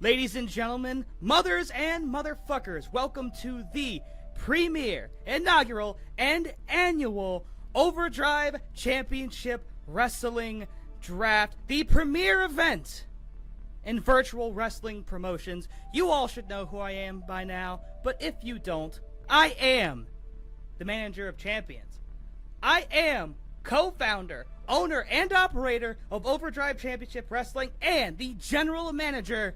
Ladies and gentlemen, mothers and motherfuckers, welcome to the premier, inaugural, and annual Overdrive Championship Wrestling Draft, the premier event in virtual wrestling promotions. You all should know who I am by now, but if you don't, I am the manager of champions. I am co-founder, owner, and operator of Overdrive Championship Wrestling and the general manager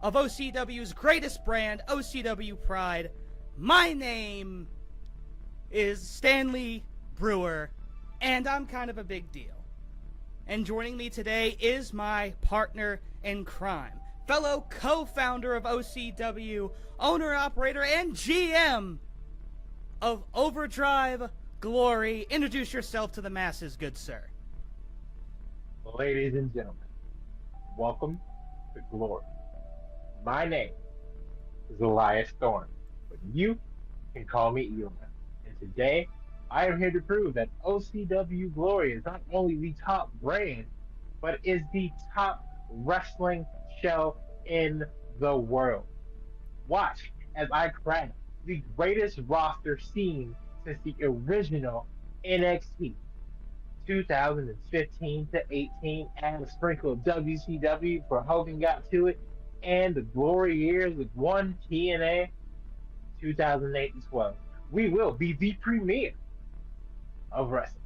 of OCW's greatest brand, OCW Pride. My name is Stanley Brewer, and I'm kind of a big deal. And joining me today is my partner in crime, fellow co-founder of OCW, owner, operator, and GM of Overdrive Glory. Introduce yourself to the masses, good sir. Ladies and gentlemen, welcome to Glory. My name is Elias Thorne, but you can call me Elon. And today, I am here to prove that OCW Glory is not only the top brand, but is the top wrestling show in the world. Watch as I crack the greatest roster seen since the original NXT 2015 to 18, and a sprinkle of WCW before Hogan got to it, and the glory years with one TNA 2008 to 12. We will be the premier of wrestling.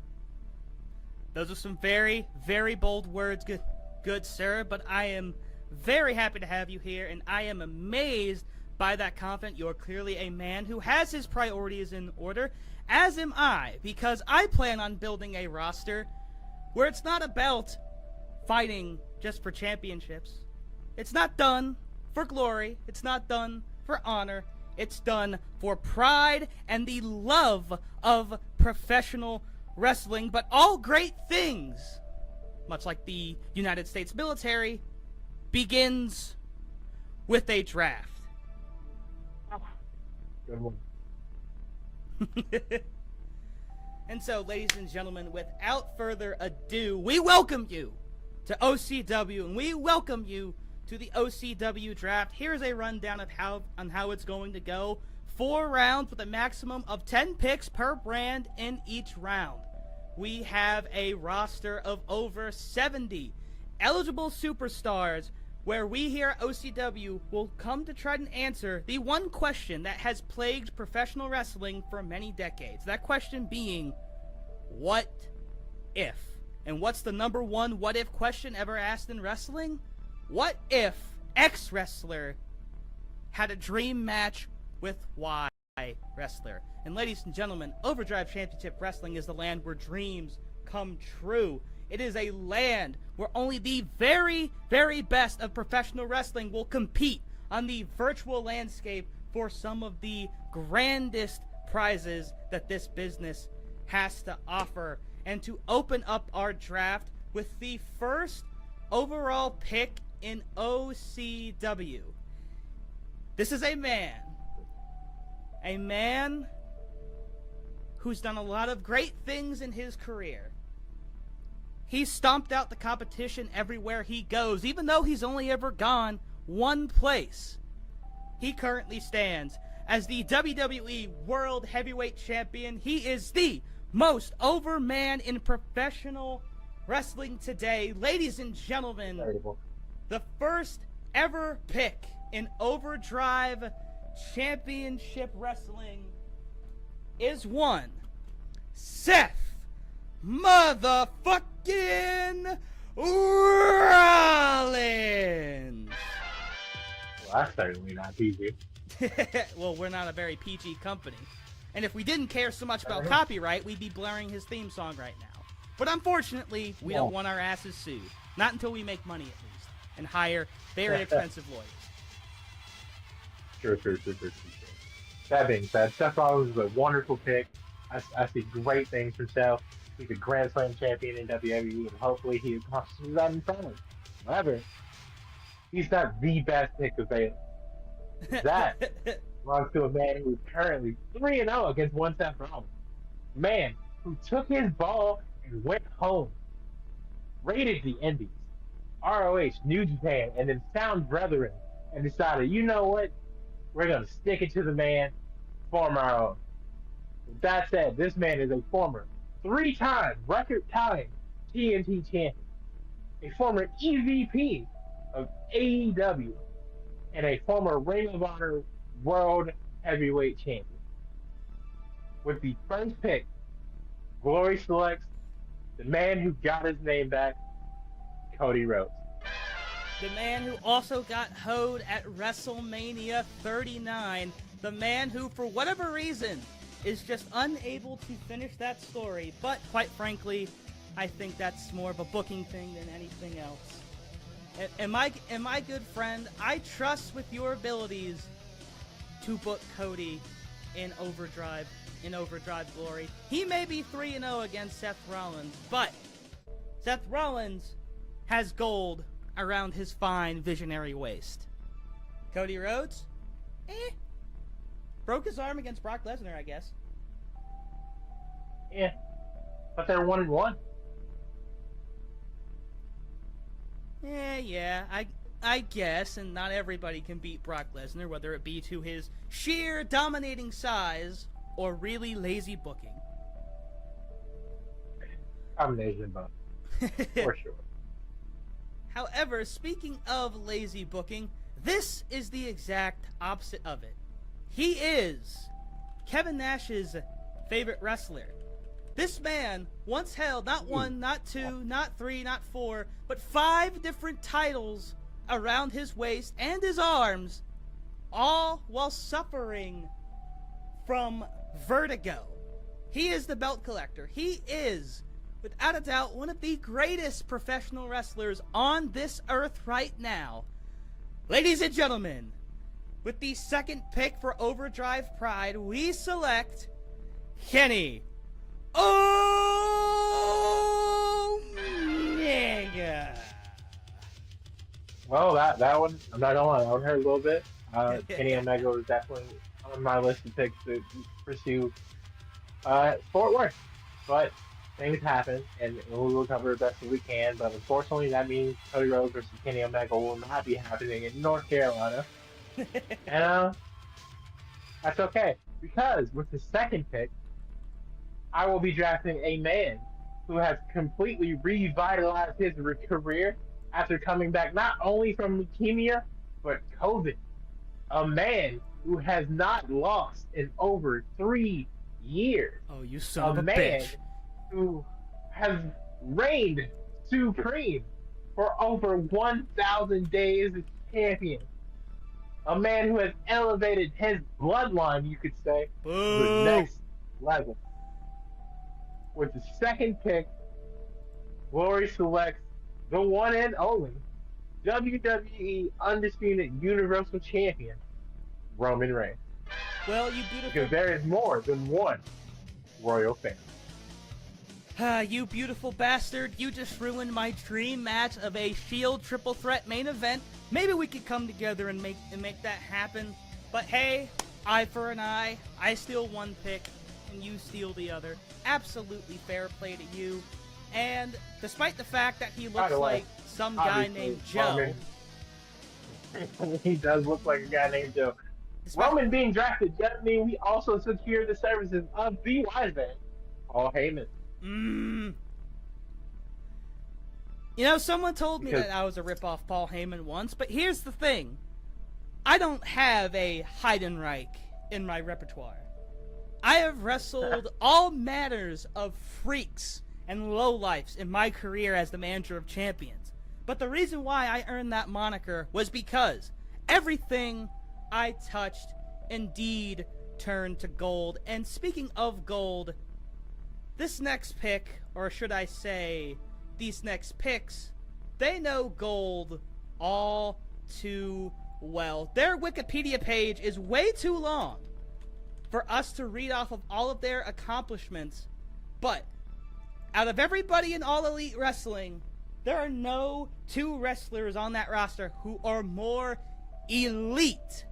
Those are some very, very bold words, good sir, but I am very happy to have you here, and I am amazed by that confidence. You're clearly a man who has his priorities in order, as am I, because I plan on building a roster where it's not about fighting just for championships. It's not done for glory. It's not done for honor. It's done for pride and the love of professional wrestling. But all great things, much like the United States military, begins with a draft. Good one. And so, ladies and gentlemen, without further ado, we welcome you to OCW, and we welcome you to the OCW draft. Here's a rundown of how it's going to go. 4 rounds with a maximum of 10 picks per brand in each round. We have a roster of over 70 eligible superstars, where we here at OCW will come to try and answer the one question that has plagued professional wrestling for many decades. That question being, what if? And what's the number one what if question ever asked in wrestling? What if X wrestler had a dream match with Y wrestler? And ladies and gentlemen, Overdrive Championship Wrestling is the land where dreams come true. It is a land where only the very, very best of professional wrestling will compete on the virtual landscape for some of the grandest prizes that this business has to offer. And to open up our draft with the first overall pick in OCW, this is a man who's done a lot of great things in his career. He's stomped out the competition everywhere he goes, even though he's only ever gone one place. He currently stands as the WWE World Heavyweight Champion. He is the most over man in professional wrestling today. Ladies and gentlemen, the first ever pick in Overdrive Championship Wrestling is one Seth motherfucking Rollins. Well, that's certainly not PG. Well, we're not a very PG company. And if we didn't care so much about copyright, we'd be blaring his theme song right now. But unfortunately, we don't want our asses sued. Not until we make money, at least. And hire very expensive lawyers. Sure. That being said, Seth Rollins is a wonderful pick. I see great things for Seth. He's a Grand Slam champion in WWE, and hopefully he accomplishes that in time. However, he's not the best pick available. That belongs to a man who is currently 3-0 against one Seth Rollins. A man who took his ball and went home, raided the Indies, ROH, New Japan, and then found brethren and decided, you know what? We're going to stick it to the man, form our own. With that said, this man is a former 3-time record-time TNT champion, a former EVP of AEW, and a former Ring of Honor World Heavyweight Champion. With the first pick, Glory selects the man who got his name back, Cody Rhodes. The man who also got hoed at WrestleMania 39. The man who, for whatever reason, is just unable to finish that story. But, quite frankly, I think that's more of a booking thing than anything else. And my good friend, I trust with your abilities to book Cody in Overdrive Glory. He may be 3-0 against Seth Rollins, but Seth Rollins has gold around his fine visionary waist. Cody Rhodes? Broke his arm against Brock Lesnar, I guess. Yeah. But they're 1-1. Yeah, I guess, and not everybody can beat Brock Lesnar, whether it be to his sheer dominating size or really lazy booking. Combination both. For sure. However, speaking of lazy booking, this is the exact opposite of it. He is Kevin Nash's favorite wrestler. This man once held not 1, not 2, not 3, not 4, but 5 different titles around his waist and his arms, all while suffering from vertigo. He is the belt collector. He is, without a doubt, one of the greatest professional wrestlers on this earth right now. Ladies and gentlemen, with the second pick for Overdrive Pride, we select Kenny Omega. Well, that one, I'm not gonna lie, that one hurt a little bit. Kenny Omega was definitely on my list of picks to pursue Fort Worth. But things happen, and we will cover it best as we can. But unfortunately, that means Cody Rhodes versus Kenny Omega will not be happening in North Carolina. And that's okay, because with the second pick, I will be drafting a man who has completely revitalized his career after coming back not only from leukemia, but COVID. A man who has not lost in over 3 years. Oh, you son of a man bitch. Who has reigned supreme for over 1,000 days as champion. A man who has elevated his bloodline, you could say, to the next level. With the second pick, Glory selects the one and only WWE Undisputed Universal Champion, Roman Reigns. Well, you beautiful... Because there is more than one royal family. You beautiful bastard, you just ruined my dream match of a Shield triple threat main event. Maybe we could come together and make that happen. But hey, eye for an eye. I steal one pick, and you steal the other. Absolutely fair play to you. And despite the fact that he looks like some guy named Joe... He does look like a guy named Joe. Roman being drafted doesn't mean we also secure the services of the wise man, Paul Heyman. You know, someone told me that I was a rip-off Paul Heyman once, but here's the thing. I don't have a Heidenreich in my repertoire. I have wrestled all manners of freaks and lowlifes in my career as the manager of champions. But the reason why I earned that moniker was because everything I touched indeed turned to gold. And speaking of gold, this next pick, or should I say, these next picks, they know gold all too well. Their Wikipedia page is way too long for us to read off of all of their accomplishments. But out of everybody in All Elite Wrestling, there are no 2 wrestlers on that roster who are more elite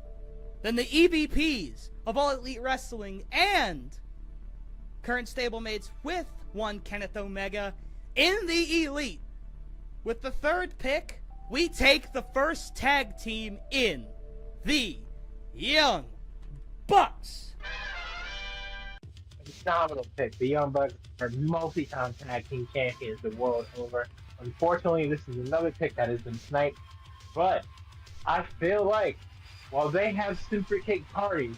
than the EVPs of All Elite Wrestling and current stablemates with one Kenneth Omega in the Elite. With the third pick, we take the first tag team in the Young Bucks. Phenomenal pick. The Young Bucks are multi-time tag team champions the world over. Unfortunately, this is another pick that has been sniped, but I feel like while they have super kick parties,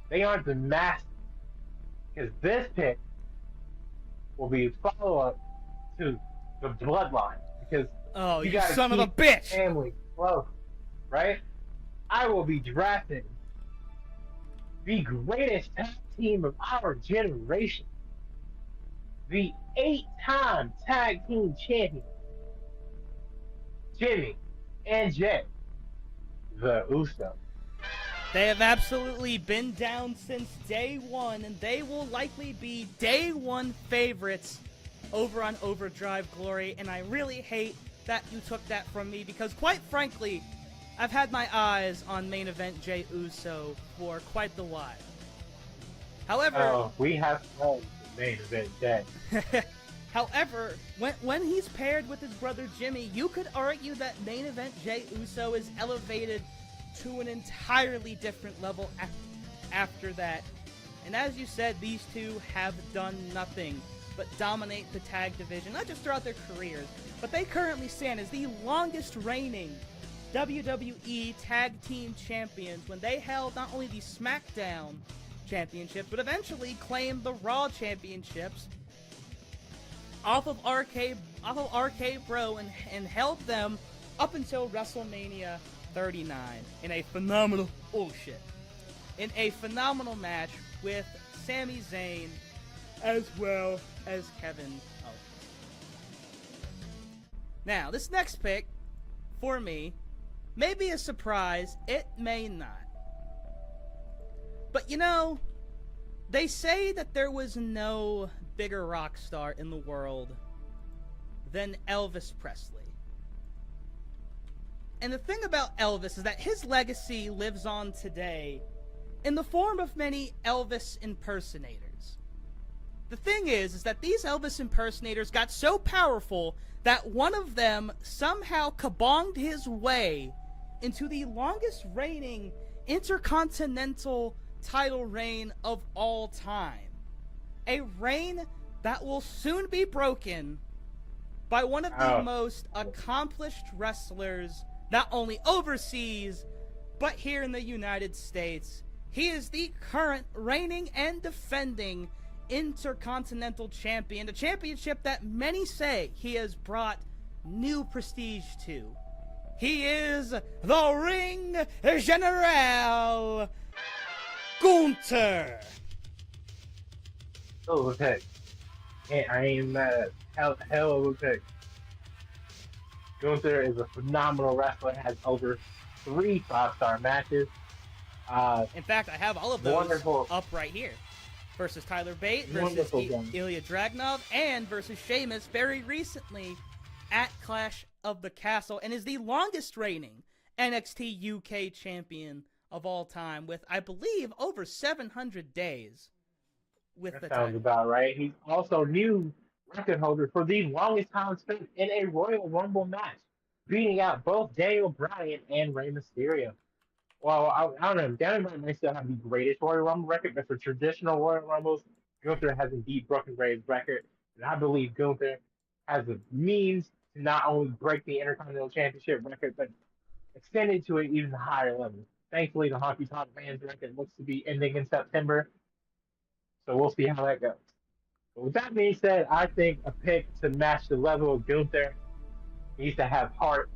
they aren't the master. Because this pick will be a follow-up to the bloodline. Because Oh, you gotta son of a keep bitch! family close, right? I will be drafting the greatest tag team of our generation, the 8-time tag team champion, Jimmy and Jay, the Usos. They have absolutely been down since day one, and they will likely be day one favorites over on Overdrive Glory, and I really hate that you took that from me, because quite frankly, I've had my eyes on main event Jey Uso for quite the while. However, we have to the main event Jay. however, when he's paired with his brother Jimmy, you could argue that main event Jey Uso is elevated to an entirely different level after that. And as you said, these two have done nothing but dominate the tag division, not just throughout their careers, but they currently stand as the longest reigning WWE Tag Team Champions when they held not only the SmackDown Championships, but eventually claimed the Raw Championships off of RK Bro and held them up until WrestleMania 39 in a phenomenal match with Sami Zayn as well as Kevin Owens. Now, this next pick for me may be a surprise, it may not. But you know, they say that there was no bigger rock star in the world than Elvis Presley. And the thing about Elvis is that his legacy lives on today in the form of many Elvis impersonators. The thing is that these Elvis impersonators got so powerful that one of them somehow kabonged his way into the longest reigning intercontinental title reign of all time. A reign that will soon be broken by one of the most accomplished wrestlers, not only overseas, but here in the United States. He is the current reigning and defending Intercontinental Champion, a championship that many say he has brought new prestige to. He is the Ring General, Gunther. Hell of a pick. I ain't mad at hell of a pick. Gunther is a phenomenal wrestler, has over 3 5-star matches. In fact, I have all of those up right here. Versus Tyler Bate, versus Ilya Dragunov, and versus Sheamus very recently at Clash of the Castle, and is the longest reigning NXT UK champion of all time with, I believe, over 700 days with the title. Sounds about right. He's also new record holder for the longest time spent in a Royal Rumble match, beating out both Daniel Bryan and Rey Mysterio. Well, I don't know. Daniel Bryan may still have the greatest Royal Rumble record, but for traditional Royal Rumbles, Gunther has indeed broken Rey's record. And I believe Gunther has the means to not only break the Intercontinental Championship record, but extend it to an even higher level. Thankfully, the Honky Tonk Man's record looks to be ending in September. So we'll see how that goes. But with that being said, I think a pick to match the level of Gunther needs to have heart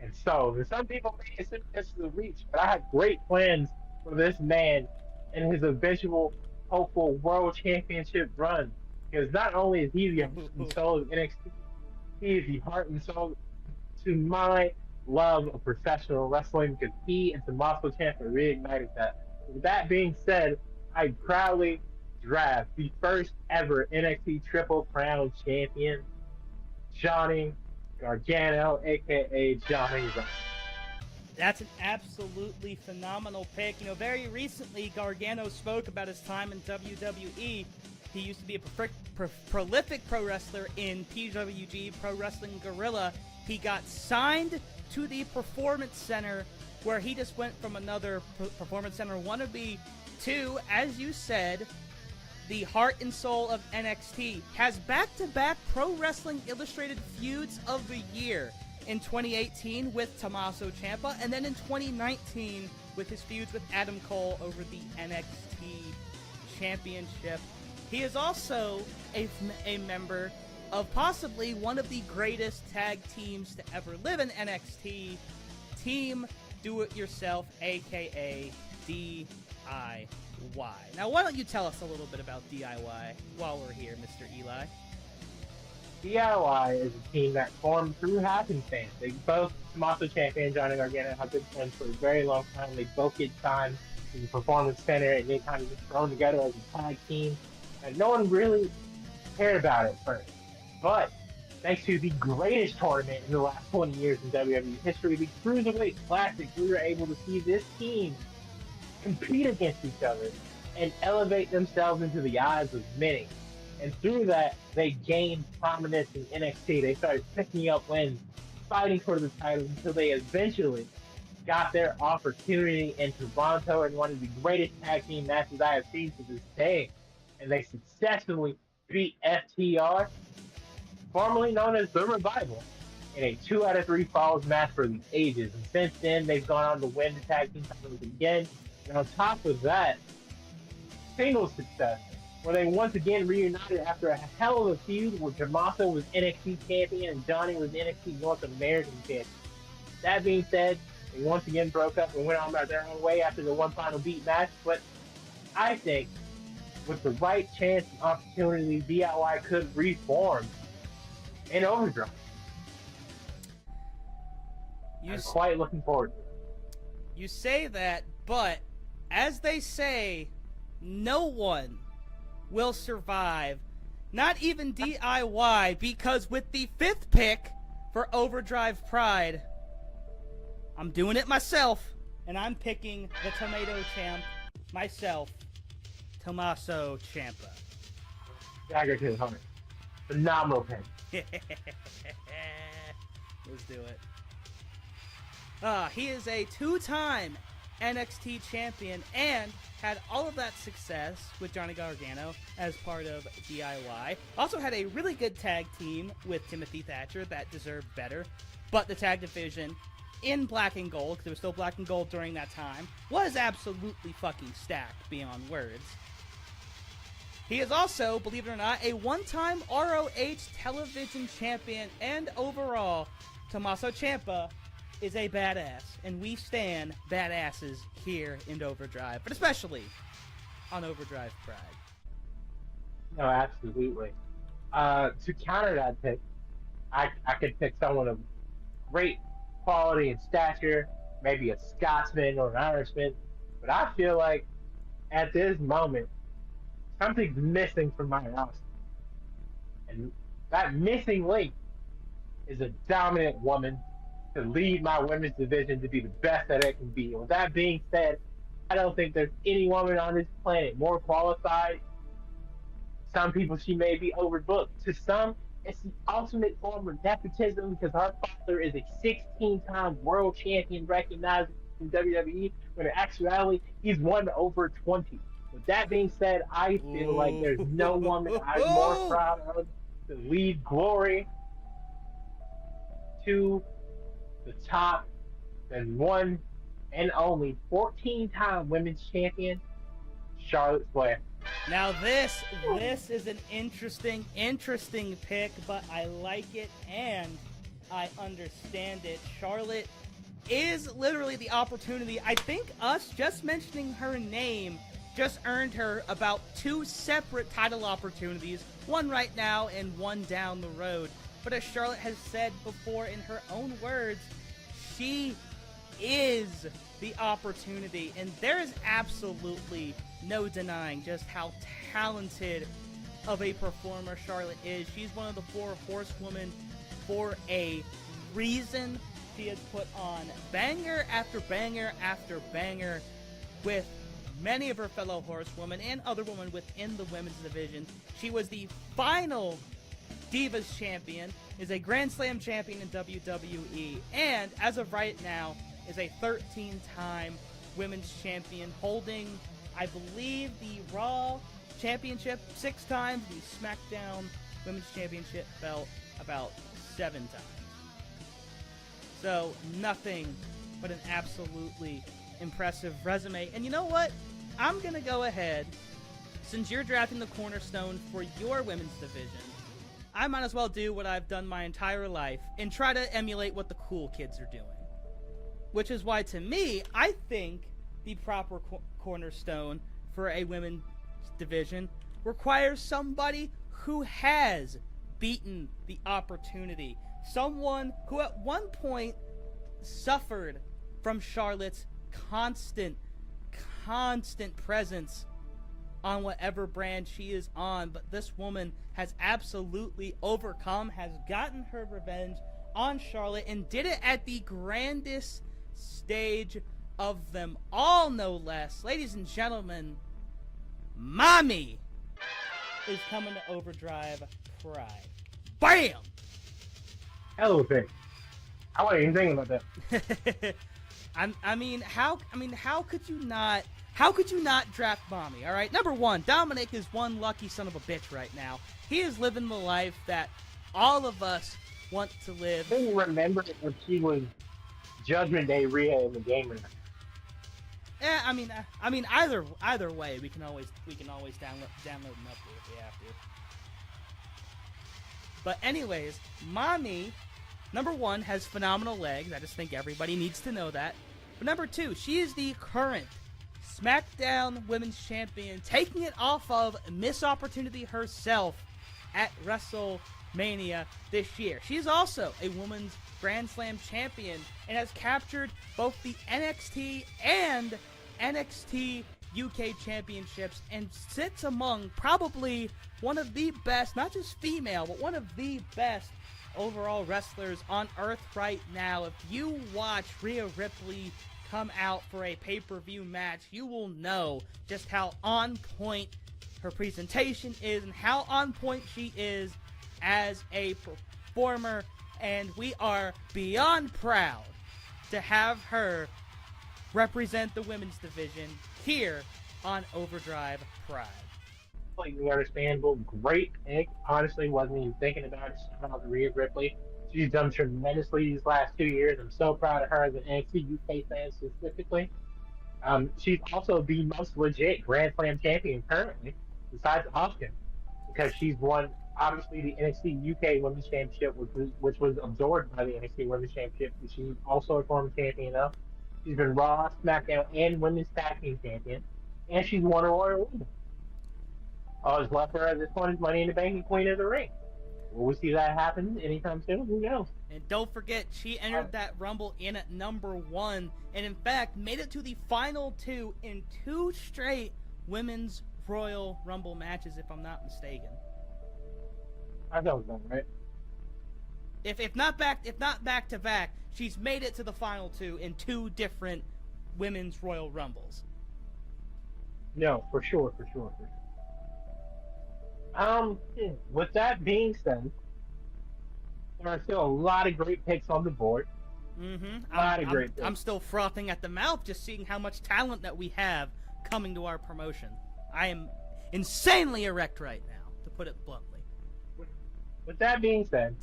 and soul. And some people may assume this is a reach, but I have great plans for this man and his eventual hopeful world championship run. Because not only is he the heart and soul of NXT, he is the heart and soul to my love of professional wrestling, because he and Tommaso Ciampa reignited that. With that being said, I proudly draft the first ever NXT Triple Crown champion, Johnny Gargano, aka Johnny Gargano. That's an absolutely phenomenal pick. You know, very recently, Gargano spoke about his time in WWE. He used to be a prolific pro wrestler in PWG, Pro Wrestling Guerrilla, He got signed to the Performance Center, where he just went from another Performance Center wannabe to, as you said, the heart and soul of NXT. Has back-to-back Pro Wrestling Illustrated feuds of the year in 2018 with Tommaso Ciampa, and then in 2019 with his feuds with Adam Cole over the NXT Championship. He is also a member of possibly one of the greatest tag teams to ever live in NXT, Team Do-It-Yourself, aka DIY. Now, why don't you tell us a little bit about DIY while we're here, Mr. Eli? DIY is a team that formed through happenstance. They both, Tommaso Ciampa and Johnny Gargano, have been friends for a very long time. They both get signed to the Performance Center, and they kind of just thrown together as a tag team. And no one really cared about it first. But thanks to the greatest tournament in the last 20 years in WWE history, the Cruiserweight Classic, we were able to see this team compete against each other and elevate themselves into the eyes of many. And through that, they gained prominence in NXT. They started picking up wins, fighting for the titles until they eventually got their opportunity in Toronto in one of the greatest tag team matches I have seen to this day. And they successfully beat FTR, formerly known as The Revival, in a 2 out of 3 falls match for the ages. And since then, they've gone on to win the tag team titles again. And on top of that, singles success, where they once again reunited after a hell of a feud where Tommaso was NXT champion and Johnny was NXT North American champion. That being said, they once again broke up and went on their own way after the one final beat match. But I think with the right chance and opportunity, DIY could reform in Overdrive. I'm quite looking forward to it. You say that, but as they say, no one will survive. Not even DIY, because with the 5th pick for Overdrive Pride, I'm doing it myself, and I'm picking the Tomato Champ myself, Tommaso Ciampa. Dagger to the heart. Phenomenal pick. Let's do it. He is a 2-time NXT champion and had all of that success with Johnny Gargano as part of DIY. Also had a really good tag team with Timothy Thatcher that deserved better. But the tag division in black and gold, because it was still black and gold during that time, was absolutely fucking stacked beyond words. He is also, believe it or not, a 1-time ROH television champion, and overall, Tommaso Ciampa is a badass, and we stand badasses here in Overdrive, but especially on Overdrive Pride. No, absolutely. To counter that pick, I could pick someone of great quality and stature, maybe a Scotsman or an Irishman, but I feel like at this moment, something's missing from my roster. And that missing link is a dominant woman to lead my women's division to be the best that it can be. With that being said, I don't think there's any woman on this planet more qualified. Some people, she may be overbooked. To some, it's the ultimate form of nepotism because her father is a 16-time world champion recognized in WWE, when in actuality, he's won over 20. With that being said, I feel like there's no woman I'm more proud of to lead Glory to the top than one and only 14-time women's champion, Charlotte Flair. Now this is an interesting pick, but I like it and I understand it. Charlotte is literally the opportunity. I think us just mentioning her name just earned her about 2 separate title opportunities, one right now and one down the road. But as Charlotte has said before in her own words, she is the opportunity, and there is absolutely no denying just how talented of a performer Charlotte is. She's one of the 4 horsewomen for a reason. She has put on banger after banger after banger with many of her fellow horsewomen and other women within the women's division. She was the final Divas champion, is a Grand Slam champion in WWE, and as of right now, is a 13-time women's champion, holding, I believe, the Raw Championship 6 times, the SmackDown Women's Championship belt about 7 times. So, nothing but an absolutely impressive resume. And you know what? I'm going to go ahead, since you're drafting the cornerstone for your women's division, I might as well do what I've done my entire life and try to emulate what the cool kids are doing. Which is why, to me, I think the proper cornerstone for a women's division requires somebody who has beaten the opportunity. Someone who at one point suffered from Charlotte's constant presence on whatever brand she is on, but this woman has absolutely overcome, has gotten her revenge on Charlotte, and did it at the grandest stage of them all, no less. Ladies and gentlemen, Mommy is coming to Overdrive Pride. BAM! Hello, thing. I wasn't even thinking about that. How could you not draft Mommy? All right, number one, Dominic is one lucky son of a bitch right now. He is living the life that all of us want to live. I didn't remember if she was Judgment Day Rhea in the game or not. Either way, we can always download an update if we have to. But anyways, Mommy, number one, has phenomenal legs. I just think everybody needs to know that. But number two, she is the current SmackDown Women's Champion, taking it off of Miss Opportunity herself at WrestleMania this year. She is also a Women's Grand Slam Champion and has captured both the NXT and NXT UK Championships and sits among probably one of the best, not just female, but one of the best overall wrestlers on Earth right now. If you watch Rhea Ripley come out for a pay-per-view match, you will know just how on point her presentation is and how on point she is as a performer, and we are beyond proud to have her represent the women's division here on Overdrive Pride. Completely understandable. Great pick. Honestly, wasn't even thinking about it. Shout out to Rhea Ripley. She's done tremendously these last 2 years. I'm so proud of her as an NXT UK fan specifically. She's also the most legit Grand Slam champion currently, besides Austin, because she's won, obviously, the NXT UK Women's Championship, which was absorbed by the NXT Women's Championship, which she's also a former champion of. She's been Raw, SmackDown, and Women's Tag Team Champion, and she's won a Royal Rumble. All that's left for her at this point is Money in the Bank and Queen of the Ring. Will we see that happen anytime soon? Who knows? And don't forget, she entered that Rumble in at number 1, and in fact made it to the final 2 in 2 straight Women's Royal Rumble matches, if I'm not mistaken. I know that, right? If not back to back, she's made it to the final 2 in 2 different Women's Royal Rumbles. No, for sure. With that being said, there are still a lot of great picks on the board. Mm-hmm. A lot of great picks. I'm still frothing at the mouth just seeing how much talent that we have coming to our promotion. I am insanely erect right now, to put it bluntly. With that being said,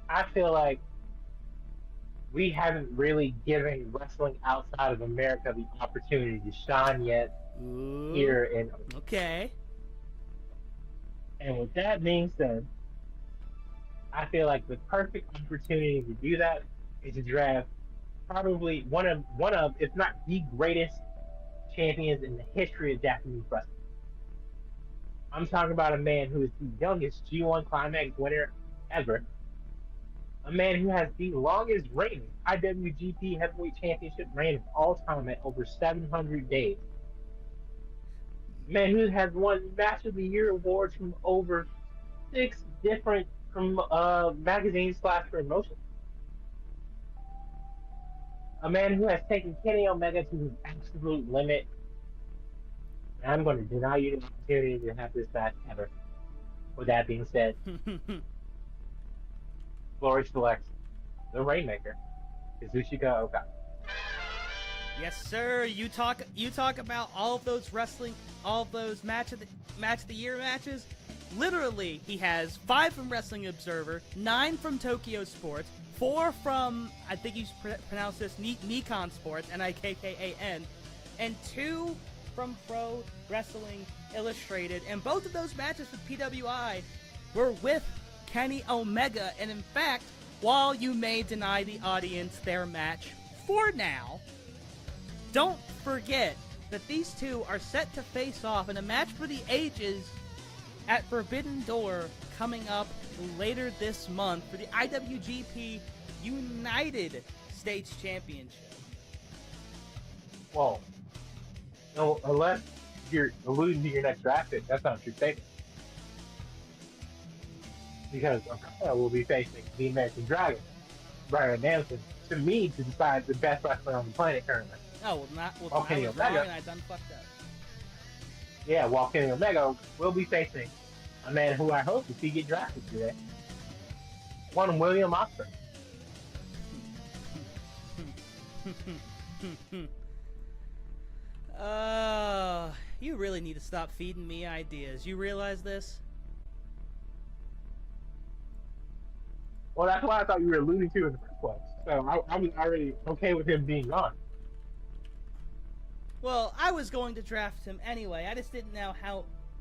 I feel like we haven't really given wrestling outside of America the opportunity to shine yet. Ooh. Here in. Okay. And with that being said, I feel like the perfect opportunity to do that is to draft probably one of, if not the greatest champions in the history of Japanese wrestling. I'm talking about a man who is the youngest G1 Climax winner ever. A man who has the longest reigning IWGP Heavyweight Championship reign of all time at over 700 days. A man who has won Match of the Year awards from over 6 different magazines / promotions. A man who has taken Kenny Omega to his absolute limit. And I'm going to deny you the opportunity to have this match ever. With that being said, Glory selects the Rainmaker, Kazuchika Okada. Yes, sir. You talk about all of those wrestling, all of those match of the year matches. Literally, he has 5 from Wrestling Observer, 9 from Tokyo Sports, 4 from, I think you pronounce this, Nikon Sports, Nikkan, and 2 from Pro Wrestling Illustrated. And both of those matches with PWI were with Kenny Omega. And in fact, while you may deny the audience their match for now, don't forget that these two are set to face off in a match for the ages at Forbidden Door coming up later this month for the IWGP United States Championship. Well, no, unless you're alluding to your next draft pick, that's not a true statement. Because Okada will be facing the American Dragon, Bryan Danielson, to me, to decide the best wrestler on the planet currently. Oh, I was wrong and I done fucked up. Yeah, while Kenny Omega will be facing a man who I hope to see get drafted today. One William Ospreay. You really need to stop feeding me ideas. You realize this? Well, that's what I thought you were alluding to in the first place. So I was already okay with him being on. Well, I was going to draft him anyway. I just didn't know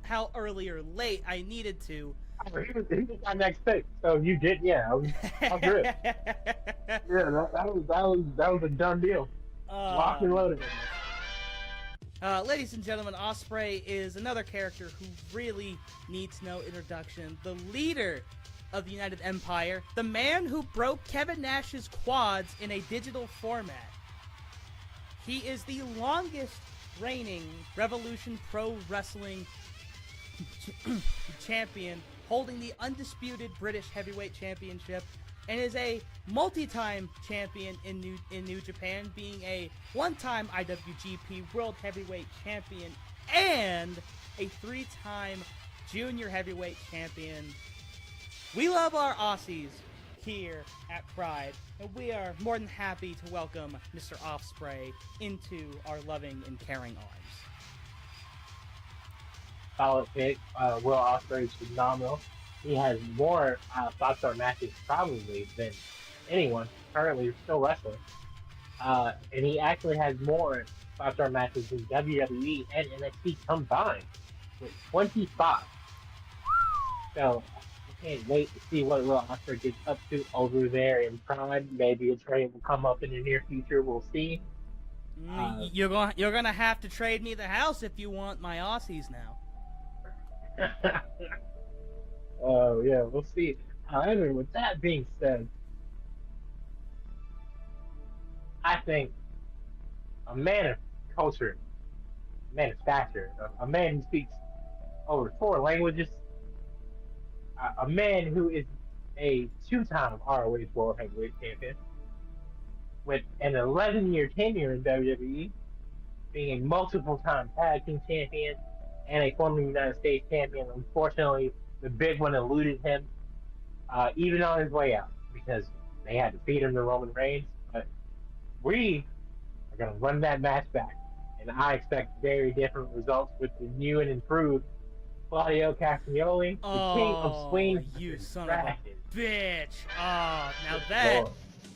how early or late I needed to. He was my next pick, so you did. Yeah, I was good. Yeah, that was a done deal. Locked and loaded. Ladies and gentlemen, Ospreay is another character who really needs no introduction. The leader of the United Empire, the man who broke Kevin Nash's quads in a digital format. He is the longest reigning Revolution Pro Wrestling champion, holding the undisputed British Heavyweight Championship, and is a multi-time champion in New Japan, being a one-time IWGP World Heavyweight Champion and a 3-time Junior Heavyweight Champion. We love our Aussies here at Pride, and we are more than happy to welcome Mr. Ospreay into our loving and caring arms. Solid pick. Will Ospreay is phenomenal. He has more 5-star matches probably than anyone currently still wrestling. And he actually has more 5-star matches in WWE and NXT combined with 25. So I can't wait to see what Will Ospreay gets up to over there in Pride. Maybe a trade will come up in the near future. We'll see. You're gonna have to trade me the house if you want my Aussies now. Oh yeah, we'll see. However, with that being said, I think a man of culture, a man of stature, a man who speaks over 4 languages, a man who is a 2-time ROH World Heavyweight Champion, with an 11-year tenure in WWE, being a multiple-time tag team champion, and a former United States champion. Unfortunately, the big one eluded him, even on his way out, because they had to feed him to Roman Reigns. But we are going to run that match back, and I expect very different results with the new and improved Claudio Castagnoli, the King of Swing. You son of a bitch! Oh, now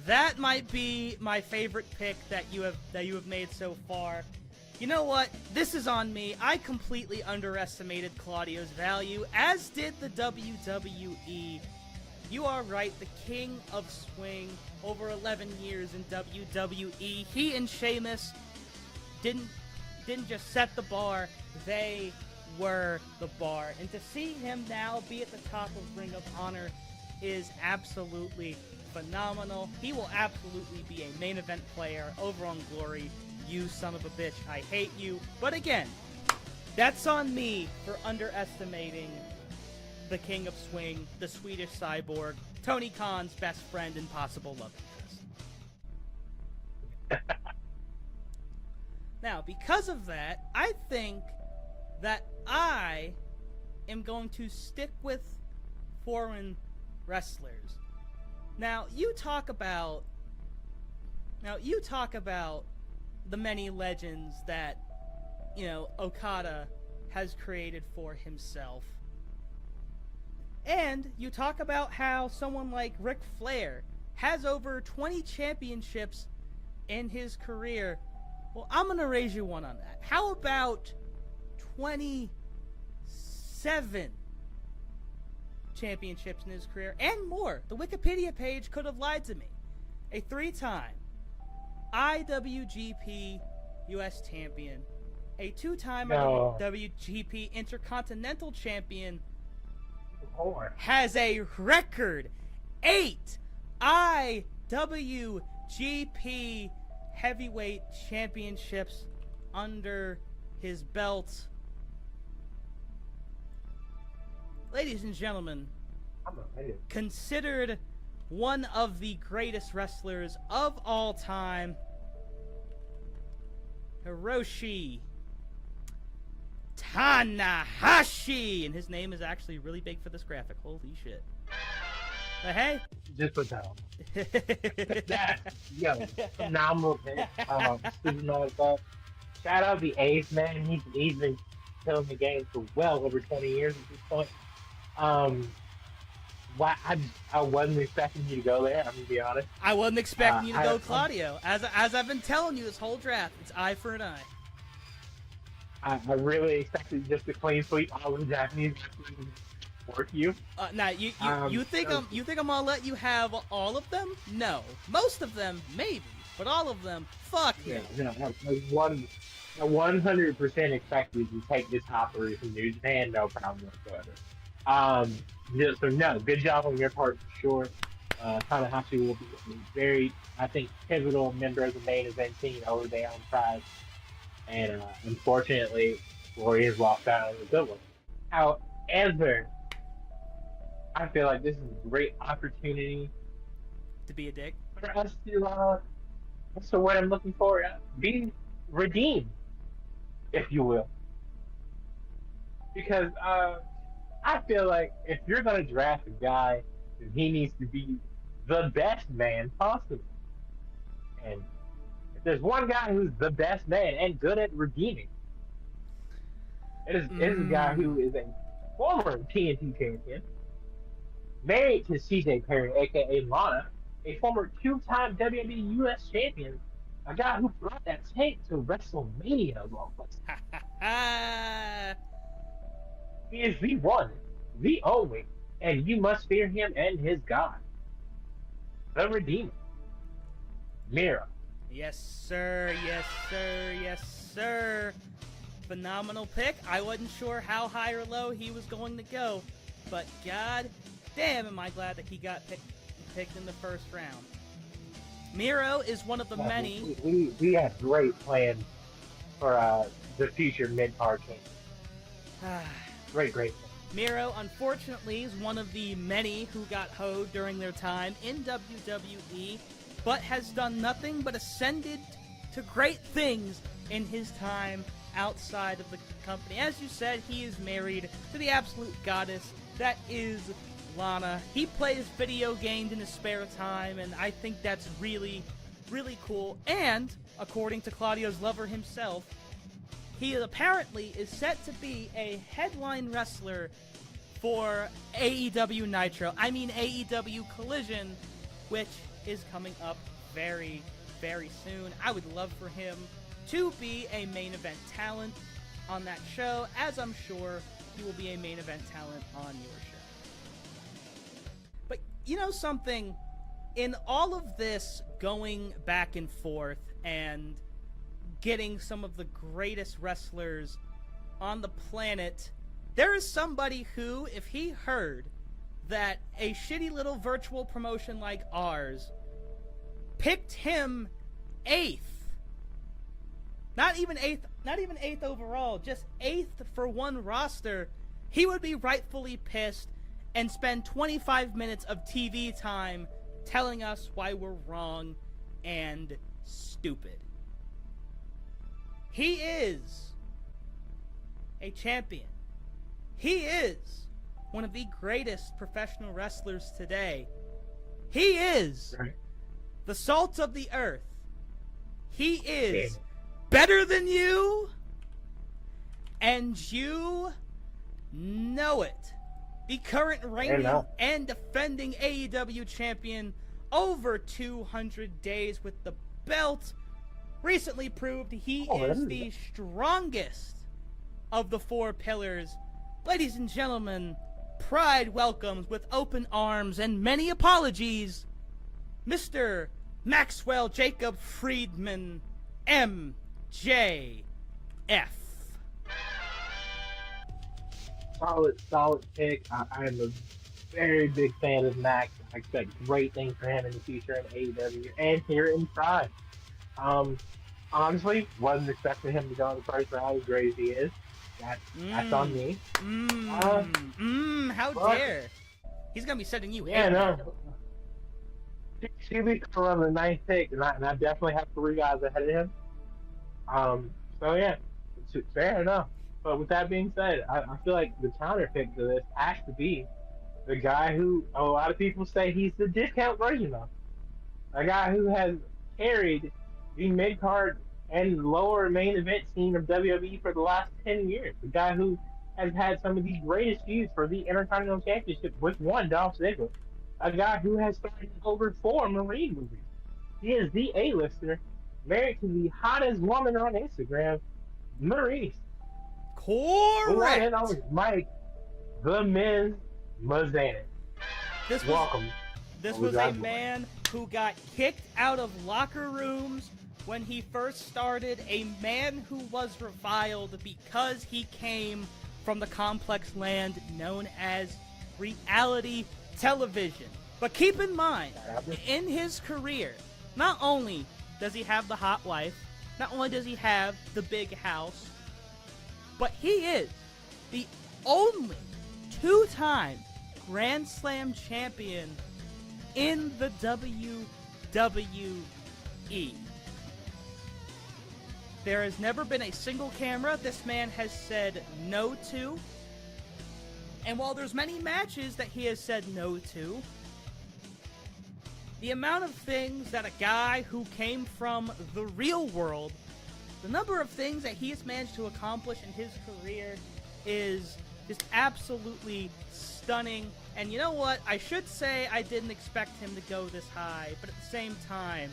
that might be my favorite pick that you have made so far. You know what? This is on me. I completely underestimated Claudio's value, as did the WWE. You are right, the King of Swing, over 11 years in WWE. He and Sheamus didn't just set the bar, they were the bar. And to see him now be at the top of Ring of Honor is absolutely phenomenal. He will absolutely be a main event player over on Glory. You son of a bitch, I hate you. But again, that's on me for underestimating the King of Swing, the Swedish cyborg, Tony Khan's best friend and possible love interest. Now, because of that, I think that I am going to stick with foreign wrestlers. Now, you talk about the many legends that, Okada has created for himself. And you talk about how someone like Ric Flair has over 20 championships in his career. Well, I'm going to raise you one on that. How about 27 championships in his career and more? The Wikipedia page could have lied to me. A 3-time IWGP US champion, a 2-time IWGP Intercontinental champion, has a record 8 IWGP heavyweight championships under his belt. Ladies and gentlemen, considered one of the greatest wrestlers of all time, Hiroshi Tanahashi. And his name is actually really big for this graphic. Holy shit. But hey. Just put that on. Phenomenal pick. Shout out the Ace, man. He's been killing the game for well over 20 years at this point. I wasn't expecting you to go there, I'm going to be honest. I wasn't expecting you to go Claudio. As I've been telling you this whole draft, it's eye for an eye. I really expected just a clean sweep all of the Japanese work you. Now you think I'm gonna let you have all of them? No, most of them maybe, but all of them, fuck you. Yeah, no, 100% expected you to take this hopper from New Japan, no problem whatsoever. So no, good job on your part for sure. Tanahashi will be a very, I think, pivotal member of the main event scene over there on Pride. And unfortunately, Glory has lost out on a good one. However, I feel like this is a great opportunity to be a dick for us to, what's the word I'm looking for? Be redeemed, if you will. Because I feel like if you're going to draft a guy, then he needs to be the best man possible. And if there's one guy who's the best man and good at redeeming, it is a guy who is a former TNT champion, married to CJ Perry, aka Lana, a former 2-time WWE US champion, a guy who brought that tank to WrestleMania of all places. He is the one, the only, and you must fear him and his God, the Redeemer, Miro. Yes, sir. Yes, sir. Yes, sir. Phenomenal pick. I wasn't sure how high or low he was going to go, but god damn am I glad that he got picked in the first round. Miro is one of the many... We have great plans for the future mid-card king. Great. Miro, unfortunately, is one of the many who got hoed during their time in WWE, but has done nothing but ascended to great things in his time outside of the company. As you said, he is married to the absolute goddess that is Lana. He plays video games in his spare time, and I think that's really, really cool. And, according to Claudio's lover himself, he apparently is set to be a headline wrestler for AEW AEW Collision, which is coming up very, very soon. I would love for him to be a main event talent on that show, as I'm sure he will be a main event talent on your show. But you know something? In all of this going back and forth and getting some of the greatest wrestlers on the planet, there is somebody who, if he heard that a shitty little virtual promotion like ours picked him 8th, not even eighth overall, just 8th for one roster, he would be rightfully pissed and spend 25 minutes of TV time telling us why we're wrong and stupid. He is a champion He is one of the greatest professional wrestlers today. He is the salt of the earth. He is better than you, and you know it. The current reigning and defending AEW champion, over 200 days with the belt, recently proved he is the strongest of the four pillars. Ladies and gentlemen, Pride welcomes with open arms and many apologies, Mr. Maxwell Jacob Friedman, MJF. Solid pick. I am a very big fan of Max. I expect great things for him in the future in AEW and here in Pride. Honestly, wasn't expecting him to go in the first round as great as he is. That's on me. How dare. He's going to be sending you hate. No. He'll be around the 9th pick, and I definitely have 3 guys ahead of him. So yeah, it's fair enough. But with that being said, I feel like the counter pick to this has to be the guy who a lot of people say he's the discount version of. A guy who has carried the mid-card and lower main event scene of WWE for the last 10 years. The guy who has had some of the greatest feuds for the Intercontinental Championship with one Dolph Ziggler. A guy who has starred in over 4 Marine movies. He is the A-lister, married to the hottest woman on Instagram, Maurice. Correct. And on Mike, the Miz Mazanin. Welcome. This was a man who got kicked out of locker rooms when he first started, a man who was reviled because he came from the complex land known as reality television. But keep in mind, in his career, not only does he have the hot wife, not only does he have the big house, but he is the only 2-time Grand Slam champion in the WWE. There has never been a single camera this man has said no to. And while there's many matches that he has said no to, the amount of things that a guy who came from the real world, the number of things that he has managed to accomplish in his career is just absolutely stunning. And you know what? I should say I didn't expect him to go this high, but at the same time,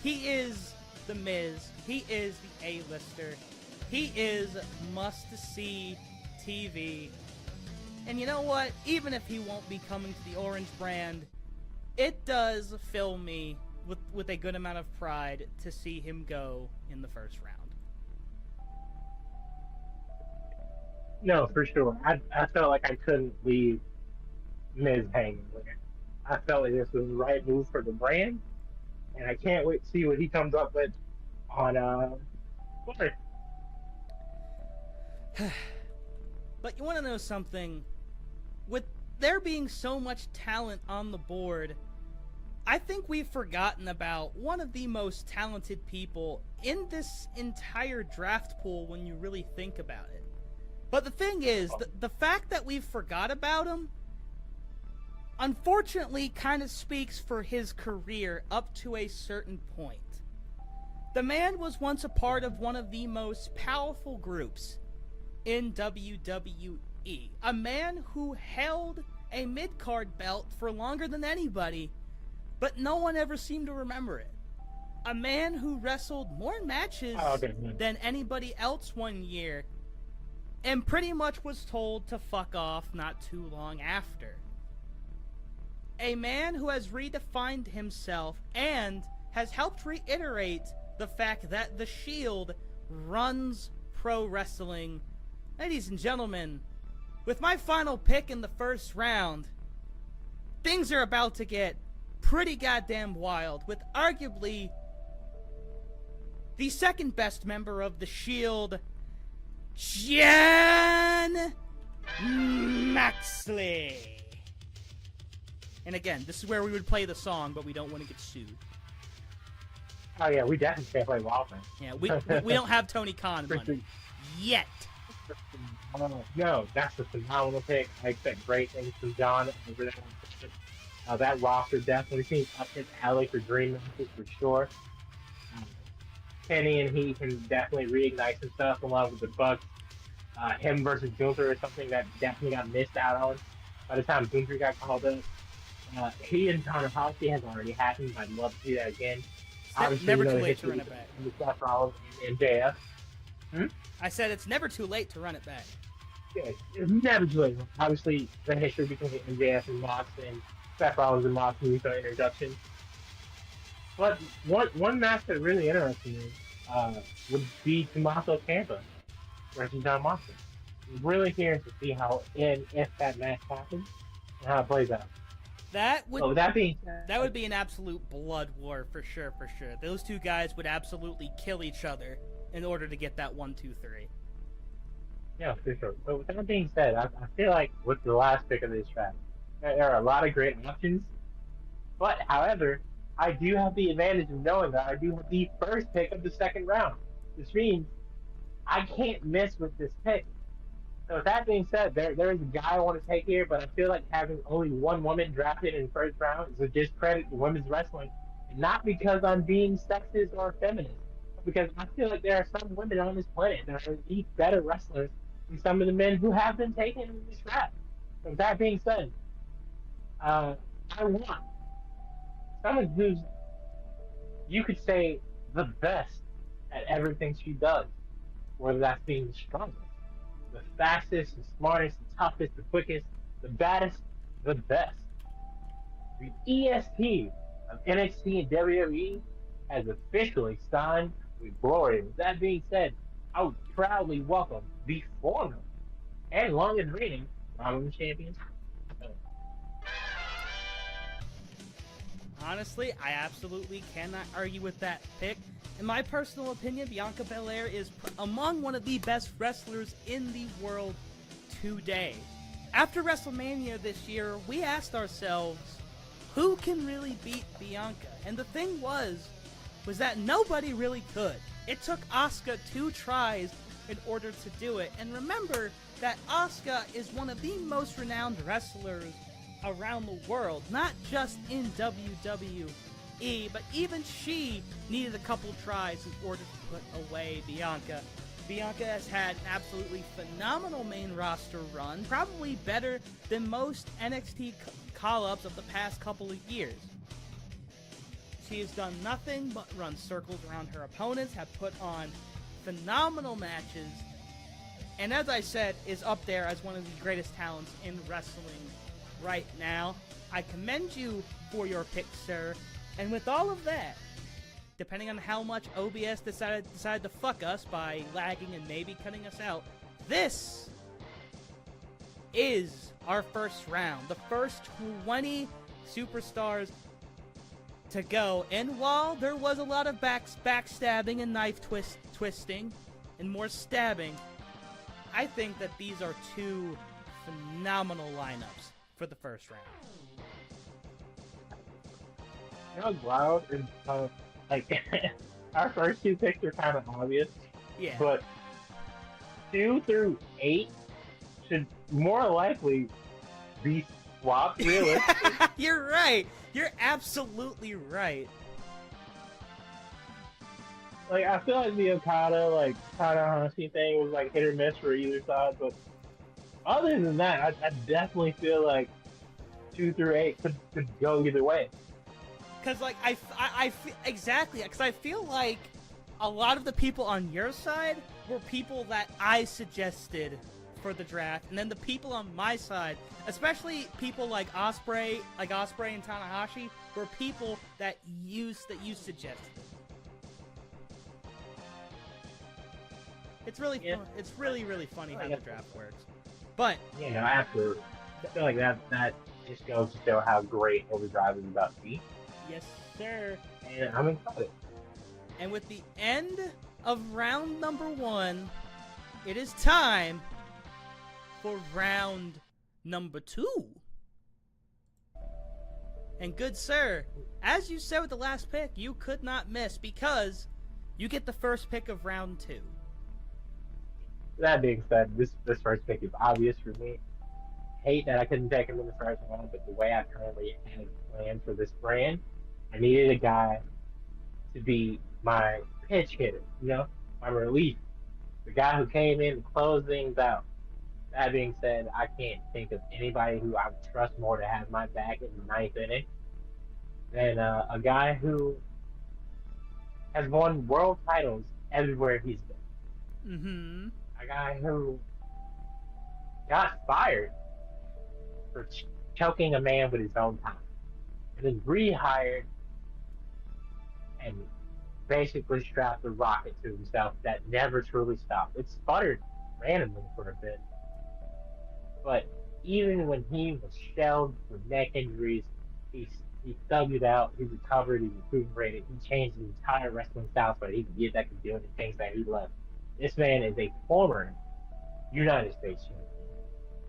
he is the Miz. He is the A-lister. He is must-see TV. And you know what? Even if he won't be coming to the Orange brand, it does fill me with a good amount of pride to see him go in the first round. No, for sure. I felt like I couldn't leave Miz hanging there. I felt like this was the right move for the brand, and I can't wait to see what he comes up with on Twitter. But you want to know something? With there being so much talent on the board, I think we've forgotten about one of the most talented people in this entire draft pool when you really think about it. But the thing is, the fact that we've forgot about him, unfortunately, kind of speaks for his career up to a certain point. The man was once a part of one of the most powerful groups in WWE. A man who held a mid-card belt for longer than anybody, but no one ever seemed to remember it. A man who wrestled more matches than anybody else one year, and pretty much was told to fuck off not too long after. A man who has redefined himself and has helped reiterate the fact that the Shield runs pro wrestling. Ladies and gentlemen, with my final pick in the first round, things are about to get pretty goddamn wild, with arguably the second best member of the Shield, Jon Moxley. And again, this is where we would play the song, but we don't want to get sued. Oh yeah, we definitely can't play Wild Man. Yeah, we don't have Tony Khan money. Yet. No, that's a phenomenal pick. I expect great things from John over there. That roster definitely seems up his alley for dream matches for sure. Um, Kenny and he can definitely reignite some stuff along with the Bucks. Him versus Gunther is something that definitely got missed out on by the time Gunther got called up. He and Tanahashi has already happened. I'd love to see that again. Obviously, Never you know too the late to history run it back. with Seth Rollins and MJF. I said it's never too late to run it back. Yeah, it's never too late. Obviously, the history between MJF and Mox and Seth Rollins and Mox and the introduction. But one match that really interests me would be Tommaso Ciampa versus John Moxley. I'm really curious to see how and if that match happens and how it plays out. That would So with that being said, that would be an absolute blood war for sure, for sure. Those two guys would absolutely kill each other in order to get that 1, 2, 3. yeah, for sure. But with that being said, I feel like with the last pick of this draft, there are a lot of great options. But however, I do have the advantage of knowing that I do have the first pick of the second round, which means I can't miss with this pick. So with that being said, there is a guy I want to take here, but I feel like having only one woman drafted in the first round is a discredit to women's wrestling. And not because I'm being sexist or feminist, but because I feel like there are some women on this planet that are even better wrestlers than some of the men who have been taken in this draft. So with that being said, I want someone who's, you could say, the best at everything she does, whether that's being the strongest, the fastest, the smartest, the toughest, the quickest, the baddest, the best. The EST of NXT and WWE has officially signed with Glory. With that being said, I would proudly welcome the former and longest reigning Women's Champion. Honestly, I absolutely cannot argue with that pick. In my personal opinion, Bianca Belair is among one of the best wrestlers in the world today. After WrestleMania this year, we asked ourselves, who can really beat Bianca? And the thing was that nobody really could. It took Asuka 2 tries in order to do it. And remember that Asuka is one of the most renowned wrestlers around the world, not just in WWE, but even she needed a couple tries in order to put away Bianca. Bianca has had an absolutely phenomenal main roster run, probably better than most NXT call-ups of the past couple of years. She has done nothing but run circles around her opponents, have put on phenomenal matches, and as I said, is up there as one of the greatest talents in wrestling right now. I commend you for your pick, sir. And with all of that, depending on how much OBS decided to fuck us by lagging and maybe cutting us out, this is our first round. The first 20 superstars to go. And while there was a lot of backstabbing and knife twisting and more stabbing, I think that these are 2 phenomenal lineups for the first round. You know what's wild? Like, our first 2 picks are kind of obvious. Yeah. But 2 through 8 should more likely be swapped, realistically. You're right. You're absolutely right. Like, I feel like the Okada, like, Tanahashi thing was, like, hit or miss for either side, but other than that, I definitely feel like 2 through 8 could go either way. Because, like, I feel, exactly, because I feel like a lot of the people on your side were people that I suggested for the draft, and then the people on my side, especially people like Ospreay and Tanahashi, were people that you suggested. It's really fun. It's really, really funny how the draft works. But you know, after I feel like that just goes to show how great Overdrive is about to be. Yes, sir. And I'm excited. And with the end of round number 1, it is time for round number 2. And good sir, as you said with the last pick, you could not miss because you get the first pick of round 2. That being said, this first pick is obvious for me. Hate that I couldn't take him in the first round, but the way I currently had planned for this brand, I needed a guy to be my pitch hitter, my relief, the guy who came in to close things out. That being said, I can't think of anybody who I would trust more to have my back in the ninth inning than a guy who has won world titles everywhere he's been. Mm-hmm. A guy who got fired for choking a man with his own time, and then rehired and basically strapped a rocket to himself that never truly stopped. It sputtered randomly for a bit, but even when he was shelled with neck injuries, he he stubbed it out. He recovered. He recuperated. He changed his entire wrestling style so that he could get back to doing the things that he loved. This man is a former United States champion,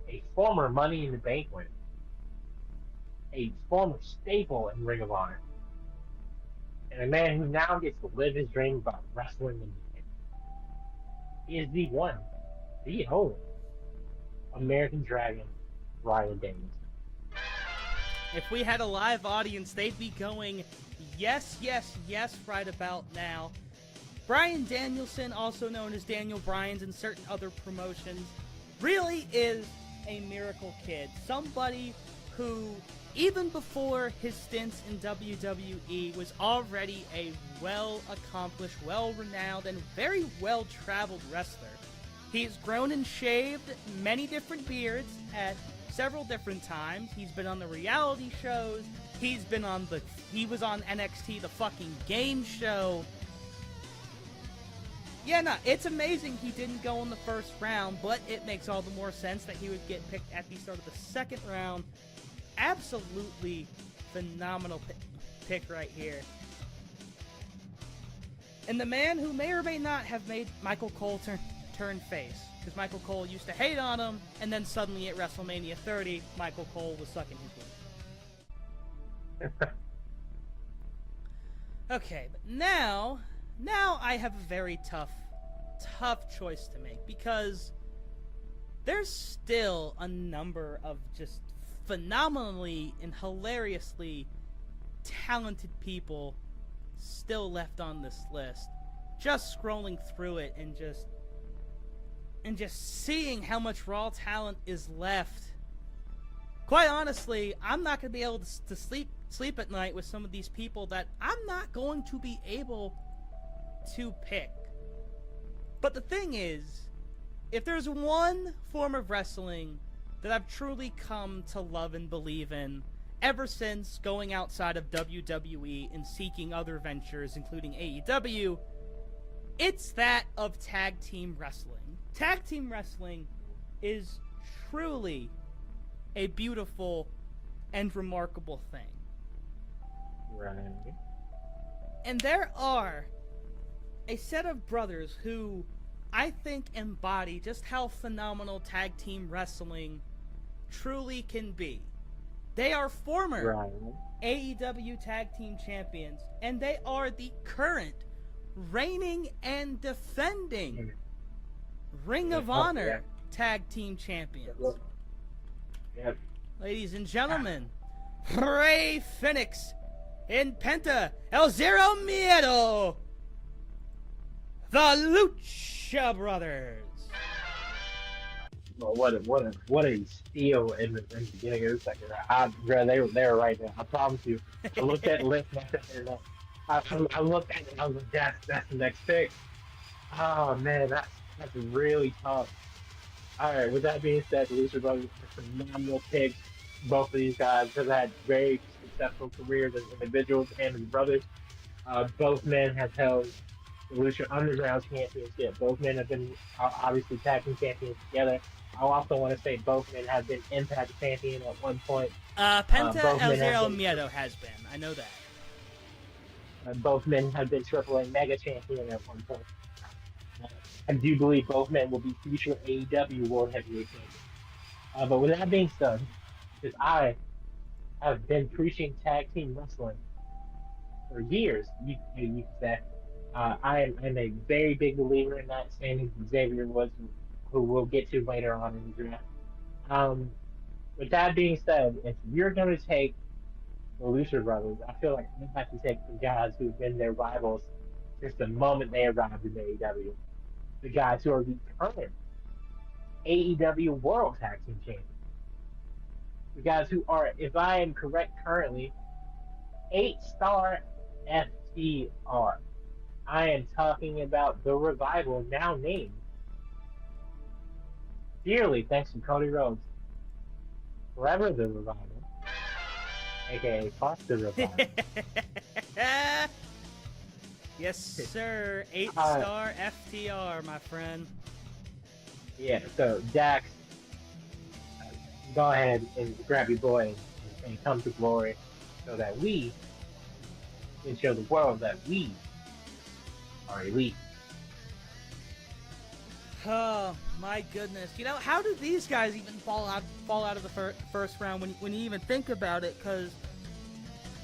a former Money in the Bank winner, a former staple in Ring of Honor, and a man who now gets to live his dream about wrestling in Japan. He is the one, the only American Dragon, Bryan Danielson. If we had a live audience, they'd be going, yes, yes, yes, right about now. Bryan Danielson, also known as Daniel Bryan's in certain other promotions, really is a miracle kid. Somebody who, even before his stints in WWE, was already a well-accomplished, well-renowned, and very well-traveled wrestler. He's grown and shaved many different beards at several different times. He's been on the reality shows. He was on NXT, the fucking game show. Yeah, no, it's amazing he didn't go in the first round, but it makes all the more sense that he would get picked at the start of the second round. Absolutely phenomenal pick right here. And the man who may or may not have made Michael Cole turn face, because Michael Cole used to hate on him, and then suddenly at WrestleMania 30, Michael Cole was sucking his dick. Okay, but now I have a very tough choice to make, because there's still a number of just phenomenally and hilariously talented people still left on this list. Just scrolling through it and just seeing how much raw talent is left. Quite honestly, I'm not going to be able to sleep at night with some of these people that I'm not going to be able to pick. But the thing is, if there's one form of wrestling that I've truly come to love and believe in ever since going outside of WWE and seeking other ventures, including AEW, it's that of tag team wrestling. Tag team wrestling is truly a beautiful and remarkable thing. Right. And there are a set of brothers who I think embody just how phenomenal tag team wrestling truly can be. They are former AEW tag team champions, and they are the current reigning and defending Ring of Honor tag team champions. Yep. Ladies and gentlemen, Rey Fenix and Penta El Zero Miedo, the Lucha Brothers. Well, what a steal in the beginning of the second round. They were right there. I promise you. I looked at the list and I looked at it and I was like, that's the next pick. Oh man, that's really tough. All right. With that being said, the Lucha Brothers are phenomenal picks. Both of these guys have had very successful careers as individuals and as brothers. Both men have held the Lucha Underground Championship. Both men have been obviously tag team champions together. I also want to say both men have been Impact champion at one point. Penta El Zero Miedo has been. I know that. Both men have been AAA Mega champion at one point. I do believe both men will be future AEW World Heavyweight champions. But with that being said, because I have been preaching tag team wrestling for years, you could say, I am a very big believer in that, same as Xavier was who we'll get to later on in the draft. Um, with that being said, if you're going to take the Lucha Brothers, I feel like you have to take the guys who've been their rivals since the moment they arrived in AEW. The guys who are the current AEW World Tag Team Champions. The guys who are, if I am correct currently, 8-star FTR. I am talking about the Revival, now named dearly thanks to Cody Rhodes, Forever the Revival, aka Foster Revival. Yes, sir. 8-star FTR, my friend. Yeah, so Dax, go ahead and grab your boy and come to glory so that we can show the world that we are elite. Oh my goodness! You know, how did these guys even fall out of the first round when you even think about it? Because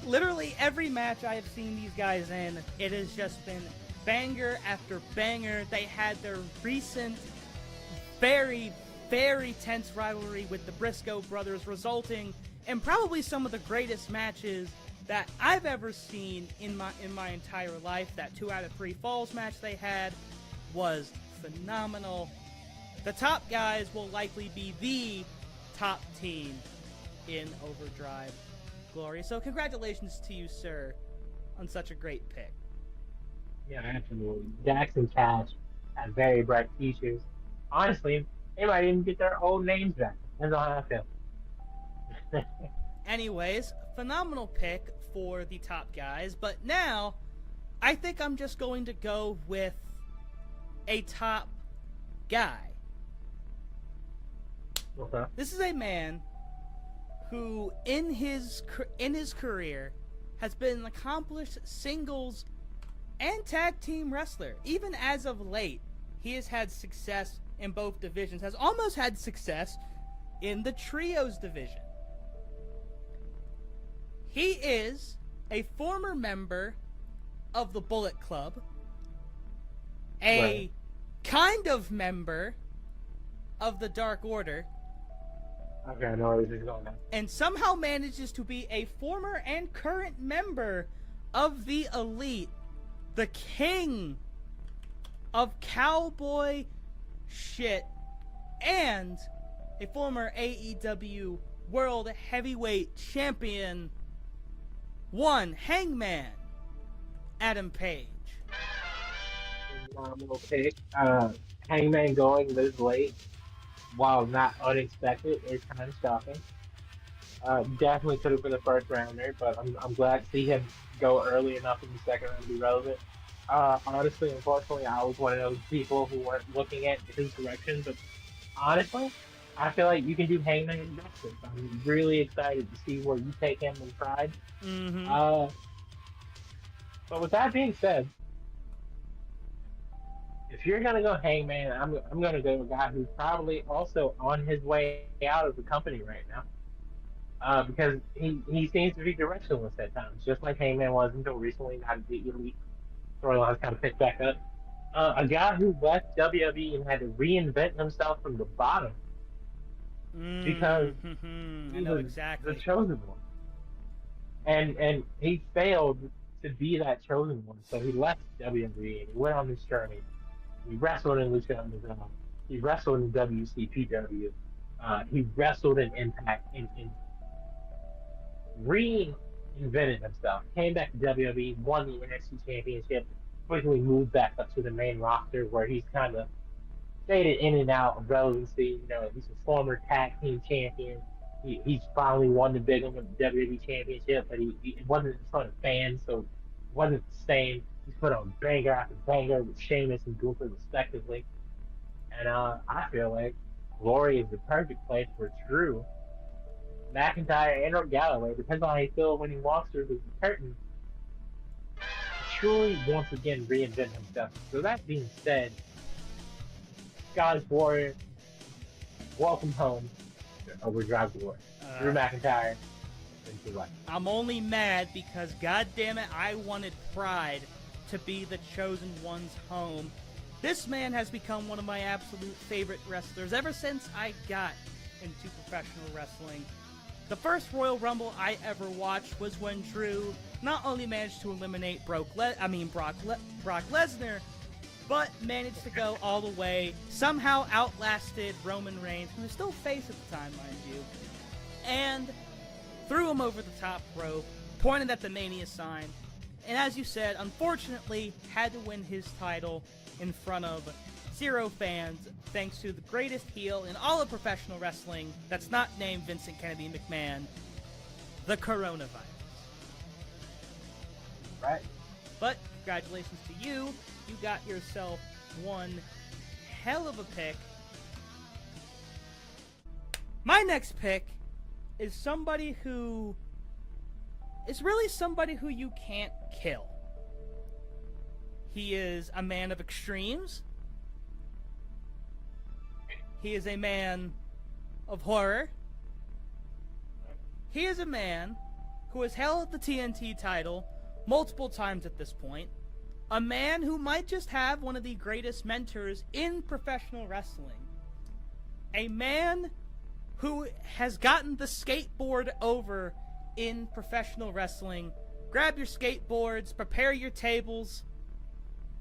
literally every match I have seen these guys in, it has just been banger after banger. They had their recent, very, very tense rivalry with the Briscoe brothers, resulting in probably some of the greatest matches that I've ever seen in my entire life. That 2 out of 3 falls match they had was phenomenal. The top guys will likely be the top team in Overdrive Glory. So congratulations to you, sir, on such a great pick. Yeah, absolutely. Dax and Cash have very bright futures. Honestly, they might even get their old names back. That's how I feel. Anyways, phenomenal pick for the top guys, but now I think I'm just going to go with a top guy. Okay. This is a man who, in his career, has been an accomplished singles and tag team wrestler. Even as of late, he has had success in both divisions, has almost had success in the trios division. He is a former member of the Bullet Club, a kind of member of the Dark Order, Okay, I know where this is going now. and somehow manages to be a former and current member of the Elite, the king of cowboy shit, and a former AEW World Heavyweight Champion, one Hangman Adam Page. Phenomenal pick. Hangman going this late, while not unexpected, is kind of shocking. Definitely could have been a first rounder, but I'm glad to see him go early enough in the second round to be relevant. Honestly, unfortunately, I was one of those people who weren't looking at his direction, but honestly, I feel like you can do Hangman justice. I'm really excited to see where you take him in Pride. Mm-hmm. But with that being said, if you're gonna go Hangman, I'm gonna go a guy who's probably also on his way out of the company right now. Because he seems to be directionless at times, just like Hangman was until recently. Not the Elite storyline's kind of picked back up. A guy who left WWE and had to reinvent himself from the bottom because I he know was exactly. the chosen one, and he failed to be that chosen one. So he left WWE and he went on this journey. He wrestled in Lucha Underground. He wrestled in WCPW. He wrestled in Impact and reinvented himself. Came back to WWE, won the NXT Championship, quickly moved back up to the main roster where he's kind of faded in and out of relevancy. You know, he's a former tag team champion. He's finally won the big one with the WWE Championship, but it wasn't in front of fans, so it wasn't the same. He's put on banger after banger with Sheamus and Gunther respectively. And I feel like Glory is the perfect place for Drew McIntyre and or Galloway, depends on how you feel when he walks through the curtain, truly once again reinvent himself. So that being said, Scottish Warrior, welcome home to Overdrive Glory. Drew McIntyre into life. I'm only mad because, goddammit, I wanted Pride to be the chosen one's home This man has become one of my absolute favorite wrestlers ever since I got into professional wrestling. The first Royal Rumble I ever watched was when Drew not only managed to eliminate Brock Lesnar, but managed to go all the way, somehow outlasted Roman Reigns, who was still face at the time, mind you, and threw him over the top rope, pointed at the Mania sign, and as you said, unfortunately had to win his title in front of 0 fans, thanks to the greatest heel in all of professional wrestling that's not named Vincent Kennedy McMahon, the coronavirus. Right. But congratulations to you. You got yourself one hell of a pick. My next pick is somebody who is really somebody who you can't kill. He is a man of extremes. He is a man of horror. He is a man who has held the TNT title multiple times at this point. A man who might just have one of the greatest mentors in professional wrestling. A man who has gotten the skateboard over in professional wrestling. Grab your skateboards, prepare your tables,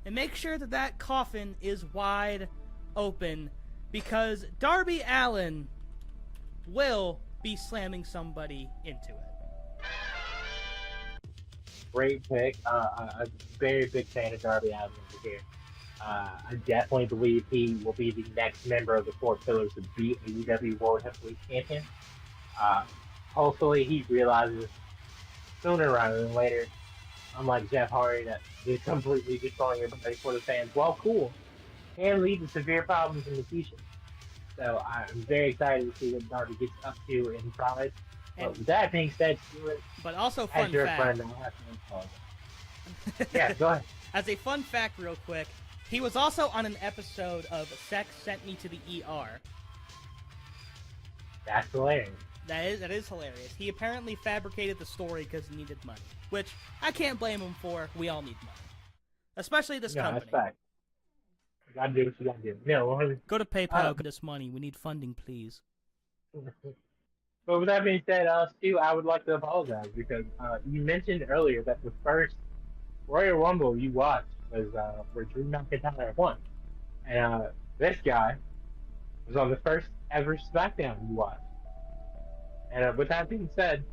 and make sure that that coffin is wide open, because Darby Allin will be slamming somebody into it. Great pick. I'm a very big fan of Darby Allin over here. I definitely believe he will be the next member of the 4 Pillars to be AEW World Heavyweight Champion. Hopefully he realizes sooner rather than later, unlike Jeff Hardy, that he's completely destroying everybody for the fans. Well, cool. Can lead to severe problems in the future. So I'm very excited to see what Darby gets up to in Pride. But with that being said, Stuart, but also fun as your fact. friend, I'll have to apologize. Yeah, go ahead. As a fun fact, real quick, he was also on an episode of Sex Sent Me to the ER. That's hilarious. That is hilarious. He apparently fabricated the story because he needed money, which I can't blame him for. We all need money, especially this company. That's fact. You gotta do what you gotta do. No, go to PayPal, get us money. We need funding, please. But with that being said, Stu, I would like to apologize because you mentioned earlier that the first Royal Rumble you watched was where Drew McIntyre won, and this guy was on the first ever SmackDown you watched. And with that being said,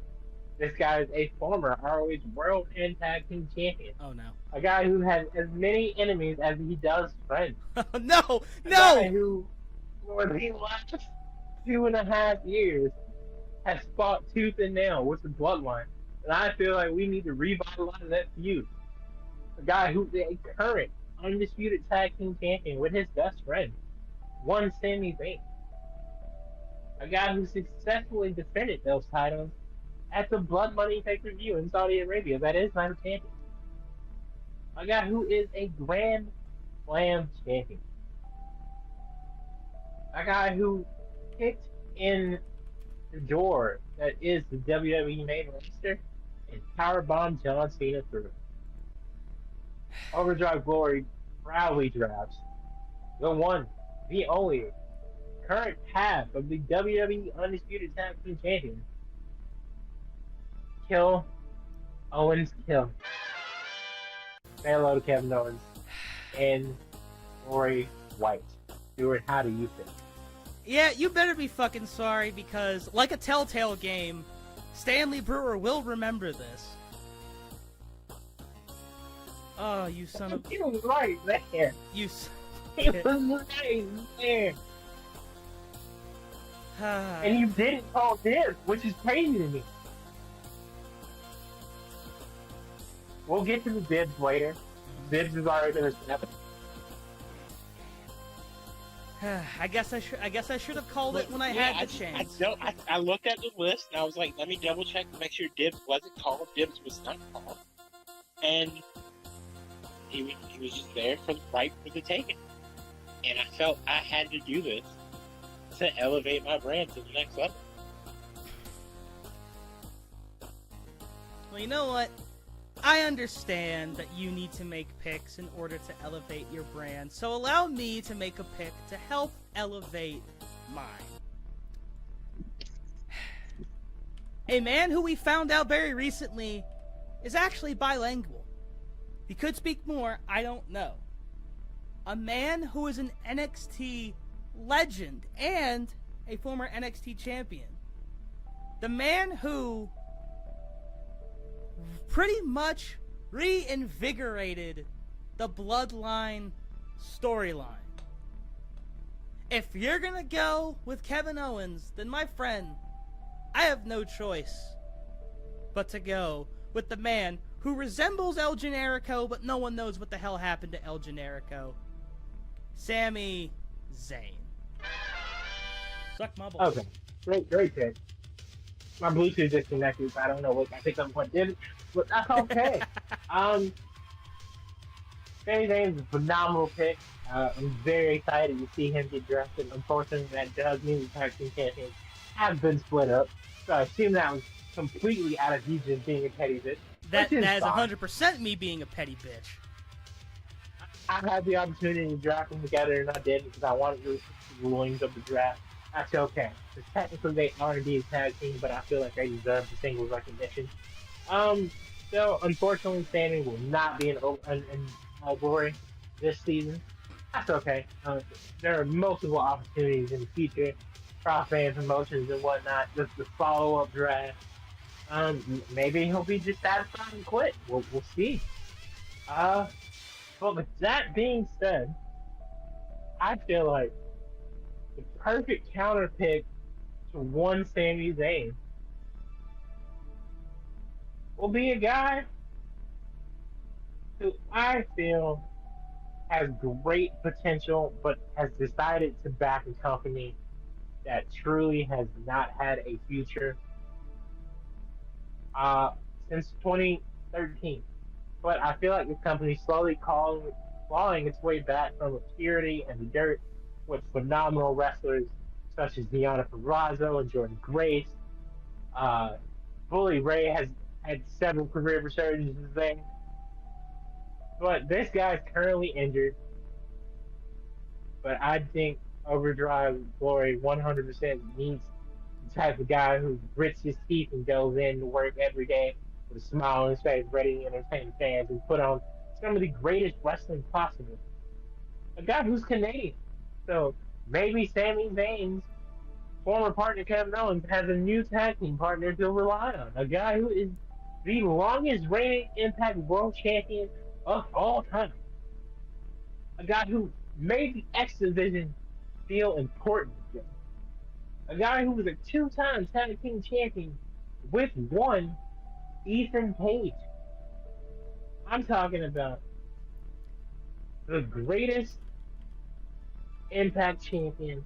this guy is a former ROH World and Tag Team Champion. Oh no! A guy who has as many enemies as he does friends. No! A guy who, for the last 2.5 years, has fought tooth and nail with the Bloodline, and I feel like we need to revitalize that feud. A guy who's a current undisputed tag team champion with his best friend, one Sami Zayn. A guy who successfully defended those titles at the Blood Money pay-per-view in Saudi Arabia that is not a champion. A guy who is a Grand Slam champion. A guy who kicked in the door that is the WWE main roster and powerbombed John Cena through. Overdrive Glory proudly drafts the one, the only, current half of the WWE Undisputed Tag Team Champion. Kill Owens Kill. Say hello to Kevin Owens and Rory White. Stuart, how do you think? Yeah, you better be fucking sorry because, like a Telltale game, Stanley Brewer will remember this. Oh, you son of... He was right there. You He was right there. And you didn't call dibs, which is crazy to me. We'll get to the dibs later. Dibs is already been established. I guess I should have called it when I had the chance. I looked at the list and I was like, let me double check to make sure dibs wasn't called. Dibs was not called, and he was just there for the right for the taking. And I felt I had to do this to elevate my brand to the next level. Well, you know what? I understand that you need to make picks in order to elevate your brand, so allow me to make a pick to help elevate mine. A man who we found out very recently is actually bilingual. He could speak more, I don't know. A man who is an NXT legend and a former NXT champion. The man who pretty much reinvigorated the Bloodline storyline. If you're gonna go with Kevin Owens, then my friend, I have no choice but to go with the man who resembles El Generico, but no one knows what the hell happened to El Generico. Sami Zayn. Suck my balls. Okay, great pick. My Bluetooth disconnected, so I don't know what I think of what did it, but that's okay. Sami Zayn is a phenomenal pick. I'm very excited to see him get drafted. Unfortunately, that does mean the tag team champions have been split up. So I assume that was completely out of you just being a petty bitch. That is 100% me being a petty bitch. I had the opportunity to draft them together, and I did because I wanted to receive the rulings of the draft. That's okay. Because technically they are a tag team, but I feel like they deserve the singles recognition. So unfortunately, Sammy will not be in Glory this season. That's okay. There are multiple opportunities in the future, cross-band promotions and whatnot. Just the follow-up draft. Maybe he'll be dissatisfied and quit. We'll see. But with that being said, I feel like the perfect counter pick to one Sami Zayn will be a guy who I feel has great potential, but has decided to back a company that truly has not had a future since 2013. But I feel like this company is slowly clawing its way back from obscurity and the dirt with phenomenal wrestlers such as Deonna Purrazzo and Jordan Grace. Bully Ray has had several career resurgences there. But this guy's currently injured. But I think Overdrive Glory 100% needs the type of guy who grits his teeth and goes in to work every day with a smile on his face, ready to entertain fans and put on some of the greatest wrestling possible. A guy who's Canadian. So maybe Sami Zayn's former partner Kevin Owens has a new tag team partner to rely on. A guy who is the longest reigning Impact World Champion of all time. A guy who made the X Division feel important again. A guy who was a two-time tag team champion with one Ethan Page. I'm talking about the greatest Impact champion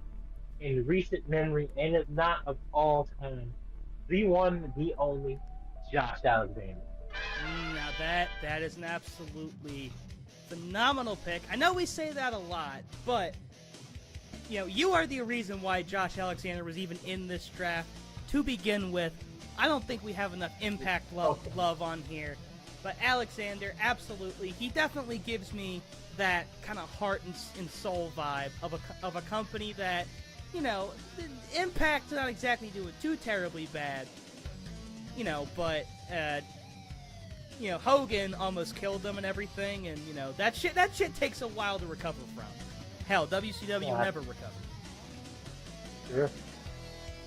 in recent memory, and if not of all time, the one, the only, Josh Alexander. Now that is an absolutely phenomenal pick. I know we say that a lot, but you are the reason why Josh Alexander was even in this draft to begin with. I don't think we have enough Impact love on here, but Alexander, absolutely, he definitely gives me that kind of heart and soul vibe of a company that, Impact's not exactly doing too terribly bad, but Hogan almost killed them and everything, and that shit takes a while to recover from. Hell, WCW never recovered. Sure.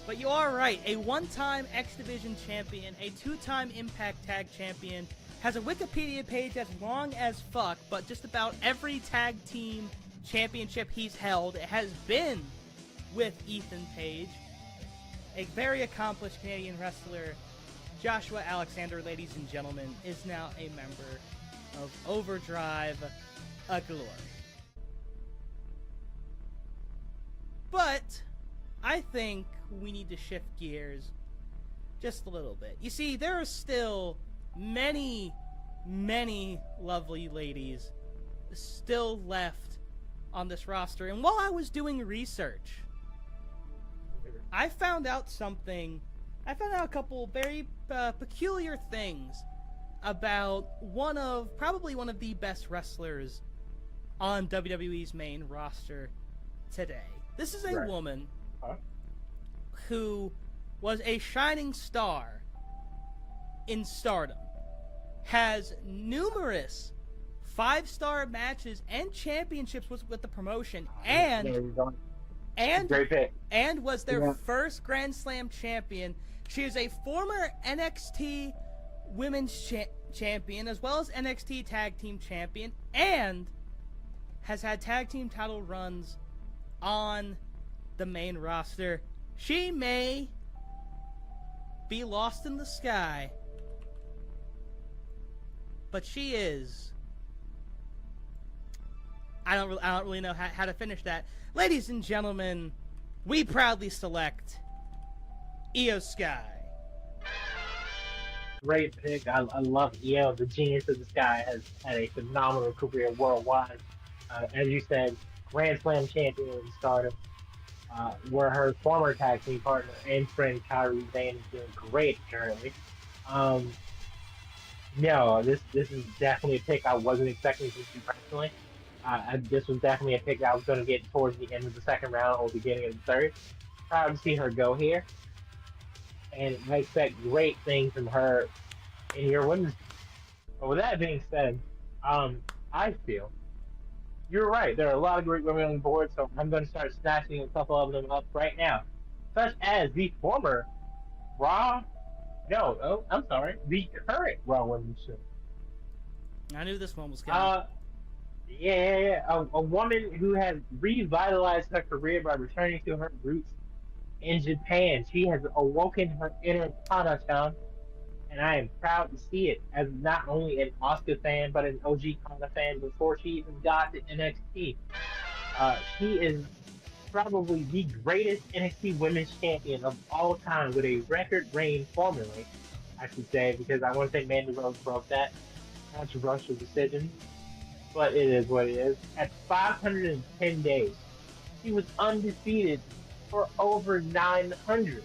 But you are right. A one-time X Division champion, a two-time Impact Tag champion, has a Wikipedia page as long as fuck, but just about every tag team championship he's held has been with Ethan Page. A very accomplished Canadian wrestler, Joshua Alexander, ladies and gentlemen, is now a member of Overdrive Glory. But I think we need to shift gears just a little bit. You see, there are still many, many lovely ladies still left on this roster. And while I was doing research, I found out a couple very peculiar things about probably one of the best wrestlers on WWE's main roster today. This is a Right. woman Huh? who was a shining star in Stardom, has numerous 5-star matches and championships with the promotion, There you go. and Great pick. and was their Yeah. first Grand Slam champion. She is a former NXT Women's Champion, as well as NXT Tag Team Champion, and has had tag team title runs on the main roster. She may be lost in the sky, but she is. I don't really know how to finish that. Ladies and gentlemen, we proudly select Io Sky. Great pick. I love Io. The Genius of the Sky has had a phenomenal career worldwide. As you said, Grand Slam champion in Stardom. Where her former tag team partner and friend Kyrie Zane is doing great currently. No, this is definitely a pick I wasn't expecting to see personally. This was definitely a pick I was going to get towards the end of the second round or beginning of the third. Proud to see her go here. And I expect great things from her in your women's. But with that being said, I feel you're right. There are a lot of great women on the board, so I'm going to start snatching a couple of them up right now. Such as the former Raw. I'm sorry. The current Raw Women's Show. I knew this one was coming. A woman who has revitalized her career by returning to her roots in Japan. She has awoken her inner Kana-chan, and I am proud to see it as not only an Asuka fan, but an OG Kana fan before she even got to NXT. She is probably the greatest NXT Women's Champion of all time with a record reign formerly, I should say, because I want to say Mandy Rose broke that controversial decision, but it is what it is. At 510 days, she was undefeated for over 900.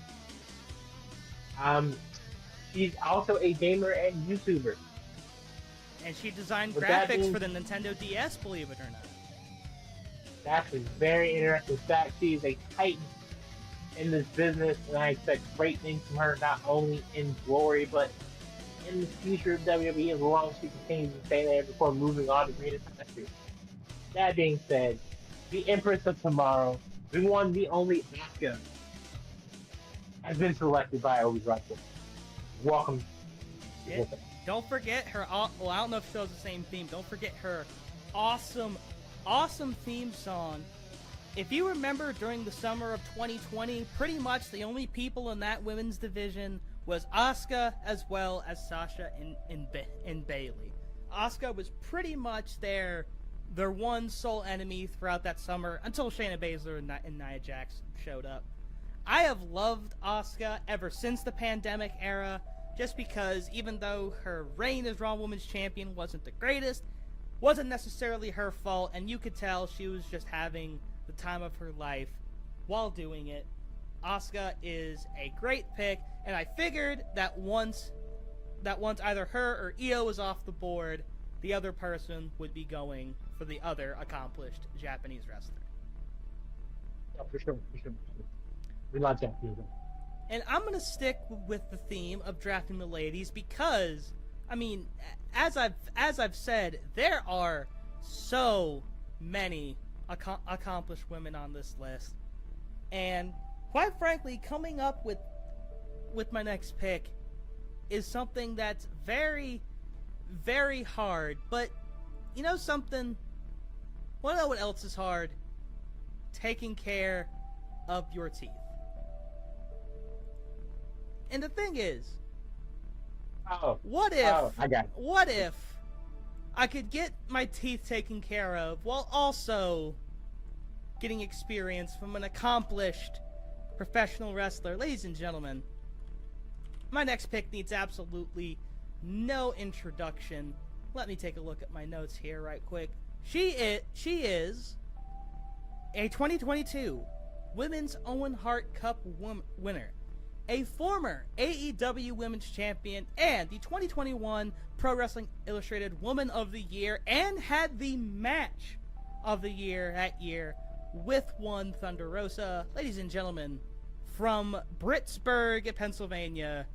She's also a gamer and YouTuber. And she designed With that graphics being- for the Nintendo DS, believe it or not. That's a very interesting fact. She is a titan in this business, and I expect great things from her, not only in glory, but in the future of WWE, as long as she continues to stay there before moving on to greater country. That being said, the Empress of Tomorrow, the one, the only Asuka, has been selected by Obi Russell. Welcome. Yeah. Don't forget her. Well, I don't know if she has the same theme. Don't forget her awesome theme song. If you remember, during the summer of 2020, pretty much the only people in that women's division was Asuka as well as Sasha and Bailey. Asuka was pretty much their one sole enemy throughout that summer until Shayna Baszler and Nia Jax showed up. I have loved Asuka ever since the pandemic era, just because even though her reign as Raw Women's Champion wasn't the greatest, wasn't necessarily her fault, and you could tell she was just having the time of her life while doing it. Asuka is a great pick, and I figured that once either her or Io was off the board, the other person would be going for the other accomplished Japanese wrestler. Yeah, for sure. We love Japanese. And I'm going to stick with the theme of drafting the ladies because, I mean, as I've said, there are so many accomplished women on this list. And quite frankly, coming up with my next pick is something that's very, very hard. But you know something? Want to know what else is hard? Taking care of your teeth. And the thing is, what if I could get my teeth taken care of while also getting experience from an accomplished professional wrestler? Ladies and gentlemen, my next pick needs absolutely no introduction. Let me take a look at my notes here right quick. She is a 2022 Women's Owen Hart Cup winner. a former AEW Women's Champion and the 2021 Pro Wrestling Illustrated Woman of the Year, and had the match of the year that year with one Thunder Rosa. Ladies and gentlemen, from Britsburg, Pennsylvania,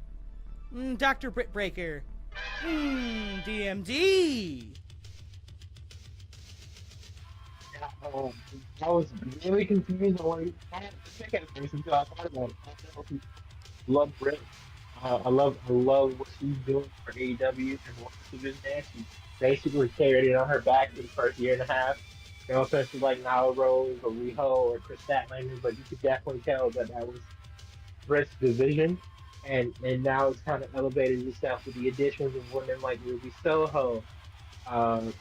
Dr. Britt Breaker, DMD. I was really confused on what he had to pick at first until I thought about it. I love Britt. I love what she's doing for AEW and what she's been there. She basically carried it on her back for the first year and a half. No offense to like Nyla Rose or Riho or Chris Statlander, but you could definitely tell that that was Britt's division. And now it's kind of elevated itself with the additions of women like Ruby Soho, um,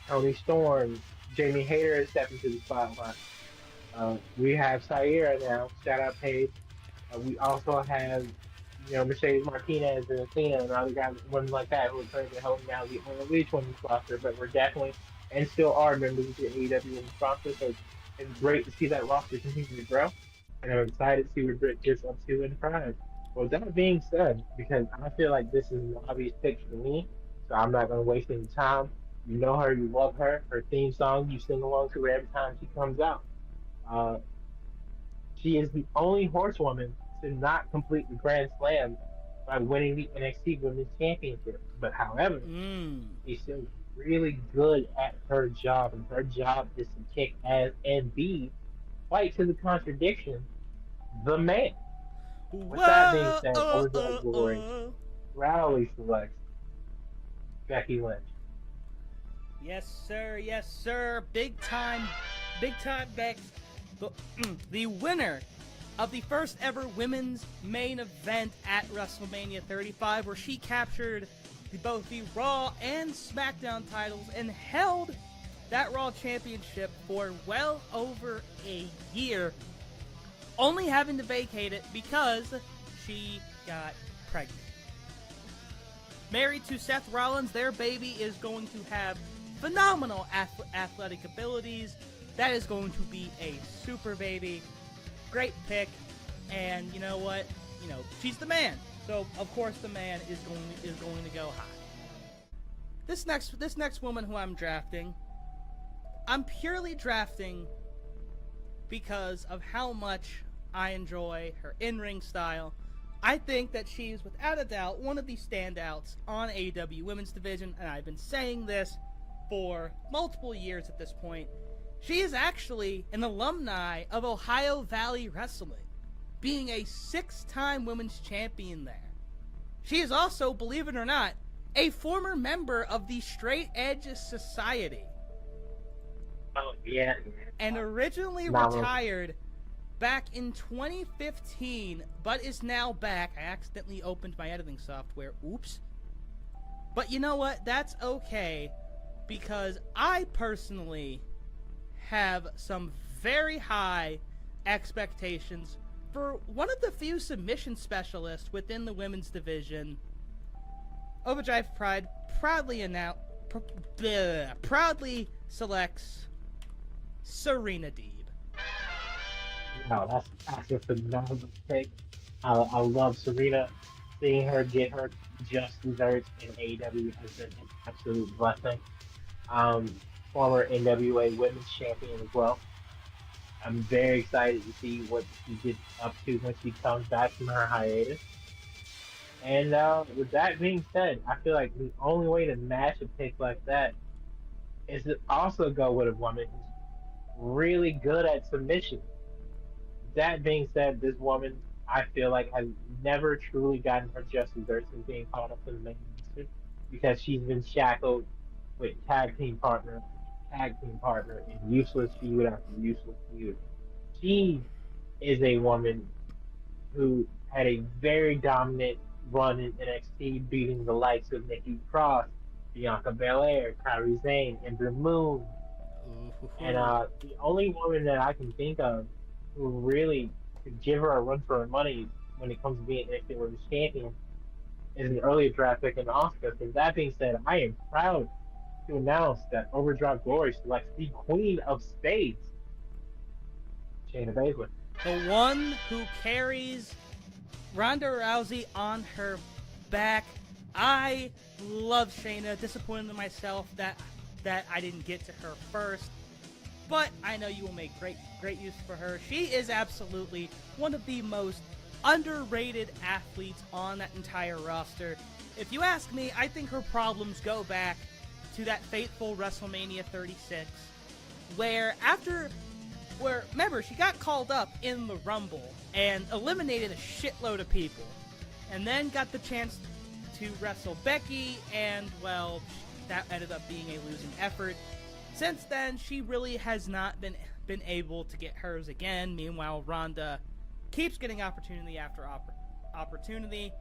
Tony Storm, Jamie Hayter is stepping to the spotlight. We have Saira now. Shout out Paige. We also have, Mercedes Martinez and Athena and other guys, women like that who are currently holding down the each women's roster, but we're definitely and still are members of the AEW women's roster. So it's great to see that roster continue to grow, and I'm excited to see what Britt gets up to in Pride. Well, that being said, because I feel like this is an obvious pick for me, so I'm not going to waste any time. You know her, you love her. Her theme song, you sing along to her every time she comes out. Uh, she is the only horsewoman to not complete the Grand Slam by winning the NXT Women's Championship. But however, she's still really good at her job, and her job is to kick ass and be, quite to the contradiction, the man. With that being said, Overdrive Glory proudly selects Becky Lynch. Yes, sir. Yes, sir. Big time Bex. The winner of the first ever women's main event at WrestleMania 35, where she captured both the Raw and SmackDown titles and held that Raw Championship for well over a year, only having to vacate it because she got pregnant. Married to Seth Rollins, their baby is going to have phenomenal athletic abilities. That is going to be a super baby. Great pick. And you know what? She's the man. So of course the man is going to go high. This next woman who I'm drafting, I'm purely drafting because of how much I enjoy her in-ring style. I think that she's without a doubt one of the standouts on AEW Women's Division, and I've been saying this for multiple years at this point. She is actually an alumni of Ohio Valley Wrestling, being a 6-time women's champion there. She is also, believe it or not, a former member of the Straight Edge Society. Oh, yeah. And originally retired back in 2015, but is now back. I accidentally opened my editing software. Oops. But you know what? That's okay, because I personally have some very high expectations for one of the few submission specialists within the women's division. Overdrive Pride proudly selects Serena Deeb. Wow, that's a phenomenal pick. I love Serena. Seeing her get her just desserts in AEW has been an absolute blessing. Former NWA Women's Champion as well. I'm very excited to see what she gets up to when she comes back from her hiatus. And with that being said, I feel like the only way to match a pick like that is to also go with a woman who's really good at submission. That being said, this woman, I feel like, has never truly gotten her just desserts in being caught up in the main roster, because she's been shackled with tag team partner, and useless feud after useless feud. She is a woman who had a very dominant run in NXT, beating the likes of Nikki Cross, Bianca Belair, Kairi Sane, Ember Moon. And the only woman that I can think of who really could give her a run for her money when it comes to being NXT Women's Champion is an earlier draft pick in Asuka. So that being said, I am proud to announce that Overdrive Glory selects the Queen of Spades, Shayna Baszler. the one who carries Ronda Rousey on her back. I love Shayna. Disappointed in myself that I didn't get to her first, but I know you will make great use for her. She is absolutely one of the most underrated athletes on that entire roster. If you ask me, I think her problems go back to that fateful WrestleMania 36, where remember, she got called up in the Rumble and eliminated a shitload of people, and then got the chance to wrestle Becky, and, well, that ended up being a losing effort. Since then, she really has not been able to get hers again. Meanwhile, Ronda keeps getting opportunity after opportunity.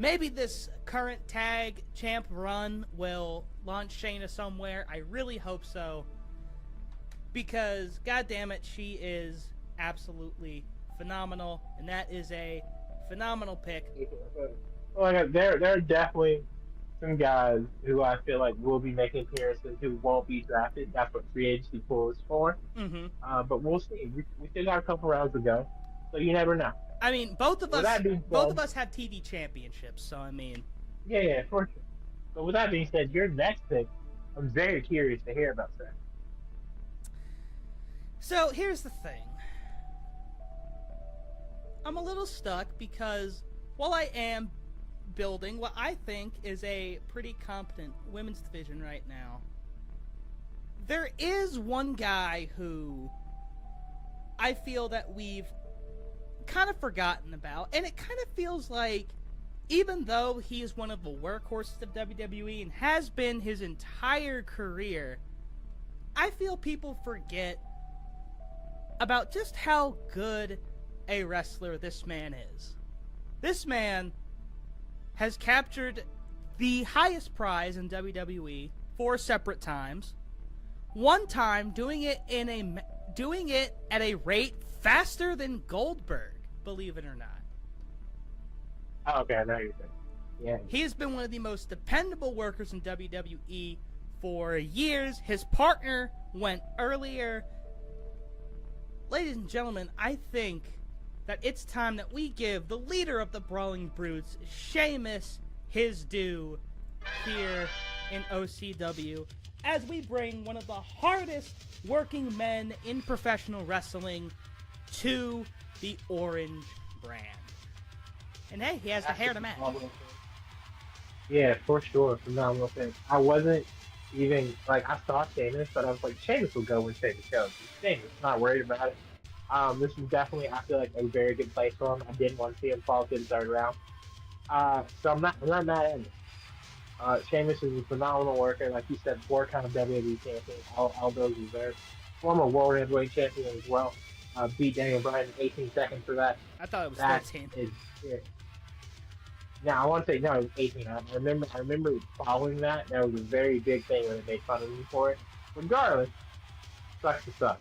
Maybe this current tag champ run will launch Shayna somewhere. I really hope so, because, goddammit, she is absolutely phenomenal, and that is a phenomenal pick. Well, there are definitely some guys who I feel like will be making appearances who won't be drafted. That's what free agency pool is for. Mm-hmm. But we'll see. We still got a couple rounds to go, so you never know. I mean, both of us have TV championships, so I mean. Yeah, for sure. But with that being said, your next pick, I'm very curious to hear about that. So here's the thing. I'm a little stuck because while I am building what I think is a pretty competent women's division right now, there is one guy who I feel that we've kind of forgotten about, and it kind of feels like, even though he is one of the workhorses of WWE and has been his entire career, I feel people forget about just how good a wrestler this man is. This man has captured the highest prize in WWE 4 separate times. One time doing it at a rate faster than Goldberg, believe it or not. Oh, okay, I know you're saying. Yeah. He has been one of the most dependable workers in WWE for years. His partner went earlier. Ladies and gentlemen, I think that it's time that we give the leader of the Brawling Brutes, Sheamus, his due here in OCW, as we bring one of the hardest working men in professional wrestling to the Orange brand. And hey, he has the hair to match. Yeah, for sure. Phenomenal thing. I wasn't even, I saw Sheamus, but I was like, Sheamus will go when Sheamus goes. Sheamus, not worried about it. This is definitely, I feel like, a very good place for him. I didn't want to see him fall to the third round. So I'm not mad at him. Sheamus is a phenomenal worker. Like you said, 4-time WWE champion. All those deserved. Former World Heavyweight champion as well. Beat Daniel Bryan in 18 seconds for that. I thought it was 13. Now, I want to say, no, it was 18. I remember following that. That was a very big thing when they made fun of me for it. Regardless, sucks to suck.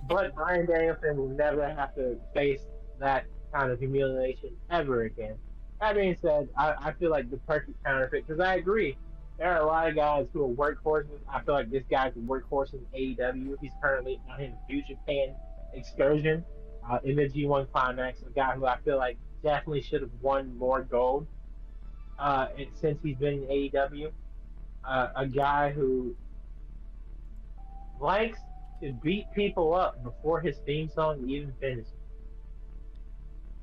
But Bryan Danielson will never have to face that kind of humiliation ever again. That being said, I feel like the perfect counterfeit, because I agree, there are a lot of guys who are workhorses. I feel like this guy's a workhorse in AEW. He's currently on his New Japan excursion in the G1 Climax, a guy who I feel like definitely should have won more gold since he's been in AEW. A guy who likes to beat people up before his theme song even finishes.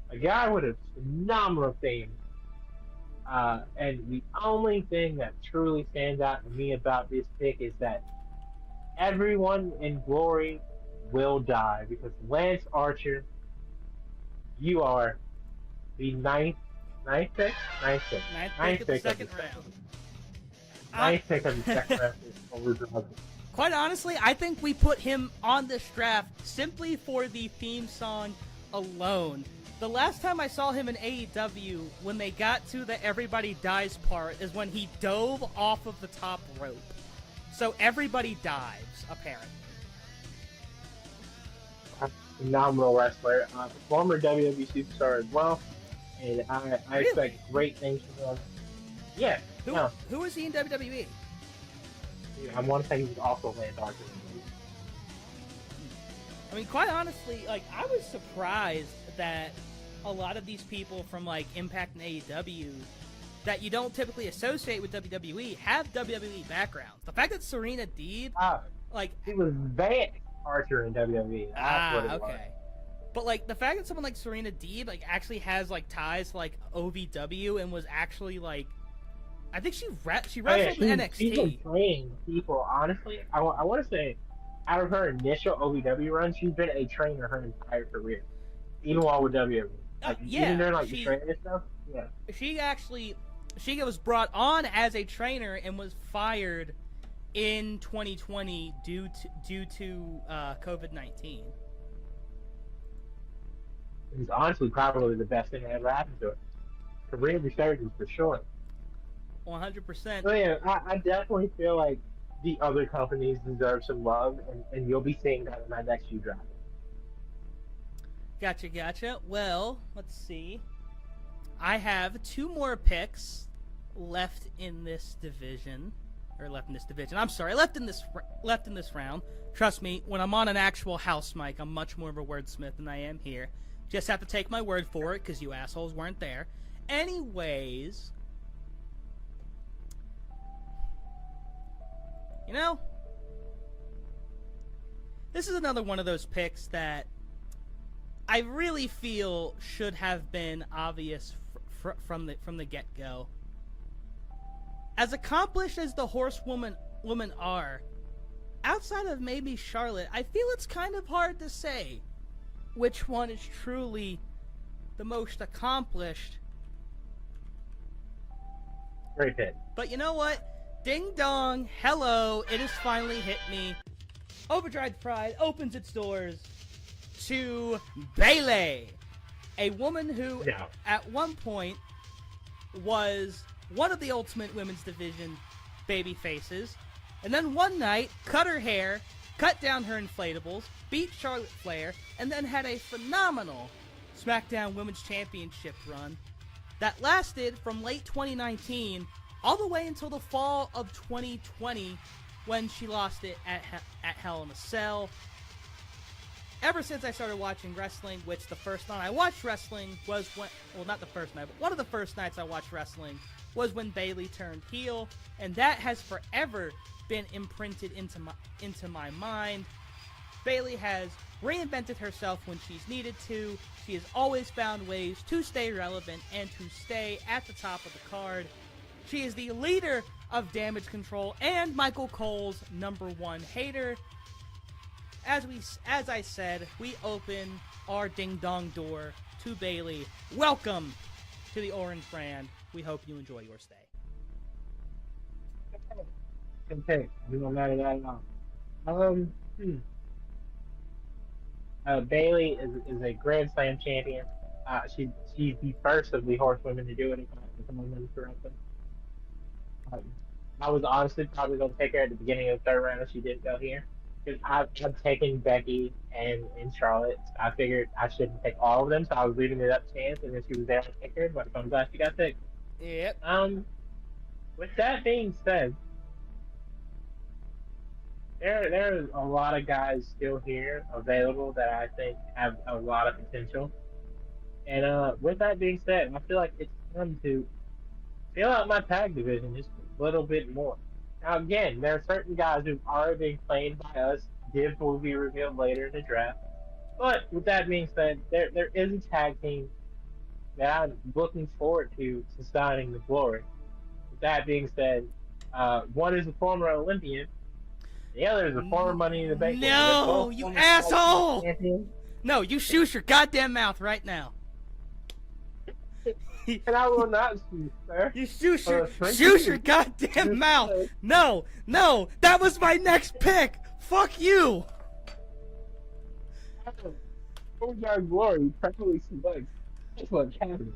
A guy with a phenomenal theme. And the only thing that truly stands out to me about this pick is that everyone in glory will die, because Lance Archer, you are the ninth pick of the second round. Quite honestly, I think we put him on this draft simply for the theme song alone. The last time I saw him in AEW, when they got to the everybody dies part, is when he dove off of the top rope. So everybody dives, apparently. Phenomenal wrestler. Former WWE superstar as well. And I expect great things from him. Yeah. Who was he in WWE? I want to say he was also Lance Archer. I mean, quite honestly, like, I was surprised that a lot of these people from, like, Impact and AEW that you don't typically associate with WWE have WWE backgrounds. The fact that Serena Deeb, like... He was Vance Archer in WWE. That's what it was. But, like, the fact that someone like Serena Deeb, like, actually has, like, ties to, like, OVW and was actually, like... I think she wrestled in NXT. She's been training people, honestly. I want to say, out of her initial OVW run, she's been a trainer her entire career. Even while with WWE. Like, even during, like, the training and stuff. Yeah. She was brought on as a trainer and was fired in 2020 due to COVID-19. It's honestly probably the best thing that ever happened to her. Career resurgence for sure. 100%. So yeah, I definitely feel like the other companies deserve some love, and you'll be seeing that in my next few drafts. Gotcha. Well, let's see. I have 2 more picks left in this division. I'm sorry, left in this round. Trust me, when I'm on an actual house mic, I'm much more of a wordsmith than I am here. Just have to take my word for it, because you assholes weren't there. Anyways, you know, this is another one of those picks that I really feel should have been obvious from the get-go. As accomplished as the Horsewomen are, outside of maybe Charlotte, I feel it's kind of hard to say which one is truly the most accomplished. Great pick. But you know what? Ding dong, hello, it has finally hit me. Overdrive Pride opens its doors to Bayley, a woman who at one point was one of the Ultimate Women's Division baby faces, and then one night cut her hair, cut down her inflatables, beat Charlotte Flair, and then had a phenomenal SmackDown Women's Championship run that lasted from late 2019 all the way until the fall of 2020 when she lost it at Hell in a Cell. Ever since I started watching wrestling, which the first night I watched wrestling was when, well, not the first night, but one of the first nights I watched wrestling was when Bayley turned heel, and that has forever been imprinted into my mind. Bayley has reinvented herself when she's needed to. She has always found ways to stay relevant and to stay at the top of the card. She is the leader of Damage Control and Michael Cole's #1 hater. As I said, we open our ding-dong door to Bayley. Welcome to the Orange Brand. We hope you enjoy your stay. Okay, we don't matter that at all. Bayley is a Grand Slam champion. She's the first of the Horsewomen to do it, if I remember correctly. I was honestly probably going to take her at the beginning of the third round if she didn't go here. Because I've taken Becky and Charlotte. I figured I shouldn't take all of them, so I was leaving it up to chance, and then she was there to take her, but I'm glad she got picked. Yep. With that being said, there are a lot of guys still here available that I think have a lot of potential. And with that being said, I feel like it's time to fill out my tag division just a little bit more. Now again, there are certain guys who've already been claimed by us. Dibs will be revealed later in the draft. But with that being said, there is a tag team that I'm looking forward to signing the glory. With that being said, one is a former Olympian, the other is a former Money in the Bank. No, you asshole! No, you shush your goddamn mouth right now. And I will not shoot, sir. You shush your goddamn mouth. No, that was my next pick. Fuck you. Overtime Glory properly selects. That's what happened.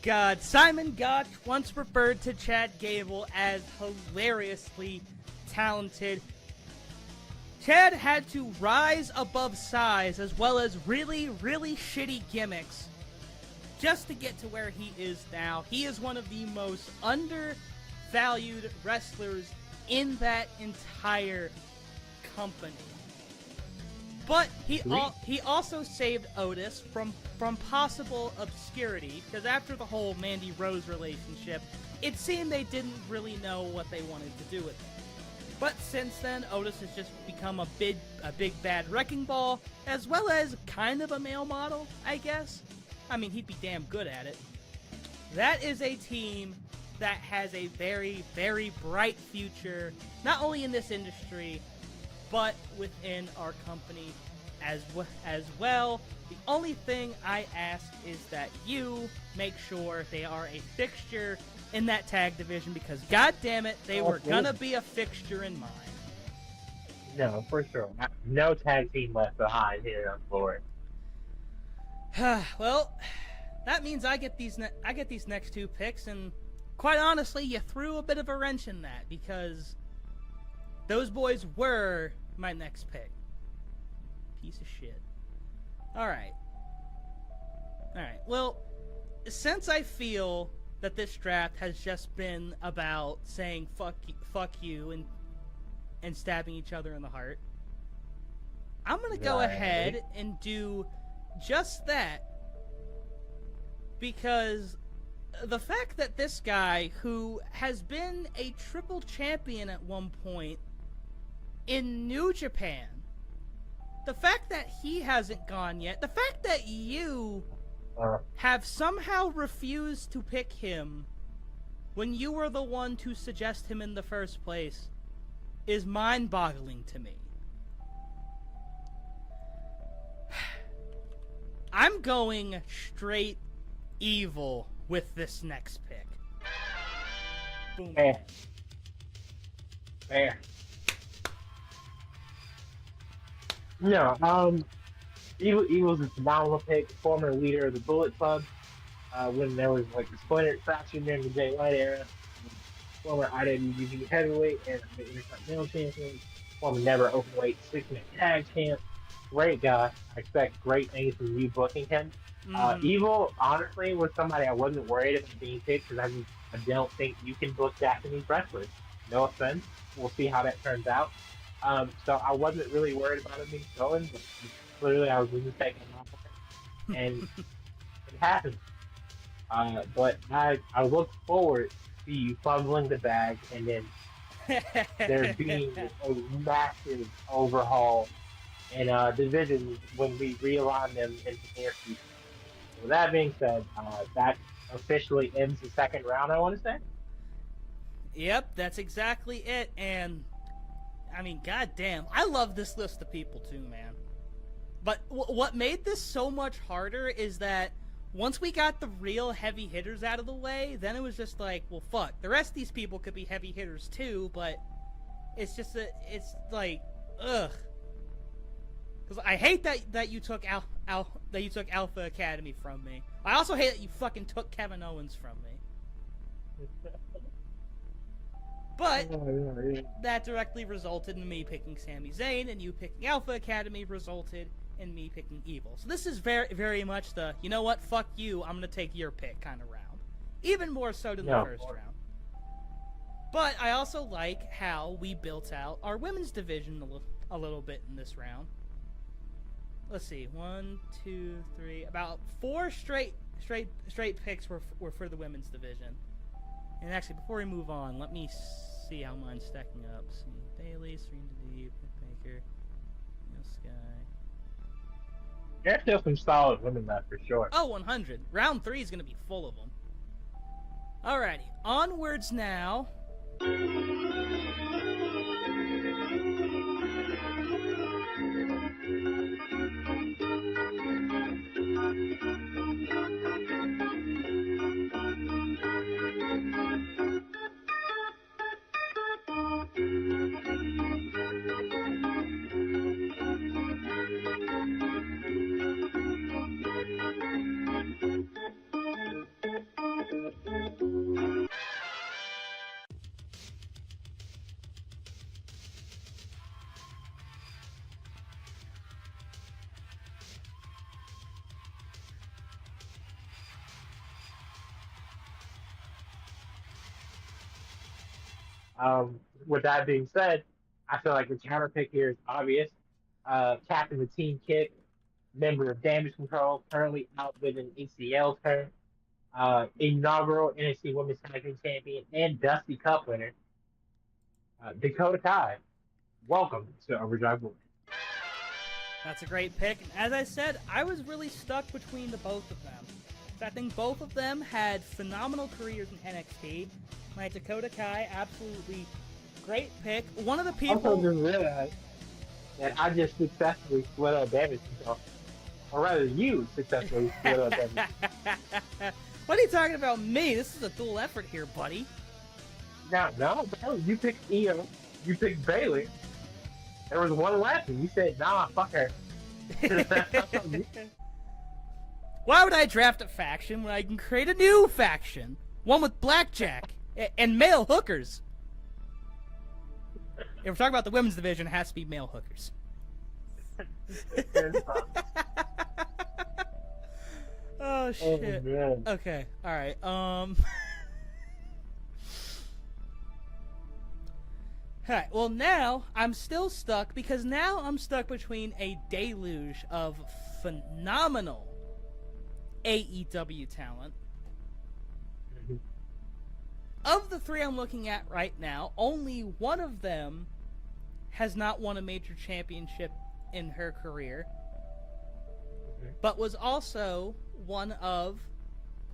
God, Simon Gotch once referred to Chad Gable as hilariously talented. Chad had to rise above size as well as really, really shitty gimmicks just to get to where he is now. He is one of the most undervalued wrestlers in that entire company. But he also saved Otis from possible obscurity, because after the whole Mandy Rose relationship, it seemed they didn't really know what they wanted to do with it. But since then, Otis has just become a big bad wrecking ball, as well as kind of a male model, I guess. I mean, he'd be damn good at it. That is a team that has a very, very bright future, not only in this industry, but within our company as well. The only thing I ask is that you make sure they are a fixture in that tag division, because god damn it, they were gonna be a fixture in mine. No, for sure. No tag team left behind here on board. Well, that means I get these next two picks, and quite honestly, you threw a bit of a wrench in that, because those boys were my next pick. Piece of shit. Alright. Well, since I feel that this draft has just been about saying fuck you and stabbing each other in the heart, I'm gonna go ahead and do just that, because the fact that this guy, who has been a triple champion at one point in New Japan, the fact that he hasn't gone yet, the fact that you have somehow refused to pick him when you were the one to suggest him in the first place, is mind-boggling to me. I'm going straight evil with this next pick. Boom. Fair. No, Evil's a phenomenal pick, former leader of the Bullet Club, when there was like the Splinter faction during the Jay White era, former IWGP heavyweight and Intercontinental champion, former never openweight 6-man tag champ. Great guy. I expect great things from you booking him. Evil, honestly, was somebody I wasn't worried about being picked, because I don't think you can book Japanese wrestlers. No offense. We'll see how that turns out. So I wasn't really worried about him being stolen, but clearly I was losing taking him off, and it happened. But I look forward to you fumbling the bag, and then there being a massive overhaul in divisions when we realign them in the near future. With that being said, that officially ends the second round, I want to say. Yep, that's exactly it. And I mean, goddamn, I love this list of people too, man. But what made this so much harder is that once we got the real heavy hitters out of the way, then it was just like, well, fuck. The rest of these people could be heavy hitters too, but it's just it's like, ugh. Because I hate that you took Alpha Academy from me. I also hate that you fucking took Kevin Owens from me. But that directly resulted in me picking Sami Zayn, and you picking Alpha Academy resulted in me picking Evil. So this is very, very much the, you know what, fuck you, I'm going to take your pick kind of round. Even more so than the first round. But I also like how we built out our women's division a little bit in this round. Let's see, 1, 2, 3, about 4 straight picks were for the women's division. And actually, before we move on, let me see how mine's stacking up. See, Bailey, Serena Deeb, Baker, Neil Sky. There's still some solid women left for sure. Oh, 100. Round 3 is going to be full of them. Alrighty, onwards now. with that being said, I feel like the counter pick here is obvious. Captain the Team Kick, member of Damage Control, currently out with an ACL turn, inaugural NXT Women's Tag Team Champion and Dusty Cup winner, Dakota Kai. Welcome to Overdrive Board. That's a great pick. As I said, I was really stuck between the both of them. I think both of them had phenomenal careers in NXT. My Dakota Kai, absolutely great pick. One of the people... Also just realized that I just successfully split up Damage Control. Or rather, you successfully split up Damage. What are you talking about me? This is a dual effort here, buddy. No, you picked Io, you picked Bailey. There was one left, and you said, nah, fuck her. Why would I draft a faction when I can create a new faction? One with blackjack and male hookers. If we're talking about the women's division, it has to be male hookers. Oh, shit. Oh, okay, alright, Alright, well now, I'm still stuck, because now I'm stuck between a deluge of phenomenal AEW talent. Mhm. Of the three I'm looking at right now, only one of them has not won a major championship in her career, but was also one of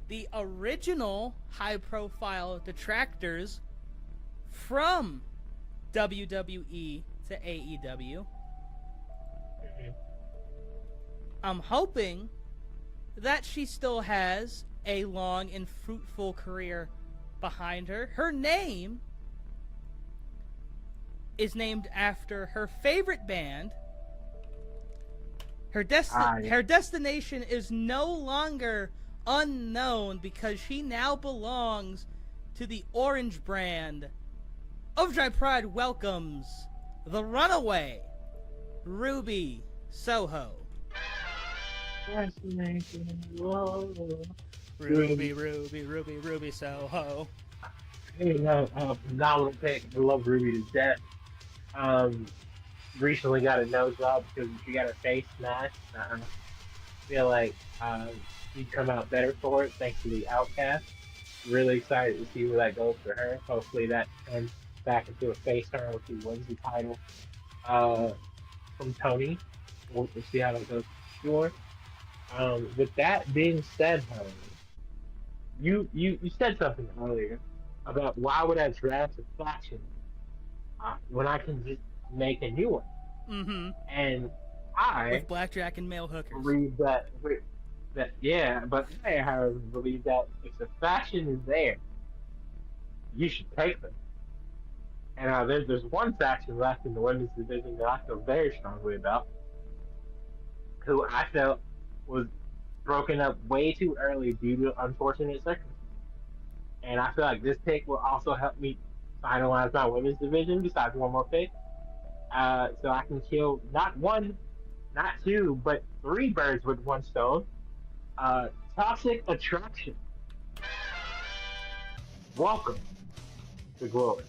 the original high-profile detractors from WWE to AEW. I'm hoping that she still has a long and fruitful career behind her. Her name is named after her favorite band. Her destination is no longer unknown because she now belongs to the Orange brand. Overdrive Pride welcomes the Runaway, Ruby Soho. Ruby Soho. Phenomenal pick. I love Ruby to death. Recently got a nose job because she got her face smashed. Feel like she'd come out better for it thanks to the Outcast. Really excited to see where that goes for her. Hopefully that turns back into a face turn when she wins the title from Tony. We'll see how that goes for sure. With that being said, however, you said something earlier about why would I draft a faction when I can just make a new one. Mm-hmm. And I with blackjack and male hookers. believe that yeah, but I however believe that if the faction is there, you should take them. And there's one faction left in the women's division that I feel very strongly about, who I felt was broken up way too early due to unfortunate circumstances. And I feel like this pick will also help me finalize my women's division besides one more pick. So I can kill not one, not two, but three birds with one stone. Toxic Attraction. Welcome to glory.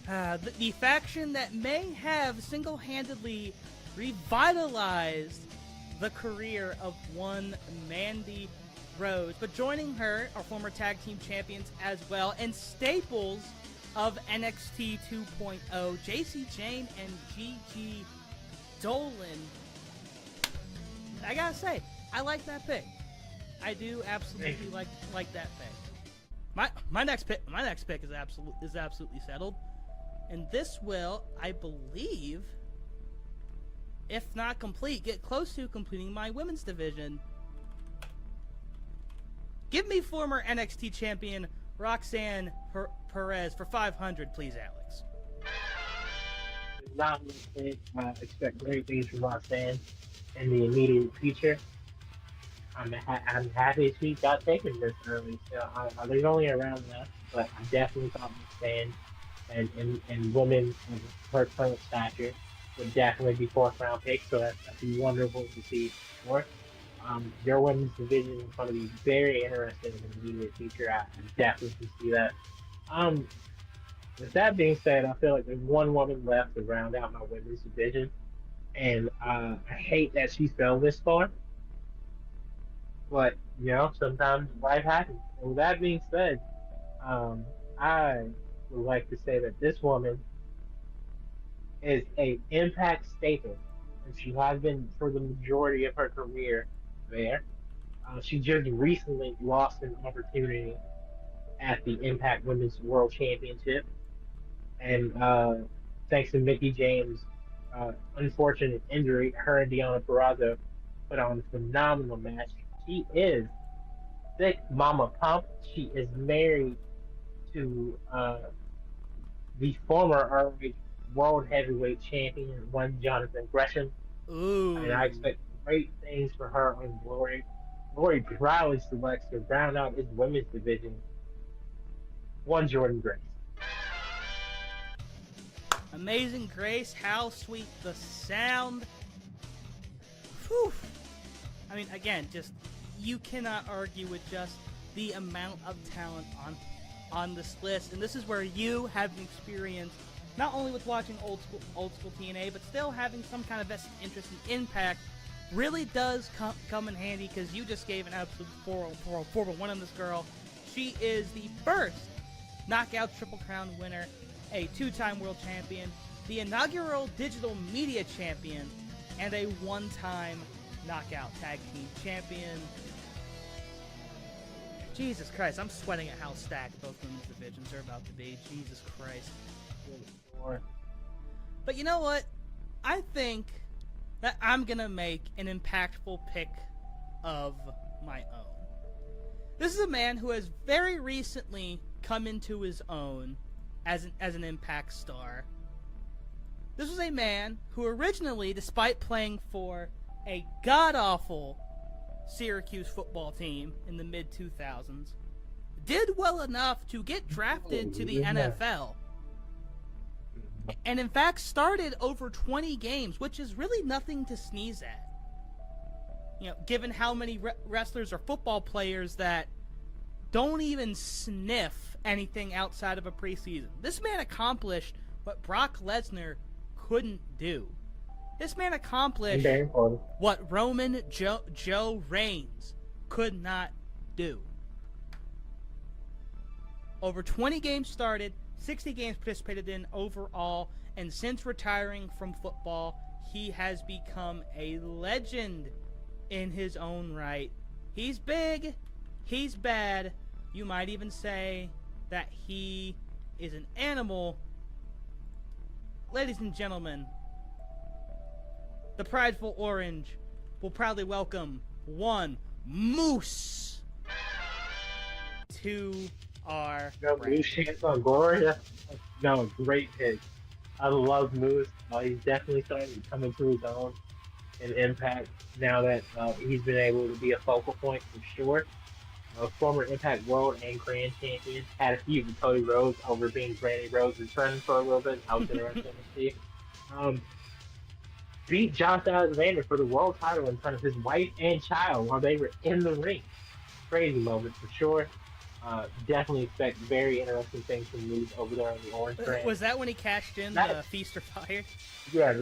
The faction that may have single-handedly revitalized the career of one Mandy Rose, but joining her are former tag team champions as well, and staples of NXT 2.0, JC Jane and Gigi Dolan. I gotta say, I like that pick. I do absolutely like that pick. My next pick is absolutely settled, and this will, I believe, if not complete, get close to completing my women's division. Give me former NXT champion Roxanne Perez for 500, please, Alex. Not expect great things from Roxanne in the immediate future. I'm happy she got taken this early. So there's only around that, but I definitely thought Roxanne and women of her current stature would definitely be fourth round picks. So that's wonderful to see. Your women's division is going to be very interesting in the immediate future. I definitely can see that. Um, with that being said, I feel like there's one woman left to round out my women's division, and I hate that she fell this far. But sometimes life happens. And with that being said, um, I would like to say that this woman is a impact staple, and she has been for the majority of her career there. She just recently lost an opportunity at the Impact Women's World Championship, and thanks to Mickey James' unfortunate injury, her and Deonna Purrazzo put on a phenomenal match. She is thick mama pump. She is married to the former ROH World Heavyweight Champion, one Jonathan Gresham, and I Ooh. expect great things for her on Glory. Glory proudly selects to round out its women's division one Jordan Grace. Amazing Grace, how sweet the sound. Whew. I mean, again, just you cannot argue with just the amount of talent on this list, and this is where you have an experience not only with watching old school TNA, but still having some kind of vested interest in Impact. Really does come in handy, because you just gave an absolute 401 on this girl. She is the first Knockout Triple Crown winner, a two-time world champion, the inaugural digital media champion, and a one-time Knockout Tag Team champion. Jesus Christ, I'm sweating at how stacked both women's divisions are about to be. Jesus Christ. But you know what? I think that I'm going to make an impactful pick of my own. This is a man who has very recently come into his own as an Impact star. This was a man who originally, despite playing for a god-awful Syracuse football team in the mid-2000s, did well enough to get drafted to the NFL. And in fact started over 20 games, which is really nothing to sneeze at. Given how many wrestlers or football players that don't even sniff anything outside of a preseason. This man accomplished what Brock Lesnar couldn't do. This man accomplished what Roman Joe Reigns could not do. Over 20 games started, 60 games participated in overall, and since retiring from football, he has become a legend in his own right. He's big, he's bad, you might even say that he is an animal. Ladies and gentlemen, the Prideful Orange will proudly welcome one Moose to our Moose chance on Glory. No, great pick. I love Moose. He's definitely starting to come into his own in Impact now that he's been able to be a focal point for sure. Former Impact World and Grand Champion, had a feud with Cody Rhodes over being Brandy Rhodes' friend for a little bit. I was interested to see. Beat Josh Alexander for the world title in front of his wife and child while they were in the ring. Crazy moment for sure. Definitely expect very interesting things from Moose over there on the Orange brand. Was that when he cashed in the Feast or Fire? Yeah,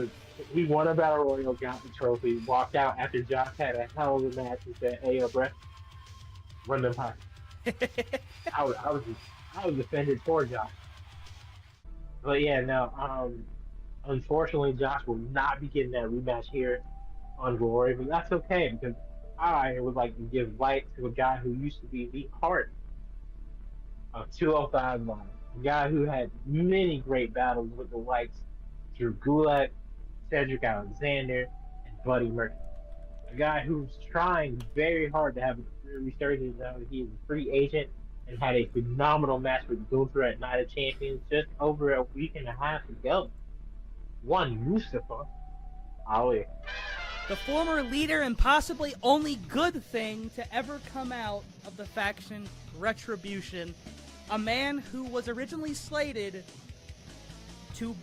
he won a Battle Royal, got the trophy, walked out after Josh had a hell of a match and said, "Hey, yo, bruh, run them high." I was offended for Josh. But yeah, no, unfortunately, Josh will not be getting that rematch here on Glory, but that's okay because I would like to give light to a guy who used to be the heart of 205 Live, a guy who had many great battles with the likes of Drew Gulak, Cedric Alexander, and Buddy Murphy. A guy who's trying very hard to have a career resurgence now that he is a free agent and had a phenomenal match with Gunther at Night of Champions just over a week and a half ago. One Mustafa Ali. The former leader and possibly only good thing to ever come out of the faction Retribution. A man who was originally slated to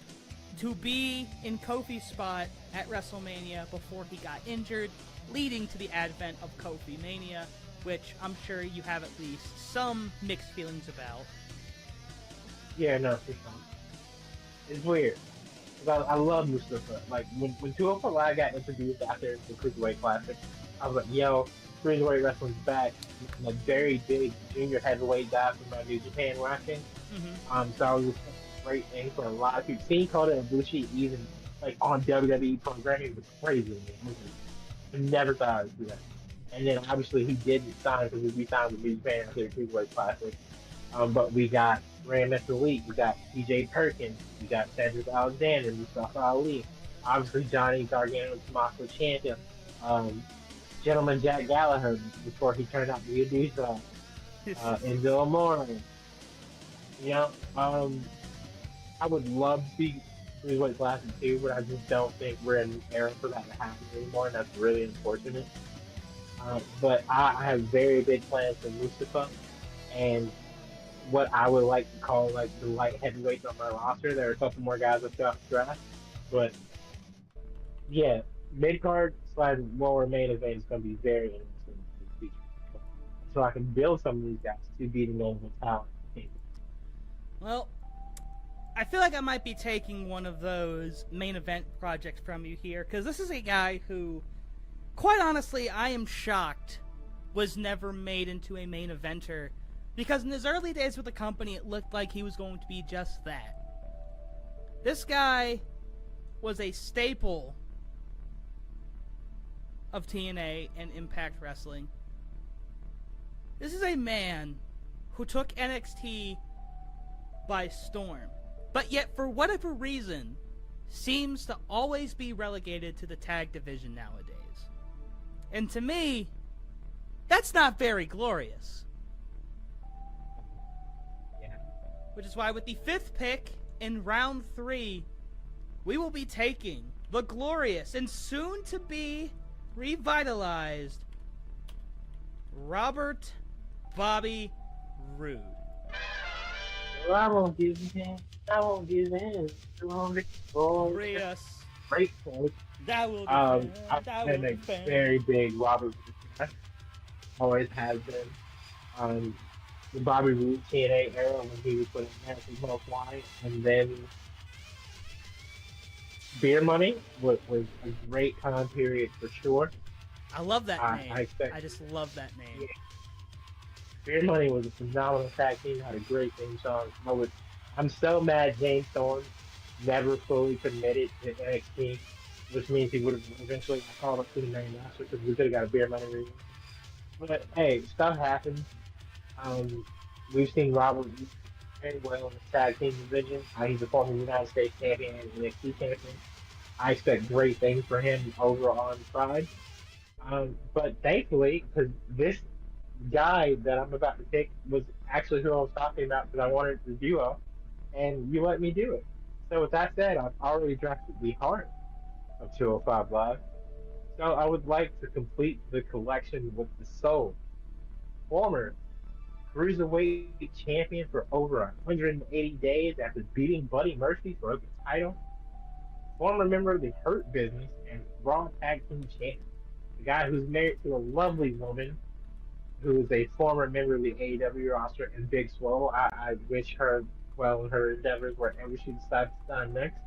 be in Kofi's spot at WrestleMania before he got injured, leading to the advent of Kofi Mania, which I'm sure you have at least some mixed feelings about. Yeah, no, for sure. It's weird. 'Cause I love Mustafa. Like when 205 Live got introduced after the Cruiserweight Classic, I was like, yo, Cruiserweight Wrestling's back. I'm a very big junior heavyweight guy from my New Japan watching. Hmm. So I was expecting great things for a lot of people. Seeing Kota Ibushi even like on WWE programming was crazy to me. It was I never thought I would do that. And then obviously he didn't sign because we signed with New Japan after the Cruiserweight Classic. But we got Grand Metro Elite, we got TJ Perkins, we got Cedric Alexander, Mustafa Ali, obviously Johnny Gargano, Tommaso Ciampa, um, Gentleman Jack Gallagher before he turned out to be a douchebag, Enzo Amore. You know, I would love to see Cruiserweight Classic too, but I just don't think we're in the era for that to happen anymore, and that's really unfortunate. But I have very big plans for Mustafa, and what I would like to call like the light heavyweights on my roster. There are a couple more guys I've got to draft, but yeah, mid card slash lower main event is going to be very interesting in the future. So I can build some of these guys to be the normal talent. Well, I feel like I might be taking one of those main event projects from you here, because this is a guy who, quite honestly, I am shocked was never made into a main eventer, because in his early days with the company, it looked like he was going to be just that. This guy was a staple of TNA and Impact Wrestling. This is a man who took NXT by storm, but yet for whatever reason seems to always be relegated to the tag division nowadays. And to me, that's not very glorious. Yeah. Which is why with the 5th pick in round 3, we will be taking the glorious and soon to be revitalized Robert Bobby Roode. Well, I won't give in. I won't give in. Free us. Great coach. That will I've defend. That will been a defend. very big Robert Roode fan. Always has been. Um, the Bobby Roode TNA era when he was with America's Most Wanted, and then Beer Money was a great time period for sure. I love that name. I expect. I just love that name. Yeah. Beer Money was a phenomenal tag team. Had a great theme song. I'm so mad James Storm never fully committed to NXT, which means he would have eventually got called up to the main roster because we could have got a Beer Money reunion. But hey, stuff happens. We've seen Robert very well in the tag team division. He's a former United States champion and NXT champion. I expect great things for him over on Pride. But thankfully, because this guy that I'm about to pick was actually who I was talking about because I wanted the duo, and you let me do it. So with that said, I've already drafted the heart of 205 Live. So I would like to complete the collection with the soul. Former Cruiserweight champion for over 180 days after beating Buddy Murphy for the title. Former member of the Hurt Business and Raw Tag Team champion. The guy who's married to a lovely woman who is a former member of the AEW roster and Big Swole. I wish her well in her endeavors wherever she decides to stand next.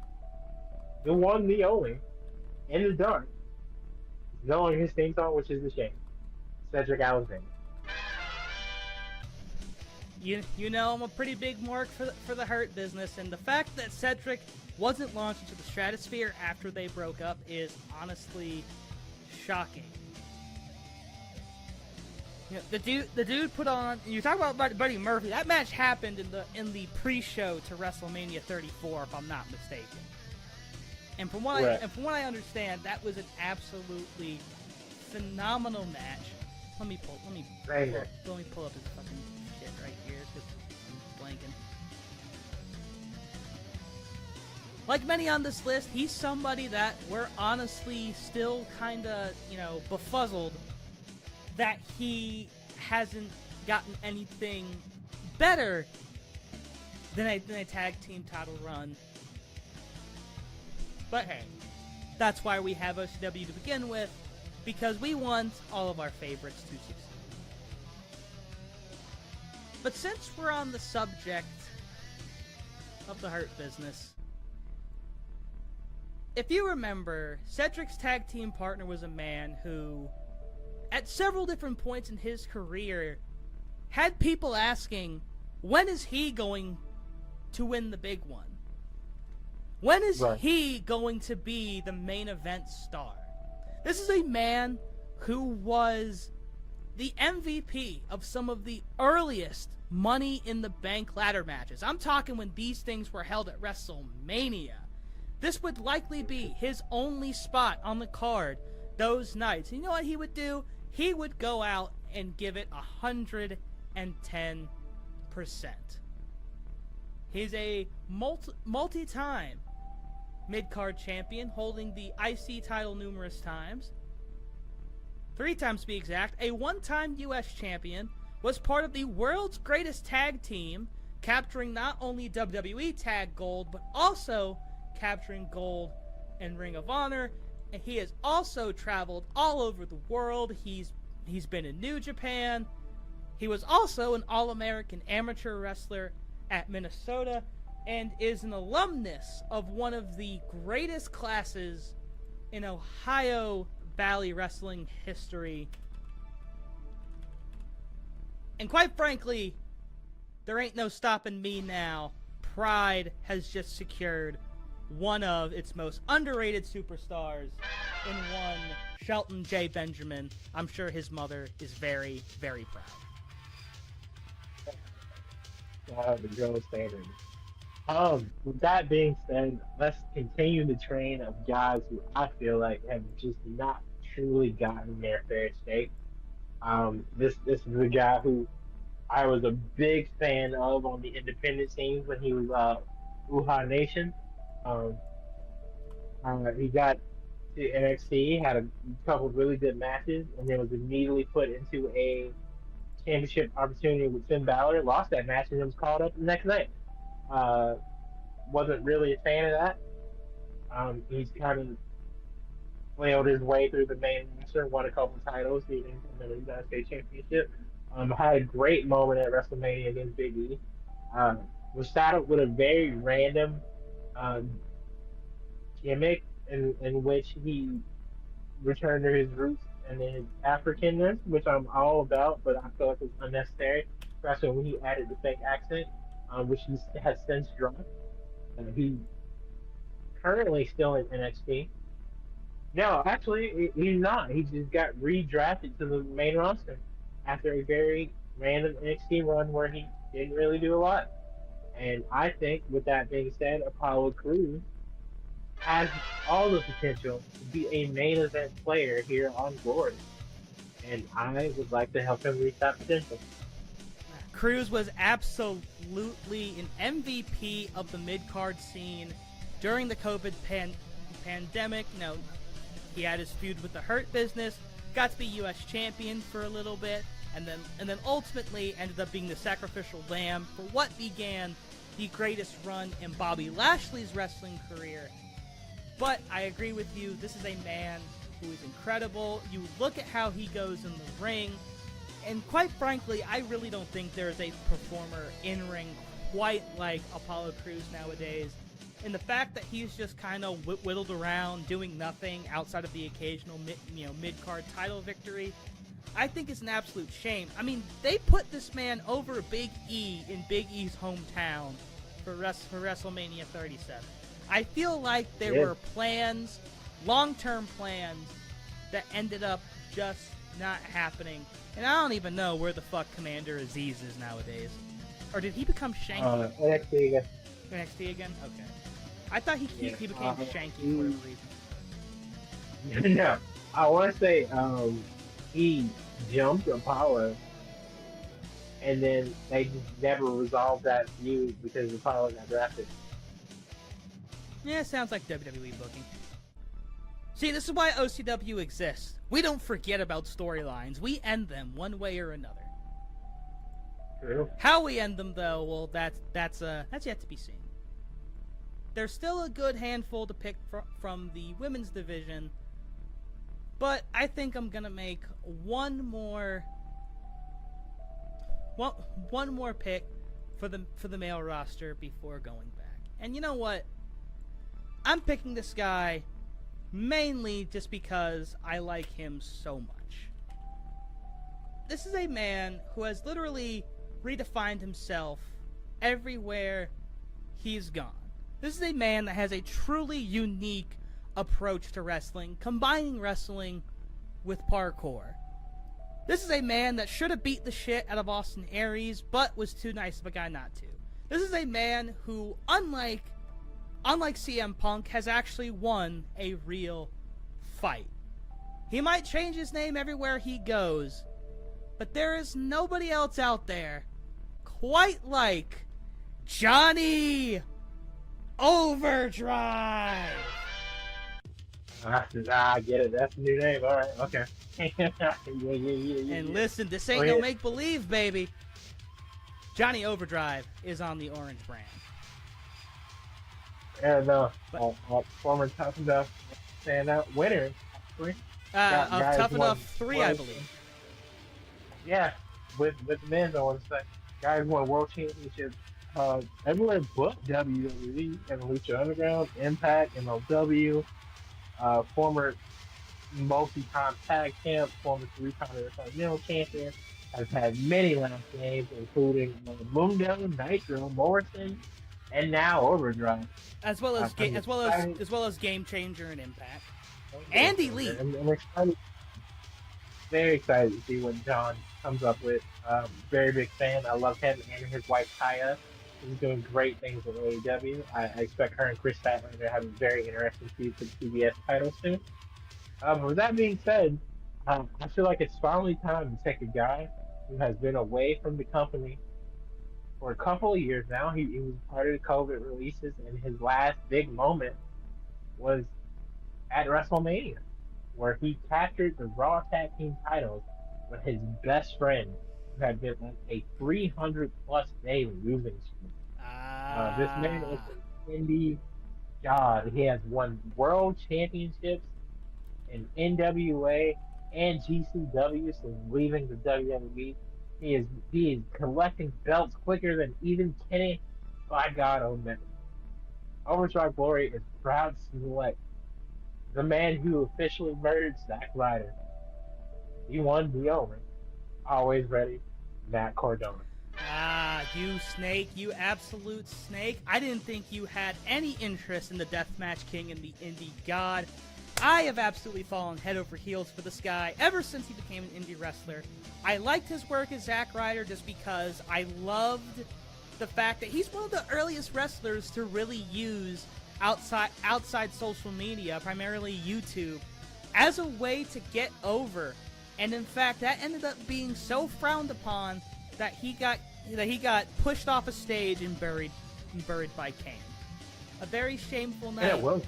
The one, the only, in the dark, knowing his theme song, which is a shame. Cedric Alexander. You know I'm a pretty big mark for the Hurt Business, and the fact that Cedric wasn't launched into the stratosphere after they broke up is honestly shocking. You know, the dude put on. You talk about Buddy Murphy. That match happened in the pre-show to WrestleMania 34, if I'm not mistaken. And from what I understand, that was an absolutely phenomenal match. Let me pull up his fucking shit right here because I'm blanking. Like many on this list, he's somebody that we're honestly still kind of, befuzzled that he hasn't gotten anything better than a tag team title run. But hey, that's why we have OCW to begin with, because we want all of our favorites to succeed. But since we're on the subject of the Hurt Business. If you remember, Cedric's tag team partner was a man who, at several different points in his career, had people asking, when is he going to win the big one? When is he going to be the main event star? This is a man who was the MVP of some of the earliest Money in the Bank ladder matches. I'm talking when these things were held at WrestleMania. This would likely be his only spot on the card those nights. You know what he would do? He would go out and give it 110%. He's a multi-time mid-card champion, holding the IC title numerous times. 3 times to be exact. A one-time US champion, was part of the world's greatest tag team, capturing not only WWE Tag Gold, but also capturing gold in Ring of Honor. And he has also traveled all over the world. He's been in New Japan. He was also an All-American amateur wrestler at Minnesota, and is an alumnus of one of the greatest classes in Ohio Valley wrestling history. And quite frankly, there ain't no stopping me now. Pride has just secured one of its most underrated superstars in one Shelton J. Benjamin. I'm sure his mother is very, very proud. The gold standard. With that being said, let's continue the train of guys who I feel like have just not truly gotten their fair shake. This is a guy who I was a big fan of on the independent scene when he was Uhaa Nation. He got to NXT, had a couple of really good matches, and then was immediately put into a championship opportunity with Finn Balor. Lost that match and then was called up the next night. Wasn't really a fan of that. He's kind of flailed his way through the main roster, won a couple titles, even the United States Championship. Had a great moment at WrestleMania against Big E. Was saddled with a very random gimmick in which he returned to his roots and his Africanness, which I'm all about, but I feel like it's unnecessary, especially when he added the fake accent, which he has since dropped. He's currently still in NXT. No, actually, he's not. He just got redrafted to the main roster after a very random NXT run where he didn't really do a lot. And I think, with that being said, Apollo Crews has all the potential to be a main event player here on Glory. And I would like to help him reach that potential. Crews was absolutely an MVP of the mid-card scene during the COVID pandemic. You know, he had his feud with the Hurt Business, got to be U.S. champion for a little bit, and then ultimately ended up being the sacrificial lamb for what began the greatest run in Bobby Lashley's wrestling career. But I agree with you, this is a man who is incredible. You look at how he goes in the ring, and quite frankly, I really don't think there's a performer in-ring quite like Apollo Crews nowadays. And the fact that he's just kind of whittled around doing nothing outside of the occasional mid-card title victory, I think is an absolute shame. I mean, they put this man over Big E in Big E's hometown for WrestleMania 37. I feel like there were plans, long-term plans, that ended up just not happening. And I don't even know where the fuck Commander Aziz is nowadays. Or did he become Shanky? NXT again. NXT again? Okay. I thought he became Shanky for whatever reason. No, I want to say he jumped Apollo, and then they just never resolved that feud because Apollo got drafted. Yeah, sounds like WWE booking. See, this is why OCW exists. We don't forget about storylines. We end them one way or another. True. How we end them, though, well, that's yet to be seen. There's still a good handful to pick from the women's division, but I think I'm gonna make one more pick for the male roster before going back. And you know what? I'm picking this guy mainly just because I like him so much. This is a man who has literally redefined himself everywhere he's gone. This is a man that has a truly unique approach to wrestling, combining wrestling with parkour. This is a man that should have beat the shit out of Austin Aries, but was too nice of a guy not to. This is a man who, unlike CM Punk, has actually won a real fight. He might change his name everywhere he goes, but there is nobody else out there quite like Johnny Overdrive. I get it. That's the new name. All right. Okay. yeah. And listen, this ain't no make-believe, baby. Johnny Overdrive is on the orange brand. And former Tough Enough standout winner. Of Tough Enough 3, I believe. Yeah, with the men's, I want to say. Guys won world championships everywhere but WWE and Lucha Underground, Impact, MLW, former multi-time tag champ, former 3-time Intercontinental champion, has had many last names, including Mundo, Nitro, Morrison, and now Overdrive. As well as Game Changer and Impact. Andy Lee. I'm excited. Very excited to see what John comes up with. Very big fan. I love him and his wife Kaya. He's doing great things with AEW. I expect her and Chris Statlander to have a very interesting feud for the CBS title soon. With that being said, I feel like it's finally time to take a guy who has been away from the company for a couple of years now. He was part of the COVID releases, and his last big moment was at WrestleMania, where he captured the Raw Tag Team titles with his best friend, who had been on a 300-plus day losing streak. This man is an indie god. He has won world championships in NWA and GCW since leaving the WWE. He is collecting belts quicker than even Kenny, by God, Omega. Overdrive Glory is proud to select the man who officially murdered Zack Ryder. He won the only, always ready, Matt Cardona. You snake, you absolute snake. I didn't think you had any interest in the Deathmatch King and the Indie God. I have absolutely fallen head over heels for this guy ever since he became an indie wrestler. I liked his work as Zack Ryder just because I loved the fact that he's one of the earliest wrestlers to really use outside social media, primarily YouTube, as a way to get over. And in fact, that ended up being so frowned upon that he got pushed off a stage and buried by Kane. A very shameful night. Yeah, well.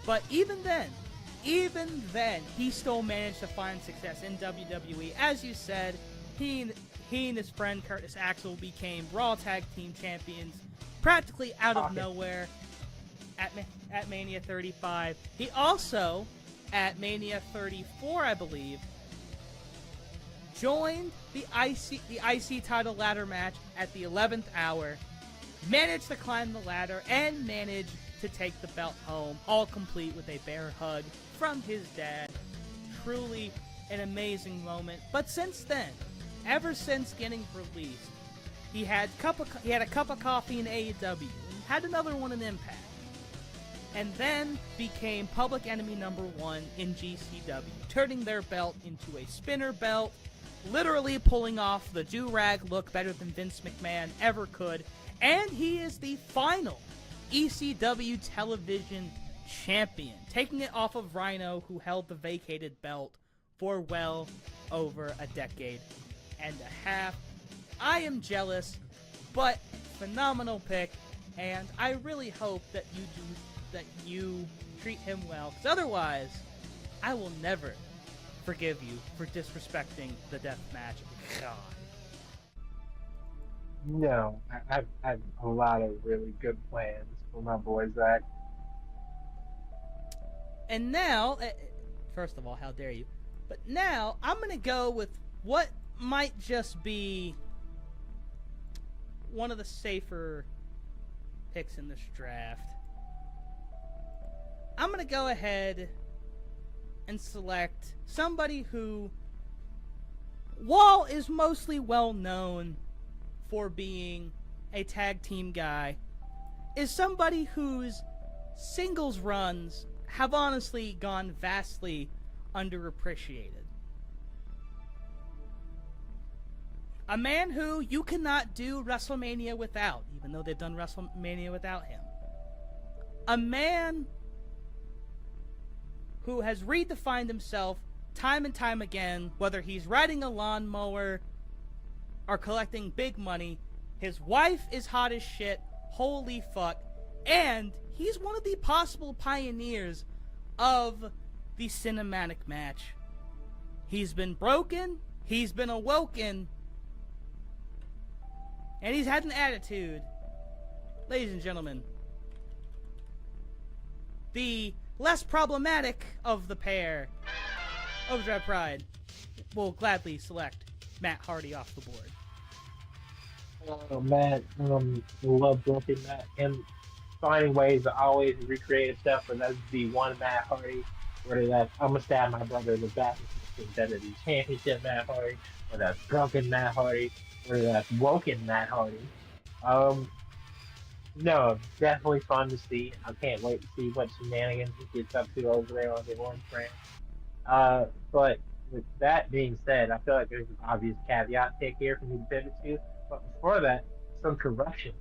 But even then, he still managed to find success in WWE. As you said, he and his friend Curtis Axel became Raw Tag Team Champions practically out of nowhere at Mania 35. He also, at Mania 34, I believe, joined the IC title ladder match at the 11th hour, managed to climb the ladder, and managed to take the belt home, all complete with a bear hug from his dad. Truly an amazing moment. But since then, ever since getting released, he had a cup of coffee in AEW, and had another one in Impact, and then became public enemy #1 in GCW, turning their belt into a spinner belt, literally pulling off the do-rag look better than Vince McMahon ever could, and he is the final ECW television champion, taking it off of Rhino, who held the vacated belt for well over a decade and a half. I am jealous, but phenomenal pick, and I really hope that you treat him well, because otherwise, I will never forgive you for disrespecting the death match. God. No, I have a lot of really good plans for my boy Zack. And now, first of all, how dare you? But now, I'm going to go with what might just be one of the safer picks in this draft, I'm going to go ahead and select somebody who, while is mostly well known for being a tag team guy, is somebody whose singles runs have honestly gone vastly underappreciated. A man who you cannot do WrestleMania without, even though they've done WrestleMania without him. A man who has redefined himself time and time again, whether he's riding a lawnmower or collecting big money. His wife is hot as shit, holy fuck, and he's one of the possible pioneers of the cinematic match. He's been broken, he's been awoken, and he's had an attitude. Ladies and gentlemen, the less problematic of the pair, Overdrive Pride, will gladly select Matt Hardy off the board. Oh, Matt, love broken Matt and finding ways to always recreate stuff, whether that's the one Matt Hardy, whether that's I'm gonna stab my brother in the back of the WWE Championship Matt Hardy, or that's drunken Matt Hardy, or that's woken Matt Hardy. No, definitely fun to see. I can't wait to see what shenanigans he gets up to over there on the Orange brand. But with that being said, I feel like there's an obvious caveat pick here for me to pivot to. But before that, some correction.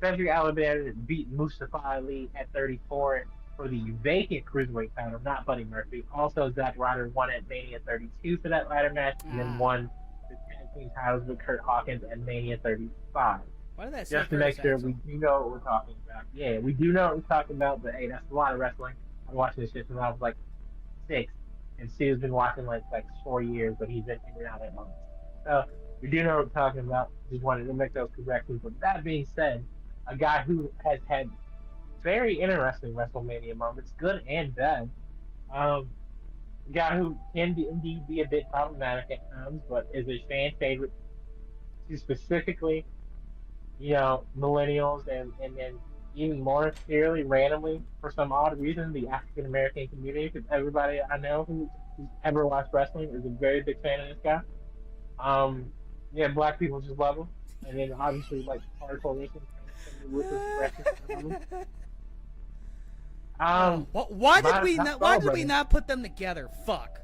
Cedric Alexander beat Mustafa Ali at 34 for the vacant cruiserweight title, not Buddy Murphy. Also, Zack Ryder won at Mania 32 for that ladder match, and then won the tag team titles with Kurt Hawkins at Mania 35. Why did that Just to make sure we do know what we're talking about. Yeah, we do know what we're talking about, but hey, that's a lot of wrestling. I've been watching this shit since I was like 6, and Steve's been watching like 4 years, but he's been in and out at moments. So we do know what we're talking about. Just wanted to make those corrections. But that being said, a guy who has had very interesting WrestleMania moments, good and bad. A guy who can indeed be a bit problematic at times, but is a fan favorite to specifically, millennials and then even more clearly, randomly, for some odd reason, the African American community, because everybody I know who's ever watched wrestling is a very big fan of this guy. Black people just love him. And then obviously, like, hardcore wrestling. Why did we not put them together? Fuck.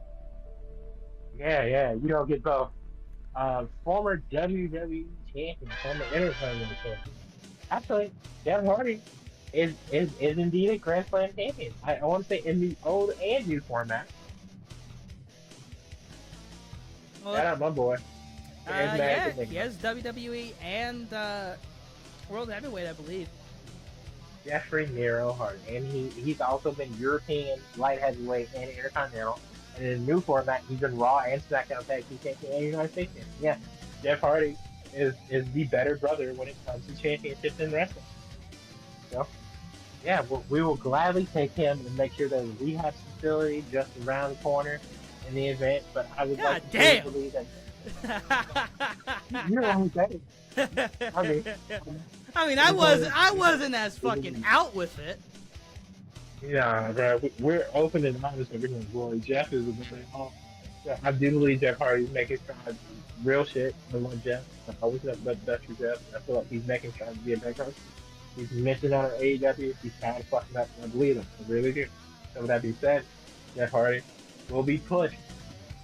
Yeah, you don't get both. Former WWE champion, former Intercontinental champion. Actually, Jeff Hardy is indeed a Grand Slam champion. I want to say in the old and new format. Well, Shout out my boy. he has WWE and World Heavyweight, I believe. Jeffrey Nero Hardy, and he's also been European light heavyweight and Intercontinental. And in the new format, he's been Raw and SmackDown Tag Team Champion and United States Champion. Yeah, Jeff Hardy is the better brother when it comes to championships in wrestling. So, yeah, we will gladly take him and make sure there's a rehab facility just around the corner in the event. But I would like to believe that you're only better. I wasn't as fucking out with it. Yeah, bro, we're open and honest with everyone. Boy, Jeff is a good man. I do believe Jeff Hardy's making strides. Real shit. I love Jeff. I always have the best for Jeff. I feel like he's making strides to be a better person. He's mentioned on AEW. He's kind of fucking up. I believe him. I really do. So with that being said, Jeff Hardy will be pushed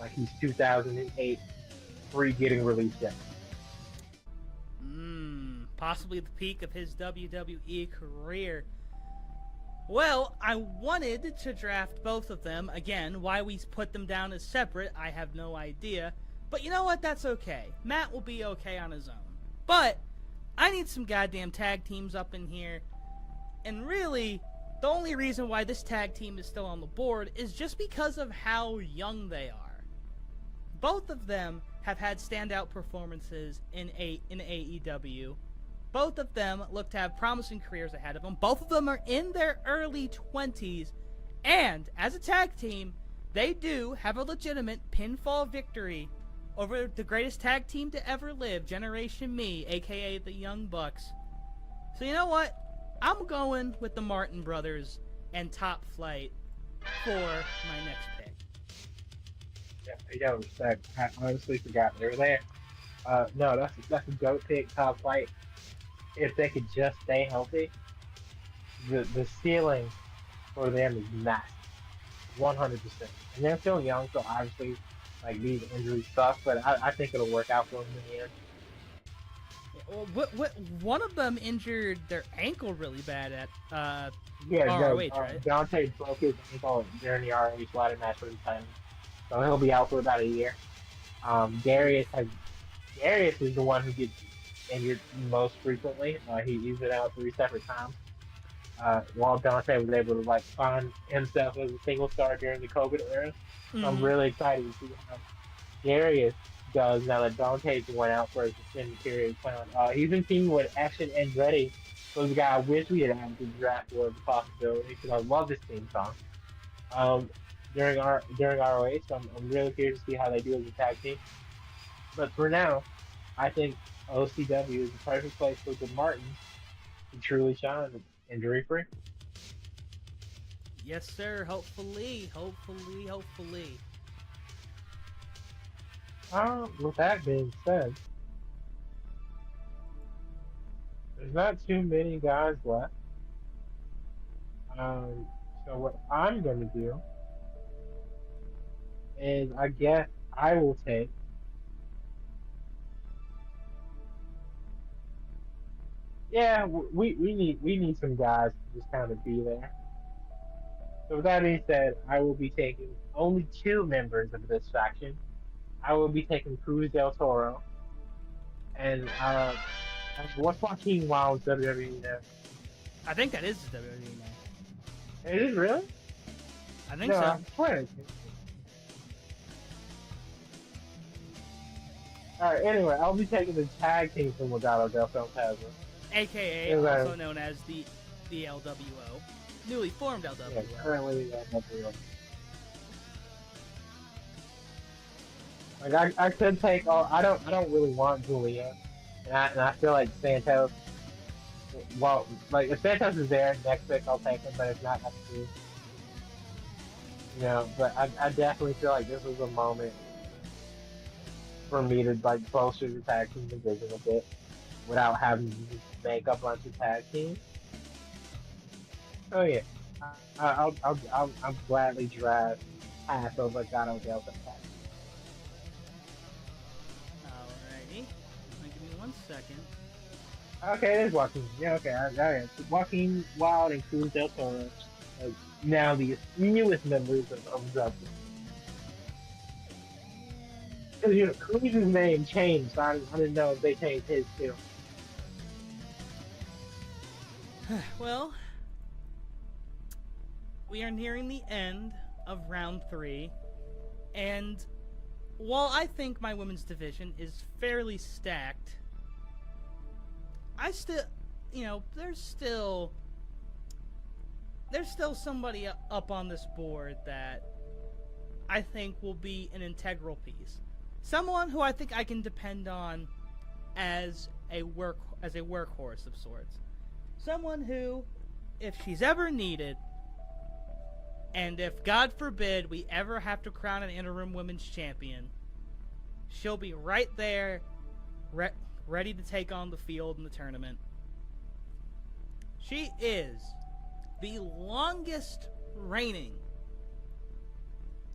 like he's 2008 free getting released yet. Possibly the peak of his WWE career. Well, I wanted to draft both of them. Again, why we put them down as separate, I have no idea. But you know what? That's okay. Matt will be okay on his own. But I need some goddamn tag teams up in here. And really, the only reason why this tag team is still on the board is just because of how young they are. Both of them have had standout performances in AEW. Both of them look to have promising careers ahead of them. Both of them are in their early 20s. And as a tag team, they do have a legitimate pinfall victory over the greatest tag team to ever live, Generation Me, aka the Young Bucks. So you know what? I'm going with the Martin brothers and Top Flight for my next pick. Yeah, respect. I honestly forgot they were there. No, that's a goat pick, top flight. If they could just stay healthy, the ceiling for them is massive, 100%. And they're still young, so obviously, like these injuries suck. But I think it'll work out for them in the end. Well, one of them injured their ankle really bad at Yeah, no, ROH, right? Dante broke his ankle during the ROH ladder match for the title, so he'll be out for about a year. Darius is the one who gets injured most frequently. He's been out 3 separate times. While Dante was able to like find himself as a single star during the COVID era. So I'm really excited to see how Darius does now that Dante's went out for a extended period of time. He's been teaming with Action Andretti, who's a guy I wish we had added to the draft for the possibility because I love this theme song. During ROH, so I'm really curious to see how they do as a tag team. But for now, I think OCW is the perfect place for the Martins to truly shine injury free. Yes, sir. Hopefully. With that being said, there's not too many guys left. So what I'm gonna do is I guess I will take yeah, we need some guys to just kind of be there. So with that being said, I will be taking only two members of this faction. I will be taking Cruz del Toro and what's Joaquin Wild's WWE now? I think that is the WWE now. Is it really? I think No, so. I swear. Alright, anyway, I'll be taking the tag team from Legado del Fantasma. AKA Yeah, also known as the LWO. Newly formed LWO. Yeah, currently LWO. Like I could take all. I don't really want Julia, and I feel like Santos. Well, like if Santos is there next pick, I'll take him. But if not, that's true. You know, but I definitely feel like this was a moment for me to like bolster the tag team division a bit without having to make a bunch of tag teams. Oh yeah, I'll gladly draft half of Legado del Fantasma. Alrighty. Give me 1 second. Okay, there's Joaquin. Yeah, okay, alright. Joaquin Wild and Cruz del Toro are now the newest members of Zucker. Because, you know, Cruz's name changed, so I didn't know if they changed his too. Well, we are nearing the end of round 3, and while I think my women's division is fairly stacked, I still, you know, there's still somebody up on this board that I think will be an integral piece. Someone who I think I can depend on as a workhorse of sorts. Someone who, if she's ever needed, and if God forbid we ever have to crown an interim women's champion, she'll be right there, ready to take on the field in the tournament. She is the longest reigning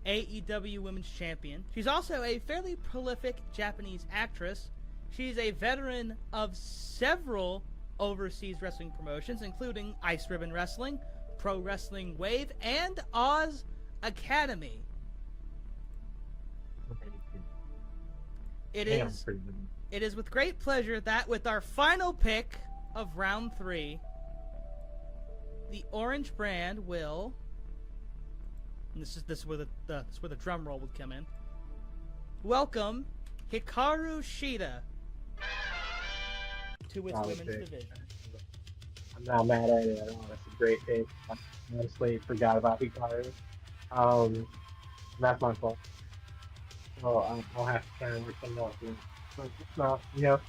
AEW Women's Champion. She's also a fairly prolific Japanese actress. She's a veteran of several overseas wrestling promotions, including Ice Ribbon Wrestling, Pro Wrestling Wave, and Oz Academy. It is with great pleasure that with our final pick of round 3, the Orange Brand will, and this is where the drum roll would come in, welcome Hikaru Shida to its women's division. I'm not mad at it at all. That's a great pick. I honestly forgot about Hikaru. That's my fault. So I'll have to try and work something out. But it's not, you know,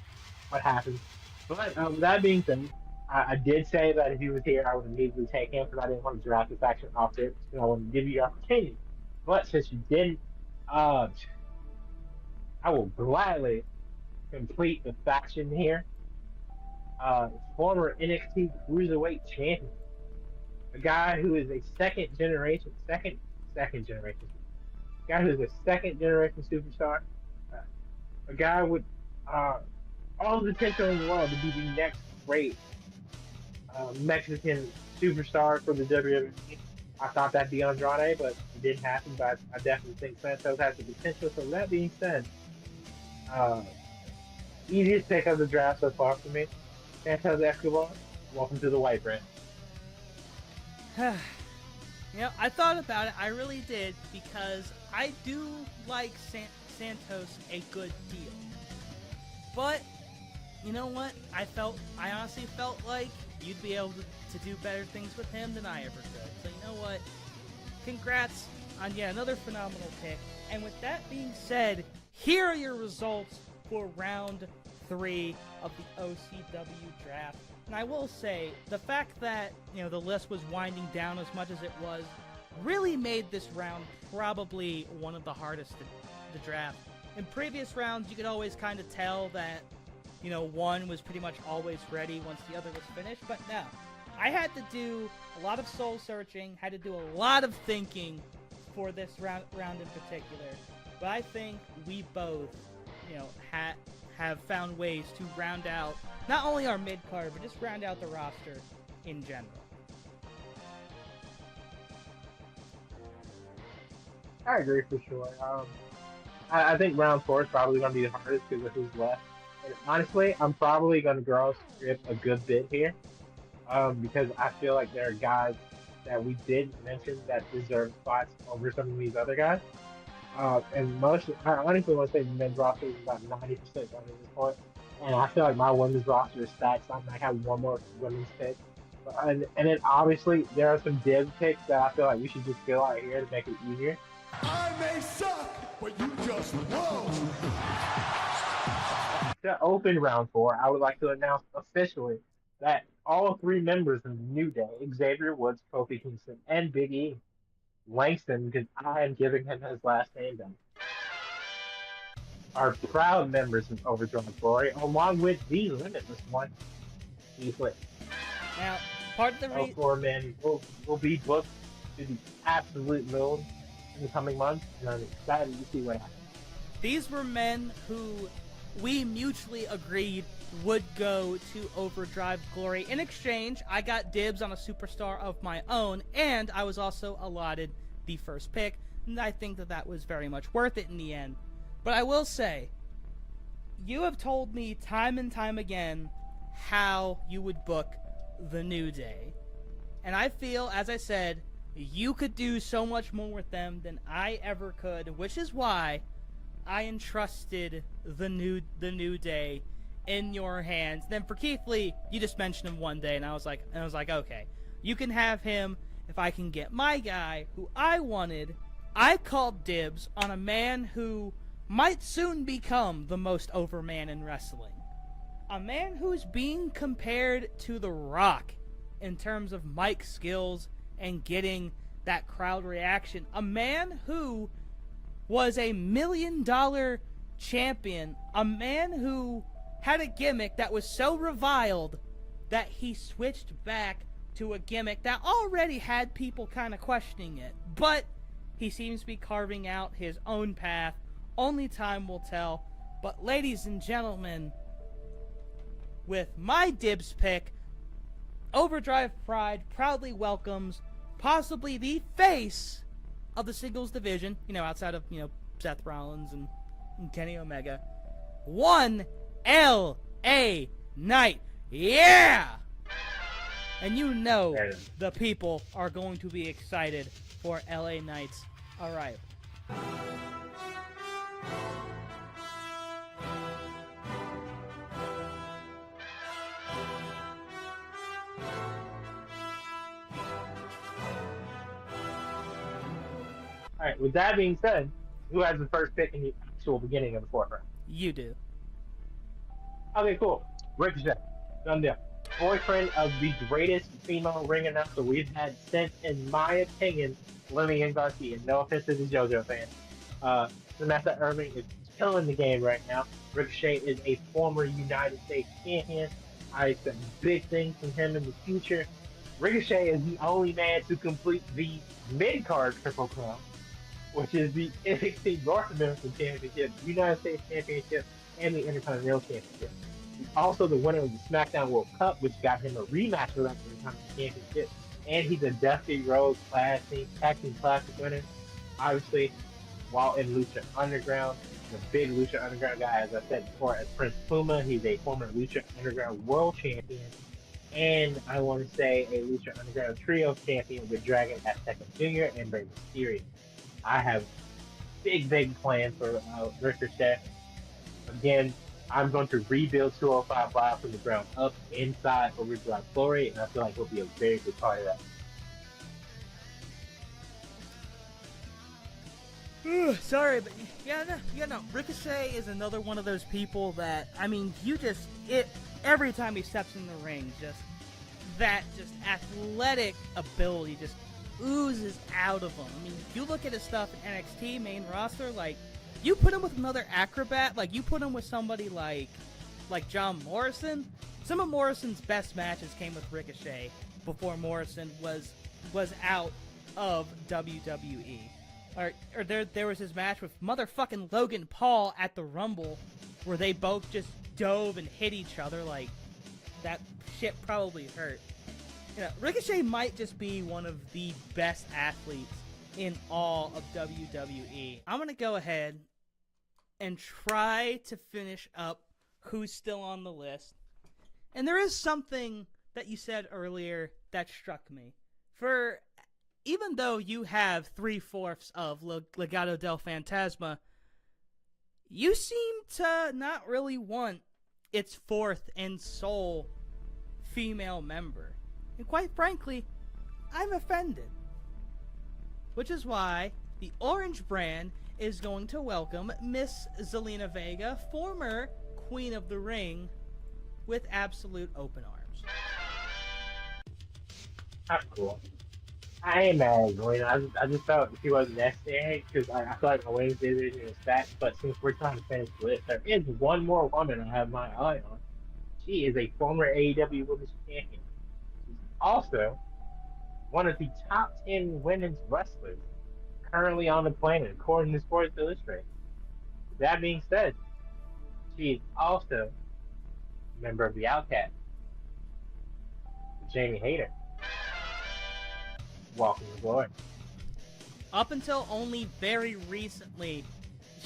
what happens. But that being said, I did say that if he was here, I would immediately take him because I didn't want to draft this action off there. And I wanted to give you the opportunity. But since you didn't, uh, I will gladly complete the faction here. Former NXT Cruiserweight Champion, a guy who is a second generation, guy who's a second generation superstar, uh, a guy with uh, all the potential in the world to be the next great Mexican superstar for the WWE. I thought that'd be Andrade, but it didn't happen. But I definitely think Santos has the potential. So that being said, uh, easiest pick of the draft so far for me, Santos Escobar. Welcome to the white brand. I thought about it. I really did because I do like Santos a good deal. But you know what? I honestly felt like you'd be able to do better things with him than I ever could. So you know what? Congrats on yet another phenomenal pick. And with that being said, here are your results for round 3 of the OCW draft. And I will say, the fact that, the list was winding down as much as it was really made this round probably one of the hardest to draft. In previous rounds, you could always kind of tell that, one was pretty much always ready once the other was finished. But no, I had to do a lot of soul searching, had to do a lot of thinking for this round in particular. But I think we both, have found ways to round out not only our mid-card, but just round out the roster in general. I agree for sure. I think round 4 is probably going to be the hardest because of who's left. And honestly, I'm probably going to girl script a good bit here because I feel like there are guys that we did mention that deserve spots over some of these other guys. I honestly want to say the men's roster is about 90% done at this point. And I feel like my women's roster is stacked, so I might have one more women's pick. And then obviously, there are some div picks that I feel like we should just fill out here to make it easier. I may suck, but you just won't. To open round 4, I would like to announce officially that all 3 members of the New Day, Xavier Woods, Kofi Kingston, and Big E, Langston, because I am giving him his last name then, are proud members of Overdrive Glory, along with the Limitless One, Keith Lee. Now, part of the All 4 men will be booked to the absolute moon in the coming months, and I'm excited to see what happens. These were men who we mutually agreed would go to Overdrive Glory. In exchange, I got dibs on a superstar of my own, and I was also allotted the first pick, and I think that was very much worth it in the end. But I will say, you have told me time and time again how you would book the New Day. And I feel, as I said, you could do so much more with them than I ever could, which is why I entrusted the New Day in your hands. Then for Keith Lee, you just mentioned him one day, and I was like, okay, you can have him if I can get my guy who I wanted. I called dibs on a man who might soon become the most over man in wrestling. A man who's being compared to The Rock in terms of mic skills and getting that crowd reaction. A man who was a $1 million champion. A man who had a gimmick that was so reviled that he switched back to a gimmick that already had people kind of questioning it. But he seems to be carving out his own path. Only time will tell. But ladies and gentlemen, with my dibs pick, Overdrive Pride proudly welcomes possibly the face of the singles division, outside of, Seth Rollins and Kenny Omega, one L.A. Knight. Yeah! And the people are going to be excited for L.A. Knight's arrival. All right, with that being said, who has the first pick in the actual beginning of the 4th round? You do. Okay, cool. Ricochet. Done deal. boyfriend of the greatest female ring announcer we've had since, in my opinion, Lillian Garcia. No offense to the JoJo fans. Samantha Irving is killing the game right now. Ricochet is a former United States champion. I expect big things from him in the future. Ricochet is the only man to complete the mid-card Triple Crown, which is the NXT North American Championship, United States Championship, and the Intercontinental Championship. He's also the winner of the SmackDown World Cup, which got him a rematch for that Intercontinental Championship. And he's a Dusty Rhodes Classic, Tag Team Classic winner. Obviously, while in Lucha Underground, the big Lucha Underground guy, as I said before, as Prince Puma. He's a former Lucha Underground World Champion. And I want to say a Lucha Underground Trio Champion with Dragon Azteca Jr. and Rey Mysterio. I have big plans for Ricochet. Again, I'm going to rebuild 205 Live from the ground up inside Original Glory, and I feel like he'll be a very good part of that. Sorry, but no. Ricochet is another one of those people that, I mean, every time he steps in the ring, that athletic ability just oozes out of him. I mean, you look at his stuff in NXT main roster, like, you put him with another acrobat, like, you put him with somebody like John Morrison. Some of Morrison's best matches came with Ricochet before Morrison was out of WWE. Or there was his match with motherfucking Logan Paul at the Rumble, where they both just dove and hit each other. Like, that shit probably hurt. You know, Ricochet might just be one of the best athletes in all of WWE. I'm gonna go ahead and try to finish up who's still on the list. And there is something that you said earlier that struck me. For even though you have 3/4 of Legado del Fantasma, you seem to not really want its fourth and sole female member. And quite frankly, I'm offended. Which is why the Orange brand is going to welcome Miss Zelina Vega, former Queen of the Ring, with absolute open arms. That's cool. I ain't mad at Zelina. I just felt she wasn't necessary because I feel like my women's division is stacked. But since we're trying to finish the list, there is one more woman I have my eye on. She is a former AEW Women's Champion. She's also one of the top 10 women's wrestlers currently on the planet, according to Sports Illustrated. That being said, she is also a member of the Outcast, Jamie Hayter. Welcome to glory. Up until only very recently,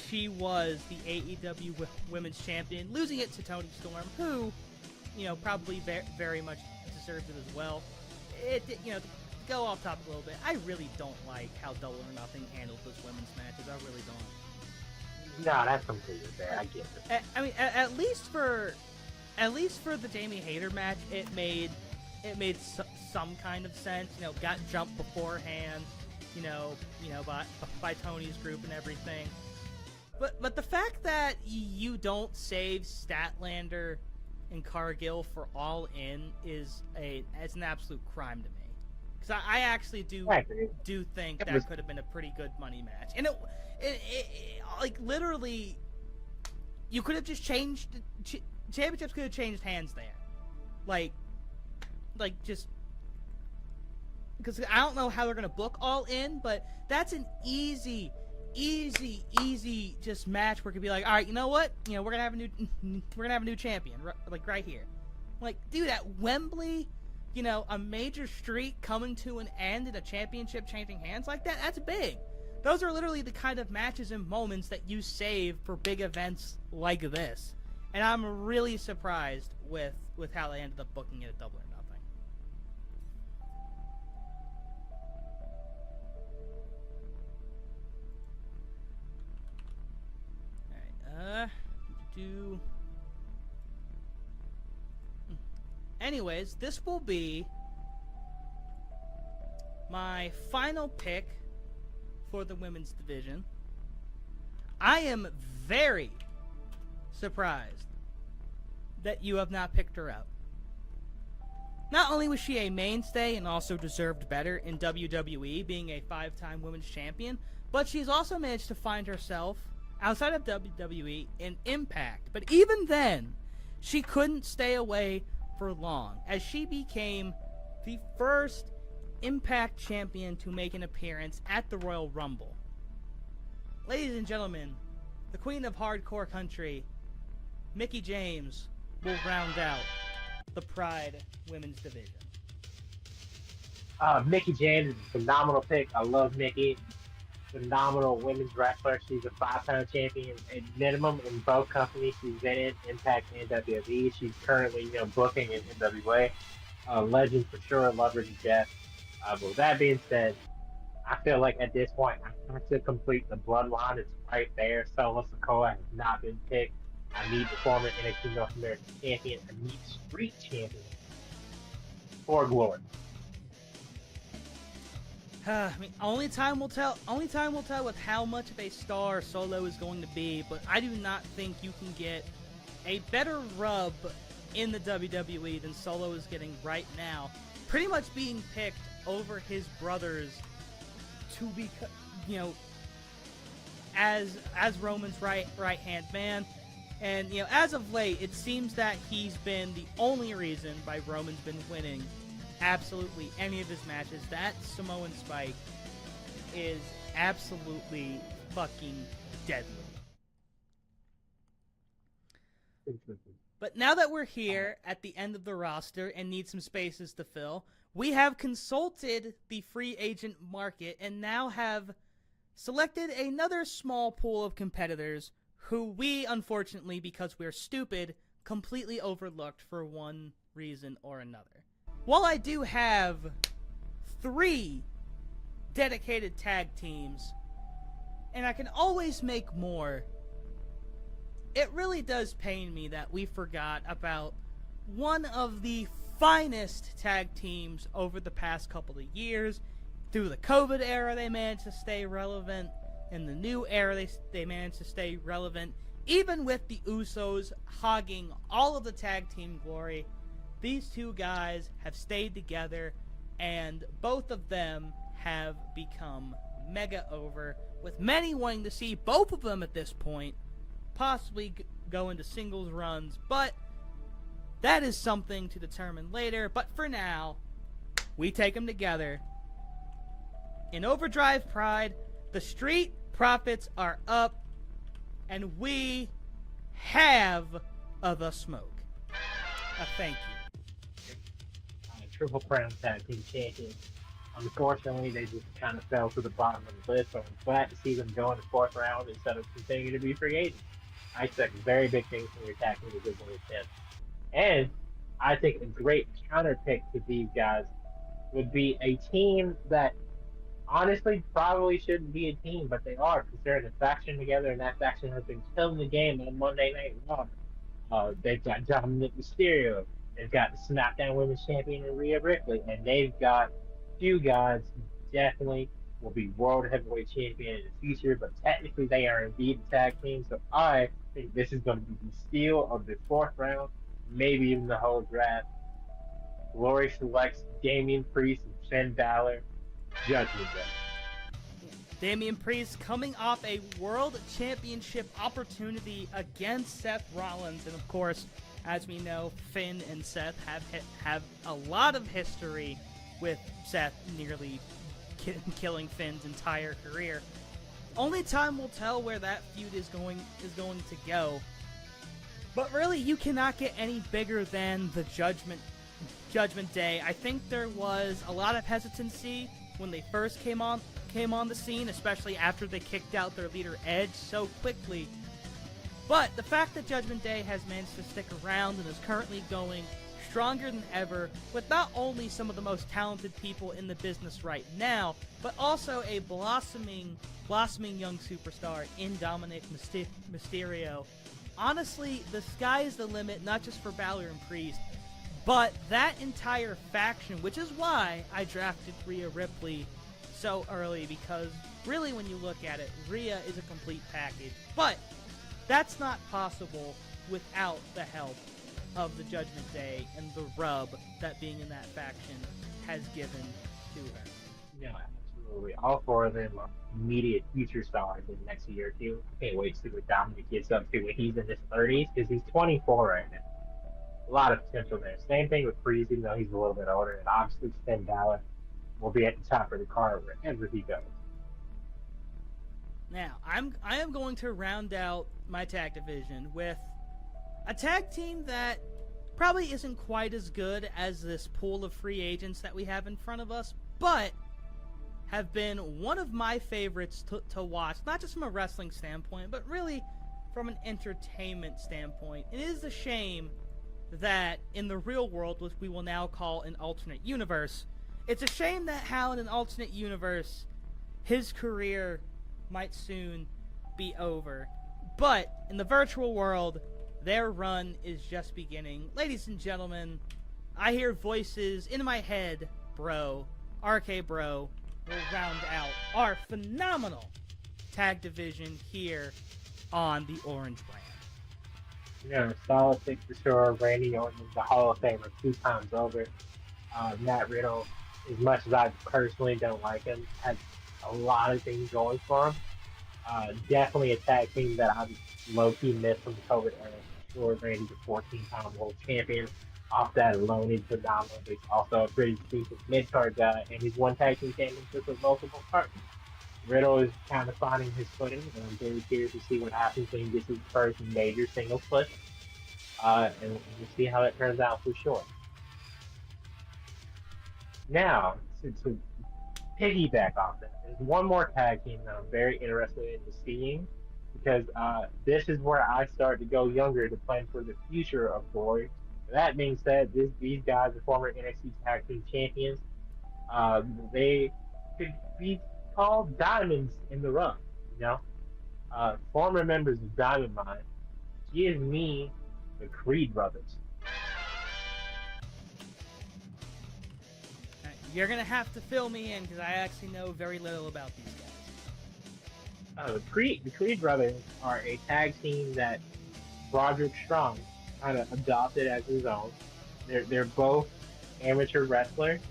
she was the AEW Women's Champion, losing it to Toni Storm, who, probably very much deserved it as well. To go off topic a little bit, I really don't like how Double or Nothing handled those women's matches. I really don't. No, that's completely fair. I get it. I mean, at least for the Jamie Hayter match, it made some kind of sense. Got jumped beforehand, by Tony's group and everything. But the fact that you don't save Statlander and Cargill for All In is an absolute crime to me. Because I actually do think that could have been a pretty good money match. And it like, literally, you could have just changed... Championships could have changed hands there. Like, just... Because I don't know how they're going to book All In, but that's an easy just match where it could be like, all right, you know what? We're going to have a new champion, like, right here. Like, dude, at Wembley... a major streak coming to an end and a championship changing hands like that, that's big. Those are literally the kind of matches and moments that you save for big events like this. And I'm really surprised with how they ended up booking it at Double or Nothing. Alright, anyways, this will be my final pick for the women's division. I am very surprised that you have not picked her up. Not only was she a mainstay and also deserved better in WWE, being a 5-time women's champion, but she's also managed to find herself outside of WWE in Impact. But even then, she couldn't stay away for long, as she became the first Impact champion to make an appearance at the Royal Rumble. Ladies and gentlemen, the Queen of Hardcore Country, Mickie James, will round out the Pride Women's Division. Mickie James is a phenomenal pick. I love Mickie. Phenomenal women's wrestler. She's a 5-time champion at minimum in both companies she's been in, Impact and WWE. She's currently, booking in NWA. Legend for sure. Love her to death. But with that being said, I feel like at this point I have to complete the bloodline. It's right there. Solo Sikoa has not been picked. I need the former NXT North American champion. I need street champion for glory. I mean, only time will tell. Only time will tell with how much of a star Solo is going to be. But I do not think you can get a better rub in the WWE than Solo is getting right now. Pretty much being picked over his brothers to be, as Roman's right hand man. And as of late, it seems that he's been the only reason why Roman's been winning absolutely any of his matches. That Samoan Spike is absolutely fucking deadly. But now that we're here at the end of the roster and need some spaces to fill, we have consulted the free agent market and now have selected another small pool of competitors who we, unfortunately, because we're stupid, completely overlooked for one reason or another. While I do have 3 dedicated tag teams, and I can always make more, it really does pain me that we forgot about one of the finest tag teams over the past couple of years. Through the COVID era, they managed to stay relevant. In the new era, they managed to stay relevant. Even with the Usos hogging all of the tag team glory, these two guys have stayed together, and both of them have become mega over, with many wanting to see both of them at this point possibly go into singles runs, but that is something to determine later. But for now, we take them together. In Overdrive Pride, the Street Profits are up, and we have the smoke. Thank you. Triple Crown Tag Team Champions. Unfortunately, they just kind of fell to the bottom of the list, so I'm glad to see them go in the 4th round instead of continuing to be free agents. I expect very big things from your tag team division with them. And I think a great counter pick to these guys would be a team that honestly probably shouldn't be a team, but they are, because they're in a faction together, and that faction has been killing the game on Monday Night Raw. They've got Dominic Mysterio, they've got the SmackDown Women's Champion Rhea Ripley, and they've got 2 guys who definitely will be World Heavyweight Champion in the future, but technically they are indeed a tag team, so I think this is going to be the steal of the 4th round, maybe even the whole draft. Glory selects Damian Priest and Finn Balor. Judgment Day. Damian Priest coming off a World Championship opportunity against Seth Rollins, and of course, as we know, Finn and Seth have a lot of history, with Seth nearly killing Finn's entire career. Only time will tell where that feud is going to go. But really, you cannot get any bigger than the Judgment Day. I think there was a lot of hesitancy when they first came on the scene, especially after they kicked out their leader Edge so quickly. But the fact that Judgment Day has managed to stick around and is currently going stronger than ever, with not only some of the most talented people in the business right now, but also a blossoming young superstar in Dominic Mysterio. Honestly, the sky is the limit, not just for Balor and Priest, but that entire faction, which is why I drafted Rhea Ripley so early, because really when you look at it, Rhea is a complete package. But that's not possible without the help of the Judgment Day and the rub that being in that faction has given to her. Yeah, absolutely. All four of them are immediate future stars in the next year or two. I can't wait to see what Dominic gets up to when he's in his 30s, because he's 24 right now. A lot of potential there. Same thing with Priest, even though he's a little bit older, and obviously Finn Balor will be at the top of the card wherever he goes. Now, I am going to round out my tag division with a tag team that probably isn't quite as good as this pool of free agents that we have in front of us, but have been one of my favorites to watch, not just from a wrestling standpoint, but really from an entertainment standpoint. It is a shame that in the real world, which we will now call an alternate universe, it's a shame that how in an alternate universe his career might soon be over. But in the virtual world, their run is just beginning. Ladies and gentlemen, I hear voices in my head, bro. RK Bro will round out our phenomenal tag division here on the Orange brand. Yeah, solid pick for sure. Randy Orton is the Hall of Famer 2 times over. Matt Riddle, as much as I personally don't like him, has a lot of things going for him. Definitely a tag team that I low-key missed from the COVID era. For sure, Randy's a 14-time world champion. Off that alone, he's phenomenal. He's also a pretty decent mid-card guy, and he's won tag team championships with multiple partners. Riddle is kind of finding his footing, and I'm very curious to see what happens when he gets his first major singles push. And we'll see how it turns out for sure. Now, to piggyback off that, there's one more tag team that I'm very interested in seeing, because this is where I start to go younger to plan for the future of Glory. That being said, these guys are former NXT Tag Team Champions. They could be called diamonds in the rough, you know? Former members of Diamond Mine. Give me the Creed brothers. You're going to have to fill me in because I actually know very little about these guys. The Creed brothers are a tag team that Roderick Strong kind of adopted as his own. They're both amateur wrestlers,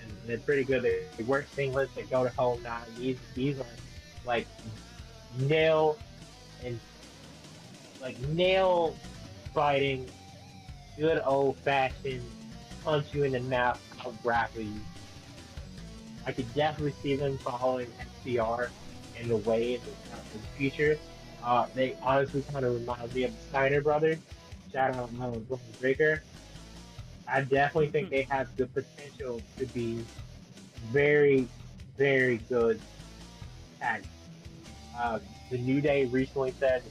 and they're pretty good. They work singlets. They go to home now. These are like nail fighting, good old fashioned punch you in the mouth, out grapple you. I could definitely see them following FCR in the way in the future. They honestly kind of remind me of the Steiner brothers. Shout out Braun Breaker. I definitely think they have the potential to be very, very good tag. The New Day recently said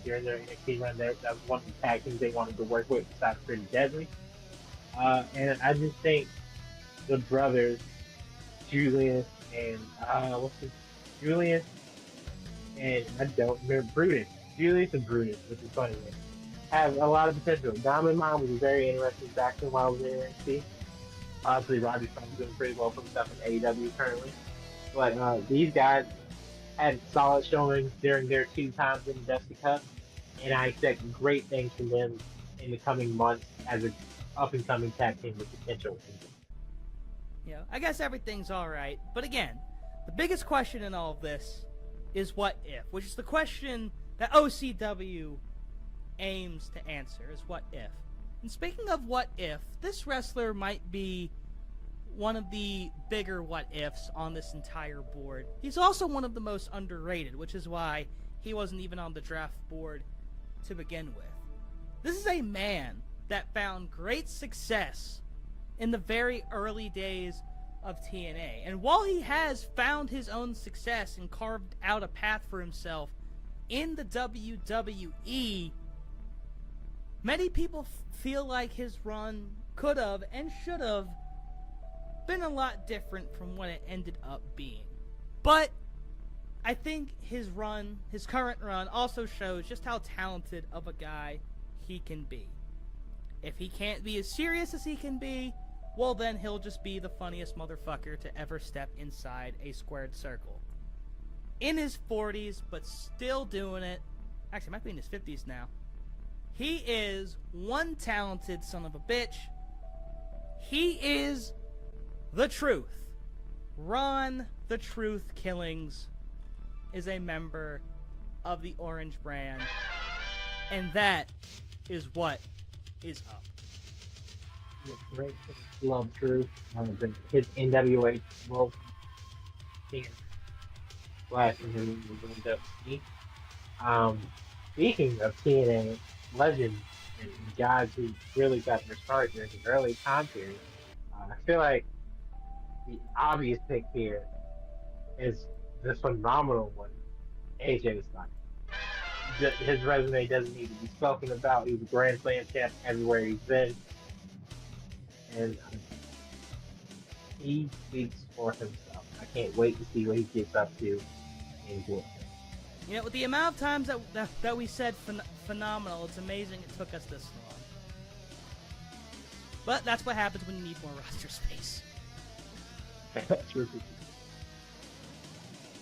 during their NXT run, that was one of the tag teams they wanted to work with besides Pretty Deadly. And I just think the brothers, Julius and Julius and I don't remember Brutus. Julius and Brutus, which is funny, have a lot of potential. Diamond Mine was a very interesting faction while I was in NXT. Obviously, Roger Strong's doing pretty well for himself in AEW currently. But these guys had solid showings during their 2 times in the Dusty Cup, and I expect great things from them in the coming months as an up-and-coming tag team with potential. You know, I guess everything's alright, but again, the biggest question in all of this is what if, which is the question that OCW aims to answer, is what if. And speaking of what if, this wrestler might be one of the bigger what ifs on this entire board. He's also one of the most underrated, which is why he wasn't even on the draft board to begin with. This is a man that found great success in the very early days of TNA. And while he has found his own success and carved out a path for himself in the WWE, many people feel like his run could have and should have been a lot different from what it ended up being. But I think his current run, also shows just how talented of a guy he can be. If he can't be as serious as he can be, well then he'll just be the funniest motherfucker to ever step inside a squared circle. In his 40s, but still doing it. Actually, might be in his 50s now. He is one talented son of a bitch. He is the Truth. Ron the Truth Killings is a member of the Orange Brand. And that is what is up. Great. Love Truth. His NWA World Champion slash WWE. Speaking of TNA legends and guys who really got their start during the early time period, I feel like the obvious pick here is the phenomenal one, AJ Styles. His resume doesn't need to be spoken about. He's a Grand Slam champ everywhere he's been. And he speaks for himself. I can't wait to see what he gets up to in Glory. You know, with the amount of times that we said phenomenal, it's amazing it took us this long. But that's what happens when you need more roster space. That's ridiculous.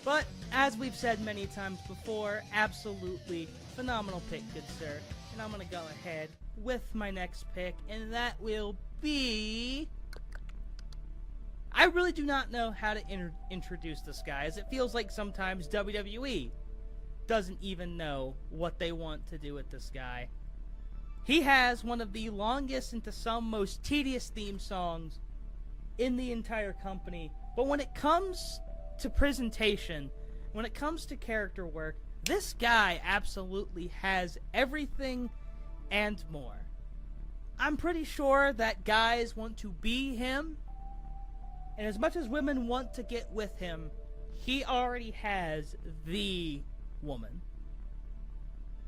But, as we've said many times before, absolutely phenomenal pick, good sir. And I'm going to go ahead with my next pick, and that will be... I really do not know how to introduce this guy, as it feels like sometimes WWE doesn't even know what they want to do with this guy. He has one of the longest and to some most tedious theme songs in the entire company, but when it comes to presentation, when it comes to character work, this guy absolutely has everything and more. I'm pretty sure that guys want to be him, and as much as women want to get with him, he already has the woman.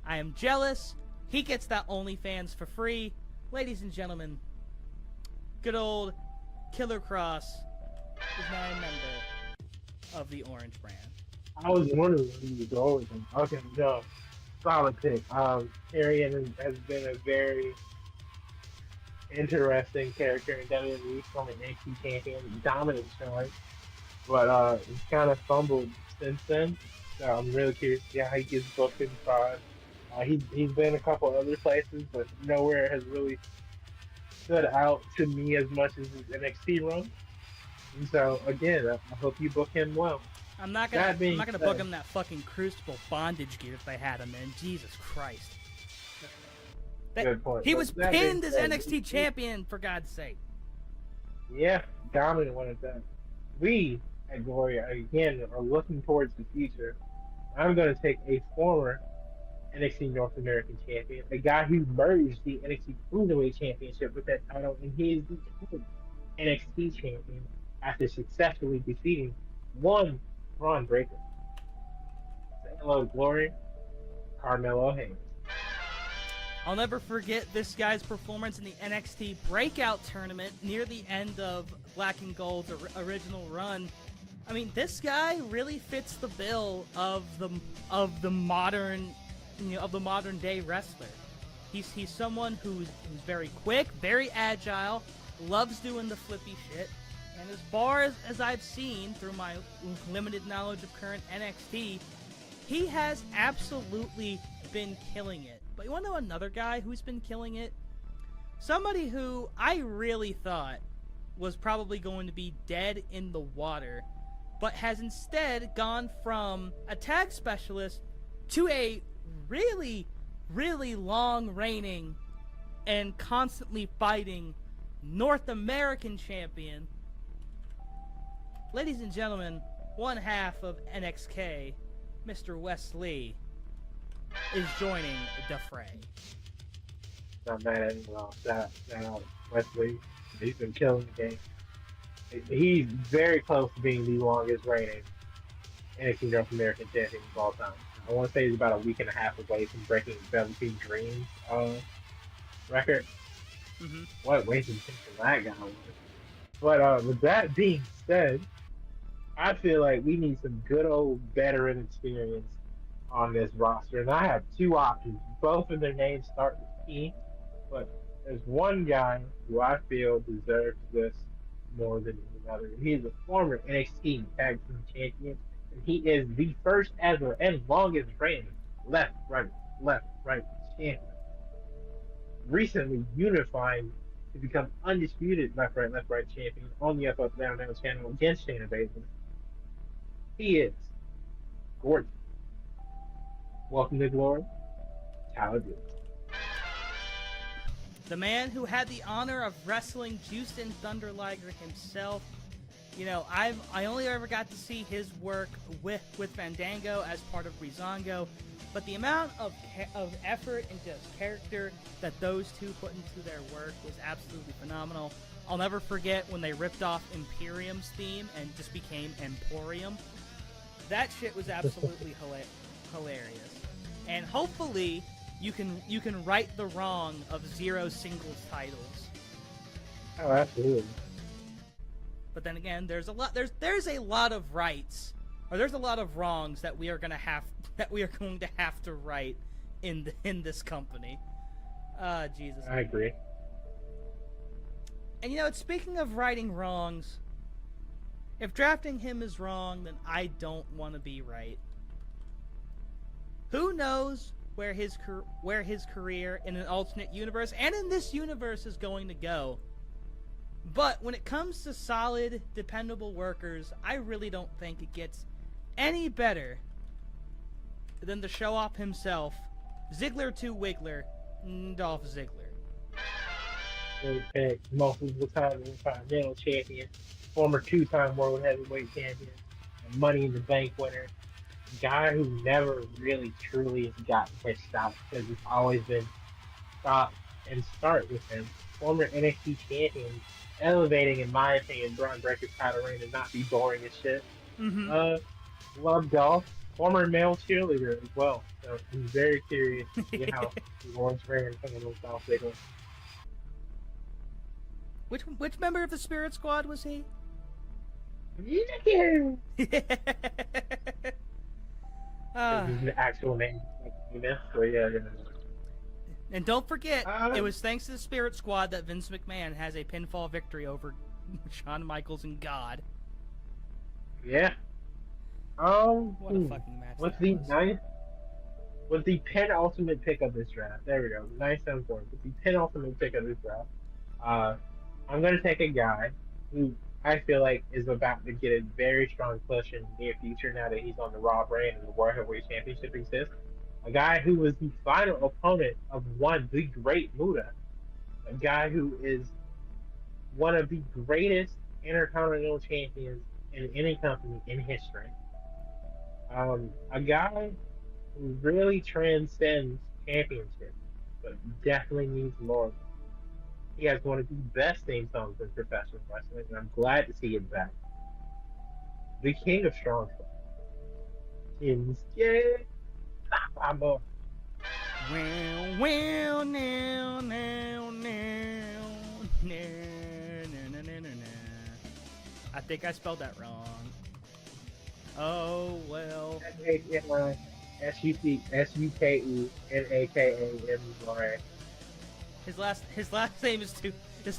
I am jealous. He gets that OnlyFans for free. Ladies and gentlemen, good old Killer Cross is now a member of the Orange Brand. I was wondering where you would go with him. Okay, no. Solid pick. Arian has been a very interesting character in WWE from an NXT champion, dominant showing, but he's kind of fumbled since then. So I'm really curious to see how he gets booked in Pride. He's been a couple other places, but nowhere has really stood out to me as much as his NXT run. And so again, I hope you book him well. I'm not gonna book him that fucking Crucible bondage gear if they had him in. Jesus Christ. Good point. He was pinned as NXT champion, for God's sake. Yeah, dominant one at that. We at Gloria again are looking towards the future. I'm going to take a former NXT North American champion, a guy who merged the NXT Cruiserweight Championship with that title, and he is the NXT champion after successfully defeating one Braun Breaker. Say hello, Gloria, Carmelo Hayes. I'll never forget this guy's performance in the NXT Breakout Tournament near the end of Black and Gold's original run. I mean, this guy really fits the bill of the modern, of the modern day wrestler. He's someone who's very quick, very agile, loves doing the flippy shit, and as far as I've seen through my limited knowledge of current NXT, he has absolutely been killing it. But you want to know another guy who's been killing it? Somebody who I really thought was probably going to be dead in the water, but has instead gone from a tag specialist to a really, really long reigning and constantly fighting North American champion. Ladies and gentlemen, one half of NXK, Mr. Wes Lee, is joining the fray. Not mad at him at all. Shout out Wesley. He's been killing the game. He's very close to being the longest reigning NXT North American champion of all time. I want to say he's about a week and a half away from breaking Velveteen Dream's record. Mm-hmm. What wasted thing for that guy was. But with that being said, I feel like we need some good old veteran experience on this roster, and I have two options. Both of their names start with T, but there's one guy who I feel deserves this more than another. He is a former NXT Tag Team Champion, and he is the first ever and longest reigning left, right champion. recently unifying to become undisputed left right champion on the Up Down Down channel against Shayna Baszler. He is gorgeous. Welcome to glory, Tyler Breeze. The man who had the honor of wrestling Houston Thunder Liger himself. You know, I only ever got to see his work with Fandango as part of Breezango, but the amount of effort and just character that those two put into their work was absolutely phenomenal. I'll never forget when they ripped off Imperium's theme and just became Emporium. That shit was absolutely hilarious. And hopefully you can right the wrong of 0 singles titles. Oh, absolutely. But then again, there's a lot of rights, or there's a lot of wrongs that we are going to have to right in this company. Jesus. I agree. And you know, speaking of righting wrongs, if drafting him is wrong, then I don't want to be right. Who knows where his career in an alternate universe and in this universe is going to go? But when it comes to solid, dependable workers, I really don't think it gets any better than the show-off himself, Ziggler to Wiggler, Dolph Ziggler. Great pick. Multiple time Intercontinental champion, former 2-time World Heavyweight champion, and Money in the Bank winner. Guy who never really truly has gotten his stop because it's always been stop and start with him. Former NXT champion, elevating, in my opinion, Braun Breaker's title reign and not be boring as shit. Mm-hmm. Love Dolph, former male cheerleader as well. So I'm very curious to see how Lawrence Reigns handles Dolph Ziggler. Which member of the Spirit Squad was he? Yeah. Uh, the actual name. So yeah. And don't forget, it was thanks to the Spirit Squad that Vince McMahon has a pinfall victory over Shawn Michaels and God. Yeah. What a fucking match. What's the nice? Was the penultimate pick of this draft? There we go. Nice and important. What's the penultimate pick of this draft? I'm gonna take a guy who I feel like is about to get a very strong push in the near future now that he's on the Raw brand and the World Heavyweight Championship exists. A guy who was the final opponent of one, the Great Muta. A guy who is one of the greatest Intercontinental champions in any company in history. A guy who really transcends championships, but definitely needs more. He has one of the best theme songs in professional wrestling, and I'm glad to see it back. The King of Strong Style. Shinsuke Nakamura. Well, now. I think I spelled that wrong. Oh, well. SUKENAKAMURA. His last name is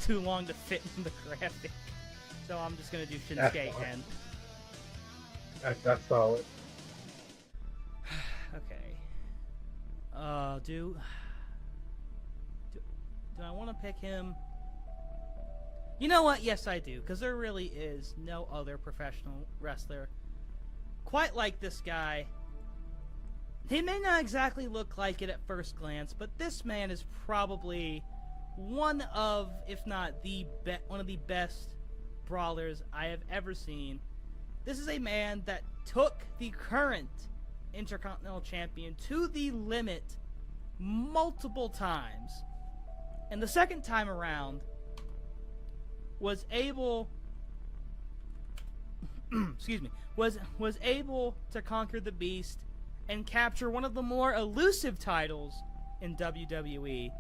too long to fit in the graphic. So I'm just gonna do Shinsuke again. That's solid. Okay. Do I want to pick him? You know what? Yes, I do, because there really is no other professional wrestler quite like this guy. He may not exactly look like it at first glance, but this man is probably one of, if not one of the best brawlers I have ever seen. This is a man that took the current Intercontinental Champion to the limit multiple times, and the second time around was able was able to conquer the Beast and capture one of the more elusive titles in WWE,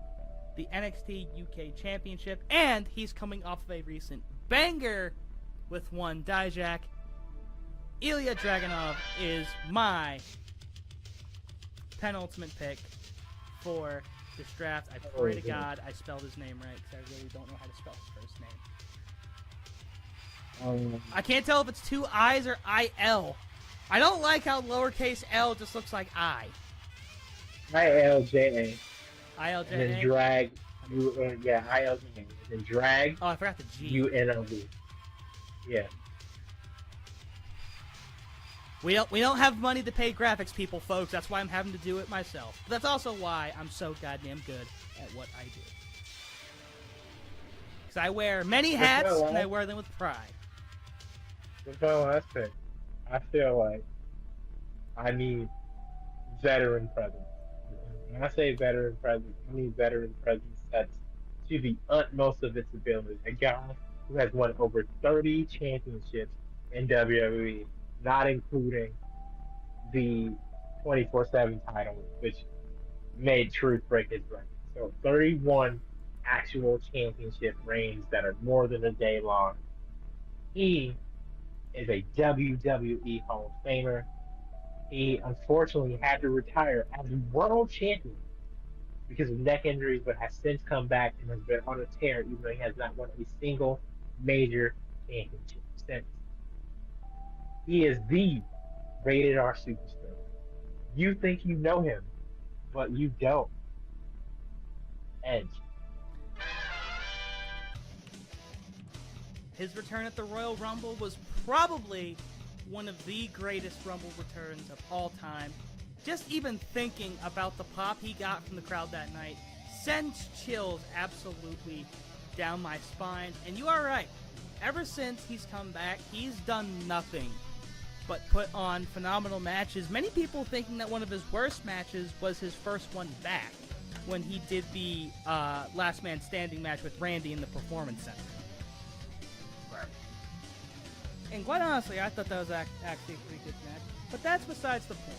the NXT UK Championship, and he's coming off of a recent banger with one Dijak. Ilya Dragunov is my penultimate pick for this draft. I pray to God I spelled his name right, because I really don't know how to spell his first name. I can't tell if it's two I's or I-L. I don't like how lowercase l just looks like I. ILJA. ILJA? And then Yeah, ILD. And then drag, Oh, I forgot the G. UNLD. Yeah. We don't have money to pay graphics people, folks. That's why I'm having to do it myself. But that's also why I'm so goddamn good at what I do. Because I wear many hats, and I wear them with pride. That's my last pick. I feel like I need veteran presence. When I say veteran presence, I mean veteran presence that's to the utmost of its ability. A guy who has won over 30 championships in WWE, not including the 24/7 title, which made Truth break his record. So 31 actual championship reigns that are more than a day long. He is a WWE Hall of Famer. He unfortunately had to retire as world champion because of neck injuries, but has since come back and has been on a tear, even though he has not won a single major championship since. He is the rated R superstar. You think you know him, but you don't. Edge. His return at the Royal Rumble was probably one of the greatest Rumble returns of all time. Just even thinking about the pop he got from the crowd that night sends chills absolutely down my spine. And you are right. Ever since he's come back, he's done nothing but put on phenomenal matches. Many people thinking that one of his worst matches was his first one back, when he did the Last Man Standing match with Randy in the Performance Center. Right. And quite honestly, I thought that was actually a pretty good match. But that's besides the point.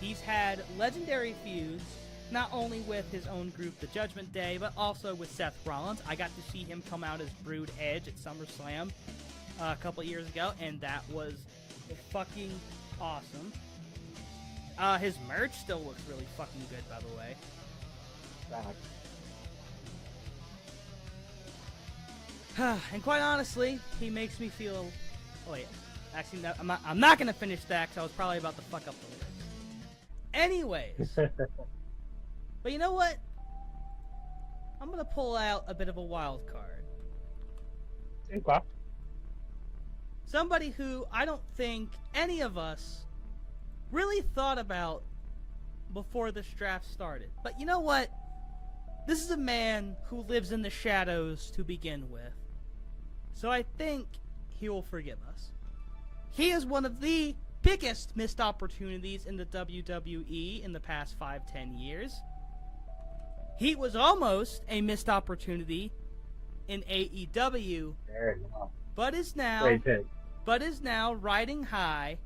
He's had legendary feuds, not only with his own group, The Judgment Day, but also with Seth Rollins. I got to see him come out as Brood Edge at SummerSlam a couple years ago, and that was fucking awesome. His merch still looks really fucking good, by the way. And quite honestly, he makes me feel. Oh yeah, actually, no, I'm not gonna finish that because I was probably about to fuck up the lyrics. Anyways, but you know what? I'm gonna pull out a bit of a wild card. Okay. Somebody who I don't think any of us really thought about before this draft started. But you know what? This is a man who lives in the shadows to begin with. So I think he will forgive us. He is one of the biggest missed opportunities in the WWE in the past 5-10 years. He was almost a missed opportunity in AEW, but is now riding high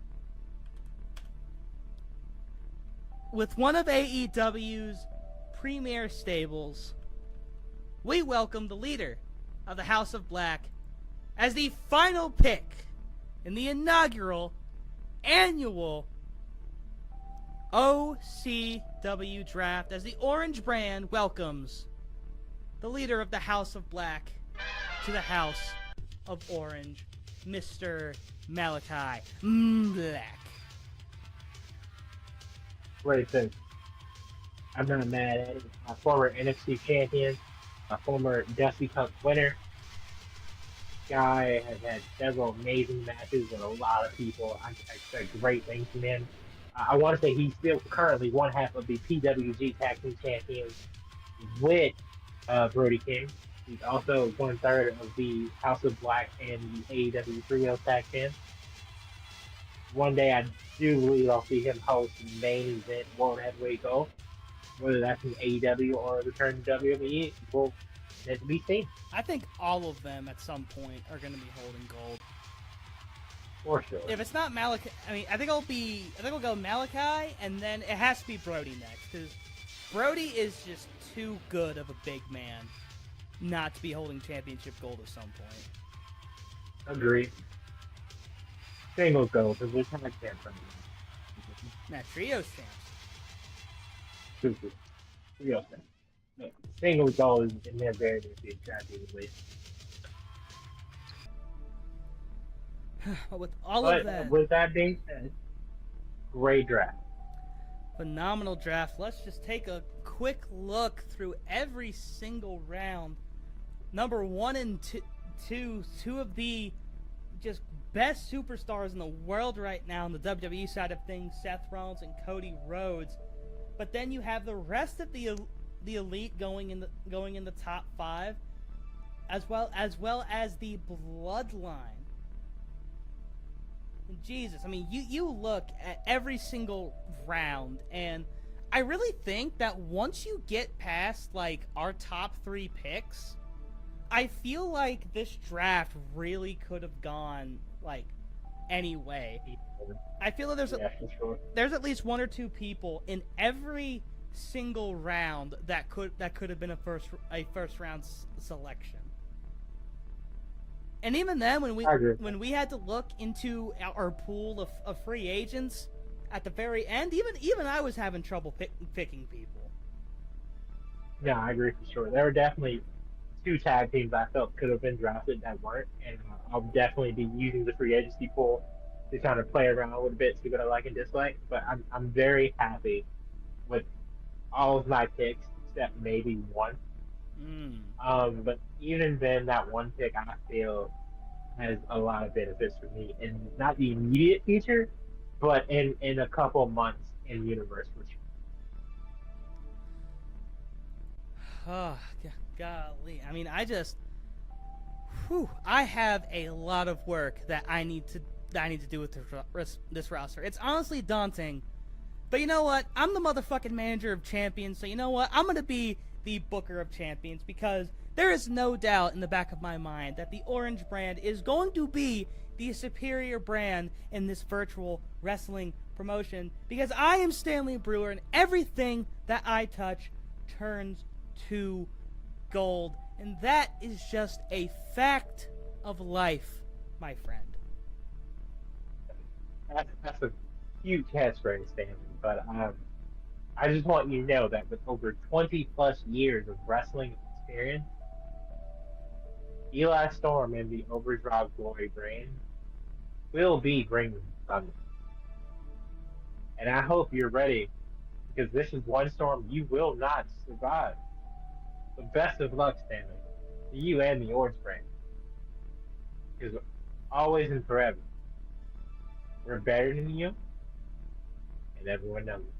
with one of AEW's premier stables. We welcome the leader of the House of Black as the final pick in the inaugural annual OCW draft, as the Orange brand welcomes the leader of the House of Black to the House of Orange, Mr. Malachi Black. What do you think? I'm not mad at it. My former NFC champion, my former Dusty Cup winner. Guy has had several amazing matches with a lot of people. I expect great things from him. I want to say he's still currently one half of the PWG Tag Team Champions with Brody King. He's also 1/3 of the House of Black and the AEW Trio Tag Team. One day I do believe I'll see him host the main event World Heavyweight Gold. Whether that's in AEW or return to WWE, will need to be seen. I think all of them at some point are going to be holding gold. For sure. If it's not Malachi, I mean, I think it'll go Malachi, and then it has to be Brody next, because Brody is just too good of a big man not to be holding championship gold at some point. Agreed. Singles gold, because we're trying to champ from Nah, trios champs. Super. Trios champ. Singles gold is in their very near future, I believe. But with all of that, with that being said, great draft. Phenomenal draft. Let's just take a quick look through every single round. Number 1 and 2, two of the just best superstars in the world right now on the WWE side of things, Seth Rollins and Cody Rhodes. But then you have the rest of the elite going in the top 5, as well as the bloodline. Jesus, I mean, you look at every single round, and I really think that once you get past like our top 3 picks, I feel like this draft really could have gone like any way. I feel like there's at least 1 or 2 people in every single round that could have been a first round selection. And even then, when we had to look into our pool of free agents at the very end, even I was having trouble picking people. Yeah, I agree for sure. There were definitely 2 tag teams I felt could have been drafted that weren't, and I'll definitely be using the free agency pool to kind of play around a little bit, see what I like and dislike. But I'm very happy with all of my picks except maybe 1. But even then, that 1 pick I feel has a lot of benefits for me, and not the immediate future, but in a couple months in universe for sure. Oh, golly. I mean, I have a lot of work that I need to do with this roster. It's honestly daunting. But you know what? I'm the motherfucking manager of champions, so you know what? I'm going to be the booker of champions, because there is no doubt in the back of my mind that the Orange brand is going to be the superior brand in this virtual wrestling promotion, because I am Stanley Brewer, and everything that I touch turns to gold. And that is just a fact of life, my friend. That's a huge catchphrase, Stanley. But I just want you to know that with over 20 plus years of wrestling experience, Eli Storm and the Overdrive Glory brand will be bringing thunder. And I hope you're ready, because this is one storm you will not survive. So best of luck, Stanley, to you and the Orange brand. Because always and forever, we're better than you, and everyone knows it.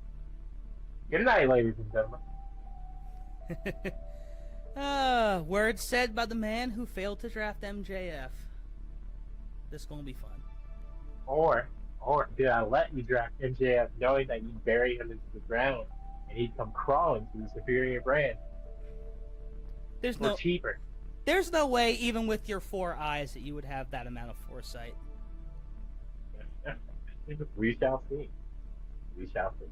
Good night, ladies and gentlemen. Words said by the man who failed to draft MJF. This gonna be fun. Or did I let you draft MJF knowing that you'd bury him into the ground and he'd come crawling to the superior brand? Cheaper. There's no way, even with your 4 eyes, that you would have that amount of foresight. We shall see. We shall see.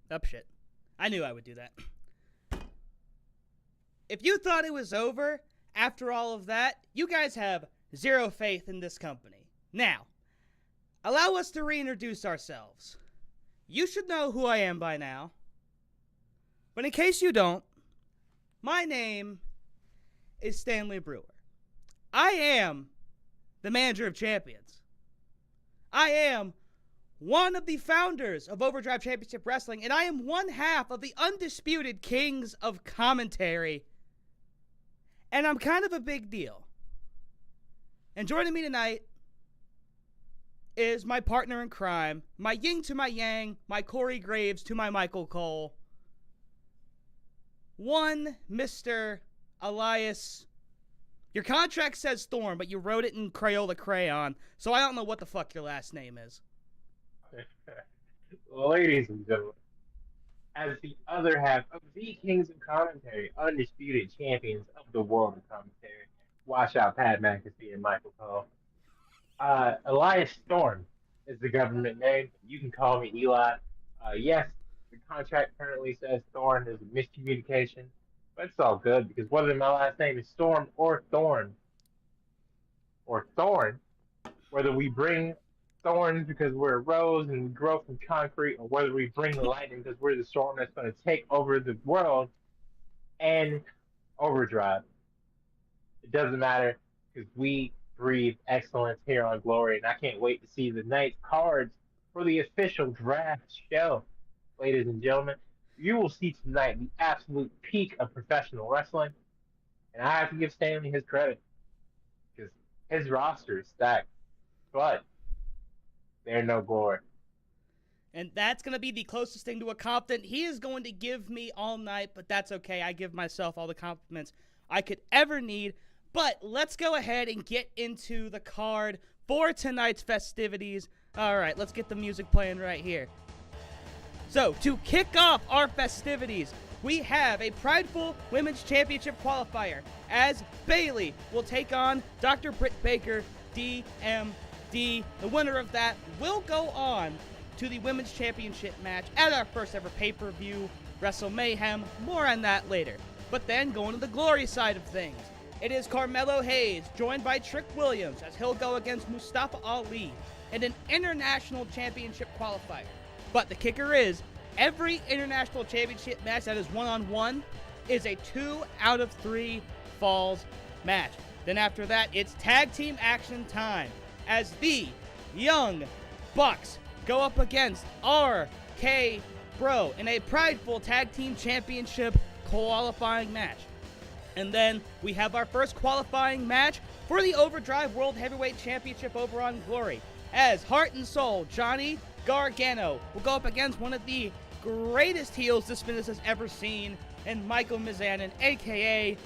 Up shit. I knew I would do that. If you thought it was over after all of that, you guys have zero faith in this company. Now, allow us to reintroduce ourselves. You should know who I am by now. But in case you don't, my name is Stanley Brewer. I am the manager of champions. I am one of the founders of Overdrive Championship Wrestling, and I am one half of the undisputed kings of commentary. And I'm kind of a big deal. And joining me tonight is my partner in crime, my yin to my yang, my Corey Graves to my Michael Cole. One Mr. Elias. Your contract says Thorne, but you wrote it in Crayola crayon, so I don't know what the fuck your last name is. Ladies and gentlemen, as the other half of the Kings of Commentary, undisputed champions of the world of commentary, watch out, Pat McAfee and Michael Cole. Elias Storm is the government name. You can call me Eli. Yes, the contract currently says Thorn is a miscommunication, but it's all good, because whether my last name is Storm or Thorn, whether we bring thorns because we're a rose and we grow from concrete, or whether we bring the lightning because we're the storm that's going to take over the world and overdrive. It doesn't matter because we breathe excellence here on Glory, and I can't wait to see the night's cards for the official draft show. Ladies and gentlemen, you will see tonight the absolute peak of professional wrestling, and I have to give Stanley his credit because his roster is stacked, but they're no Glory. And that's going to be the closest thing to a compliment he is going to give me all night, but that's okay. I give myself all the compliments I could ever need. But let's go ahead and get into the card for tonight's festivities. All right, let's get the music playing right here. So, to kick off our festivities, we have a prideful Women's Championship qualifier as Bayley will take on Dr. Britt Baker, DMD. The winner of that will go on to the Women's Championship match at our first ever pay-per-view, Wrestle Mayhem. More on that later. But then, going to the Glory side of things, it is Carmelo Hayes, joined by Trick Williams, as he'll go against Mustafa Ali in an International Championship qualifier. But the kicker is, every International Championship match that is one-on-one is a 2 out of 3 falls match. Then after that, it's tag team action time, as the Young Bucks go up against RK Bro in a prideful tag team championship qualifying match. And then we have our first qualifying match for the Overdrive World Heavyweight Championship over on Glory, as Heart and Soul Johnny Gargano will go up against one of the greatest heels this business has ever seen, and Michael Mizanin, aka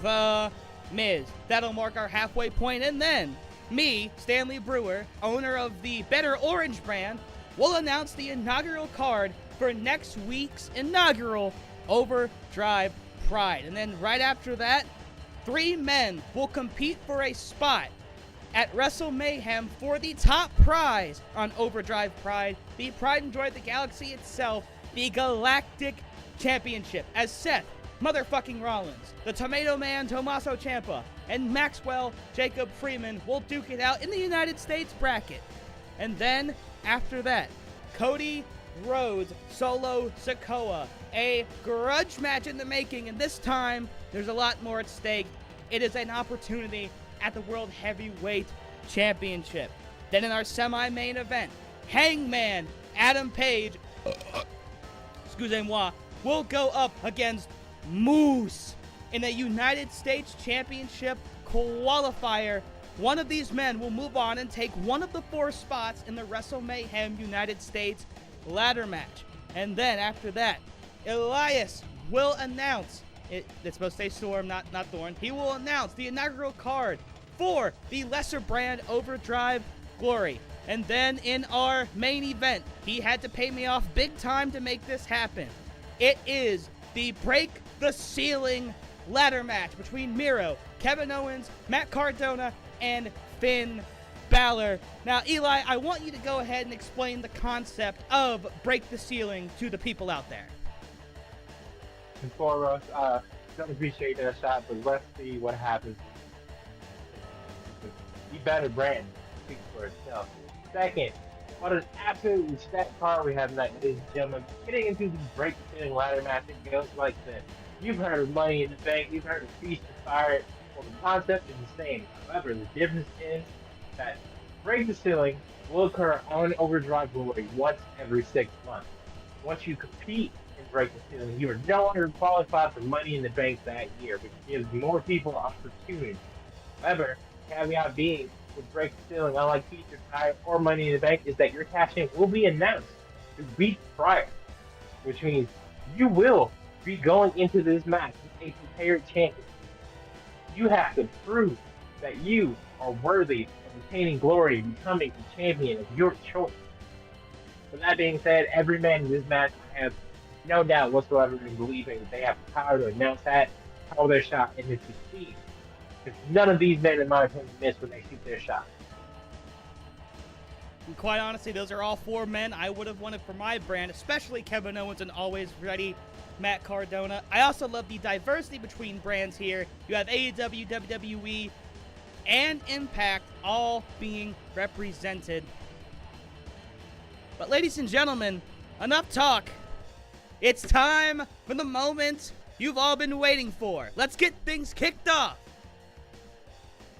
The Miz. That'll mark our halfway point, and then me, Stanley Brewer, owner of the Better Orange brand, will announce the inaugural card for next week's inaugural Overdrive Pride. And then right after that, 3 men will compete for a spot at Wrestle Mayhem for the top prize on Overdrive Pride, the Pride and Joy of the Galaxy itself, the Galactic Championship, as Seth motherfucking Rollins, the Tomato Man Tommaso Ciampa, and Maxwell Jacob Freeman will duke it out in the United States bracket. And then, after that, Cody Rhodes Solo Sikoa, a grudge match in the making, and this time, there's a lot more at stake. It is an opportunity at the World Heavyweight Championship. Then in our semi-main event, Hangman Adam Page, excusez-moi, will go up against Moose in a United States Championship qualifier. One of these men will move on and take one of the 4 spots in the Wrestle Mayhem United States ladder match. And then after that, Elias will announce, it's supposed to say Storm, not Thorn. He will announce the inaugural card for the lesser brand Overdrive Glory. And then in our main event, he had to pay me off big time to make this happen. It is the Break the Ceiling ladder match between Miro, Kevin Owens, Matt Cardona, and Finn Balor. Now, Eli, I want you to go ahead and explain the concept of Break the Ceiling to the people out there. And foremost, don't appreciate that shot, but let's see what happens. The better brand speaks for itself. Second, what an absolutely stacked card we have tonight, ladies and gentlemen. Getting into the Break the Ceiling ladder match, it goes like this. You've heard of Money in the Bank, you've heard of Feast or Fire. Well, the concept is the same. However, the difference is that Break the Ceiling will occur on Overdrive Glory once every 6 months. Once you compete in Break the Ceiling, you are no longer qualified for Money in the Bank that year, which gives more people opportunity. However, caveat being, with Break the Ceiling, unlike Feast or Fire or Money in the Bank, is that your cash-in will be announced 2 weeks prior, which means you will be going into this match with a prepared champion. You have to prove that you are worthy of attaining glory and becoming the champion of your choice. With that being said, every man in this match have no doubt whatsoever in believing that they have the power to announce that, call their shot, and to succeed. Because none of these men, in my opinion, miss when they shoot their shot. And quite honestly, those are all 4 men I would have wanted for my brand, especially Kevin Owens and always ready Matt Cardona. I also love the diversity between brands here. You have AEW, WWE, and Impact all being represented But ladies and gentlemen, enough talk. It's time for the moment you've all been waiting for. Let's get things kicked off.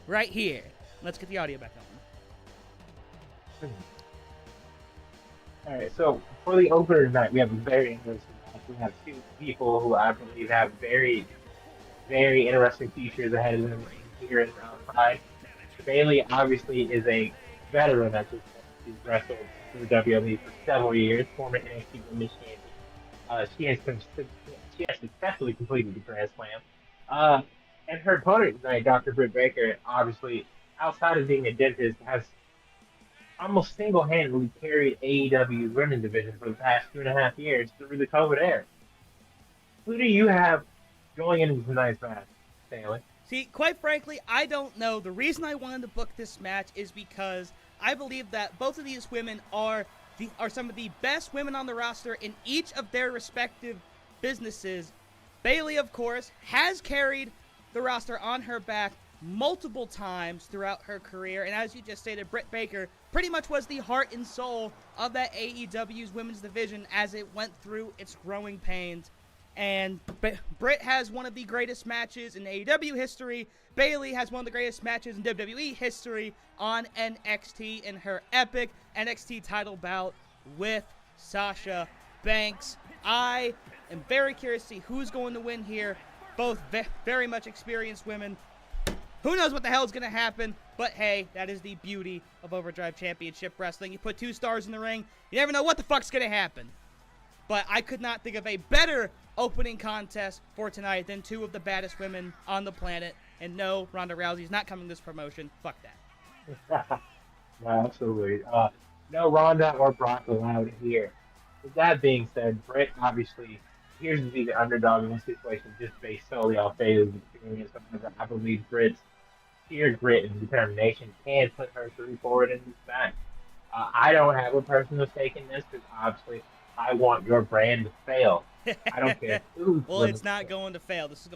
Right here. Let's get the audio back on. All right, so for the opener tonight, we have a very interesting match. We have two people who I believe have very, very interesting futures ahead of them here in round 5. Bailey obviously is a veteran at this point. She's wrestled for WWE for several years, former NXT Women's Champion. She has successfully completed the Grand Slam. And her opponent tonight, Dr. Britt Baker, obviously, outside of being a dentist, has almost single-handedly carried AEW's women's division for the past 2.5 years through the COVID era. Who do you have going into tonight's match, Stanley? See, quite frankly, I don't know. The reason I wanted to book this match is because I believe that both of these women are some of the best women on the roster in each of their respective businesses. Bailey, of course, has carried the roster on her back multiple times throughout her career, and as you just stated, Britt Baker pretty much was the heart and soul of that AEW's women's division as it went through its growing pains. And Britt has one of the greatest matches in AEW history. Bailey has one of the greatest matches in WWE history on NXT in her epic NXT title bout with Sasha Banks. I am very curious to see who's going to win here. Both very much experienced women. Who knows what the hell is going to happen, but hey, that is the beauty of Overdrive Championship Wrestling. You put 2 stars in the ring, you never know what the fuck's going to happen. But I could not think of a better opening contest for tonight than 2 of the baddest women on the planet. And no, Ronda Rousey's not coming to this promotion. Fuck that. No, absolutely. No Ronda or Brock allowed here. With that being said, Britt obviously appears to be the underdog in this situation just based solely off Bailey's experience. I believe Britt's sheer grit and determination can put her forward in this match. I don't have a personal stake in this because obviously I want your brand to fail. I don't care who's Well, it's not going to fail. This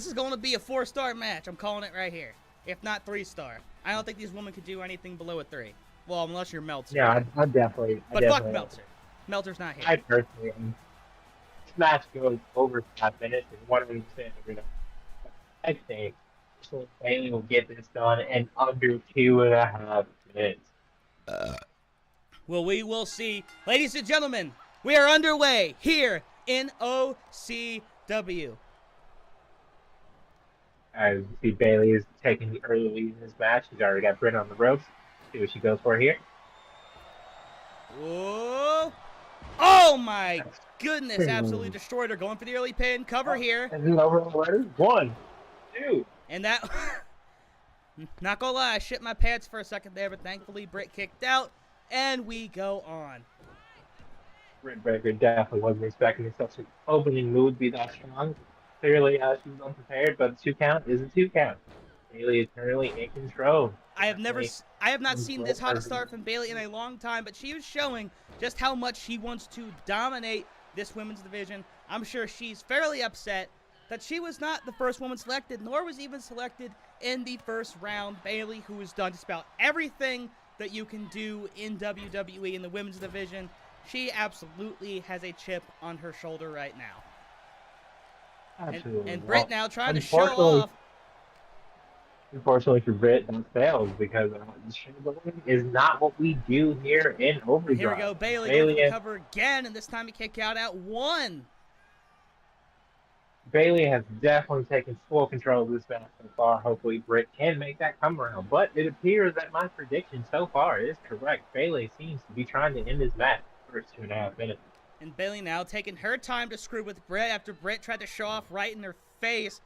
is going to be a 4-star match. I'm calling it right here. If not 3-star. I don't think these women could do anything below a 3. Well, unless you're Meltzer. Yeah, I definitely. But fuck Meltzer. Meltzer's not here. I personally, this match goes over 5 minutes and 100% agreed. I think Bailey will get this done in under 2.5 minutes. Well, we will see. Ladies and gentlemen, we are underway here in OCW. As you see, Bailey is taking the early lead in this match. She's already got Britt on the ropes. See what she goes for here. Whoa. Oh my goodness, absolutely destroyed her. Going for the early pin. Cover here. And then over the letters. 1, 2. And that, not gonna lie, I shit my pants for a second there, but thankfully Britt kicked out, and we go on. Britt Baker definitely wasn't expecting such an opening move to be that strong. Clearly, she was unprepared, but the 2 count is a 2 count. Bailey is currently in control. I have not seen this hot a start from Bailey in a long time, but she was showing just how much she wants to dominate this women's division. I'm sure she's fairly upset that she was not the first woman selected, nor was even selected in the first round. Bailey, who has done just about everything that you can do in WWE in the women's division, she absolutely has a chip on her shoulder right now. Absolutely. And Britt now trying to show off. Unfortunately for Britt, that fails because showboating is not what we do here in Overdrive. Here we go, Bailey going to cover again, and this time he kick out at 1. Bailey has definitely taken full control of this match so far. Hopefully, Britt can make that come around. But it appears that my prediction so far is correct. Bailey seems to be trying to end this match in the first 2.5 minutes. And Bailey now taking her time to screw with Britt after Britt tried to show off right in her face.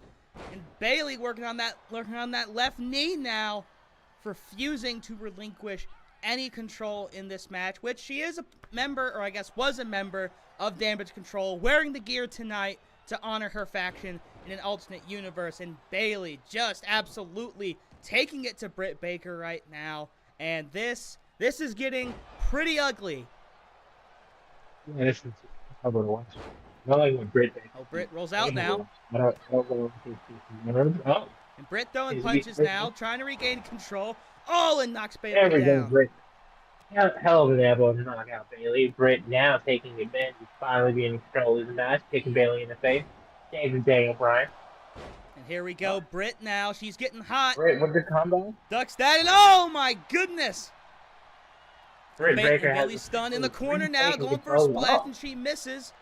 And Bailey working on that left knee now, refusing to relinquish any control in this match, which she is a member, or I guess was a member, of Damage Control, wearing the gear tonight to honor her faction in an alternate universe. And Bailey just absolutely taking it to Britt Baker right now. And this is getting pretty ugly. Yeah, this is how to watch. Knowing what Britt Baker. Oh, Britt rolls out now. Oh. And Britt throwing punches now, trying to regain control. Oh, and knocks Bailey There we go, down. Britt. hell of an elbow to knock out Bailey. Britt now taking advantage, finally being in control of the match, kicking Bailey in the face. David Daniel Bryan. And here we go. Britt now. She's getting hot. Britt with the combo. Ducks that. And oh, my goodness. Britt Baker and has Bailey's stunned in the corner now, going for a splash, and she misses.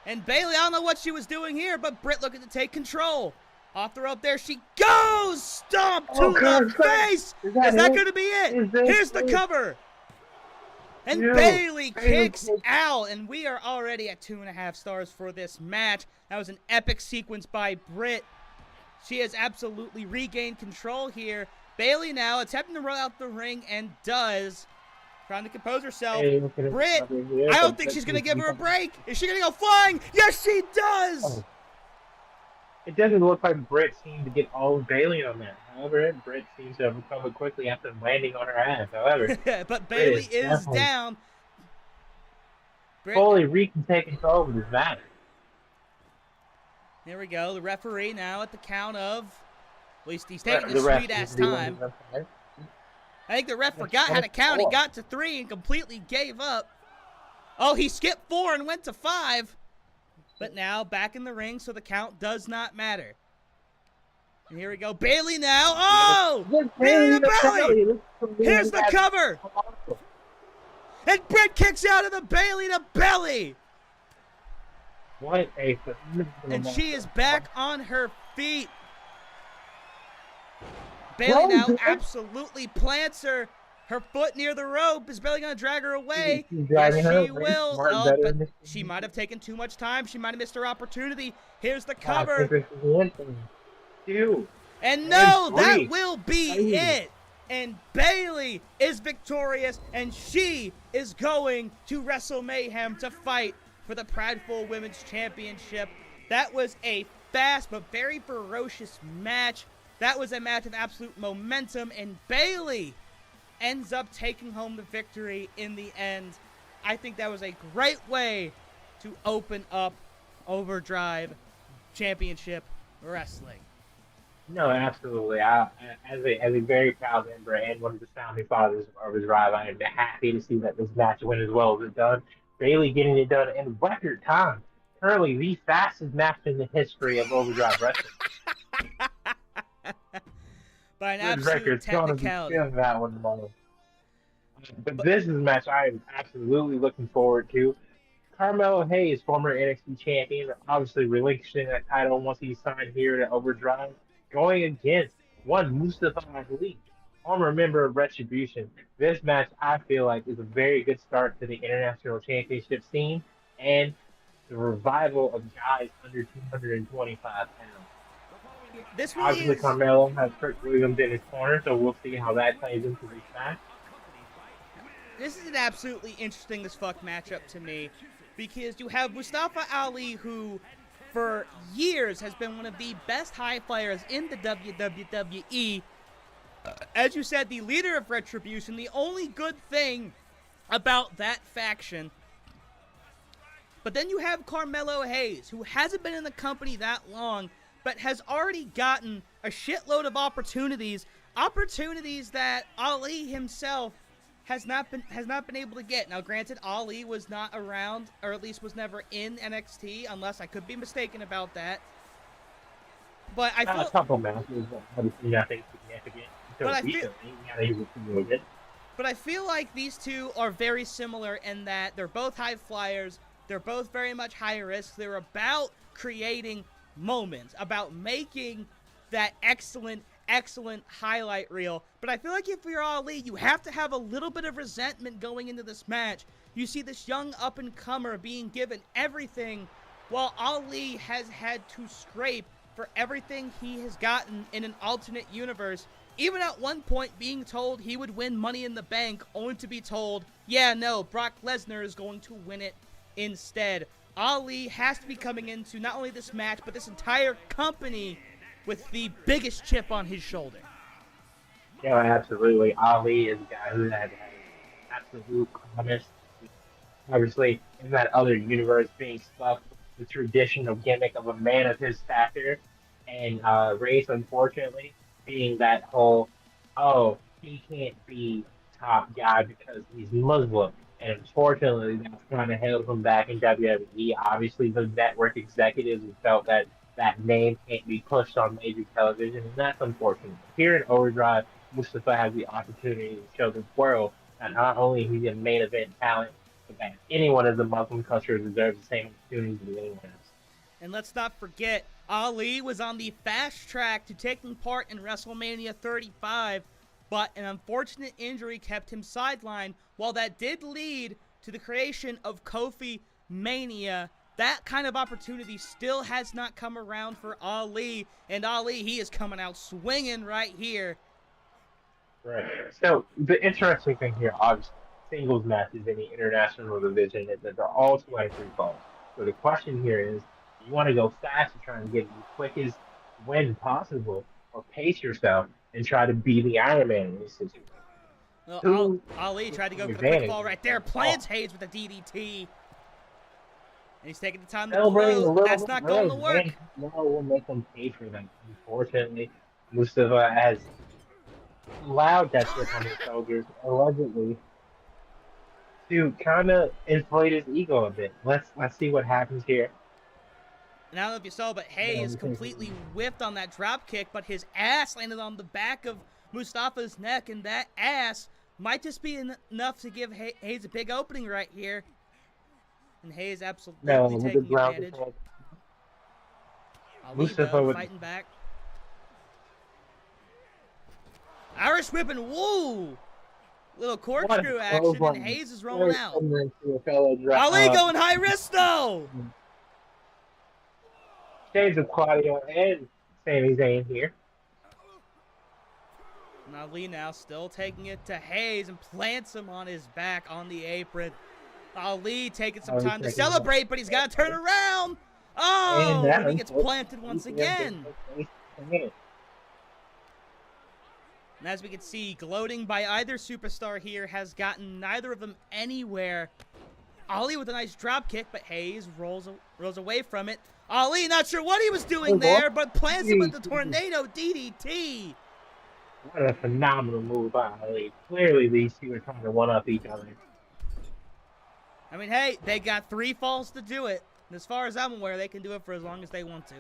And Bailey, I don't know what she was doing here, but Britt looking to take control. Off the rope there she goes! Stomp to the face! Is that going to be it? Here's the cover. And Bailey kicks out, and we are already at 2.5 stars for this match. That was an epic sequence by Britt. She has absolutely regained control here. Bailey now attempting to roll out the ring and does. Trying to compose herself. Britt, I don't think she's going to give her a break. Is she going to go flying? Yes, she does! It doesn't look like Britt seemed to get all of Bailey on that. However, Britt seems to have recovered quickly after landing on her ass. However, but Bailey is down. Fully take control of this match. Here we go. The referee now at the count of. At least he's taking his sweet-ass time. I think the ref forgot how to count. He got to 3 and completely gave up. Oh, he skipped 4 and went to 5. But now back in the ring, so the count does not matter. And here we go. Bailey now. Oh! Bailey to belly! Here's the cover! And Britt kicks out of the Bailey to belly! What a... And she is back on her feet. Bailey now absolutely plants her foot near the rope. Is Bailey going to drag her away? Yes, she will. Oh, but she might have taken too much time. She might have missed her opportunity. Here's the cover. And no, that will be it. And Bailey is victorious, and she is going to Wrestle Mayhem to fight for the Prideful Women's Championship. That was a fast but very ferocious match. That was a match of absolute momentum, and Bailey ends up taking home the victory in the end. I think that was a great way to open up Overdrive Championship Wrestling. No, absolutely. As a very proud member and one of the founding fathers of Overdrive, I am happy to see that this match went as well as it done. Bailey getting it done in record time. Currently the fastest match in the history of Overdrive Wrestling. By an absolute technicality. That one tomorrow. But this is a match I am absolutely looking forward to. Carmelo Hayes, former NXT champion, obviously relinquishing that title once he signed here to Overdrive, going against one Mustafa Ali, former member of Retribution. This match, I feel like, is a very good start to the International Championship scene and the revival of guys under 225 pounds. This really Obviously, Carmelo has Kurt Williams in his corner, so we'll see how that plays into this match. This is an absolutely interesting as fuck matchup to me, because you have Mustafa Ali, who for years has been one of the best high flyers in the WWE. As you said, the leader of Retribution, the only good thing about that faction. But then you have Carmelo Hayes, who hasn't been in the company that long, but has already gotten a shitload of opportunities that Ali himself has not been able to get. Now, granted, Ali was not around, or at least was never in NXT, unless I could be mistaken about that. But I feel a couple matches, nothing significant until recently. But I feel like these two are very similar in that they're both high flyers. They're both very much high risk. They're about creating moments, about making that excellent highlight reel. But I feel like if you're Ali, you have to have a little bit of resentment going into this match. You see this young up-and-comer being given everything, while Ali has had to scrape for everything he has gotten in an alternate universe. Even at one point being told he would win Money in the Bank, only to be told, yeah, no, Brock Lesnar is going to win it instead. Ali has to be coming into not only this match, but this entire company with the biggest chip on his shoulder. Yeah, absolutely. Ali is a guy who had absolute promise. Obviously, in that other universe, being stuck with the traditional gimmick of a man of his stature, and race, unfortunately, being that whole, oh, he can't be top guy because he's Muslim. And unfortunately, that's kind of held him back in WWE. Obviously, the network executives felt that that name can't be pushed on major television, and that's unfortunate. Here in Overdrive, Mustafa has the opportunity to show the world that not only he's a main event talent, but that anyone in the Muslim culture deserves the same opportunities as anyone else. And let's not forget, Ali was on the fast track to taking part in WrestleMania 35, but an unfortunate injury kept him sidelined. While that did lead to the creation of Kofi Mania, that kind of opportunity still has not come around for Ali. And Ali, he is coming out swinging right here. Right. So the interesting thing here, obviously, singles matches in the international division is that they're all 23 falls. So the question here is, you want to go fast and try and get the quickest win possible, or pace yourself and try to be the Iron Man in this situation. Well, Ali tried to go for the quick fall right there. Plants Hayes with a DDT. And he's taking the time to blow. That's not going to work. No, we'll make them pay for them. Unfortunately, Mustafa has allowed that chip on his shoulders, allegedly, to kind of inflate his ego a bit. Let's see what happens here. And I don't know if you saw, but Hayes completely whiffed on that drop kick, but his ass landed on the back of Mustafa's neck, and that ass might just be enough to give Hayes a big opening right here. And Hayes absolutely taking advantage. Mustafa fighting back. Irish whipping, woo! Little corkscrew action, and Hayes is rolling out. Ali going high risk though! Shades of Claudio and Sami Zayn here. And Ali now still taking it to Hayes and plants him on his back on the apron. Ali taking some time to celebrate, but he's got to turn around. Oh, and he gets planted once again. And as we can see, gloating by either superstar here has gotten neither of them anywhere. Ali with a nice drop kick, but Hayes rolls away from it. Ali not sure what he was doing there, but plants him with the tornado DDT. What a phenomenal move by Ali. Clearly these two are trying to one-up each other. I mean, hey, they got 3 falls to do it. And as far as I'm aware, they can do it for as long as they want to.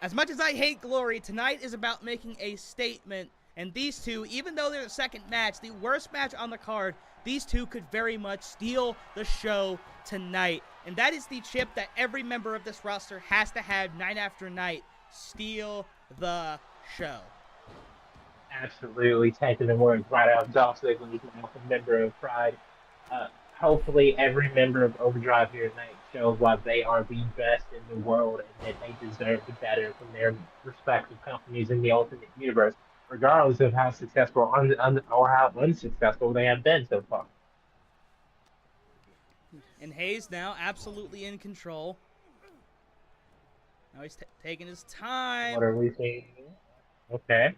As much as I hate Glory, tonight is about making a statement. And these two, even though they're the second match, the worst match on the card, these two could very much steal the show tonight. And that is the chip that every member of this roster has to have night after night. Steal the show. Absolutely, taking the words right out of Dolph Ziggler's mouth, a member of Pride. Hopefully every member of Overdrive here tonight shows why they are the best in the world and that they deserve the better from their respective companies in the Ultimate Universe, regardless of how successful or how unsuccessful they have been so far. And Hayes now absolutely in control. Now he's taking his time. What are we seeing here? Okay.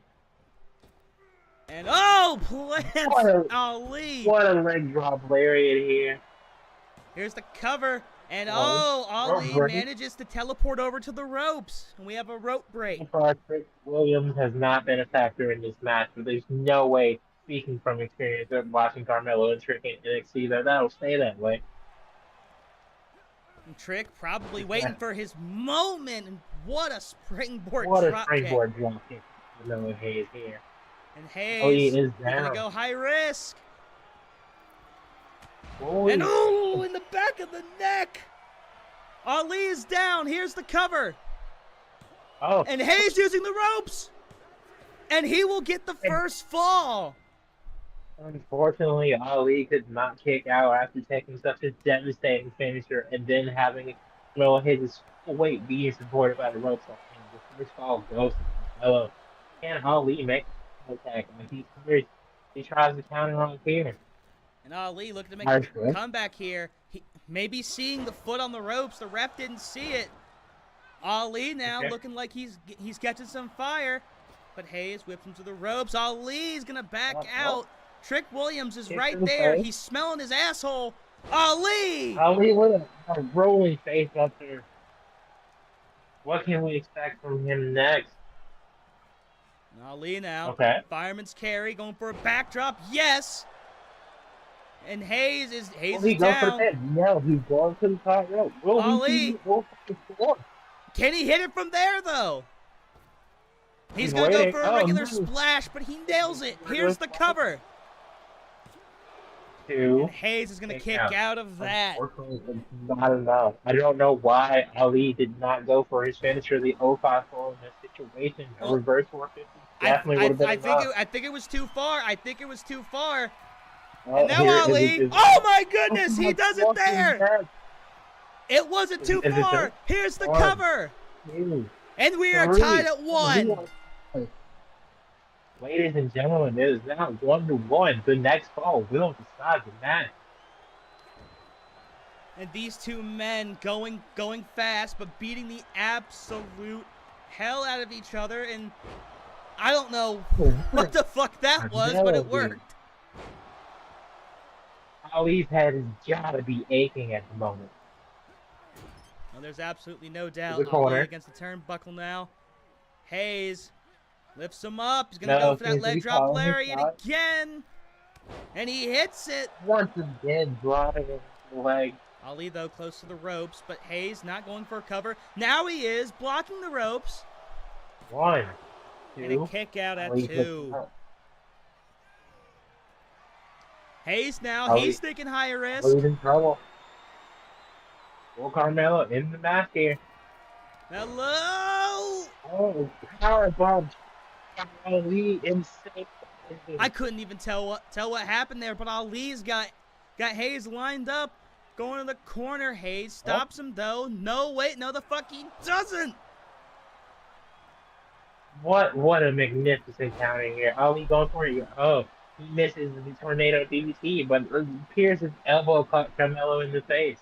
And plants Ali. What a leg drop lariat here. Here's the cover. And Ali manages to teleport over to the ropes. And we have a rope break. So far, Trick Williams has not been a factor in this match, but there's no way, speaking from experience of watching Carmelo and Trick in NXT, that'll stay that way. And Trick probably waiting for his moment. And what a springboard drop kick. What a springboard drop kick. Vanilla Hayes here. And Hayes is going to go high risk. Oh, and in the back of the neck. Ali is down. Here's the cover. Oh. And Hayes using the ropes. And he will get the first fall. Unfortunately, Ali could not kick out after taking such a devastating finisher and then having his weight being supported by the ropes. The first fall goes to Carmelo. Can Ali make attack? He tries to counter on here. And Ali looking to make a comeback here. He maybe seeing the foot on the ropes. The ref didn't see it. Ali now looking like he's catching some fire. But Hayes whips him to the ropes. Ali's going to back out. Trick Williams is right there. He's smelling his asshole. Ali! Ali with a rolling face up there. What can we expect from him next? Ali now. Okay. Fireman's carry going for a backdrop. Yes. And Hayes Will is he go for the down. pin? No, he's going to the top rope. Will Ali. we see Wolf on the floor? Can he hit it from there though? He's He's gonna go waiting. for a Oh, regular no. splash, but he nails it. Here's the cover. Two. And Hayes is gonna kick out of that. Unfortunately, it's not enough. I don't know why Ali did not go for his finisher, the 054 in this situation. A Well, reverse 450 definitely would have been enough. I think it was too far. I think it was too far. Oh, And now here is Ali. it. Oh my goodness, he my does it there. God. It wasn't too Is it far. there? Here's the One, cover. Two, And we are three. tied at 1. Ladies and gentlemen, it is now 1-1. The next ball will decide the match. And these two men going fast, but beating the absolute hell out of each other. And I don't know what the fuck that was, but it worked. Ali's head has got to be aching at the moment. Well, there's absolutely no doubt. The corner. Ali against the turnbuckle now. Hayes lifts him up. He's going to go for that leg drop lariat again. And he hits it. Once again, dropping the leg. Ali, though, close to the ropes, but Hayes not going for a cover. Now he is blocking the ropes. 1, 2. And a kick out at Ali 2. Hayes now. Ali- Hayes thinking higher risk. Ali's in trouble. Will Carmelo in the match here. Hello. Oh, power bomb. Ali insane. I couldn't even tell what happened there, but Ali's got Hayes lined up, going to the corner. Hayes stops him though. No, wait, no, the fuck he doesn't. What a magnificent counting here. Ali going for it. Oh, he misses the tornado DDT, but Pierce's elbow caught Carmelo in the face.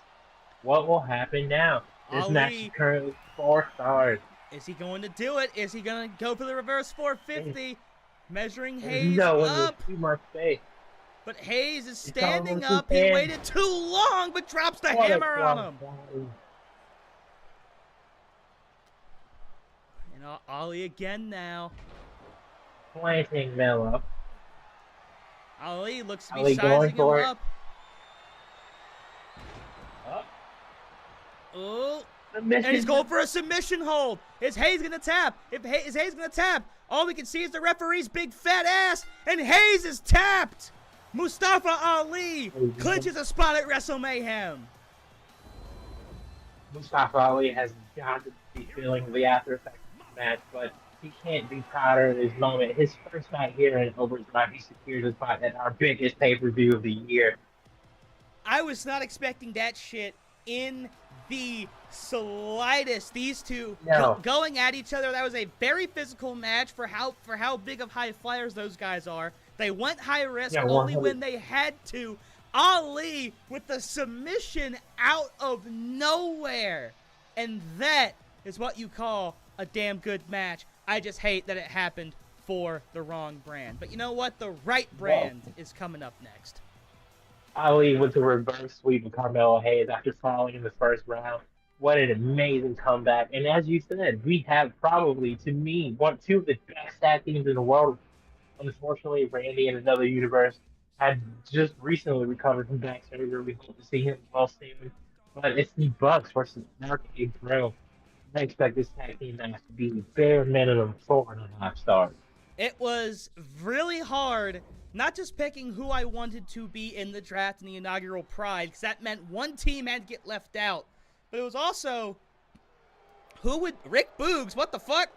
What will happen now? This match is currently 4 stars. Is he going to do it? Is he going to go for the reverse 450? Measuring Hayes no, up. too much space. But Hayes is standing up. He waited too long, but drops the hammer on him. And Ali again now. Planting Melo. Ali looks to be Ali going sizing him for it. up. Oh. And he's going for a submission hold. Is Hayes going to tap? Is Hayes going to tap? All we can see is the referee's big fat ass, and Hayes is tapped. Mustafa Ali clinches a spot at Wrestle Mayhem. Mustafa Ali has got to be feeling the after effects of the match, but he can't be prouder of his moment. His first night here in Overdrive, he secured a spot at our biggest pay-per-view of the year. I was not expecting that shit in the slightest. These two going at each other. That was a very physical match for how big of high flyers those guys are. They went high risk only when they had to. Ali with the submission out of nowhere. And that is what you call a damn good match. I just hate that it happened for the wrong brand. But you know what? The right brand is coming up next. Ali with the reverse sweep of Carmelo Hayes after falling in the first round. What an amazing comeback. And as you said, we have probably, to me, two of the best tag teams in the world. Unfortunately, Randy in another universe had just recently recovered from back surgery. We hope to see him well soon. But it's the Bucks versus Arcade Grill. I expect this tag team match to be bare minimum 4.5 stars. It was really hard, not just picking who I wanted to be in the draft in the inaugural Pride, because that meant one team had to get left out. But it was also, who would, Rick Boogs, what the fuck?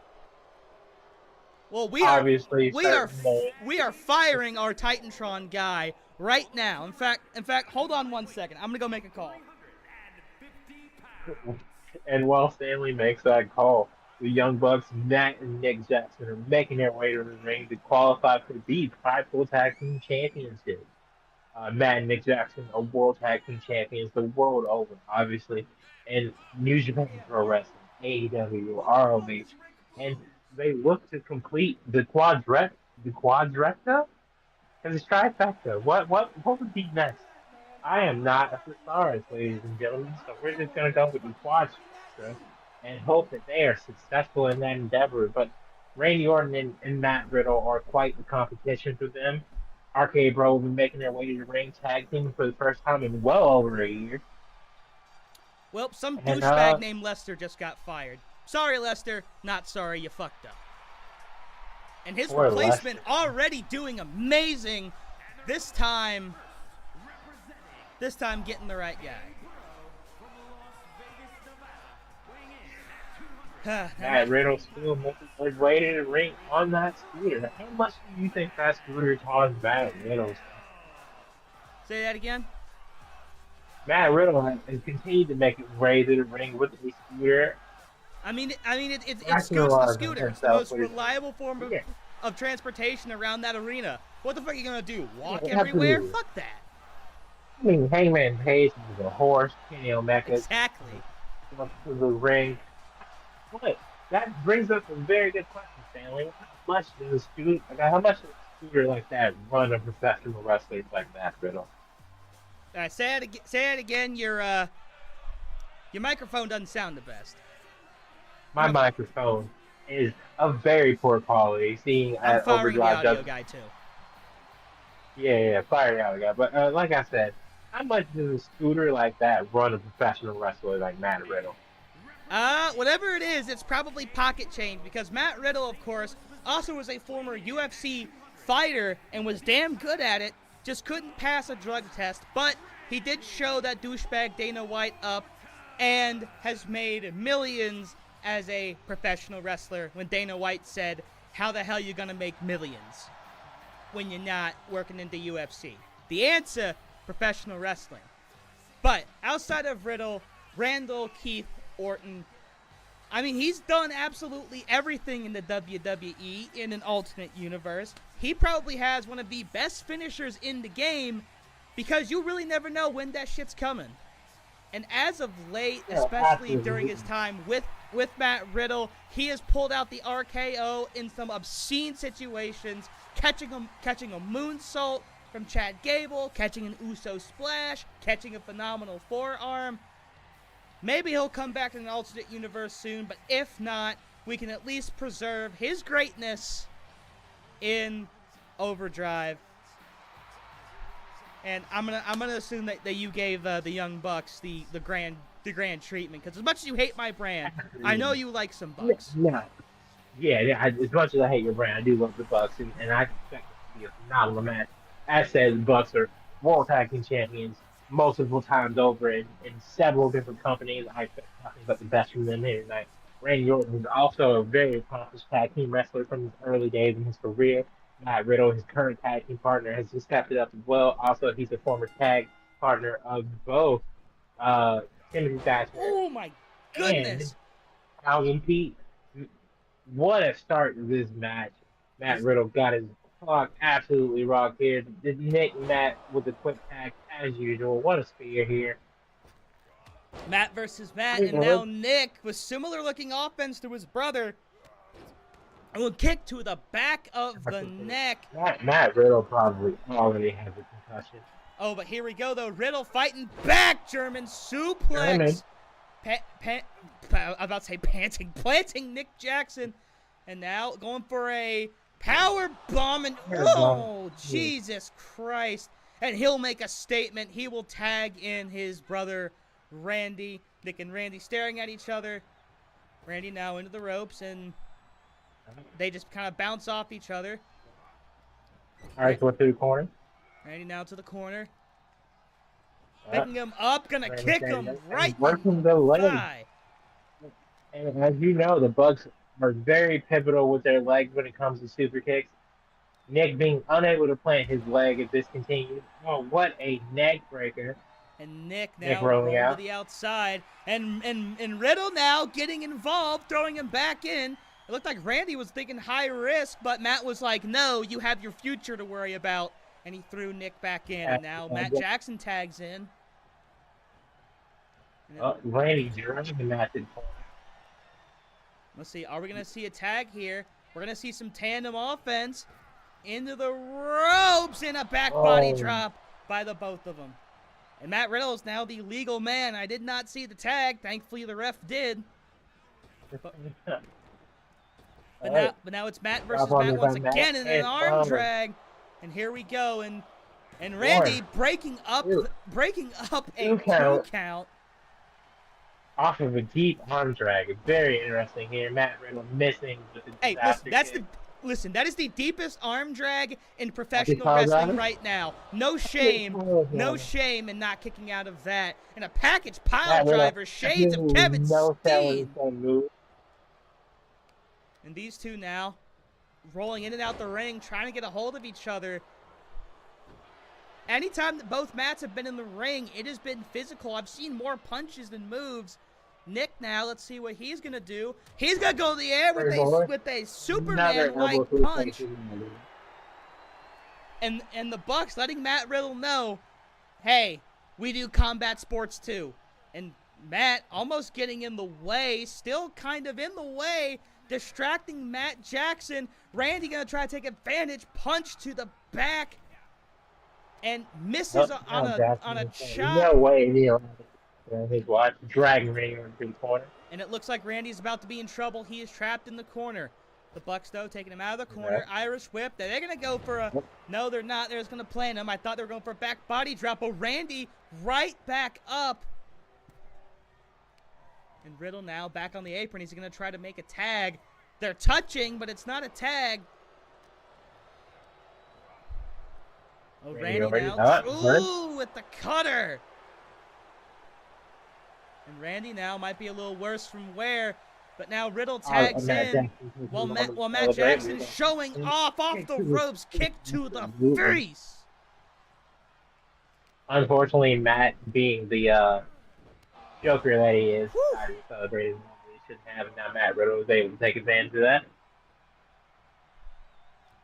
Well, we are firing our Titantron guy right now. In fact, hold on 1 second. I'm gonna go make a call. And while Stanley makes that call, the Young Bucks, Matt and Nick Jackson, are making their way to the ring to qualify for the Prideful Tag Team Championship. Matt and Nick Jackson are World Tag Team Champions the world over, obviously, and New Japan Pro Wrestling, AEW, ROH, and they look to complete the quadrecta? Because it's trifecta. What would be next? I am not a thesaurus, ladies and gentlemen, so we're just going to go with the quadrecta and hope that they are successful in that endeavor. But Randy Orton and Matt Riddle are quite the competition for them. RK Bro will be making their way to the ring tag team for the first time in well over a year. Well, some And douchebag named Lester just got fired. Sorry, Lester. Not sorry. You fucked up. And his poor replacement Lester. already doing amazing. This time getting the right guy. Matt Riddle still making his way to the ring on that scooter. How much do you think that scooter caused Matt Riddle? Say that again. Matt Riddle has continued to make his way to the ring with the scooter. I mean, it scoots the Rationalizing scooter. It's the himself most with his- reliable form Yeah. of transportation around that arena. What the fuck are you gonna do? Walk Yeah, everywhere? absolutely. Fuck that. I mean, Hangman Page is a horse. Kenny Omega Exactly. up to the ring. But that brings up a very good question, Stanley. How much does a scooter like that run a professional wrestler like Matt Riddle? All right, say it again. Your microphone doesn't sound the best. My microphone is of very poor quality. Seeing I'm at firing the Overdrive audio does, guy too. yeah, fire out guy. But like I said, how much does a scooter like that run a professional wrestler like Matt Riddle? Whatever it is, it's probably pocket change because Matt Riddle, of course, also was a former UFC fighter and was damn good at it. Just couldn't pass a drug test, but he did show that douchebag Dana White up and has made millions as a professional wrestler when Dana White said, how the hell you gonna make millions when you're not working in the UFC? The answer, professional wrestling. But outside of Riddle, Randall, Keith, Orton, I mean, he's done absolutely everything in the WWE in an alternate universe. He probably has one of the best finishers in the game because you really never know when that shit's coming. And as of late, Yeah, especially during absolutely. his time with Matt Riddle, he has pulled out the RKO in some obscene situations, catching a moonsault from Chad Gable, catching an Uso splash, catching a phenomenal forearm. Maybe he'll come back in an alternate universe soon, but if not, we can at least preserve his greatness in Overdrive. And I'm gonna assume that you gave the Young Bucks the grand treatment because as much as you hate my brand, I know you like some Bucks. No. As much as I hate your brand, I do love the Bucks, and I expect it to be a phenomenal match. As said, the Bucks are World Tag Team Champions multiple times over in several different companies. I expect nothing but the best from them here tonight. Randy Orton is also a very accomplished tag team wrestler from his early days in his career. Matt Riddle, his current tag team partner, has just stepped it up as well. Also, he's a former tag partner of both Timothy Thatcher Oh my goodness! and Calvin Pete. What a start to this match. Matt Riddle got his clock absolutely rocked here. Did Nick Matt with a quick tag as usual. What a spear here. Matt versus Matt, and now Nick with similar looking offense to his brother. A little kick to the back of the neck. Matt Riddle probably already has a concussion. Oh, but here we go though. Riddle fighting back. German suplex. I'm about to say planting Nick Jackson. And now going for a power bomb. And oh, Jesus Christ. And he'll make a statement. He will tag in his brother Randy. Nick and Randy staring at each other. Randy now into the ropes, and they just kind of bounce off each other. All right, going to the corner. Randy now to the corner. Picking him up, gonna kick him right working the leg. thigh. And as you know, the Bucks are very pivotal with their legs when it comes to super kicks. Nick being unable to plant his leg if this continues. Oh, what a neck breaker. And Nick Nick now rolling rolling out. to the outside. And Riddle now getting involved, throwing him back in. It looked like Randy was thinking high risk, but Matt was like, no, you have your future to worry about. And he threw Nick back in. And now Matt Jackson tags in. Randy German in the match. Let's see. Are we going to see a tag here? We're going to see some tandem offense. Into the ropes and a back body drop by the both of them. And Matt Riddle is now the legal man. I did not see the tag. Thankfully, the ref did. But now it's Matt versus Matt once again in an arm drag. And here we go. And Randy breaking up a 2 count. Off of a deep arm drag. It's very interesting here. Matt Riddle missing with the disaster listen, that is the deepest arm drag in professional wrestling right now. No shame in not kicking out of that. And a package pile driver, shades of Kevin Steen. And these two now rolling in and out the ring, trying to get a hold of each other. Anytime that both Matts have been in the ring, it has been physical. I've seen more punches than moves. Nick now, let's see what he's going to do. He's going to go to the air with a Superman-like punch. And the Bucks letting Matt Riddle know, hey, we do combat sports too. And Matt almost getting in the way, still kind of in the way, distracting Matt Jackson. Randy going to try to take advantage, punch to the back, and misses on a chop. No way he'll his watch dragging Randy into the corner. And it looks like Randy's about to be in trouble. He is trapped in the corner. The Bucks, though, taking him out of the corner. Yeah. Irish whip. They're going to go for a... No, they're not. They're just going to plan him. I thought they were going for a back body drop. But Randy right back up. And Riddle now back on the apron. He's going to try to make a tag. They're touching, but it's not a tag. Oh, Randy now. Ooh, with the cutter. And Randy now might be a little worse from where, but now Riddle tags in while Matt Jackson's showing off the ropes, kick to the face. Unfortunately, Matt, being the Joker that he is, celebrated he shouldn't have, and now Matt Riddle was able to take advantage of that.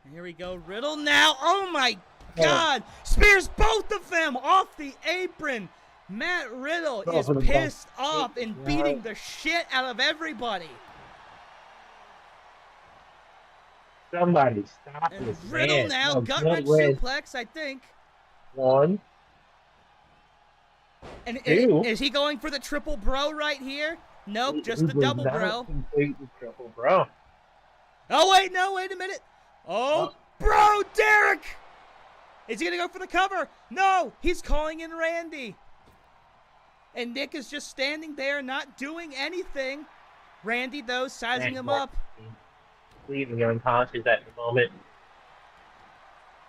And here we go, Riddle now. Oh my God! Spears both of them off the apron. Matt Riddle is pissed off and beating the shit out of everybody. Somebody stop and this Riddle man. Now, gut-wrench suplex, I think. 1. And is he going for the triple bro right here? Nope, just the double bro. Completely triple bro. Oh, wait, no, wait a minute. Oh, bro, Derek! Is he going to go for the cover? No, he's calling in Randy. And Nick is just standing there, not doing anything. Randy, though, sizing him up. Completely unconscious at the moment.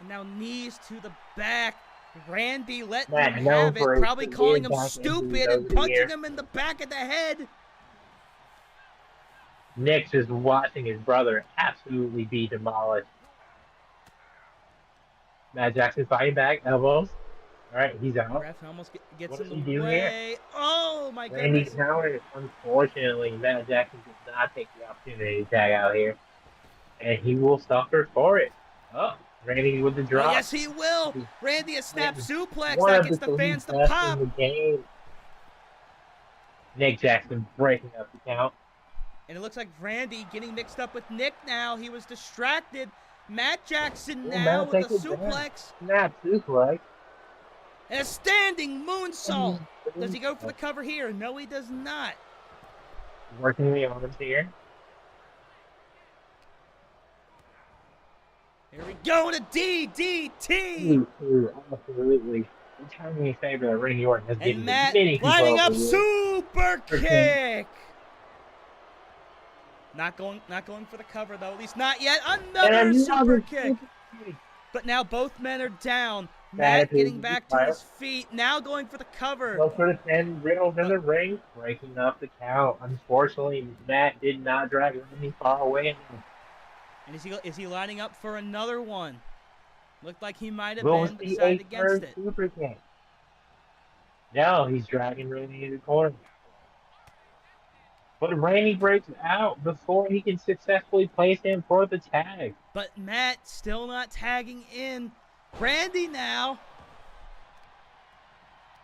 And now knees to the back. Randy letting him have it, probably calling him stupid and punching him in the back of the head. Nick's just watching his brother absolutely be demolished. Matt Jackson fighting back, elbows. All right, he's out. Ref almost gets in the way. Here? Oh, my goodness. Randy countered. Unfortunately, Matt Jackson did not take the opportunity to tag out here. And he will suffer for it. Oh, Randy with the drop. Oh, yes, he will. Randy a snap suplex. That gets the fans to pop. Nick Jackson breaking up the count. And it looks like Randy getting mixed up with Nick now. He was distracted. Matt Jackson now with a suplex. Snap suplex. And a standing moonsault. Does he go for the cover here? No, he does not. Working the arms here. Here we go to DDT. Absolutely. Returning in favor of Randy Orton has and Matt lining up super kick. Not going for the cover though. At least not yet. Another super kick. But now both men are down. Matt getting back to his feet. Now going for the cover. Go for the 10. Riddle's in the ring, breaking up the count. Unfortunately, Matt did not drag Randy far away. And is he lining up for another one? Looked like he might have been, but decided against it. Super kick. No, he's dragging Randy in the corner. But Randy breaks out before he can successfully place him for the tag. But Matt still not tagging in. Randy now.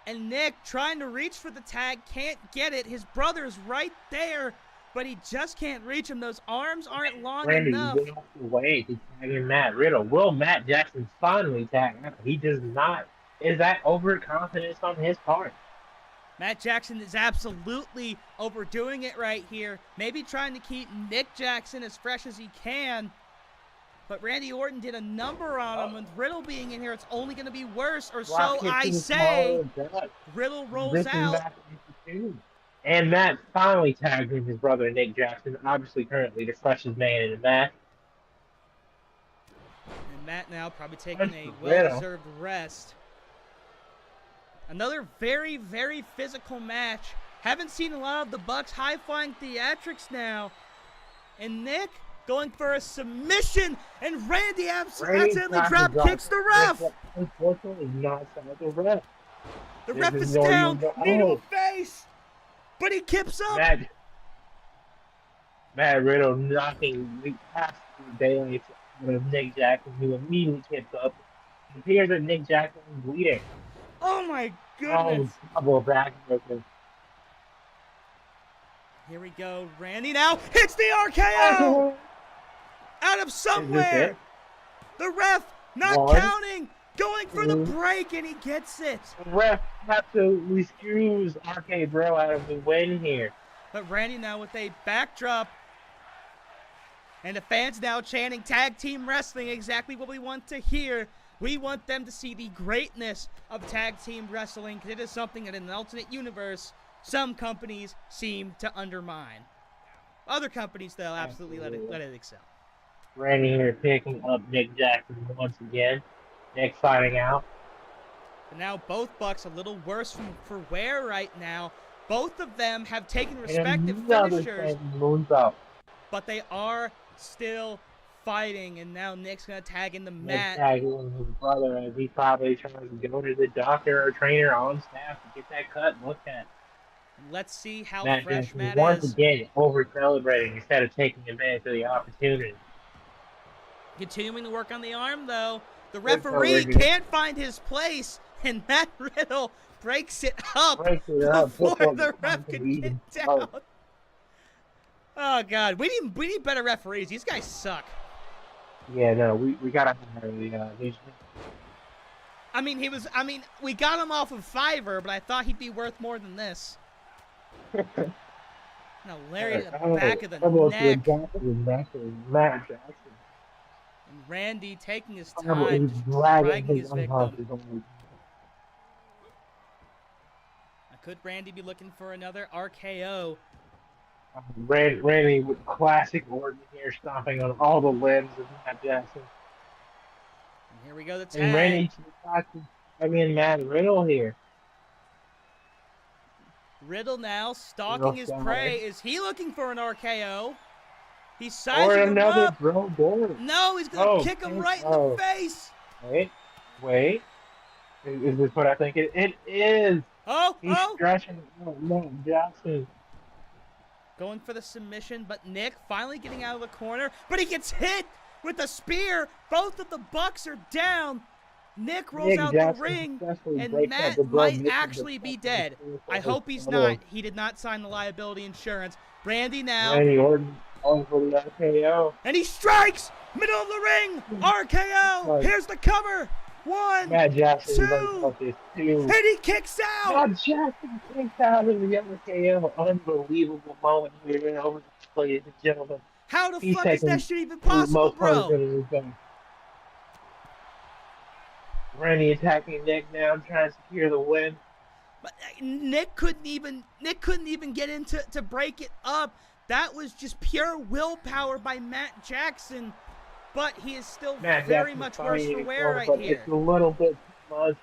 And Nick trying to reach for the tag, can't get it. His brother's right there, but he just can't reach him. Those arms aren't long enough. Randy will have to wait to tag in Matt Riddle. Will Matt Jackson finally tag him? He does not. Is that overconfidence on his part? Matt Jackson is absolutely overdoing it right here. Maybe trying to keep Nick Jackson as fresh as he can. But Randy Orton did a number on him. With Riddle being in here, it's only going to be worse, or so I say. Riddle rolls out. And Matt finally tagged in his brother Nick Jackson, obviously currently the freshest man in the match. And Matt now probably taking a well-deserved rest. Another very, very physical match. Haven't seen a lot of the Bucks high-flying theatrics now. And Nick going for a submission, and Randy accidentally drop kicks the ref. Unfortunately, not the ref. The ref is down, knee to the face, but he kips up. Matt Riddle knocking past the daylights out of Nick Jackson, who immediately kips up. It appears that Nick Jackson is bleeding. Oh my goodness. Double backbreaker. Here we go. Randy now hits the RKO out of somewhere. The ref not counting, going for the break, and he gets it. The ref absolutely screws RK Bro out of the win here. But Randy now with a backdrop. And the fans now chanting tag team wrestling, exactly what we want to hear. We want them to see the greatness of tag team wrestling, because it is something that in an alternate universe, some companies seem to undermine. Other companies, though, absolutely let it excel. Randy here picking up Nick Jackson once again. Nick fighting out. And now both Bucks a little worse for wear right now. Both of them have taken respective finishers, but they are still fighting. And now Nick's going to tag in the mat. Tagging his brother as he probably tries to go to the doctor or trainer on staff to get that cut looked at. Let's see how Matt fresh Matt is. Once again, over-celebrating instead of taking advantage of the opportunity. Continuing to work on the arm, though. The referee can't find his place, and Matt Riddle breaks it up before the ref can get down. Oh, God. We need better referees. These guys suck. Yeah, no, we got to hire these. I mean, we got him off of Fiverr, but I thought he'd be worth more than this. Now, Larry to the back of the neck. Matt Jackson. And Randy taking his time, dragging his victim. Could Randy be looking for another RKO? Randy with classic Orton here, stomping on all the limbs of Matt Jackson. And here we go, the tag. And Randy in Matt Riddle here. Riddle now stalking his prey. Is he looking for an RKO? He's sizing him up. No, he's going to kick him right in the face. Wait. Is this what I think it is? He's stretching Matt Jackson. Going for the submission, but Nick finally getting out of the corner. But he gets hit with a spear. Both of the Bucks are down. Nick rolls out the ring, and Matt might actually be dead. I hope he's not. He did not sign the liability insurance. Randy now. Randy Orton going for the RKO. And he strikes! Middle of the ring! RKO! Here's the cover! 1, Matt Jackson 2, and he kicks out! Matt Jackson kicks out of the RKO. Unbelievable moment here, ladies and gentlemen. How the fuck is that shit even possible, bro? Randy attacking Nick now, trying to secure the win. But Nick couldn't even get in to break it up. That was just pure willpower by Matt Jackson. But he is still very much worse for wear right here. It's a little bit too much.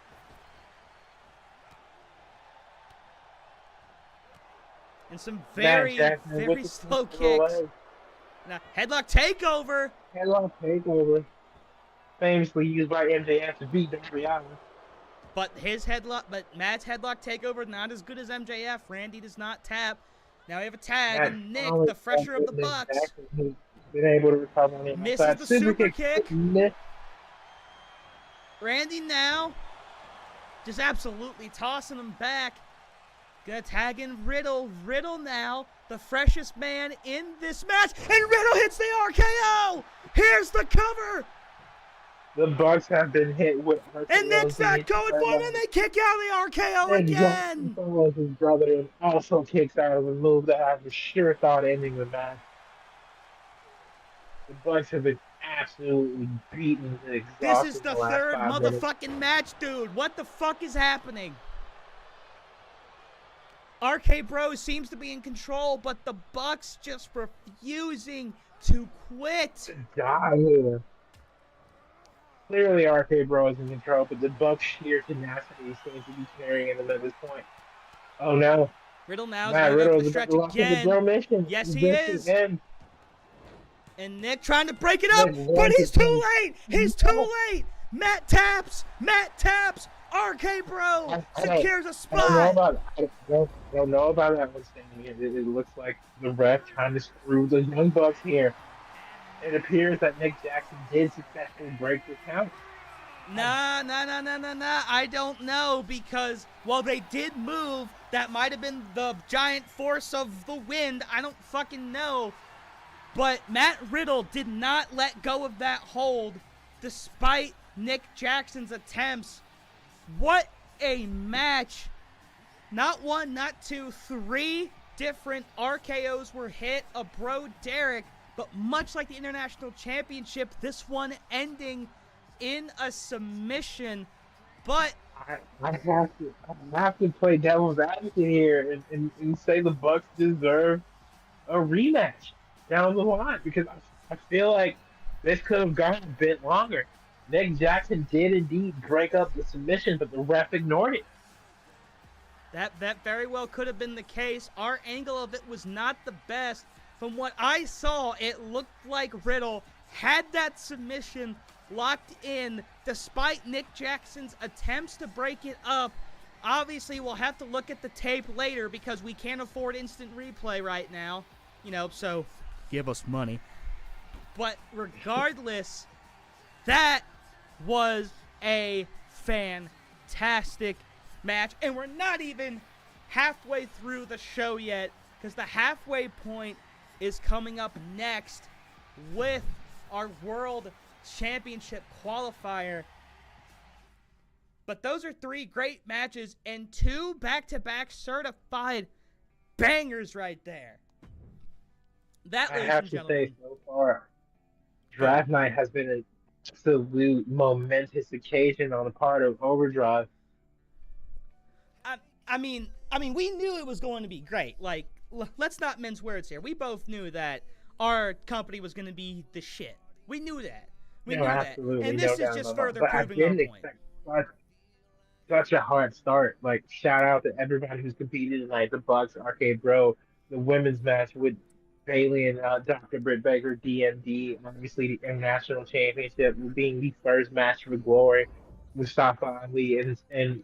And some very slow kicks. Now, headlock takeover. Headlock takeover. Famously used by MJF to beat Darby Allin. But Matt's headlock takeover not as good as MJF. Randy does not tap. Now we have a tag, and Nick, the fresher of the Bucks, been able to recover on it. Misses the super kick. Randy now just absolutely tossing him back. Gonna tag in Riddle. Riddle now, the freshest man in this match. And Riddle hits the RKO. Here's the cover. The Bucks have been hit with And Nick's RKO's not going for him, and they kick out of the RKO and Jackson again. follows his brother and also kicks out of a move that I for sure thought ending the match. The Bucks have been absolutely beaten to This exhaustion is in the the last third 5 minutes. motherfucking match, dude. What the fuck is happening? RK Bro seems to be in control, but the Bucks just refusing to quit. Die here. Clearly, RK Bro is in control, but the Bucks' sheer tenacity seems to be carrying them at this point. Oh no, Riddle now is Matt going to go for Riddle the is about stretch to lock in the again. Bro mission. Yes, Is he this is. the end? And Nick trying to break it up, Nick but wants he's it too to- late. He's too late. Matt taps. RK Bro secures a spot. I don't know about that one, Stanley. It looks like the ref trying to screw the Young Bucks here. It appears that Nick Jackson did successfully break the count. Nah. I don't know, because while they did move, that might have been the giant force of the wind. I don't fucking know. But Matt Riddle did not let go of that hold despite Nick Jackson's attempts. What a match. Not one, not two, 3 different RKOs were hit. A Bro Derek, but much like the International Championship, this one ending in a submission. But I have to play devil's advocate here and say the Bucks deserve a rematch down the line, because I feel like this could have gone a bit longer. Nick Jackson did indeed break up the submission, but the ref ignored it. that very well could have been the case. Our angle of it was not the best. From what I saw, it looked like Riddle had that submission locked in despite Nick Jackson's attempts to break it up. Obviously, we'll have to look at the tape later because we can't afford instant replay right now. So give us money. But regardless, that was a fantastic match. And we're not even halfway through the show yet, because the halfway point is coming up next with our World Championship qualifier. But those are 3 great matches and 2 back-to-back certified bangers right there. That, I ladies have and to gentlemen, say, so far, Draft Night has been an absolute momentous occasion on the part of Overdrive. I mean, we knew it was going to be great. Like, let's not mince words here. We both knew that our company was going to be the shit. We knew that. We knew absolutely, that. And no this is doubt just about further that. But I proving our didn't point. expect such a hard start. Like, shout out to everybody who's competed tonight: the Bucks, Arcade Bro, the women's match with Bailey and Dr. Britt Baker, DMD, obviously the International Championship being the first match for Glory, Mustafa Ali and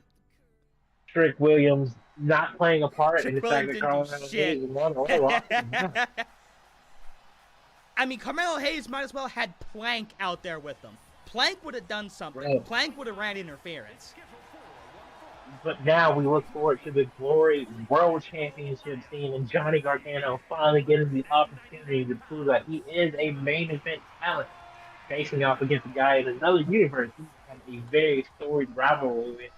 Trick Williams not playing a part in the Trick fact Williams that didn't do Carl shit. Hayes won or lost. I mean, Carmelo Hayes might as well had Plank out there with them. Plank would have done something. Right. Plank would have ran interference. But now we look forward to the Glory World Championship scene and Johnny Gargano finally getting the opportunity to prove that he is a main event talent, facing off against a guy in another universe who had a very storied rivalry with,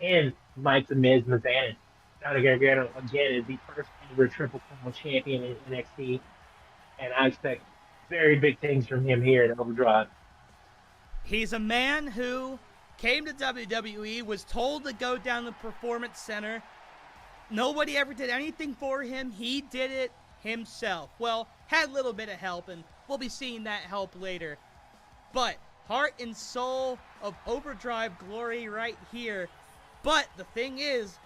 and Mike the Miz Mizanin. Johnny Gargano again is the first ever Triple Crown champion in NXT, and I expect very big things from him here at Overdrive. He's a man who came to WWE, was told to go down the Performance Center. Nobody ever did anything for him. He did it himself. Well, had a little bit of help, and we'll be seeing that help later. But heart and soul of Overdrive Glory right here. But the thing is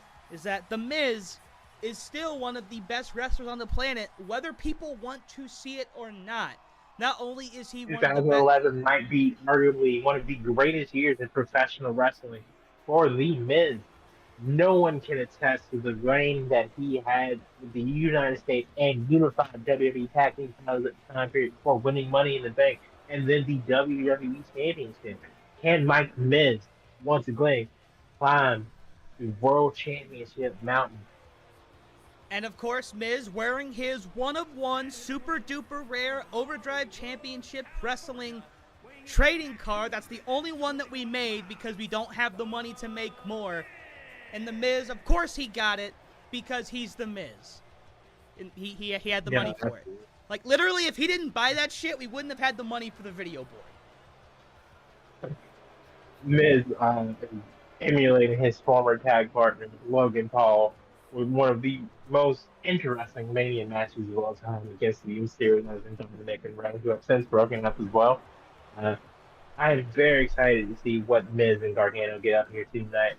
that The Miz is still one of the best wrestlers on the planet, whether people want to see it or not. Not only is he one of the best... 2011 might be arguably one of the greatest years in professional wrestling for The Miz. No one can attest to the reign that he had with the United States and unified WWE Tag Team titles at the time period before winning Money in the Bank and then the WWE Championship. Can Mike Miz once again climb the World Championship mountain? And of course, Miz wearing his one-of-one super duper rare Overdrive Championship Wrestling trading card. That's the only one that we made because we don't have the money to make more. And The Miz, of course he got it because he's The Miz. And he had the money for it. Like, literally, if he didn't buy that shit, we wouldn't have had the money for the video board. Miz emulating his former tag partner, Logan Paul, with one of the most interesting Mania matches of all time against the Mysterious and Dominic and Rey, who have since broken up as well. I am very excited to see what Miz and Gargano get up here tonight.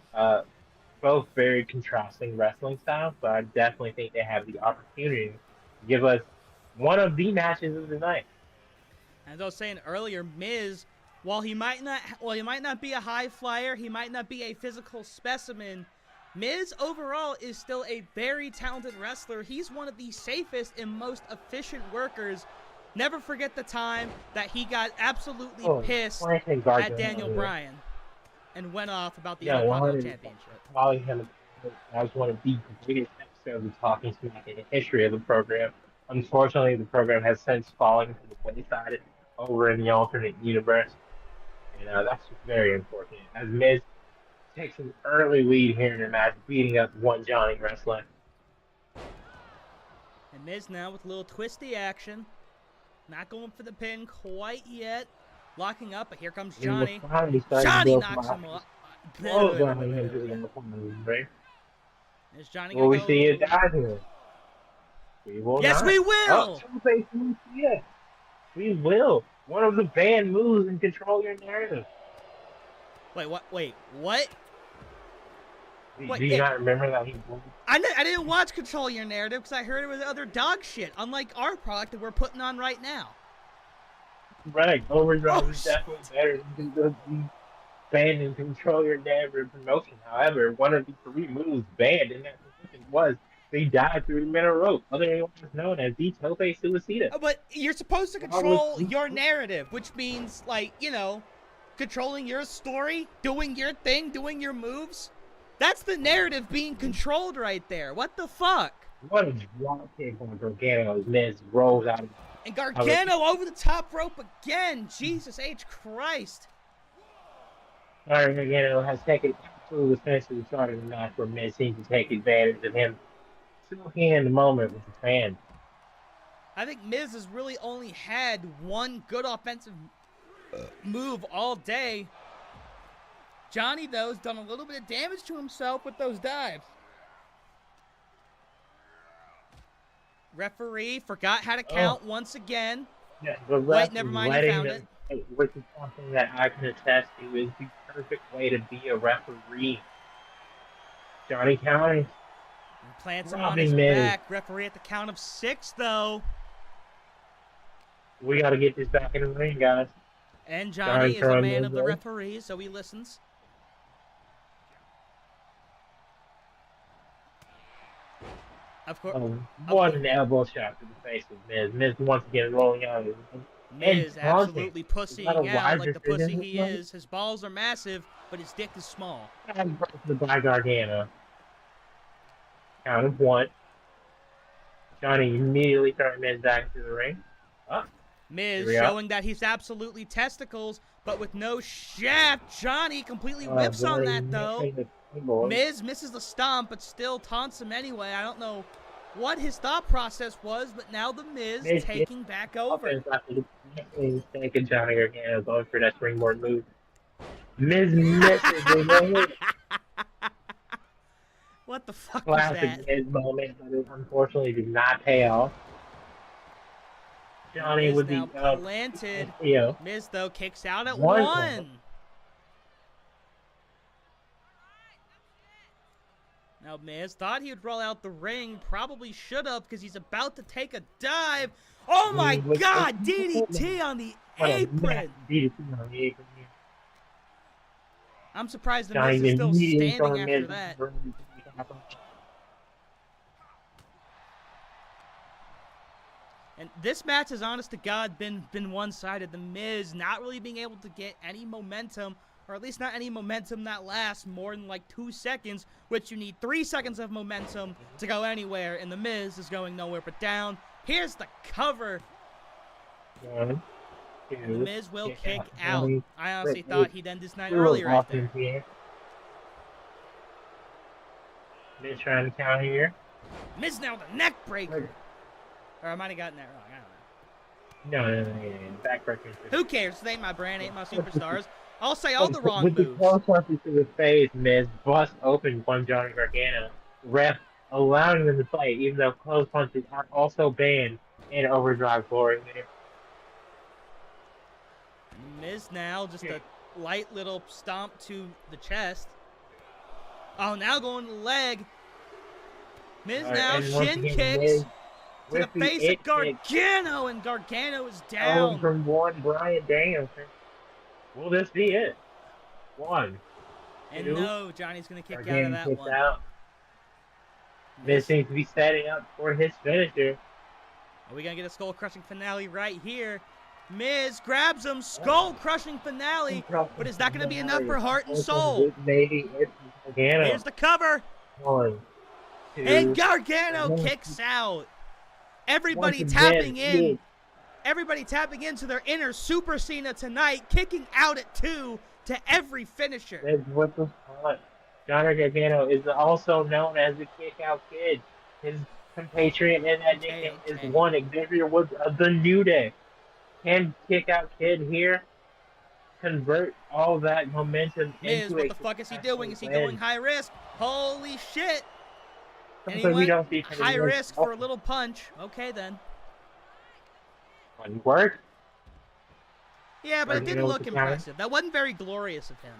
Both very contrasting wrestling styles, but I definitely think they have the opportunity to give us one of the matches of the night. As I was saying earlier, Miz, while he might not be a high flyer, he might not be a physical specimen, Miz overall is still a very talented wrestler. He's one of the safest and most efficient workers. Never forget the time that he got absolutely pissed at Daniel Bryan and went off about the Intercontinental Championship. That was one of the greatest episodes of Talking Smack in the history of the program. Unfortunately, the program has since fallen to the wayside over in the alternate universe. And that's very unfortunate. As Miz takes an early lead here in the match, beating up one Johnny Wrestler. And Miz now with a little twisty action. Not going for the pin quite yet. Locking up, but here comes Johnny. Johnny knocks him off. Is Johnny will we go? see it die here? We will yes, not. we will! Yes, we will. One of the banned moves and control your narrative. Wait, what? Wait, what? Do you not remember that he won? I didn't watch Control Your Narrative because I heard it was other dog shit, unlike our product that we're putting on right now. Right, Overdrive is definitely better than the banned and Control Your Narrative promotion. However, one of the 3 moves banned in that position was they died through the middle rope, otherwise known as the Tope Suicida. But you're supposed to control your narrative, which means, like, you know, controlling your story, doing your thing, doing your moves. That's the narrative being controlled right there. What the fuck? What a drop kick on Gargano as Miz rolls out. And Gargano over the top rope again. Jesus H. Christ. Gargano has taken absolute offense to the start of the match where Miz seems to take advantage of him soaking in the moment with the fans. I think Miz has really only had one good offensive move all day. Johnny, though, has done a little bit of damage to himself with those dives. Referee forgot how to count once again. Yeah, the wait, never mind, he found it. Which is something that I can attest to is the perfect way to be a referee. Johnny counting. Plants him on his back. Referee at the count of 6, though. We got to get this back in the ring, guys. And Johnny is a man of the referee, so he listens. Of course. What an elbow shot to the face of Miz. Miz once again rolling out. Miz absolutely pussying out like the pussy he is. His balls are massive, but his dick is small. And by Gargano. Count of 1. Johnny immediately turned Miz back to the ring. Miz showing that he's absolutely testicles, but with no shaft. Johnny completely whips on that, though. Miz misses the stomp, but still taunts him anyway. I don't know what his thought process was, but now the Miz taking back over. Taking Johnny Gargano going for that springboard move. Miz misses. What the fuck was that? Classic Miz moment, but it unfortunately did not pay off. Johnny Miz would be now planted. Miz, though, kicks out at 1. Now, Miz thought he would roll out the ring. Probably should have, because he's about to take a dive. Oh, my God! DDT on the apron! I'm surprised the Miz is still standing after that. And this match has, honest to God, been one-sided. The Miz not really being able to get any momentum, or at least not any momentum that lasts more than like 2 seconds, which you need 3 seconds of momentum to go anywhere, and the Miz is going nowhere but down. Here's the cover. And The Miz will kick out. County. I honestly Wait, thought he'd end this night Two earlier right offense there. here. Miz trying to count here. Miz now the neck breaker. Or I might have gotten that wrong. I don't know. No. Backbreaker. Who cares? This ain't my brand, ain't my superstars. I'll say all the wrong With the moves. close punches to the face, Miz bust open one Johnny Gargano. Ref allowing them to play, even though close punches are also banned in Overdrive Glory. Miz now just a light little stomp to the chest. Oh, now going to the leg. Miz now shin kicks to the face of Gargano, and Gargano is down. From one Brian Danielson. Will this be it? One. And two. no, Johnny's going to kick Gargano out of that kicks one. out. Miz seems to be setting up for his finisher. Are we going to get a skull-crushing finale right here? Miz grabs him, skull-crushing finale, but is that going to be enough for Heart and Soul? Maybe it's Gargano. Here's the cover. One, two, And Gargano kicks out. Everybody tapping in. Everybody tapping into their inner Super Cena tonight, kicking out at 2 to every finisher. What the fuck? Johnny Gargano is also known as the Kick Out Kid. His compatriot in that nickname is one Xavier Woods of the New Day. Can Kick Out Kid here convert all that momentum Miz, into what the fuck is he doing? Is he going high risk? Holy shit! And he we don't went see high risk for a little punch. Okay, then. One work. Yeah, but it didn't look Gargano impressive. That wasn't very glorious of him.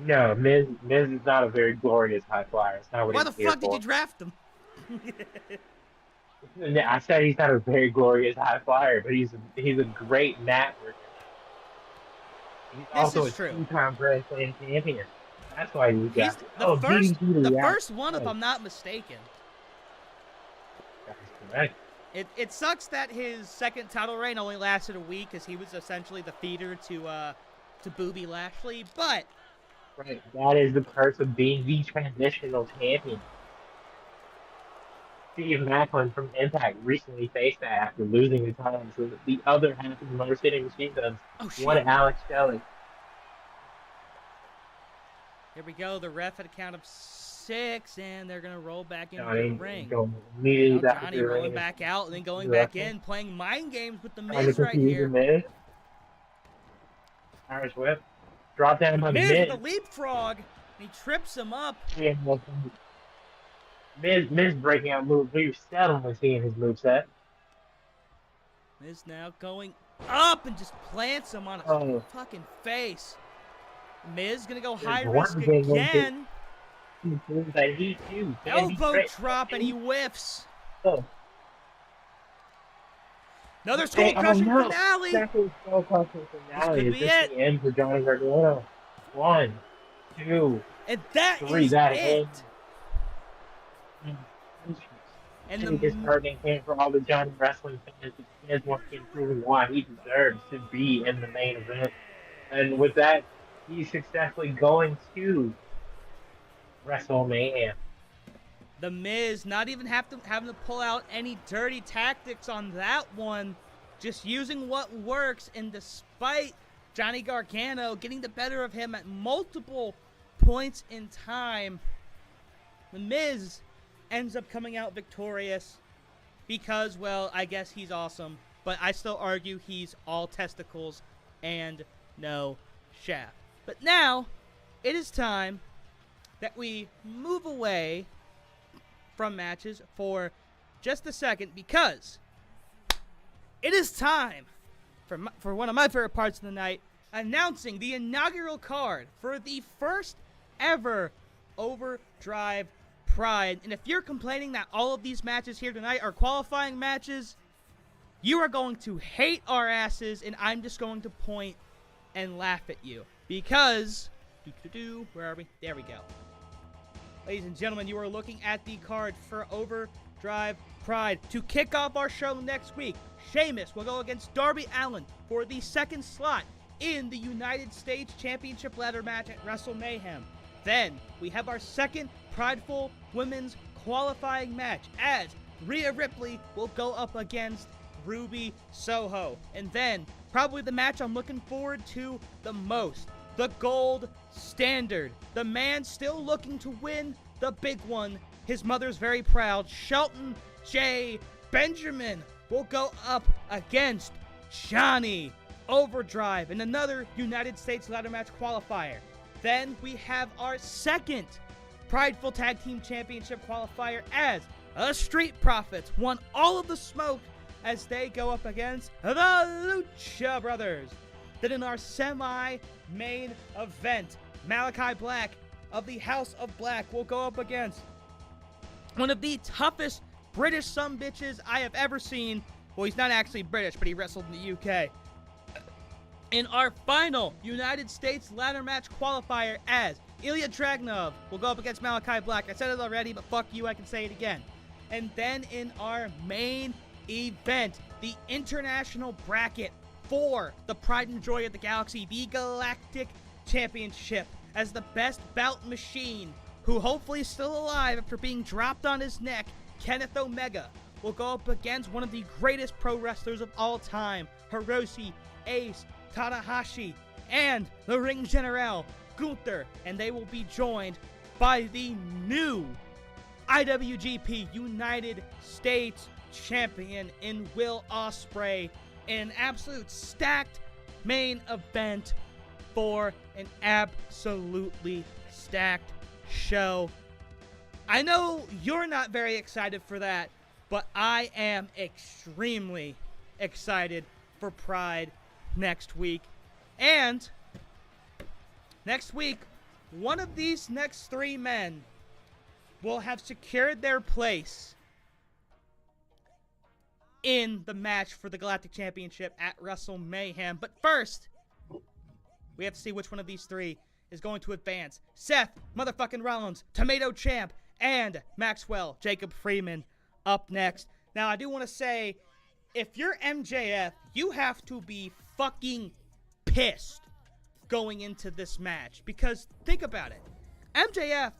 No, Miz is not a very glorious high flyer. It's not what Why he's the here fuck did for. you draft him? I said he's not a very glorious high flyer, but he's a great mat worker. He's also a two-time Grand Slam champion. That's why he's got the first one, if I'm not mistaken. That's correct. It sucks that his second title reign only lasted a week, because he was essentially the feeder to Booby Lashley. But right, that is the perks of being the transitional champion. Steve Macklin from Impact recently faced that after losing the title to the other half of the Motor City Machine Guns. One Alex Shelley. Here we go. The ref at a count of 6, and they're going to roll back into the ring. Johnny rolling back out, and then going back in, playing mind games with the Miz right here. Irish whip. Drop down by Miz Miz. with a leapfrog. He trips him up. Miz breaking out moves. We've seldom seen his moveset. Miz now going up and just plants him on his fucking face. Miz gonna go high risk again. Elbow drop and he whiffs. Another skull crushing finale. Second skull crushing finale. This could be it. The end for Johnny Gargano. 1, 2, and that 3. is That it. And the disheartening thing for all the Johnny wrestling fans is once again proving why he deserves to be in the main event. And with that, he's successfully going to WrestleMania. The Miz not even having to pull out any dirty tactics on that one, just using what works, and despite Johnny Gargano getting the better of him at multiple points in time, the Miz ends up coming out victorious because, well, I guess he's awesome, but I still argue he's all testicles and no shaft. But now, it is time that we move away from matches for just a second, because it is time for one of my favorite parts of the night, announcing the inaugural card for the first ever Overdrive Pride. And if you're complaining that all of these matches here tonight are qualifying matches, you are going to hate our asses, and I'm just going to point and laugh at you. Because, where are we? There we go. Ladies and gentlemen, you are looking at the card for Overdrive Pride. To kick off our show next week, Sheamus will go against Darby Allin for the second slot in the United States Championship ladder match at Wrestle Mayhem. Then, we have our second Prideful Women's qualifying match, as Rhea Ripley will go up against Ruby Soho. And then, probably the match I'm looking forward to the most. The gold standard. The man still looking to win the big one. His mother's very proud. Shelton J. Benjamin will go up against Johnny Overdrive in another United States ladder match qualifier. Then we have our second Prideful Tag Team Championship qualifier as the Street Profits won all of the smoke as they go up against the Lucha Brothers. Then in our semi-main event, Malachi Black of the House of Black will go up against one of the toughest British sumbitches I have ever seen. Well, he's not actually British, but he wrestled in the UK. In our final United States ladder match qualifier as Ilya Dragunov will go up against Malachi Black. I said it already, but fuck you, I can say it again. And then in our main event, the international bracket for the Pride and Joy of the Galaxy, the Galactic Championship, as the best bout machine, who hopefully is still alive after being dropped on his neck, Kenneth Omega, will go up against one of the greatest pro wrestlers of all time, Hiroshi Ace Tanahashi, and the Ring General, Gunther, and they will be joined by the new IWGP United States Champion in Will Ospreay in an absolute stacked main event for an absolutely stacked show. I know you're not very excited for that, but I am extremely excited for Pride next week. And next week, one of these next three men will have secured their place in the match for the Galactic Championship at Wrestle Mayhem. But first, we have to see which one of these three is going to advance. Seth motherfucking Rollins, Tomato Champ, and Maxwell Jacob Freeman up next. Now, I do want to say, if you're MJF, you have to be fucking pissed going into this match. Because think about it. MJF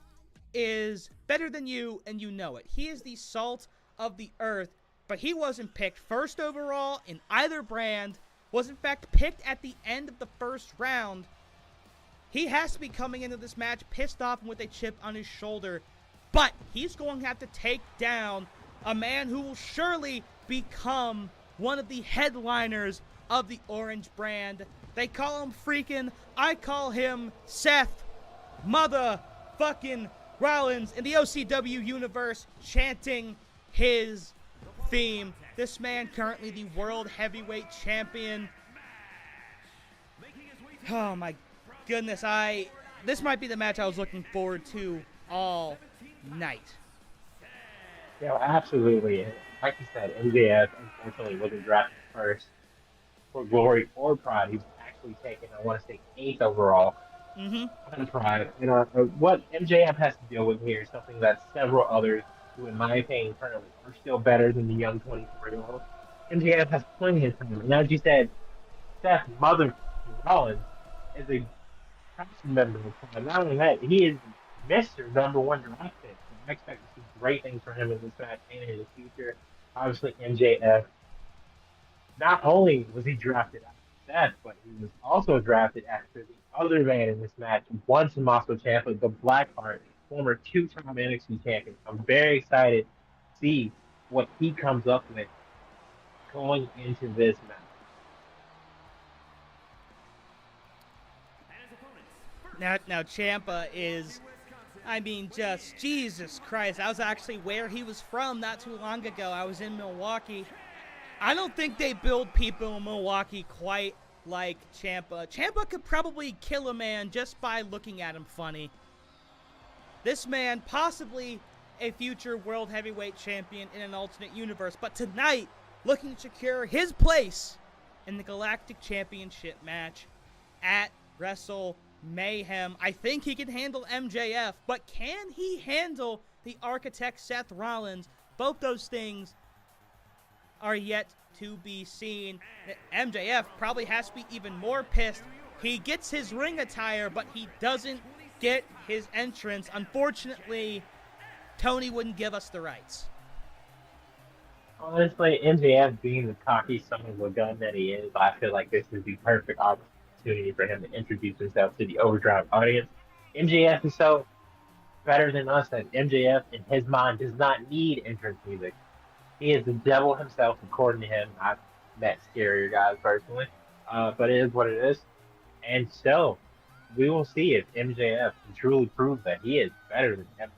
is better than you, and you know it. He is the salt of the earth, but he wasn't picked first overall in either brand, was in fact picked at the end of the first round. He has to be coming into this match pissed off and with a chip on his shoulder, but he's going to have to take down a man who will surely become one of the headliners of the Orange brand. They call him freaking, I call him Seth motherfucking Rollins in the OCW universe, chanting his theme. This man currently the World Heavyweight Champion. Oh my goodness, this might be the match I was looking forward to all night. Yeah, absolutely. Like you said, MJF unfortunately wasn't drafted first for Glory or Pride. He was actually taken, I want to say, 8th overall on Pride. You know, what MJF has to deal with here is something that several others, who in my opinion currently are still better than the young 24-year-old. MJF has plenty of time. And as you said, Seth Mother Rollins is a passion member of Pride. Not only that, he is Mr. Number One draft pick. So I expect to see great things from him in this match and in the future. Obviously, MJF, not only was he drafted after Seth, but he was also drafted after the other man in this match, once Tommaso Ciampa, the Blackheart, former 2-time NXT champion. I'm very excited to see what he comes up with going into this match. Now Ciampa is, I mean, just Jesus Christ. I was actually where he was from not too long ago. I was in Milwaukee. I don't think they build people in Milwaukee quite like Ciampa. Ciampa could probably kill a man just by looking at him funny. This man, possibly a future World Heavyweight Champion in an alternate universe, but tonight, looking to secure his place in the Galactic Championship match at Wrestle Mayhem. I think he can handle MJF, but can he handle the Architect Seth Rollins? Both those things are yet to be seen. MJF probably has to be even more pissed. He gets his ring attire, but he doesn't get his entrance. Unfortunately, Tony wouldn't give us the rights. Honestly, MJF being the cocky son of a gun that he is, I feel like this is the perfect opportunity for him to introduce himself to the Overdrive audience. MJF is so better than us that MJF, in his mind, does not need entrance music. He is the devil himself, according to him. I've met scarier guys personally, but it is what it is. And so, we will see if MJF can truly prove that he is better than him.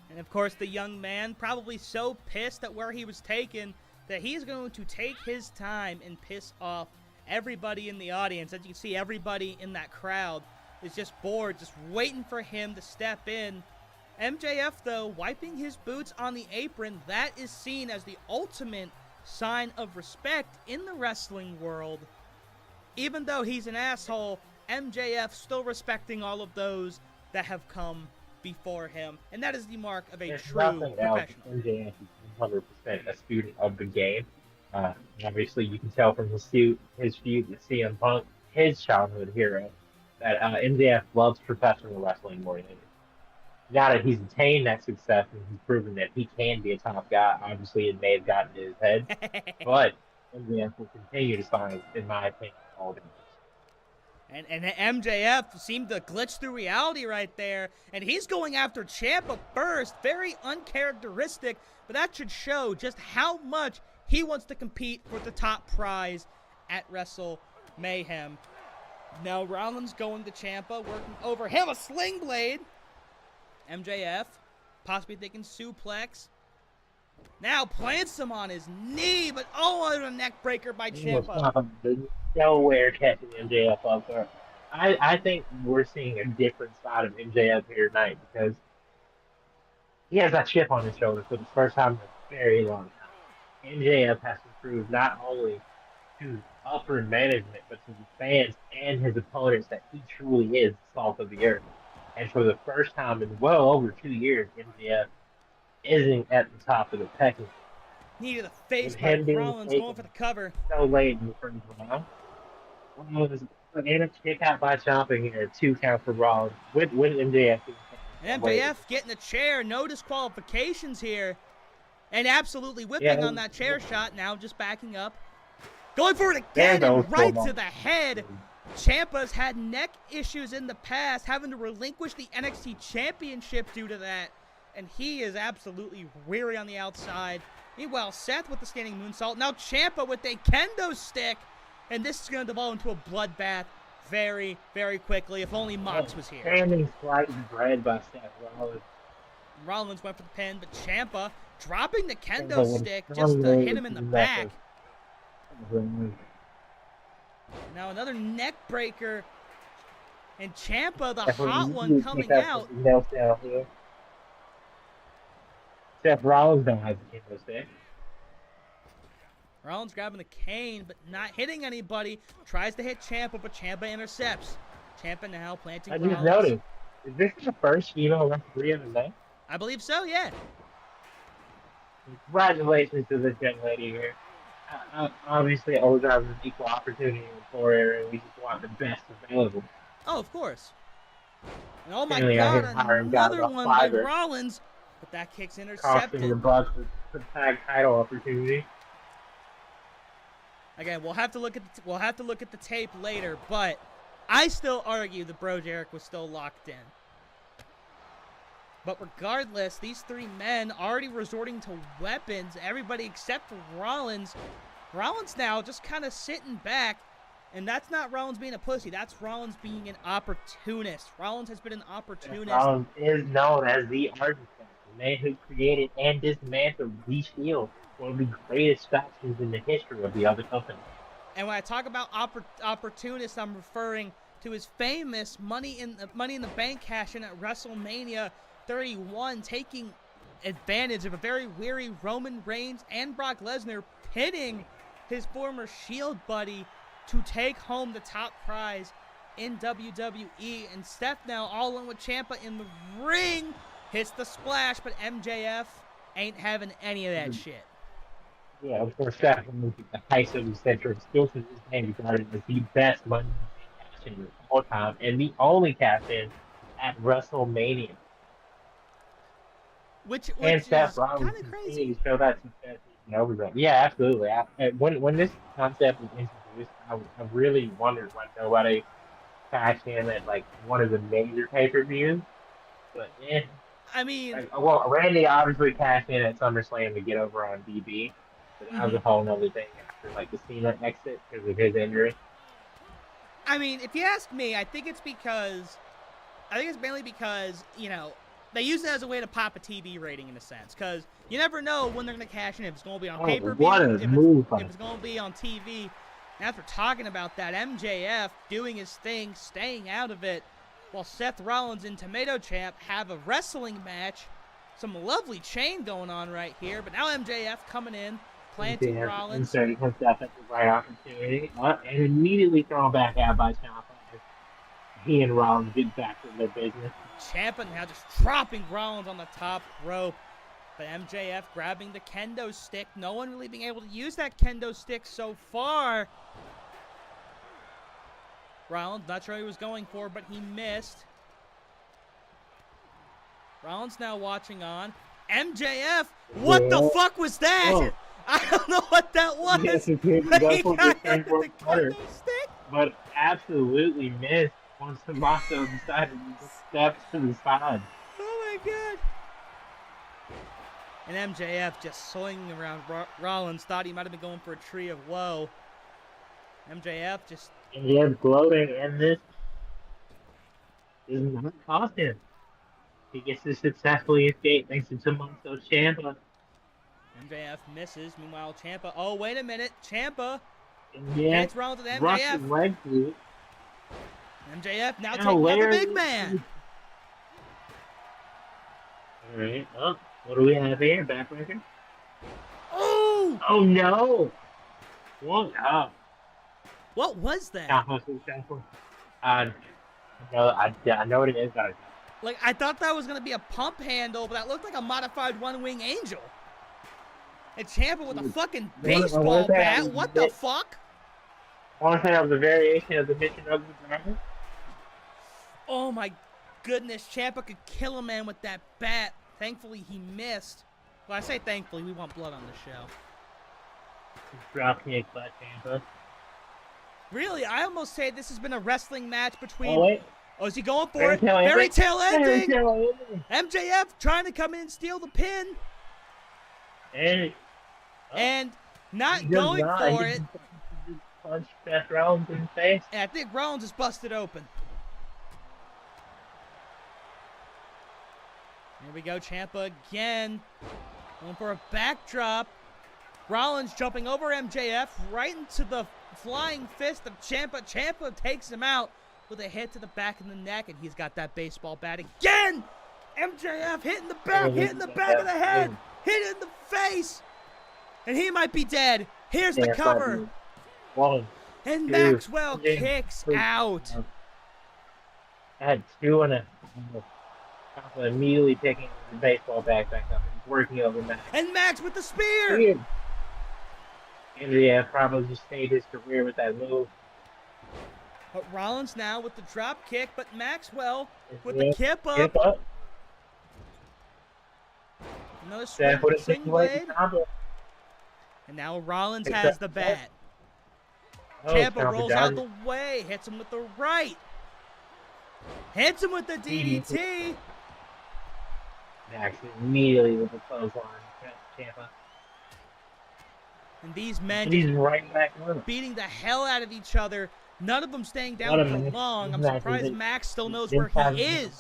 And of course, the young man probably so pissed at where he was taken that he's going to take his time and piss off everybody in the audience. As you can see, everybody in that crowd is just bored, just waiting for him to step in. MJF, though, wiping his boots on the apron, that is seen as the ultimate sign of respect in the wrestling world. Even though he's an asshole, MJF still respecting all of those that have come before him, and that is the mark of a true professional. MJF is 100% a student of the game. Obviously, you can tell from his feud with CM Punk, his childhood hero, that MJF loves professional wrestling more than anything. Now that he's attained that success and he's proven that he can be a top guy, obviously it may have gotten to his head, but MJF will continue to sign, in my opinion, all the And MJF seemed to glitch through reality right there, and he's going after Ciampa first. Very uncharacteristic, but that should show just how much he wants to compete for the top prize at Wrestle Mayhem. Now Rollins going to Ciampa, working over him, a sling blade. MJF possibly thinking suplex. Now plants him on his knee, but what a neck breaker by Ciampa. Nowhere catching MJF up there. I think we're seeing a different side of MJF here tonight because he has that chip on his shoulder for the first time in a very long time. MJF has to prove not only to upper management, but to the fans and his opponents that he truly is the salt of the earth. And for the first time in well over 2 years, MJF isn't at the top of the pecking. Knee to the face by Rollins going for the cover. So late in the first round. And a kick out by Ciampa here, 2 count for Rollins with MJF. And MJF getting a chair, no disqualifications here. And absolutely whipping on that chair shot, now just backing up. Going for it again, and right to the head. Ciampa's had neck issues in the past, having to relinquish the NXT Championship due to that. And he is absolutely weary on the outside. Meanwhile, Seth with the standing moonsault. Now Ciampa with a kendo stick. And this is going to devolve into a bloodbath very, very quickly. If only Mox was here. Standing slice bread by Seth Rollins. Rollins went for the pin, but Ciampa dropping the kendo stick just to hit him in the back. Now another neck breaker. And Ciampa, the hot one, coming out. Seth Rollins don't have the kendo stick. Rollins grabbing the cane, but not hitting anybody. Tries to hit Ciampa, but Ciampa intercepts. Ciampa now planting Rollins. I just noticed. Is this the first female referee of the night? I believe so, yeah. Congratulations to this young lady here. Obviously, Overdrive is an equal opportunity for her, and we just want the best available. Oh, of course. And oh my God, another one by Rollins, but that kick's intercepted. Costing the Bucks the tag title opportunity. Again, we'll have to look at the tape later, but I still argue that Bro Derek was still locked in. But regardless, these 3 men already resorting to weapons, everybody except for Rollins. Rollins now just kind of sitting back, and that's not Rollins being a pussy. That's Rollins being an opportunist. Rollins has been an opportunist. Rollins is known as the architect, the man who created and dismantled the Shield, one of the greatest factions in the history of the other company. And when I talk about opportunist, I'm referring to his famous Money in the Bank cash-in at WrestleMania 31, taking advantage of a very weary Roman Reigns and Brock Lesnar, pitting his former Shield buddy to take home the top prize in WWE. And Steph now all in with Ciampa in the ring, hits the splash, but MJF ain't having any of that shit. Yeah, of course, Steph was the heist of the century, still to this day regarded as the best Money cash-in of all time, and the only cash-in at WrestleMania. Which and is kind of crazy. So that success Overbred. Yeah, absolutely. When this concept was introduced, I really wondered why nobody cashed in at like one of the major pay-per-views. But I mean, well, Randy obviously cashed in at SummerSlam to get over on DB, but that was a mhm. whole nother thing after like the Cena exit because of his injury. I mean, if you ask me, I think it's mainly because, they use it as a way to pop a TV rating in a sense. Because you never know when they're going to cash in. If it's going to be on Oh, what pay-per-view, a move by if it's going to be on TV. And after talking about that, MJF doing his thing, staying out of it, while Seth Rollins and Tomato Champ have a wrestling match. Some lovely chain going on right here. But now MJF coming in, planting Rollins. Insert himself at the right opportunity, and immediately thrown back out by Ciampa as he and Rollins get back to their business. Ciampa now just dropping Rollins on the top rope. But MJF grabbing the kendo stick. No one really being able to use that kendo stick so far. Rollins, not sure what he was going for, but he missed. Rollins now watching on. MJF, what the fuck was that? Whoa. I don't know what that was. Yes, he But he got got hit hit with the kendo stick. but absolutely missed once Tommaso decided to just step to the side. Oh my god. And MJF just swinging around Rollins. Thought he might have been going for a tree of woe. MJF just... MJF gloating, and this is not cost him. He gets to successfully escape thanks to Tommaso Ciampa. MJF misses. Meanwhile, Ciampa... Oh, wait a minute. Ciampa Yeah, hits Rollins with Russian MJF. leg sweep. MJF now Now taking out where the big is man. All right. Oh, what do we have here? Backbreaker. Oh! Oh no! What? Oh. What was that? Ciampa. I know what it is, but Like, I thought that was going to be a pump handle, but that looked like a modified one-wing angel. And Ciampa with a fucking baseball bat. What the fuck? I want to say that was a variation of the Mission of the Dragon. Oh my goodness, Ciampa could kill a man with that bat. Thankfully, he missed. Well, I say thankfully, we want blood on the show. Drop kick by Ciampa. Really, I almost say this has been a wrestling match between... Oh, wait. Oh, is he going for it? Fairy Fairy tale Fairy ending! tale ending. MJF trying to come in and steal the pin. And not going for it. Punch Seth Rollins in the face. And I think Rollins is busted open. Here we go, Ciampa again. Going for a backdrop. Rollins jumping over MJF right into the flying fist of Ciampa. Ciampa takes him out with a hit to the back of the neck, and he's got that baseball bat again. MJF hitting the back, hitting the back of the head, hitting the face, and he might be dead. Here's the cover. And Maxwell kicks out. Had two and a immediately picking the baseball bat back up and working over Max. And Max with the spear. Andrea probably just stayed his career with that move. But Rollins now with the drop kick, but Maxwell with the kip up. Kip up. Another swing blade. And now Rollins has the bat. Ciampa rolls out the way, hits him with the right. Hits him with the DDT. Max immediately with the clothesline. Ciampa. And these men right back beating the hell out of each other. None of them staying down for long. I'm surprised Max still knows where he is.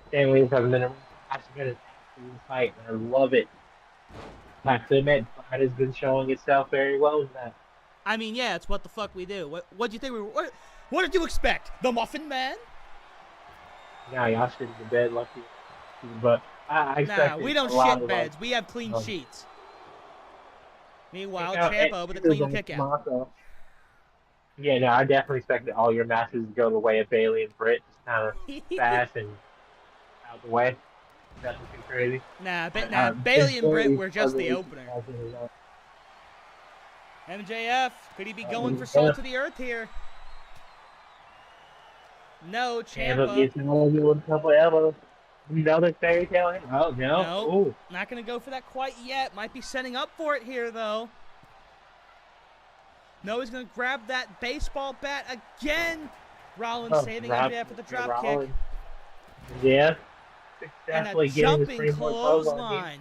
Stan Williams has been a minutes in the fight, and I love it. I have to admit, Pride has been showing itself very well in that. I mean, yeah, it's what the fuck we do. What do you think we were? What did you expect? The Muffin Man? Nah, y'all shit in the bed, lucky. But I expect. Nah, we don't shit beds. We have clean sheets. Meanwhile, Ciampa with a clean kickout. Yeah, no, I definitely expected all your matches to go the way of Bailey and Britt, just kind of fast and out the way. That's looking crazy. Nah, Bailey and Britt were just the opener. MJF, could he be going for Soul to the Earth here? No, Ciampa. Gets him with a couple elbows. Another fairy tale end. Oh, no. Nope. Ooh. Not going to go for that quite yet. Might be setting up for it here, though. No, he's going to grab that baseball bat again. Rollins saving MJF with the drop kick. Yeah. And Successfully a getting the jumping springboard clothesline. clothesline.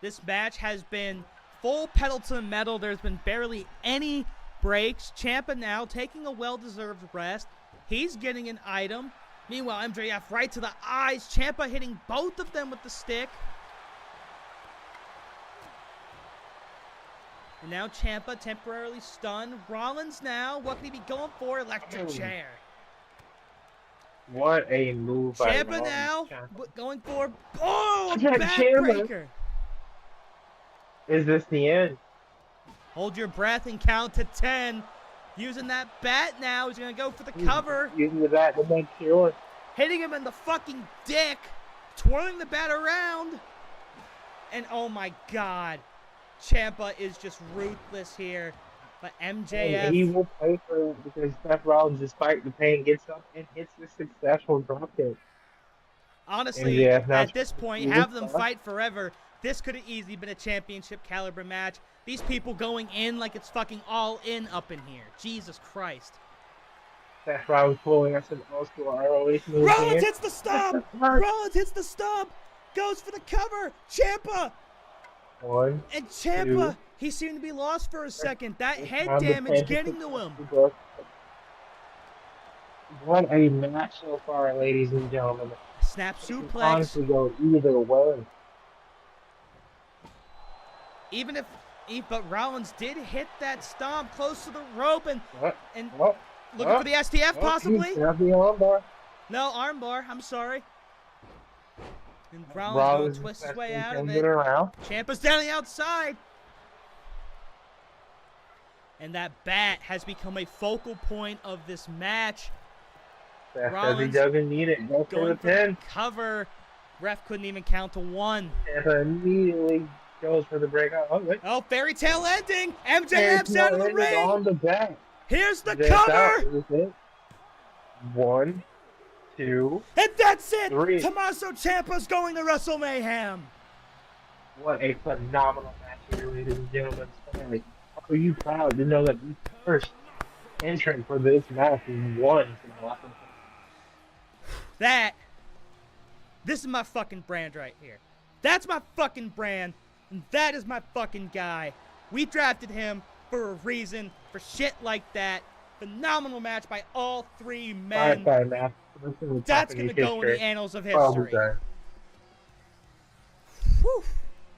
This match has been full pedal to the metal. There's been barely any breaks. Ciampa now taking a well-deserved rest. He's getting an item. Meanwhile, MJF right to the eyes. Ciampa hitting both of them with the stick. And now Ciampa temporarily stunned. Rollins now, what can he be going for? Electric chair. What a move by Ciampa Rollins. now Ciampa. going for, oh, Ciampa. backbreaker. Is this the end? Hold your breath and count to 10. Using that bat now. He's going to go for the cover. Using the bat to make sure. Hitting him in the fucking dick. Twirling the bat around. And oh my god. Ciampa is just ruthless here. But MJF. And he will pay for it because Seth Rollins, despite the pain, gets up and hits the successful dropkick. Honestly, MJF now at this point, have them fight forever. This could have easily been a championship caliber match. These people going in like it's fucking all in up in here. Jesus Christ. Seth Rollins pulling us an old school ROH move. Rollins hits the stomp! Rollins hits the stomp! Goes for the cover! Ciampa! One. And Ciampa, he seemed to be lost for a second. That head damage getting to him. What a match so far, ladies and gentlemen. Snap It can suplex. honestly go either way. Even if, but Rollins did hit that stomp close to the rope and looking for the STF possibly. The armbar. No, armbar. I'm sorry. And Rollins will twist his way out of it. Ciampa's down the outside. And that bat has become a focal point of this match. Rollins he doesn't need it. Go for the pin. Cover. Ref couldn't even count to 1. Ciampa immediately goes for the breakout. Oh, wait. Oh, fairy tale ending. MJF's out of the ring. On the back. Here's the cover. 1, 2, and that's it. 3. Tommaso Ciampa's going to Wrestle Mayhem. What a phenomenal match here, ladies and gentlemen. Are you proud to know that the first entrant for this match is won from the last one? This is my fucking brand right here. That's my fucking brand, and that is my fucking guy. We drafted him for a reason, for shit like that. Phenomenal match by all 3 men. That's going to go in the annals of history. Whew.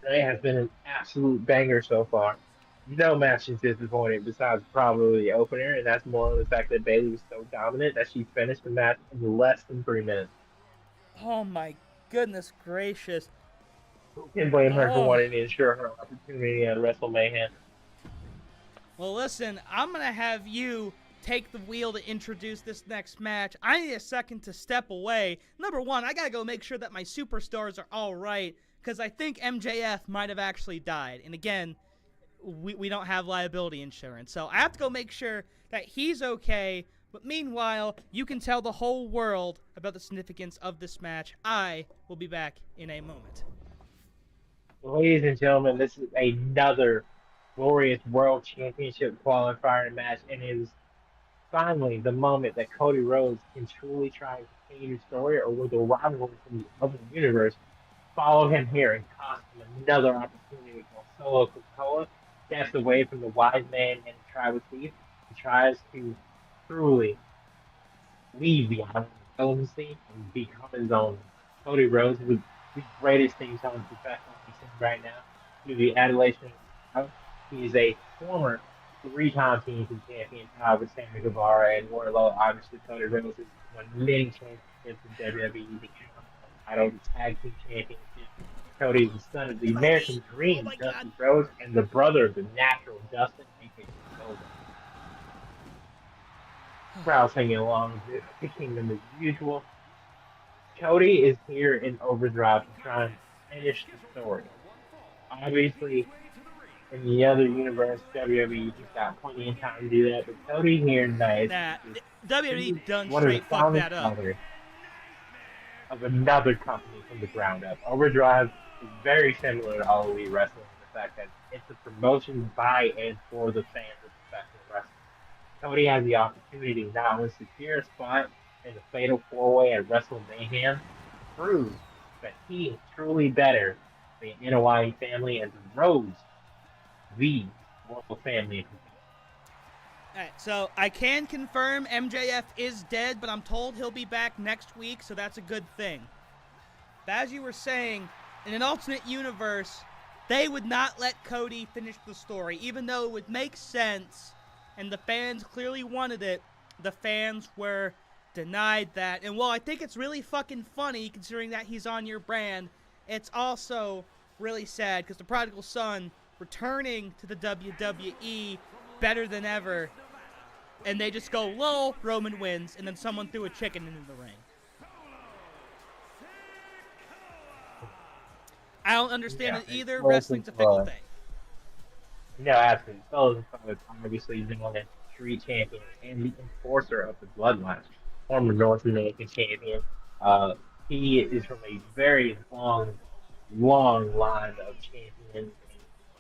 It has been an absolute banger so far. No match is disappointing besides probably the opener, and that's more on the fact that Bayley was so dominant that she finished the match in less than 3 minutes. Oh my goodness gracious. Who can blame her for wanting to ensure her opportunity at Wrestle Mayhem? Well, listen, I'm going to have you take the wheel to introduce this next match. I need a second to step away. Number one, I got to go make sure that my superstars are all right, because I think MJF might have actually died. And again, we don't have liability insurance. So I have to go make sure that he's okay. But meanwhile, you can tell the whole world about the significance of this match. I will be back in a moment. Ladies and gentlemen, this is another glorious World Championship qualifier match, and it is finally the moment that Cody Rhodes can truly try and continue his story, or will the rival from the other universe follow him here and cost him another opportunity to go solo Coca-Cola, steps away from the wise man and the tribal chief, and tries to truly leave the island of relevancy and become his own. Cody Rhodes is the greatest thing on professional wrestling right now due to the adulation of he is a former 3-time team champion tied with Sammy Guevara and Wardlow. Obviously, Cody Rhodes has won many championships in WWE, the title, the tag team championship. Cody is the son of the American Dream, Dustin Rhodes, and the brother of the Natural, Dustin, a.k.a. Silver. Crowd singing along with the kingdom as usual. Cody is here in overdrive to try and finish the story. Obviously, in the other universe, WWE just got plenty of time to do that, but Cody here tonight. WWE done straight fuck that up. of another company from the ground up. Overdrive is very similar to All Elite Wrestling in the fact that it's a promotion by and for the fans of professional wrestling. Cody has the opportunity to not only secure a spot in the Fatal 4-Way at Wrestle Mayhem, prove that he is truly better than the NOI family and the Rhodes, the royal family. Alright, so I can confirm MJF is dead, but I'm told he'll be back next week, so that's a good thing. But as you were saying, in an alternate universe, they would not let Cody finish the story, even though it would make sense, and the fans clearly wanted it. The fans were denied that. And while I think it's really fucking funny, considering that he's on your brand, it's also really sad, because the prodigal son returning to the WWE better than ever, and they just go, lol, Roman wins, and then someone threw a chicken into the ring. I don't understand it either. Wrestling's a fickle thing. No, absolutely. Solo's obviously been on a street champion and the enforcer of the bloodline, former North American champion. He is from a very long line of champions and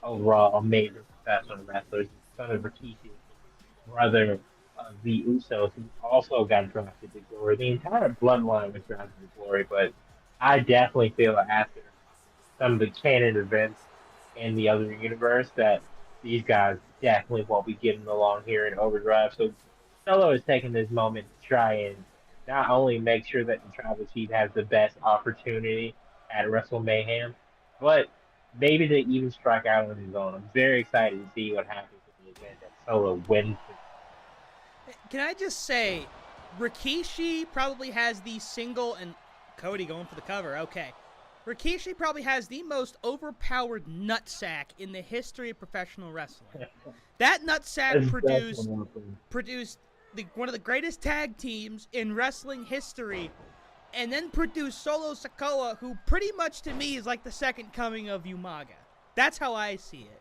overall amazing professional wrestlers. Son of Rikishi, brother of the Usos, who also got drafted to glory. The entire bloodline was drafted to glory, but I definitely feel after some of the canon events in the other universe that these guys definitely won't be getting along here in Overdrive. So Solo is taking this moment to try and not only make sure that the Tribal Chief has the best opportunity at Wrestle Mayhem, but maybe to even strike out on his own. I'm very excited to see what happens in the event that Solo wins. Can I just say, Rikishi probably has the single, and Cody going for the cover, okay. Rikishi probably has the most overpowered nutsack in the history of professional wrestling. That nutsack produced one of the greatest tag teams in wrestling history, and then produced Solo Sikoa, who pretty much to me is like the second coming of Umaga. That's how I see it.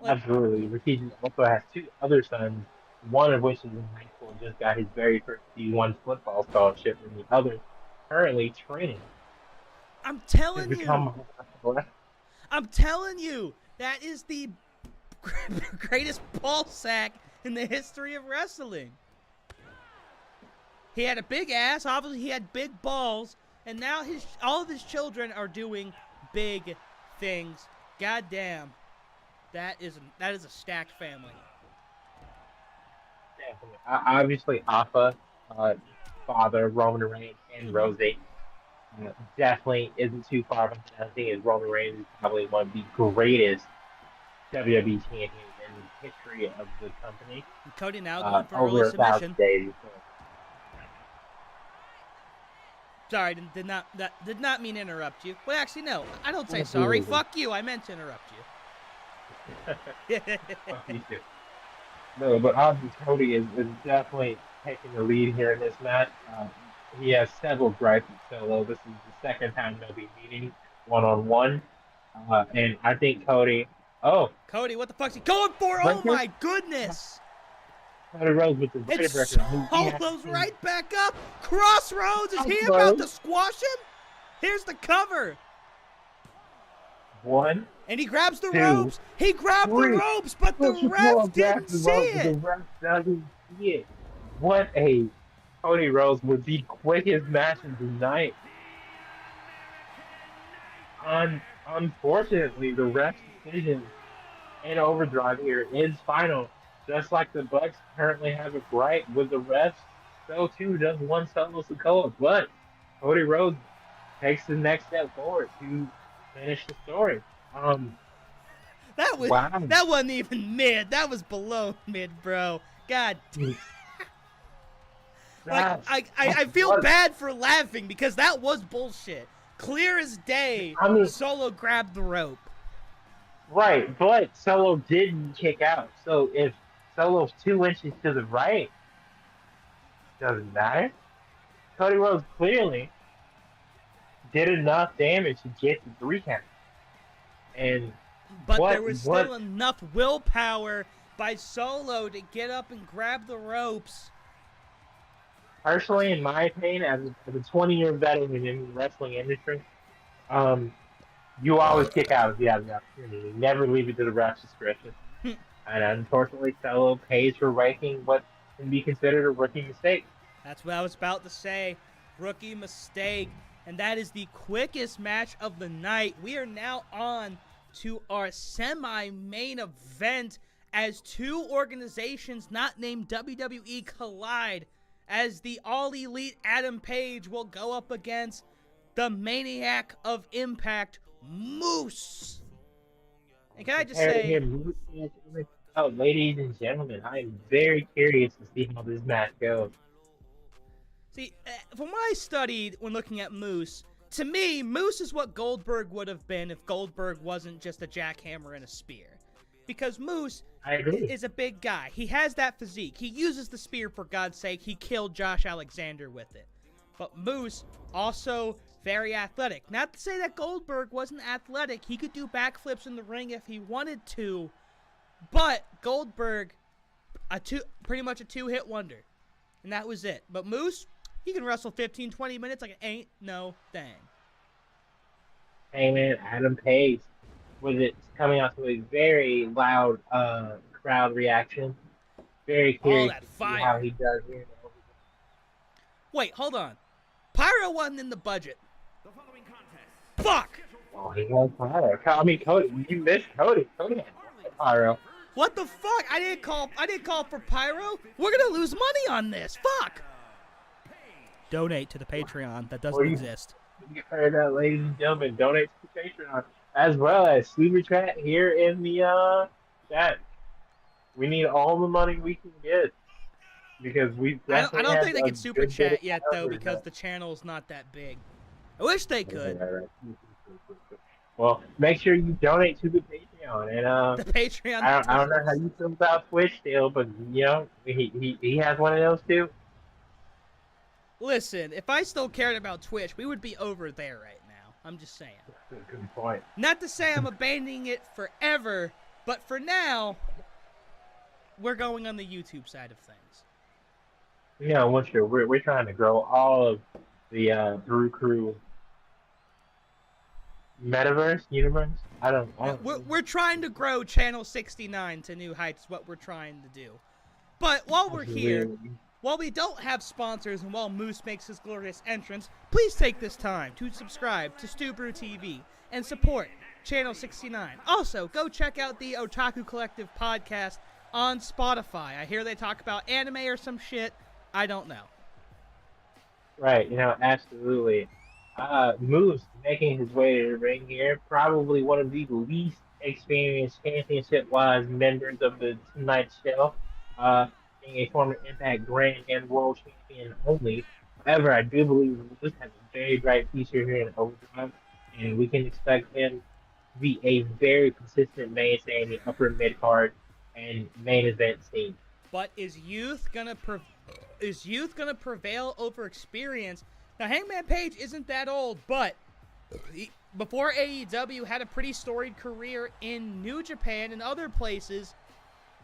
Absolutely. Rikishi also has two other sons, one of which is in high school and just got his very first D1 football scholarship, and the other currently training. I'm telling you, that is the greatest ball sack in the history of wrestling. He had a big ass, obviously he had big balls, and now all of his children are doing big things. God damn, that is a stacked family. Definitely. Obviously, Alpha, father, Roman Reigns, and Rose definitely isn't too far behind. I think Roman Reigns is probably one of the greatest WWE champions in the history of the company. And Cody now going for over early submission. Days. Sorry, did not mean to interrupt you. Well, actually, no. I don't say sorry. Fuck you. I meant to interrupt you. Fuck you too. No, but obviously Cody is definitely taking the lead here in this match. He has several gripes with Solo. This is the second time they'll be meeting one-on-one. And I think Cody... Oh! Cody, what the fuck's he going for? Oh my goodness! Cody Rhodes with the It's Solo's right back up! Crossroads! Is he about to squash him? Here's the cover! One. And he grabs the ropes! He grabbed the ropes, but the ref didn't see it! The ref doesn't see it. What a... Cody Rhodes with the quickest match of the night. Unfortunately, the ref's decision in Overdrive here is final. Just like the Bucks currently have a gripe with the refs, so too does one Solo Sikoa. But Cody Rhodes takes the next step forward to finish the story. That wasn't even mid. That was below mid, bro. God damn. Like, I feel bad for laughing because that was bullshit. Clear as day, Solo grabbed the rope. Right, but Solo didn't kick out. So if Solo's 2 inches to the right, doesn't matter. Cody Rhodes clearly did enough damage to get the 3 count. But there was still enough willpower by Solo to get up and grab the ropes. personally, in my opinion, as a 20-year veteran in the wrestling industry, um, you always kick out if you have the opportunity. Never leave it to the ref's discretion. And unfortunately, Solo pays for making what can be considered a rookie mistake. That's what I was about to say. Rookie mistake. And that is the quickest match of the night. We are now on to our semi-main event as two organizations not named WWE collide, as the All-Elite Adam Page will go up against the Maniac of Impact, Moose. And can I just say... Oh, ladies and gentlemen, I am very curious to see how this match goes. See, from what I studied when looking at Moose, to me, Moose is what Goldberg would have been if Goldberg wasn't just a jackhammer and a spear. Because Moose is a big guy. He has that physique. He uses the spear, for God's sake. He killed Josh Alexander with it. But Moose, also very athletic. Not to say that Goldberg wasn't athletic. He could do backflips in the ring if he wanted to. But Goldberg, pretty much a two-hit wonder. And that was it. But Moose, he can wrestle 15, 20 minutes like it ain't no thing. Hey man, Adam Page, with it coming out to a very loud crowd reaction. Very curious that to see fire. how he does here. Wait, hold on. Pyro wasn't in the budget. Fuck! Oh, he has Pyro. I mean, Cody, you missed Cody. Cody had Pyro. What the fuck? I didn't call for Pyro. We're gonna lose money on this. Fuck! Donate to the Patreon that doesn't exist. You heard that, ladies and gentlemen. Donate to the Patreon, as well as Super Chat here in the chat. We need all the money we can get, because I don't think they can Super Chat yet, though, because the channel's not that big. I wish they could. Well, make sure you donate to the Patreon. And the Patreon. I don't know how you feel about Twitch still, but you know he has one of those too. Listen, if I still cared about Twitch, we would be over there right now. I'm just saying. Good point. Not to say I'm abandoning it forever, but for now, we're going on the YouTube side of things. Yeah, we're trying to grow all of the Brew Crew metaverse universe. I don't we're trying to grow Channel 69 to new heights. What we're trying to do. But while we're here, while we don't have sponsors and while Moose makes his glorious entrance, please take this time to subscribe to Stu Brew TV and support Channel 69. Also, go check out the Otaku Collective podcast on Spotify. I hear they talk about anime or some shit. I don't know. Right, absolutely. Moose making his way to the ring here, probably one of the least experienced championship-wise members of the tonight's show. Being a former Impact Grand and World Champion only. However, I do believe Moose has a very bright future here in Overdrive, and we can expect him to be a very consistent mainstay in the upper mid-card and main event scene. But is youth gonna prevail over experience? Now, Hangman Page isn't that old, but before AEW had a pretty storied career in New Japan and other places.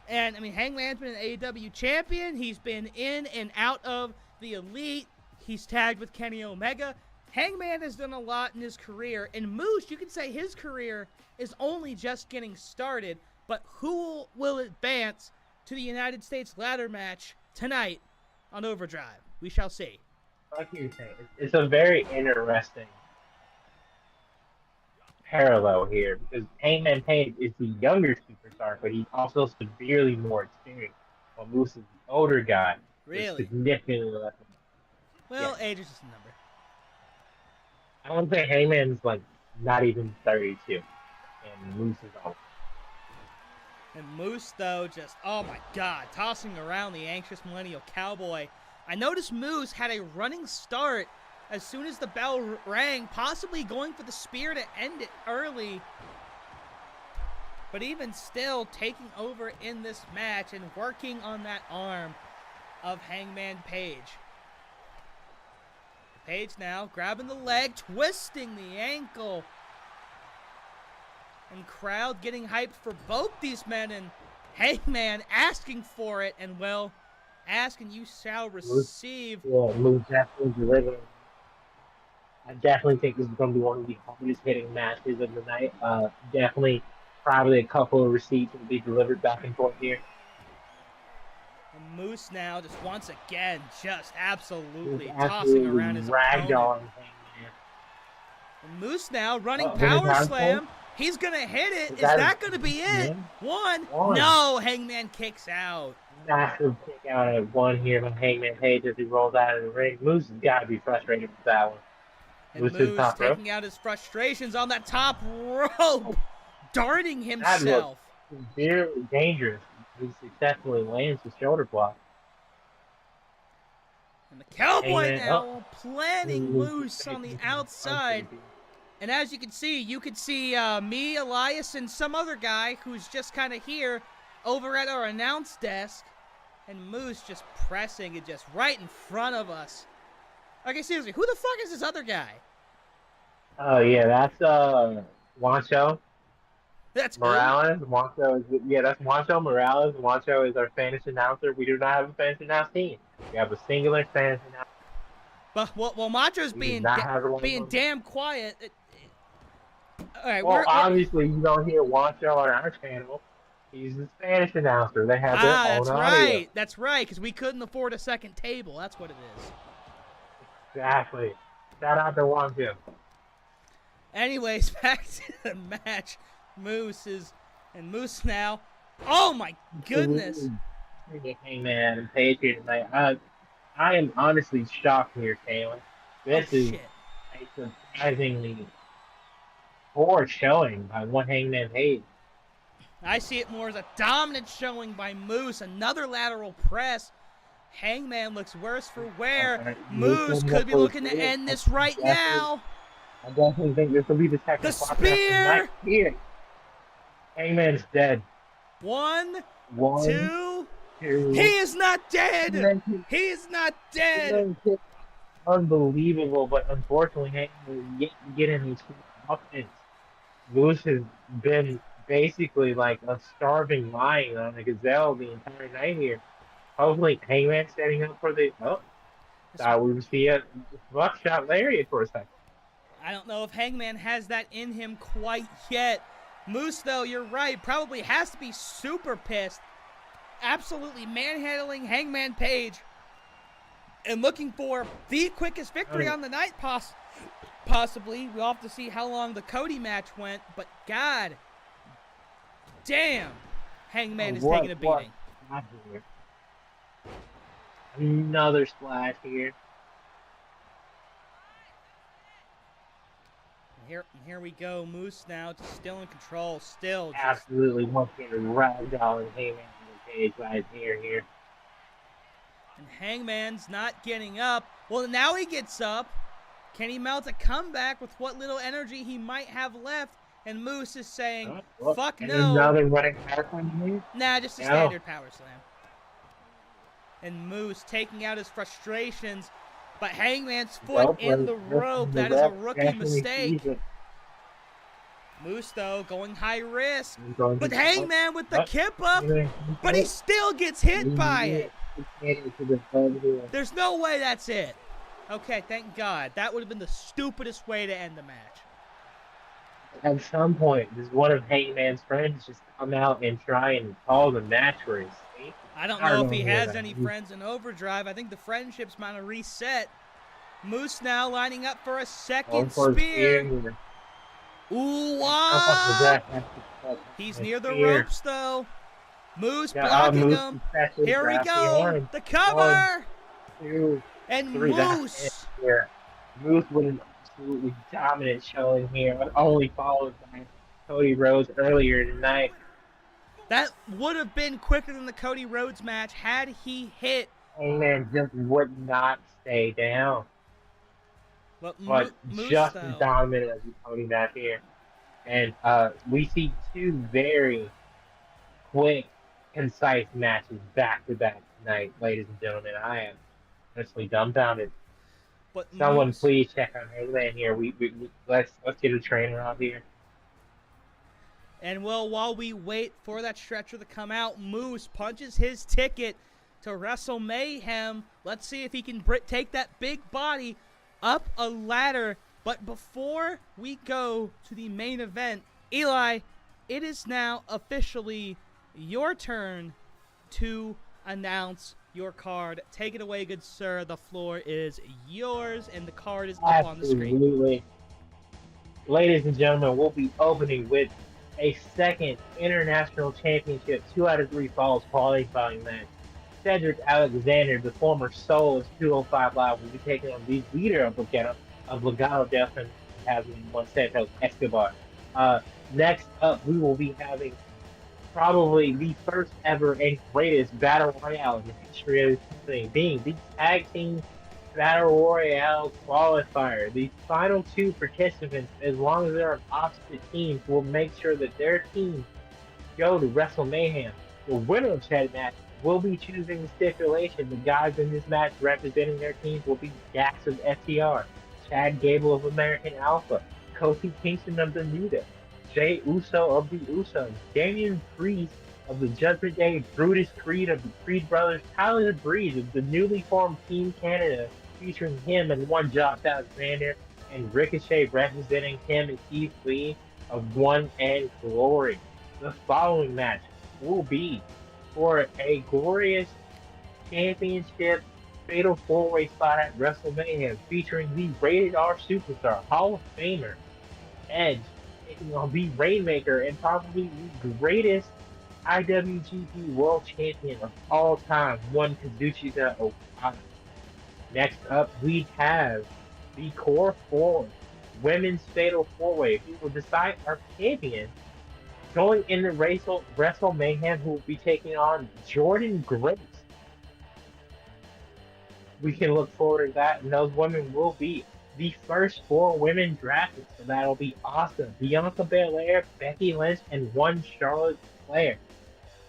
And, I mean, Hangman's been an AEW champion. He's been in and out of the Elite. He's tagged with Kenny Omega. Hangman has done a lot in his career. And Moose, you can say his career is only just getting started. But who will advance to the United States ladder match tonight on Overdrive? We shall see. Like you were saying, it's a very interesting parallel here, because Hangman Page is the younger superstar, but he's also severely more experienced. While Moose is the older guy, really significantly less. Well, age is just a number. I want to say Hangman's like not even 32, and Moose is old. And Moose, though, just, oh my god, tossing around the anxious millennial cowboy. I noticed Moose had a running start as soon as the bell rang, possibly going for the spear to end it early. But even still, taking over in this match and working on that arm of Hangman Page. Page now grabbing the leg, twisting the ankle. And crowd getting hyped for both these men, and Hangman asking for it. And, well, ask and you shall receive. Yeah, Moose definitely delivering. I definitely think this is going to be one of the hardest hitting matches of the night. Definitely, probably a couple of receipts will be delivered back and forth here. And Moose now just once again just absolutely He's tossing absolutely around his opponent. ragdolling Hangman. And Moose now running Oh, power there's slam. He's gonna hit it. Is that that gonna be it? yeah. One. One. No, Hangman kicks out. Massive kick out at one here from Hangman Page as he rolls out of the ring. Moose has got to be frustrated with that one. And Moose to the Moose top rope. taking out his frustrations on that top rope, darting himself. Very dangerous. He successfully lands the shoulder block. And the Cowboy Hangman now planting Moose on the outside. And as you can see me, Elias, and some other guy who's just kind of here over at our announce desk. And Moose just pressing it just right in front of us. Okay, seriously, who the fuck is this other guy? Oh, yeah, that's Juancho That's Morales. Juancho is, that's Juancho Morales. Juancho is our Spanish announcer. We do not have a Spanish announce team. We have a singular Spanish announcer. But while Macho's being damn quiet. All right, well, obviously, you don't hear Juancho on our channel. He's the Spanish announcer. They have their own that's audio. right. That's right, because we couldn't afford a second table. That's what it is. Exactly. Shout out to Juancho. Anyways, back to the match. Moose now. Oh my goodness. Hangman and Page here tonight. I am honestly shocked here, Kalen. This is shit. a surprisingly poor showing by one Hangman Page. I see it more as a dominant showing by Moose. Another lateral press. Hangman looks worse for wear. Moose could be looking to end this right now. I definitely think this will be the second. The spear! Here. Hangman's dead. One, two. He is not dead! He is not dead! Unbelievable, but unfortunately, Hangman yet to get any offense. Moose has been basically like a starving lion on a gazelle the entire night here. Hopefully, Hangman setting up for the. Thought we would see a buckshot lariat for a second. I don't know if Hangman has that in him quite yet. Moose, though, you're right, probably has to be super pissed. Absolutely manhandling Hangman Page. And looking for the quickest victory on the night, possibly. We'll have to see how long the Cody match went. But God damn, Hangman is taking a beating. Another splash here. Here we go. Moose now just still in control. Still just absolutely wants to ragdoll Hangman Page right here. And Hangman's not getting up. Well, now he gets up. Can he mount a comeback with what little energy he might have left? And Moose is saying, fuck no. Another running power slam here? Nah, just a standard power slam. And Moose taking out his frustrations. But Hangman's foot in the rope. That is a rookie mistake. Moose, though, going high risk. But Hangman with the kip up. But he still gets hit by it. There's no way that's it. Okay, thank God. That would have been the stupidest way to end the match. At some point, does one of Hangman's friends just come out and try and call the match for his safety? I don't know if he has any friends in Overdrive. I think the friendships might have reset. Moose now lining up for a second spear. Ooh, what? He's near the ropes, though. Moose blocking him. Here we go. The cover. 1, 2, and 3. Moose. Moose with an absolutely dominant showing here, but only followed by Cody Rhodes earlier tonight. That would have been quicker than the Cody Rhodes match had he hit. Hangman just would not stay down. But Moose, just as dominant as the Cody match here. And we see two very quick, concise matches back to back tonight, ladies and gentlemen. I am honestly dumbfounded. But someone Moose, please check on Hangman here. Let's get a trainer out here. And well, while we wait for that stretcher to come out, Moose punches his ticket to Wrestle Mayhem. Let's see if he can take that big body up a ladder. But before we go to the main event, Eli, it is now officially your turn to announce your card. Take it away, good sir. The floor is yours, and the card is up on the screen. Absolutely. Ladies and gentlemen, we'll be opening with a second International Championship 2 out of 3 falls qualifying match. Cedric Alexander, the former Soul of 205 Live, will be taking on the leader of Legado del Fantasma, having Juan Santos Escobar. Next up, we will be having probably the first ever and greatest Battle Royale in the history of the company, being the Tag Team Battle Royale qualifier. The final 2 participants, as long as they're on opposite teams, will make sure that their teams go to Wrestle Mayhem. The winner of said match will be choosing the stipulation. The guys in this match representing their teams will be Dax of FTR, Chad Gable of American Alpha, Kofi Kingston of the New Day, Jay Uso of the Usos, Damian Priest of the Judgment Day, Brutus Creed of the Creed Brothers, Tyler Breeze of the newly formed Team Canada, featuring him and one Josh Alexander, and Ricochet representing him and Keith Lee of One and Glory. The following match will be for a glorious championship fatal 4-way spot at WrestleMania, featuring the Rated R Superstar, Hall of Famer, Edge, taking on the Rainmaker and probably the greatest IWGP World Champion of all time, one Kazuchika Okada. Next up, we have the Core 4 Women's Fatal 4-Way. We will decide our champion going into Wrestle Mayhem, who will be taking on Jordan Grace. We can look forward to that, and those women will be the first 4 women drafted, so that'll be awesome. Bianca Belair, Becky Lynch, and one Charlotte Flair.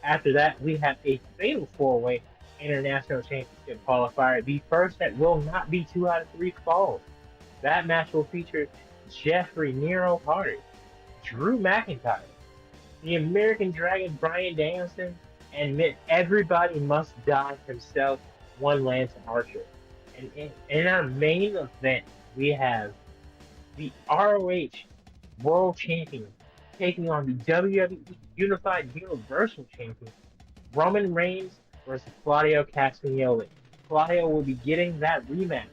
After that, we have a fatal 4-way International Championship qualifier, the first that will not be 2 out of 3 falls. That match will feature Jeffrey Nero Hardy, Drew McIntyre, the American Dragon Bryan Danielson, and Everybody Must Die himself, one Lance Archer. And in our main event, we have the ROH World Champion taking on the WWE Unified Universal Champion, Roman Reigns versus Claudio Castagnoli. Claudio will be getting that rematch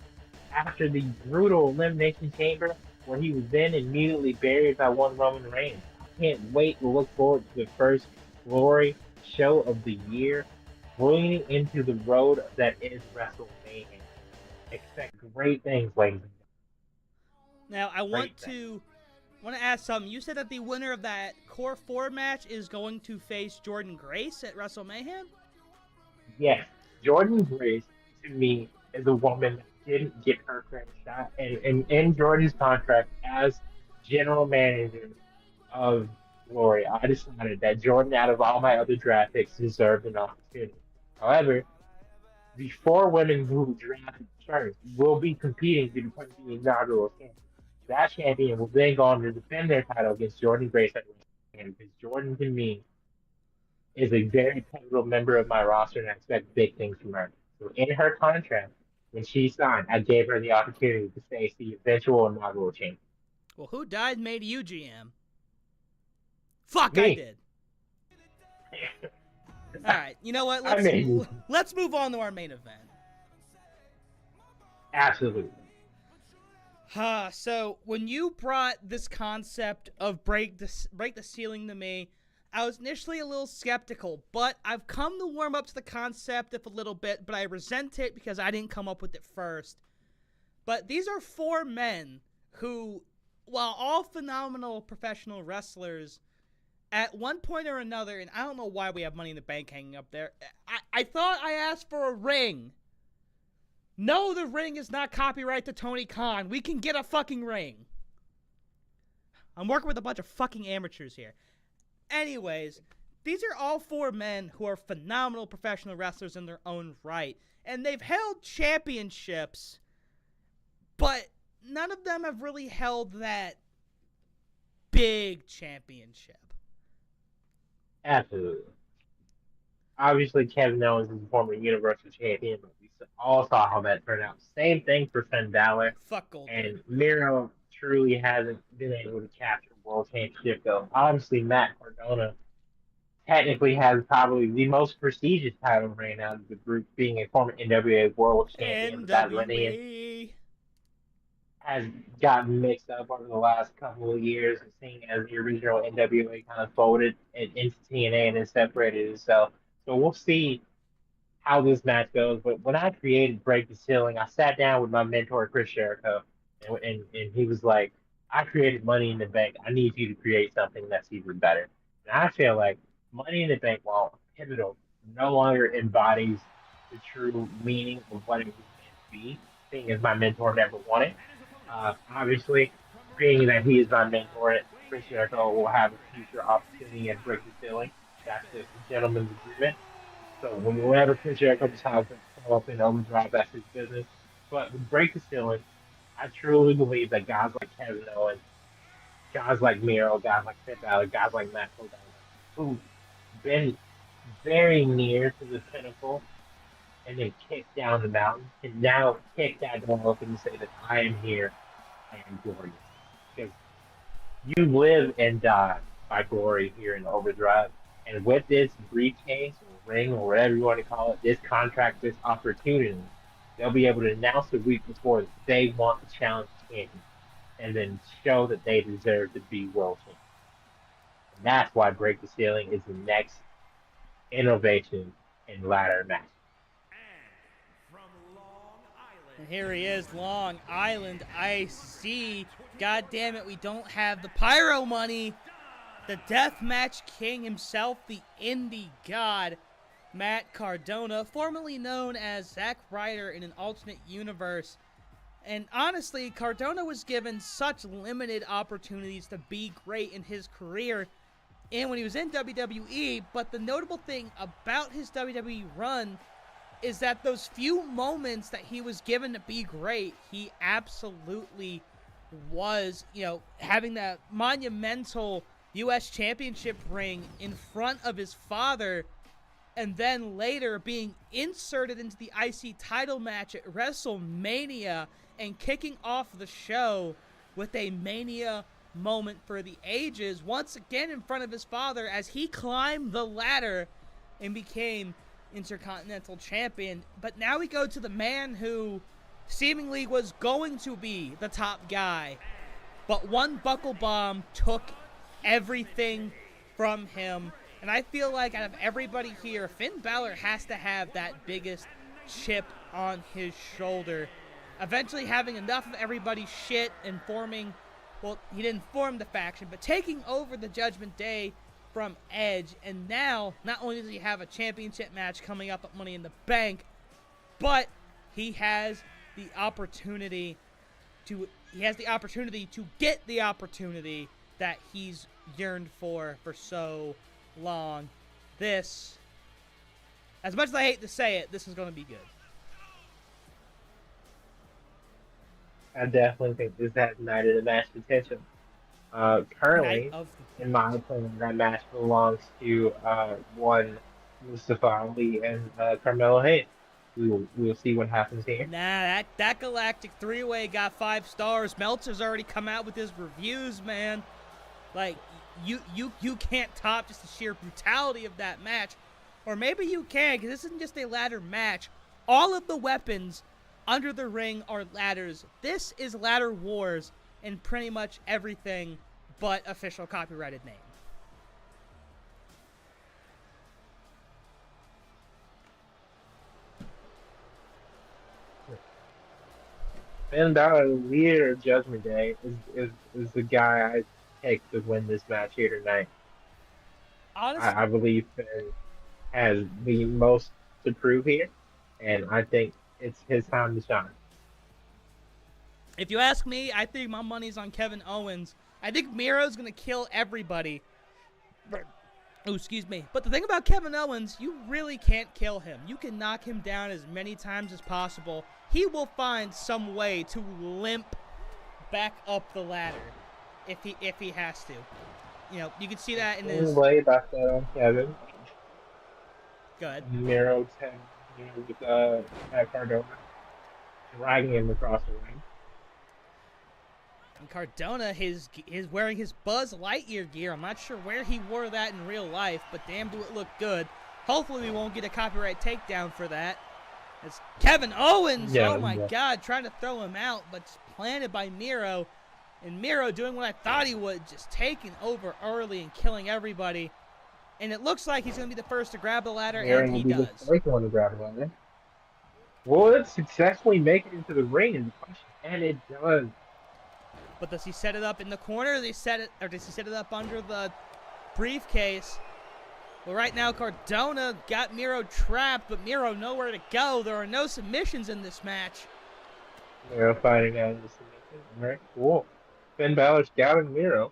after the brutal Elimination Chamber, where he was then immediately buried by one Roman Reigns. I can't wait to look forward to the first Glory show of the year, bringing into the road that is WrestleMania. Expect great things, ladies and gentlemen. Now, I want to ask something. You said that the winner of that Core 4 match is going to face Jordan Grace at Wrestle Mayhem? Yes, Jordan Grace, to me, is a woman that didn't get her credit shot. And in Jordan's contract as general manager of Glory, I decided that Jordan, out of all my other draft picks, deserved an opportunity. However, the 4 women who drafted first will be competing to become the inaugural champion. That champion will then go on to defend their title against Jordan Grace at WrestleMania, because Jordan, to me, is a very pivotal member of my roster, and I expect big things from her. So in her contract, when she signed, I gave her the opportunity to face the eventual inaugural champion. Well, who died made you GM? Fuck, Me. I did. All right, you know what? Let's move on to our main event. Absolutely. So when you brought this concept of break the ceiling to me, I was initially a little skeptical, but I've come to warm up to the concept of a little bit, but I resent it because I didn't come up with it first. But these are 4 men who, while all phenomenal professional wrestlers, at one point or another, and I don't know why we have Money in the Bank hanging up there, I thought I asked for a ring. No, the ring is not copyright to Tony Khan. We can get a fucking ring. I'm working with a bunch of fucking amateurs here. Anyways, these are all 4 men who are phenomenal professional wrestlers in their own right. And they've held championships, but none of them have really held that big championship. Absolutely. obviously Kevin Owens is a former Universal Champion, but we all saw how that turned out. Same thing for Finn Balor, Fuck Goldberg. and Miro truly hasn't been able to capture World Championship though. Obviously, Matt Cardona technically has probably the most prestigious title right now of the group, being a former NWA World Champion, but that lineage NWA. has gotten mixed up over the last couple of years, seeing as the original NWA kind of folded into TNA and then separated itself. So we'll see how this match goes. But when I created Break the Ceiling, I sat down with my mentor Chris Jericho, and he was like, "I created Money in the Bank. I need you to create something that's even better." And I feel like Money in the Bank, while pivotal, no longer embodies the true meaning of what it was meant to be. Seeing as my mentor never won it, obviously, being that he is my mentor, Chris Jericho will have a future opportunity at Break the Ceiling. That's the gentleman's agreement. So whenever Chris Jericho decides to come up in overdrive, that's his business. But with Break the Ceiling, I truly believe that guys like Kevin Owens, guys like Miro, guys like Finn Balor, guys like Matt Cardona, who've been very near to the pinnacle and then kicked down the mountain, can now kick that door open and say that I am here, I am glorious. Because you live and die by glory here in Overdrive. And with this briefcase or ring or whatever you want to call it, this contract, this opportunity, they'll be able to announce a week before that they want to challenge the champion and then show that they deserve to be world champion. And that's why Break the Ceiling is the next innovation in ladder match. And here he is, Long Island IC. God damn it, we don't have the pyro money. The Deathmatch King himself, the indie god, Matt Cardona, formerly known as Zack Ryder in an alternate universe. And honestly, Cardona was given such limited opportunities to be great in his career and when he was in WWE, but the notable thing about his WWE run is that those few moments that he was given to be great, he absolutely was, having that monumental U.S. Championship ring in front of his father, and then later being inserted into the IC title match at WrestleMania and kicking off the show with a Mania moment for the ages, once again in front of his father as he climbed the ladder and became Intercontinental Champion. But now we go to the man who seemingly was going to be the top guy, but one buckle bomb took everything from him. And I feel like out of everybody here, Finn Balor has to have that biggest chip on his shoulder. Eventually having enough of everybody's shit and forming, well, he didn't form the faction, but taking over the Judgment Day from Edge. And now, not only does he have a championship match coming up at Money in the Bank, but he has the opportunity to get the opportunity that he's yearned for so long. This, as much as I hate to say it, this is going to be good. I definitely think this has night of the match potential. Currently, in my opinion, that match belongs to one Mustafa Ali and Carmelo Hayes. We'll see what happens here. Nah, that Galactic 3-Way got 5 stars. Meltzer's already come out with his reviews, man. Like, you can't top just the sheer brutality of that match. Or maybe you can, because this isn't just a ladder match. All of the weapons under the ring are ladders. This is Ladder Wars in pretty much everything but official copyrighted name. Finn Balor, the leader of Judgment Day, is the guy I take to win this match here tonight. Honestly, I believe Finn has the most to prove here, and I think it's his time to shine. if you ask me, I think my money's on Kevin Owens. I think Miro's going to kill everybody. Oh, excuse me. But the thing about Kevin Owens, you really can't kill him. You can knock him down as many times as possible. He will find some way to limp back up the ladder if he has to. You can see that in his... Way back there on Kevin. Good. Miro 10, with Matt Cardona dragging him across the ring. And Cardona is wearing his Buzz Lightyear gear. I'm not sure where he wore that in real life, but damn, do it look good. Hopefully we won't get a copyright takedown for that. It's Kevin Owens. Yeah, Oh my yeah. God, trying to throw him out, but it's planted by Miro. And Miro doing what I thought he would, just taking over early and killing everybody. And it looks like he's going to be the first to grab the ladder, Miro and will he be does. the first one to grab it on there. Will it successfully make it into the ring is the question, and it does. But does he set it up in the corner, or does he set it up under the briefcase? Well, right now Cardona got Miro trapped, but Miro nowhere to go. There are no submissions in this match. Miro fighting out of the submission. All right, cool. Finn Balor scouting Miro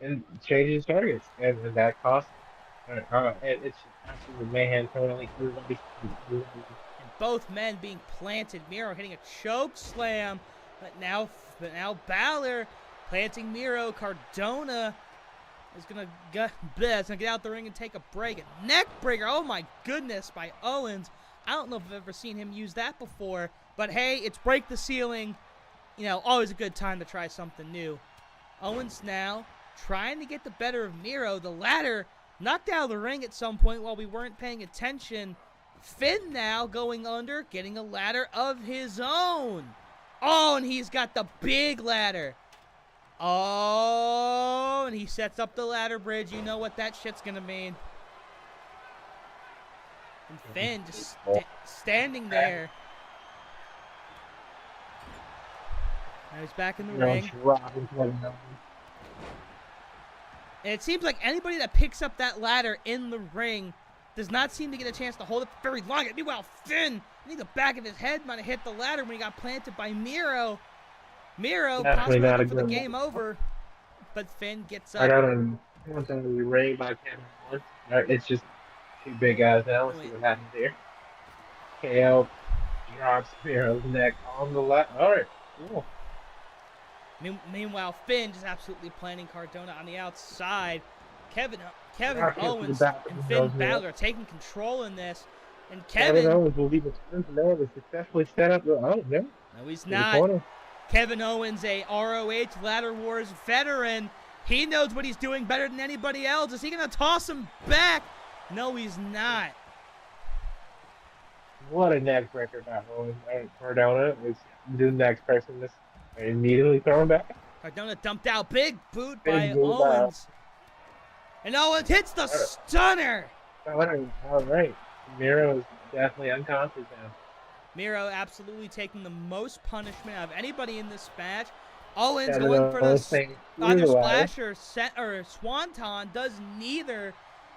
and changes targets, and that costs. It's absolutely mayhem. Totally, everybody. And both men being planted. Miro hitting a choke slam, but now Balor planting Miro. Cardona is gonna get out the ring and take a break. A neck breaker. Oh my goodness, by Owens. I don't know if I've ever seen him use that before, but hey, it's break the ceiling. You know, always a good time to try something new. Owens now trying to get the better of Miro. The ladder knocked out of the ring at some point while we weren't paying attention. Finn now going under, getting a ladder of his own. Oh, and he's got the big ladder. Oh, and he sets up the ladder bridge. You know what that shit's going to mean. And Finn just standing there. Now he's back in the ring. And it seems like anybody that picks up that ladder in the ring does not seem to get a chance to hold it very long. Meanwhile, Finn, I think the back of his head might have hit the ladder when he got planted by Miro. Miro possibly looking for the game over, but Finn gets up. I don't want them to be raided by Kevin Owens. It's just two big guys now. Let's see what happens here. KO drops Miro's neck on the left. All right, cool. Meanwhile, Finn just absolutely planting Cardona on the outside. Kevin Owens and Finn Balor taking control in this. And Kevin Owens will leave a turn from there to successfully set up the. Oh, no. No, he's not. Kevin Owens, a ROH Ladder Wars veteran. He knows what he's doing better than anybody else. Is he going to toss him back? No, he's not. What a neck breaker by Owens. Cardona is the next person to immediately throw him back. Cardona dumped out. Big boot by Owens. And Owens hits the stunner. All right. Miro is definitely unconscious now. Miro absolutely taking the most punishment out of anybody in this match. Owens going for the either splash or swanton, does neither.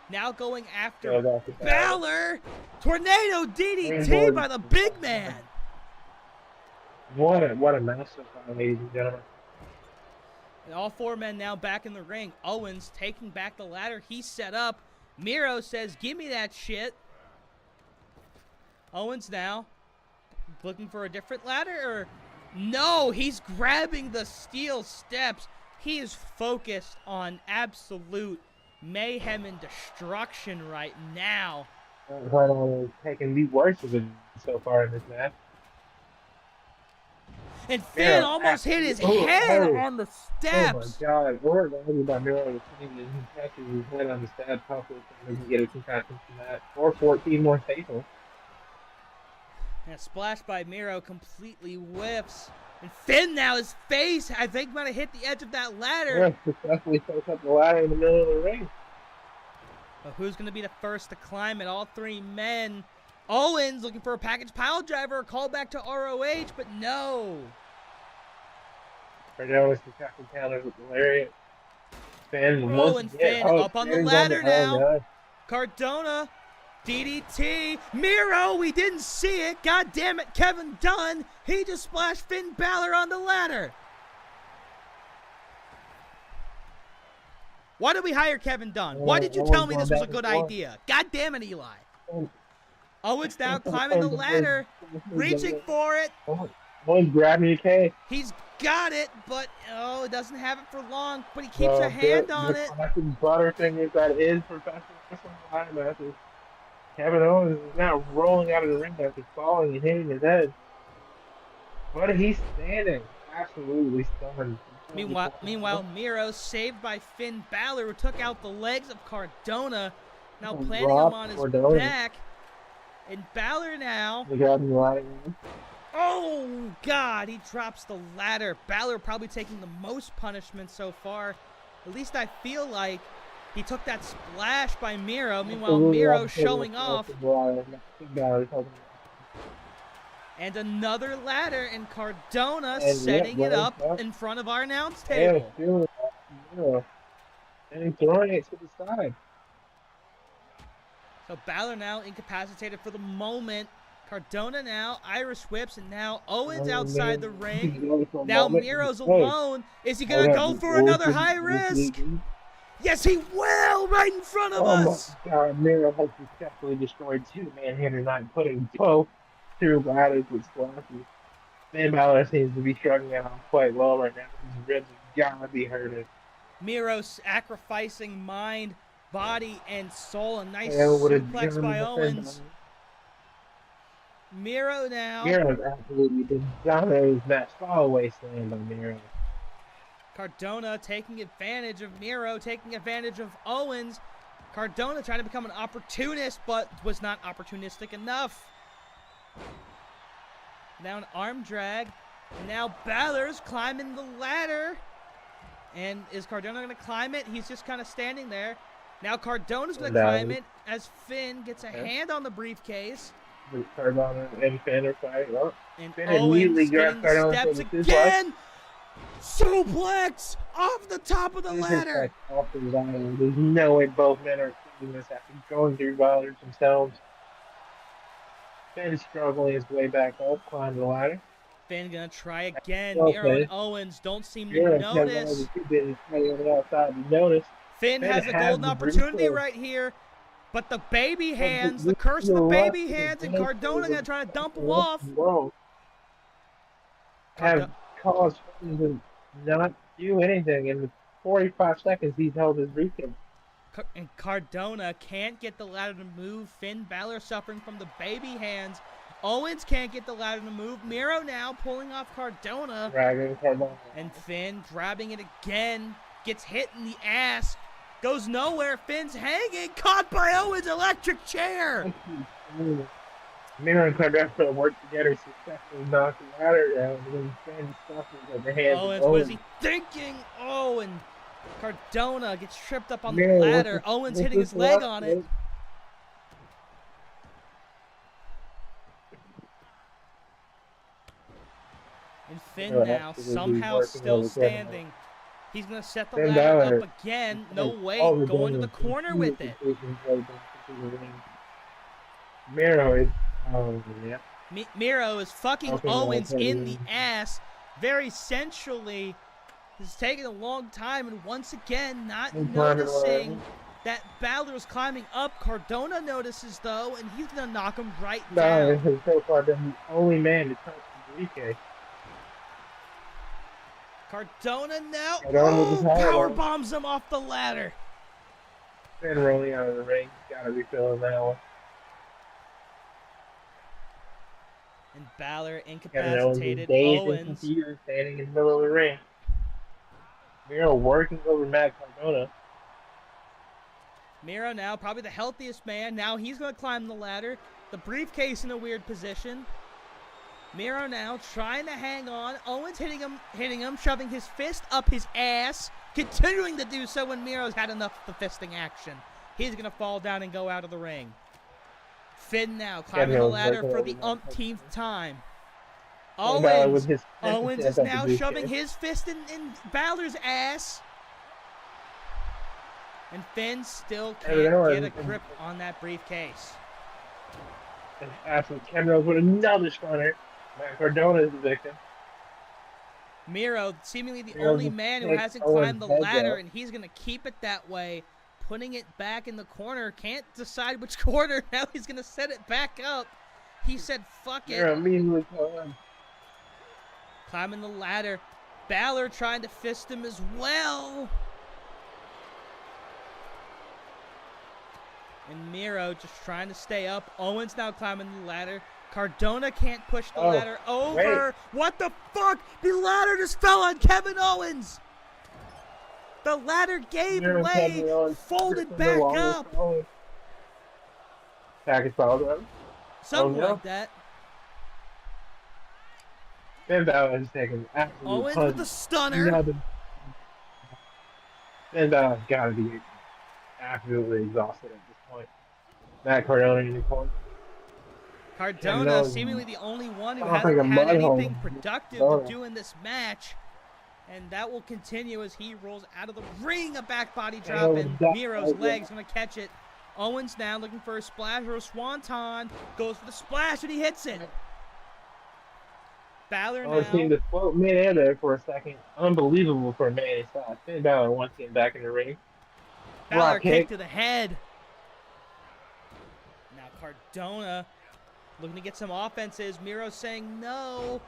Now going after Balor. Tornado DDT by the big man. What a match so far, ladies and gentlemen. And all four men now back in the ring. Owens taking back the ladder he set up. Miro says, "Give me that shit." Owens now looking for a different ladder, or no, he's grabbing the steel steps. He is focused on absolute mayhem and destruction right now. Cardona is taking the worst of it so far in this match. And Finn almost hit his head on the steps. Oh my God! We're talking about Miro hitting his head on the steps. Hopefully, we can get a concussion from that, or 14 more staples. And a splash by Miro completely whiffs. And Finn now, his face, I think, might have hit the edge of that ladder. Yeah, successfully sets up the ladder in the middle of the ring. But who's going to be the first to climb it? All three men. Owens looking for a package pile driver, a call back to ROH, but no. Cardona successfully counters with the lariat. Finn and Finn up on the ladder now. Cardona, DDT. Miro, we didn't see it. God damn it, Kevin Dunn. He just splashed Finn Balor on the ladder. Why did we hire Kevin Dunn? Why did you tell me this was a good idea? God damn it, Eli. Owens now climbing the ladder, reaching for it. Owens grabbing the cage. He's got it, but it doesn't have it for long. But he keeps a hand on it. Butterfingers that is professional wrestling ladder matches. Kevin Owens is now rolling out of the ring after falling and hitting his head. But he's standing, absolutely stunned. Meanwhile, Miro saved by Finn Balor, who took out the legs of Cardona, now planting him on his back. And Balor now. Oh, God, he drops the ladder. Balor probably taking the most punishment so far. At least I feel like he took that splash by Miro. Meanwhile, Miro showing off. And another ladder, and Cardona setting it up in front of our announce table. And he's throwing it to the side. So Balor now incapacitated for the moment. Cardona now, Irish whips, and now Owens outside the ring. Now Miro's alone. Is he going to go for another high risk? Yes, he will, right in front of us. Oh my God, Miro has successfully destroyed two man-hitter night, putting both through ladders with splashes. Finn Balor seems to be struggling out quite well right now. His ribs have got to be hurting. Miro sacrificing mind, body, and soul. A nice suplex by Owens. Miro now. Miro's absolutely been dominating that fallaway slam by Miro. Cardona taking advantage of Miro, taking advantage of Owens. Cardona trying to become an opportunist, but was not opportunistic enough. Now an arm drag. Now Balor's climbing the ladder. And is Cardona going to climb it? He's just kind of standing there. Now Cardona's going to climb it as Finn gets a hand on the briefcase. Cardona and Finn are fighting up. And Finn Owens Cardona steps again. Suplex off the top of the ladder. Off the ladder. There's no way both men are doing this after going through ladders themselves. Finn's struggling his way back up, climbing the ladder. Finn gonna try again. Miro and Owens don't seem to notice. Finn has a golden opportunity right here, but the baby hands, the curse of the baby hands, and Cardona gonna try to dump him off. Have caused Finn to not do anything. In the 45 seconds he's held his briefcase. And Cardona can't get the ladder to move. Finn Balor suffering from the baby hands. Owens can't get the ladder to move. Miro now pulling off Cardona. And Finn grabbing it again. Gets hit in the ass. Goes nowhere. Finn's hanging. Caught by Owens' electric chair. Miro and Cardona work together successfully knock the ladder down. And then Finn suffers at the hands Owens, of Owens. what is he thinking? Oh, and Cardona gets tripped up on the ladder. Owens hitting his leg on it. And Finn now somehow still standing. He's going to set the ladder up again. No way. Going to the corner with it. Miro is, Miro is fucking Owens in the ass very sensually. It's taking a long time, and once again, not noticing that Balor's climbing up. Cardona notices, though, and he's going to knock him right down. Balor has so far been the only man to touch the briefcase. Cardona now power bombs him off the ladder. Finn rolling out of the ring. Gotta be feeling that one. And Balor incapacitated Owens. Standing in the middle of the ring. Miro working over Matt Cardona. Miro now probably the healthiest man. Now he's going to climb the ladder. The briefcase in a weird position. Miro now trying to hang on. Owens hitting him, shoving his fist up his ass. Continuing to do so when Miro's had enough of the fisting action. He's going to fall down and go out of the ring. Finn now climbing the ladder for the umpteenth time. Owens is now shoving his fist in Balor's ass. And Finn still can't get a grip on that briefcase. And after Ken Rose with another stunner. Matt Cardona is the victim. Miro, seemingly the only man who hasn't climbed the ladder, and he's going to keep it that way. Putting it back in the corner. Can't decide which corner. Now he's going to set it back up. He said, fuck it. Climbing the ladder. Balor trying to fist him as well. And Miro just trying to stay up. Owens now climbing the ladder. Cardona can't push the Oh, ladder over. What the fuck? The ladder just fell on Kevin Owens. The ladder gave Miro and way, Kevin Owens folded from the back longest up. falling. Package Balor. Something no. like that. Finn Balor has taken an absolute Owens punch. with the stunner. Finn Balor's got to be absolutely exhausted at this point. Matt Cardona in the corner. Cardona seemingly the only one who sounds hasn't like a had mud hole. anything productive to Cardona. do in this match. And that will continue as he rolls out of the ring. A back body drop, and Miro's leg's going to catch it. Owens now looking for a splash or a swanton. Goes for the splash, and he hits it. Balor I seemed now. to float mid-air there for a second. Unbelievable for a man his size. Finn Balor once again back in the ring. Balor Rock kick kick. to the head. Now Cardona looking to get some offenses. Miro saying no.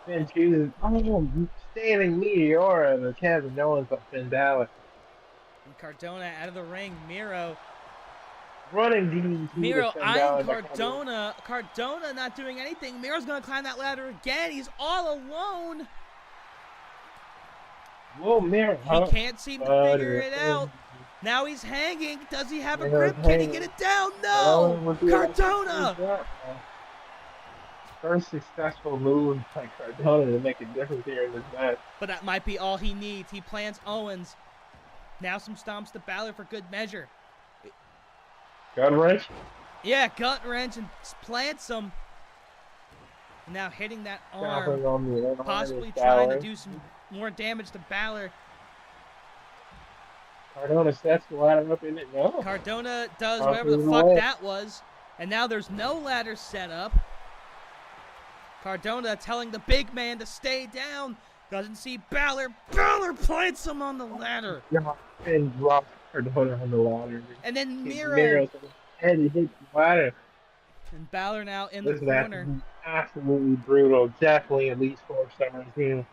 Finn chooses, standing meteor of the Kevin Owens of Finn Balor. And Cardona out of the ring. Miro Running DDT. Miro to Finn eyeing Balor. Cardona. Cardona not doing anything. Miro's going to climb that ladder again. He's all alone. Whoa, Miro. He can't seem to figure it out. Now he's hanging. Does he have a grip? Can he get it down? No! Cardona! First successful move by Cardona to make a difference here in this match. But that might be all he needs. He plants Owens. Now some stomps to Balor for good measure. Gut wrench. Yeah, gut wrench and plants him. Now hitting that arm. On the Possibly trying to do some more damage to Balor. Cardona sets the ladder up in it. No. Cardona does whatever the fuck that was. And now there's no ladder set up. Cardona telling the big man to stay down. Doesn't see Balor. Balor plants him on the ladder. And drops Cardona on the ladder. And then Miro. Miro's head hits the ladder. And Balor now in the This corner. match is absolutely brutal. Definitely at least 4 stars here.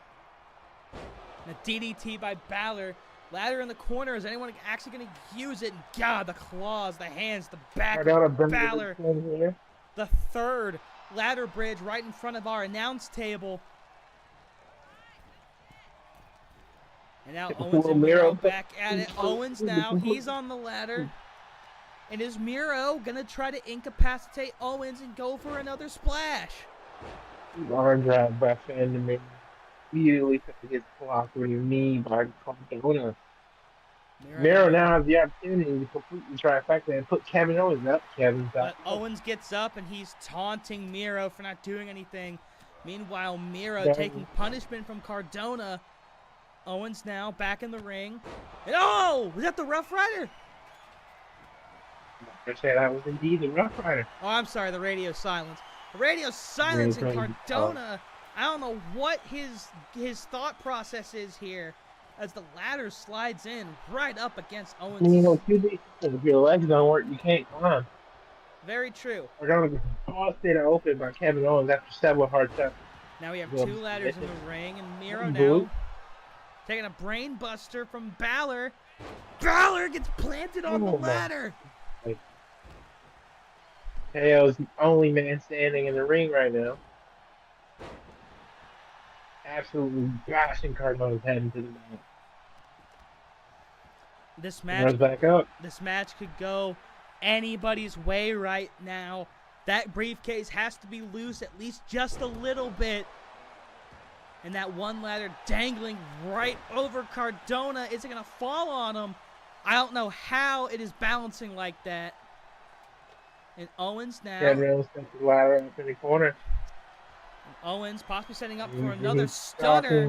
A DDT by Balor. Ladder in the corner. Is anyone actually going to use it? God, the claws, the hands, the back of Balor. The third ladder bridge right in front of our announce table. And now Owens and Miro back at it. Owens now, he's on the ladder. And is Miro going to try to incapacitate Owens and go for another splash? Arm drag by Finn to me. Immediately gets blocked with his knee by Cardona. Miro now has the opportunity to completely trifecta and put Kevin Owens up. But Owens gets up and he's taunting Miro for not doing anything. Meanwhile, Miro taking punishment from Cardona. Owens now back in the ring. And was that the Rough Rider? I say that was indeed the Rough Rider. Oh, I'm sorry, the radio silence. The radio silence in Cardona. I don't know what his thought process is here as the ladder slides in right up against Owens. You know, if your legs don't work, you can't climb. Very true. We're going to toss it open by Kevin Owens after several hard steps. Now we have 2 ladders in the ring, and Miro now taking a brain buster from Balor. Balor gets planted on the ladder. KO's the only man standing in the ring right now. Absolutely bashing Cardona's head into the mat. This match, runs back up. This match could go anybody's way right now. That briefcase has to be loose at least just a little bit. And that one ladder dangling right over Cardona. Is it going to fall on him? I don't know how it is balancing like that. And Owens now. Kevin Owens sets the ladder up in the corner. And Owens possibly setting up for another stunner.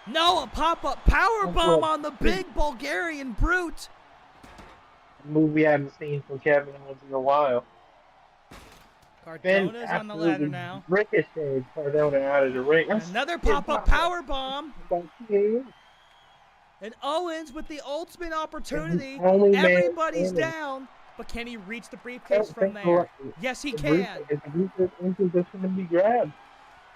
No, a pop-up powerbomb on the big Bulgarian brute. A move we haven't seen from Kevin Owens in a while. Cardona's on the ladder now. Ricocheted Cardona out of the ring. Another pop-up powerbomb. And Owens with the ultimate opportunity. Everybody's down. But can he reach the briefcase from there? Yes, he can. It's in position to be grabbed.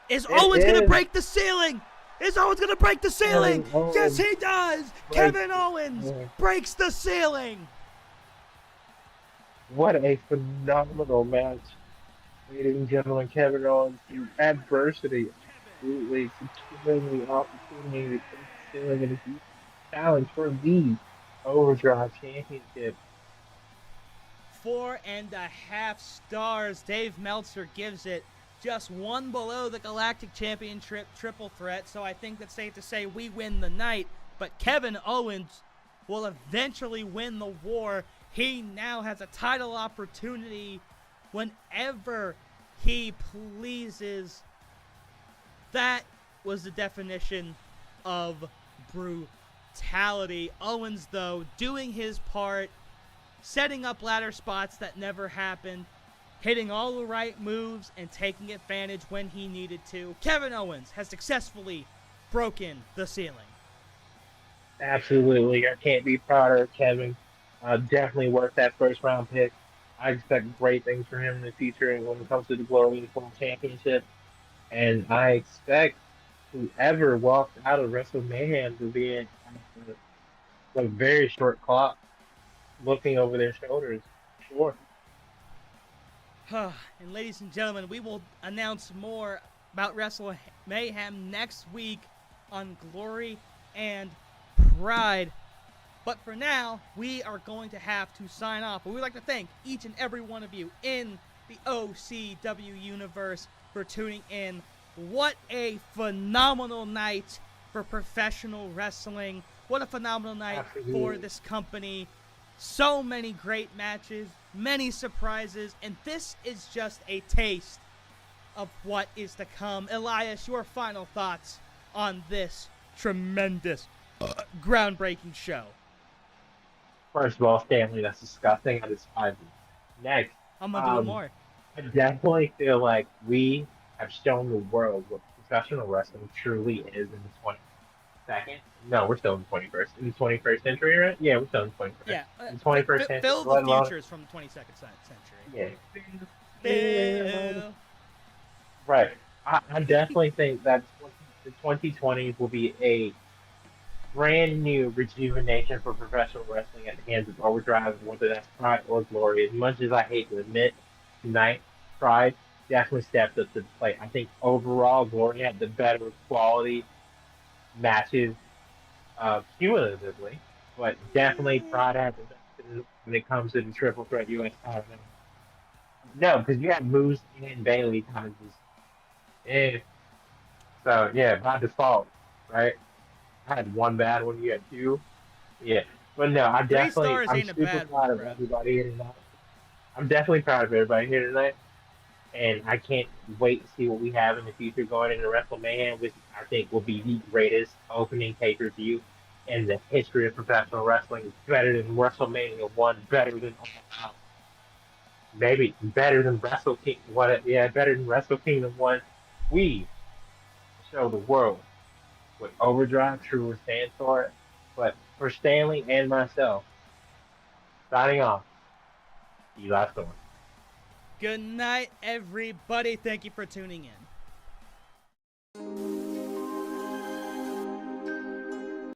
Is Owens going to break the ceiling? Is Owens going to break the ceiling? Kevin Owens Yes, he does. breaks Kevin the Owens ceiling. breaks the ceiling. What a phenomenal match. Ladies and gentlemen, Kevin Owens, through adversity, absolutely securing the opportunity to break the ceiling in a huge challenge for the Overdrive Championship. 4.5 stars. Dave Meltzer gives it, just one below the Galactic Championship triple threat, so I think that's safe to say we win the night. But Kevin Owens will eventually win the war. He now has a title opportunity whenever he pleases. That was the definition of brutality. Owens, though, doing his part, setting up ladder spots that never happened, hitting all the right moves, and taking advantage when he needed to. Kevin Owens has successfully broken the ceiling. Absolutely, I can't be prouder of Kevin. Definitely worth that first round pick. I expect great things for him in the future when it comes to the Glory World Championship. And I expect whoever walks out of WrestleMania to be in a very short clock looking over their shoulders. Sure. And ladies and gentlemen, we will announce more about Wrestle Mayhem next week on Glory and Pride. But for now, we are going to have to sign off. But we'd like to thank each and every one of you in the OCW universe for tuning in. What a phenomenal night for professional wrestling. What a phenomenal night for this company. So many great matches, many surprises, and this is just a taste of what is to come. Elias, your final thoughts on this tremendous, groundbreaking show. First of all, Stanley, that's disgusting. I despise it. Next, I'm going to do more. I definitely feel like we have shown the world what professional wrestling truly is in the 22nd. No, we're still in the 21st. In the 21st century, right? Yeah, we're still in the 21st. Yeah. In the 21st century. Phil the Futures from the 22nd century. Yeah. Phil. Right. I definitely think that the 2020s will be a brand new rejuvenation for professional wrestling at the hands of Overdrive, whether that's Pride or Glory. As much as I hate to admit, tonight, Pride definitely stepped up to the plate. I think overall, Glory had the better quality matches cumulatively, but definitely Pride had the best when it comes to the triple threat US title. No, because you had Moose and Bailey kind of just, So, yeah, by default, right? I had one bad one, you had two. Yeah. But no, I'm 3 stars I'm ain't a super bad proud one, of bro. everybody here tonight. I'm definitely proud of everybody here tonight. And I can't wait to see what we have in the future going into WrestleMania, which I think will be the greatest opening pay-per-view in the history of professional wrestling. It's better than WrestleMania 1, better than maybe better than Wrestle King. Better than Wrestle Kingdom 1. We show the world what Overdrive truly stands for. But for Stanley and myself, signing off, see you last one. Good night, everybody. Thank you for tuning in.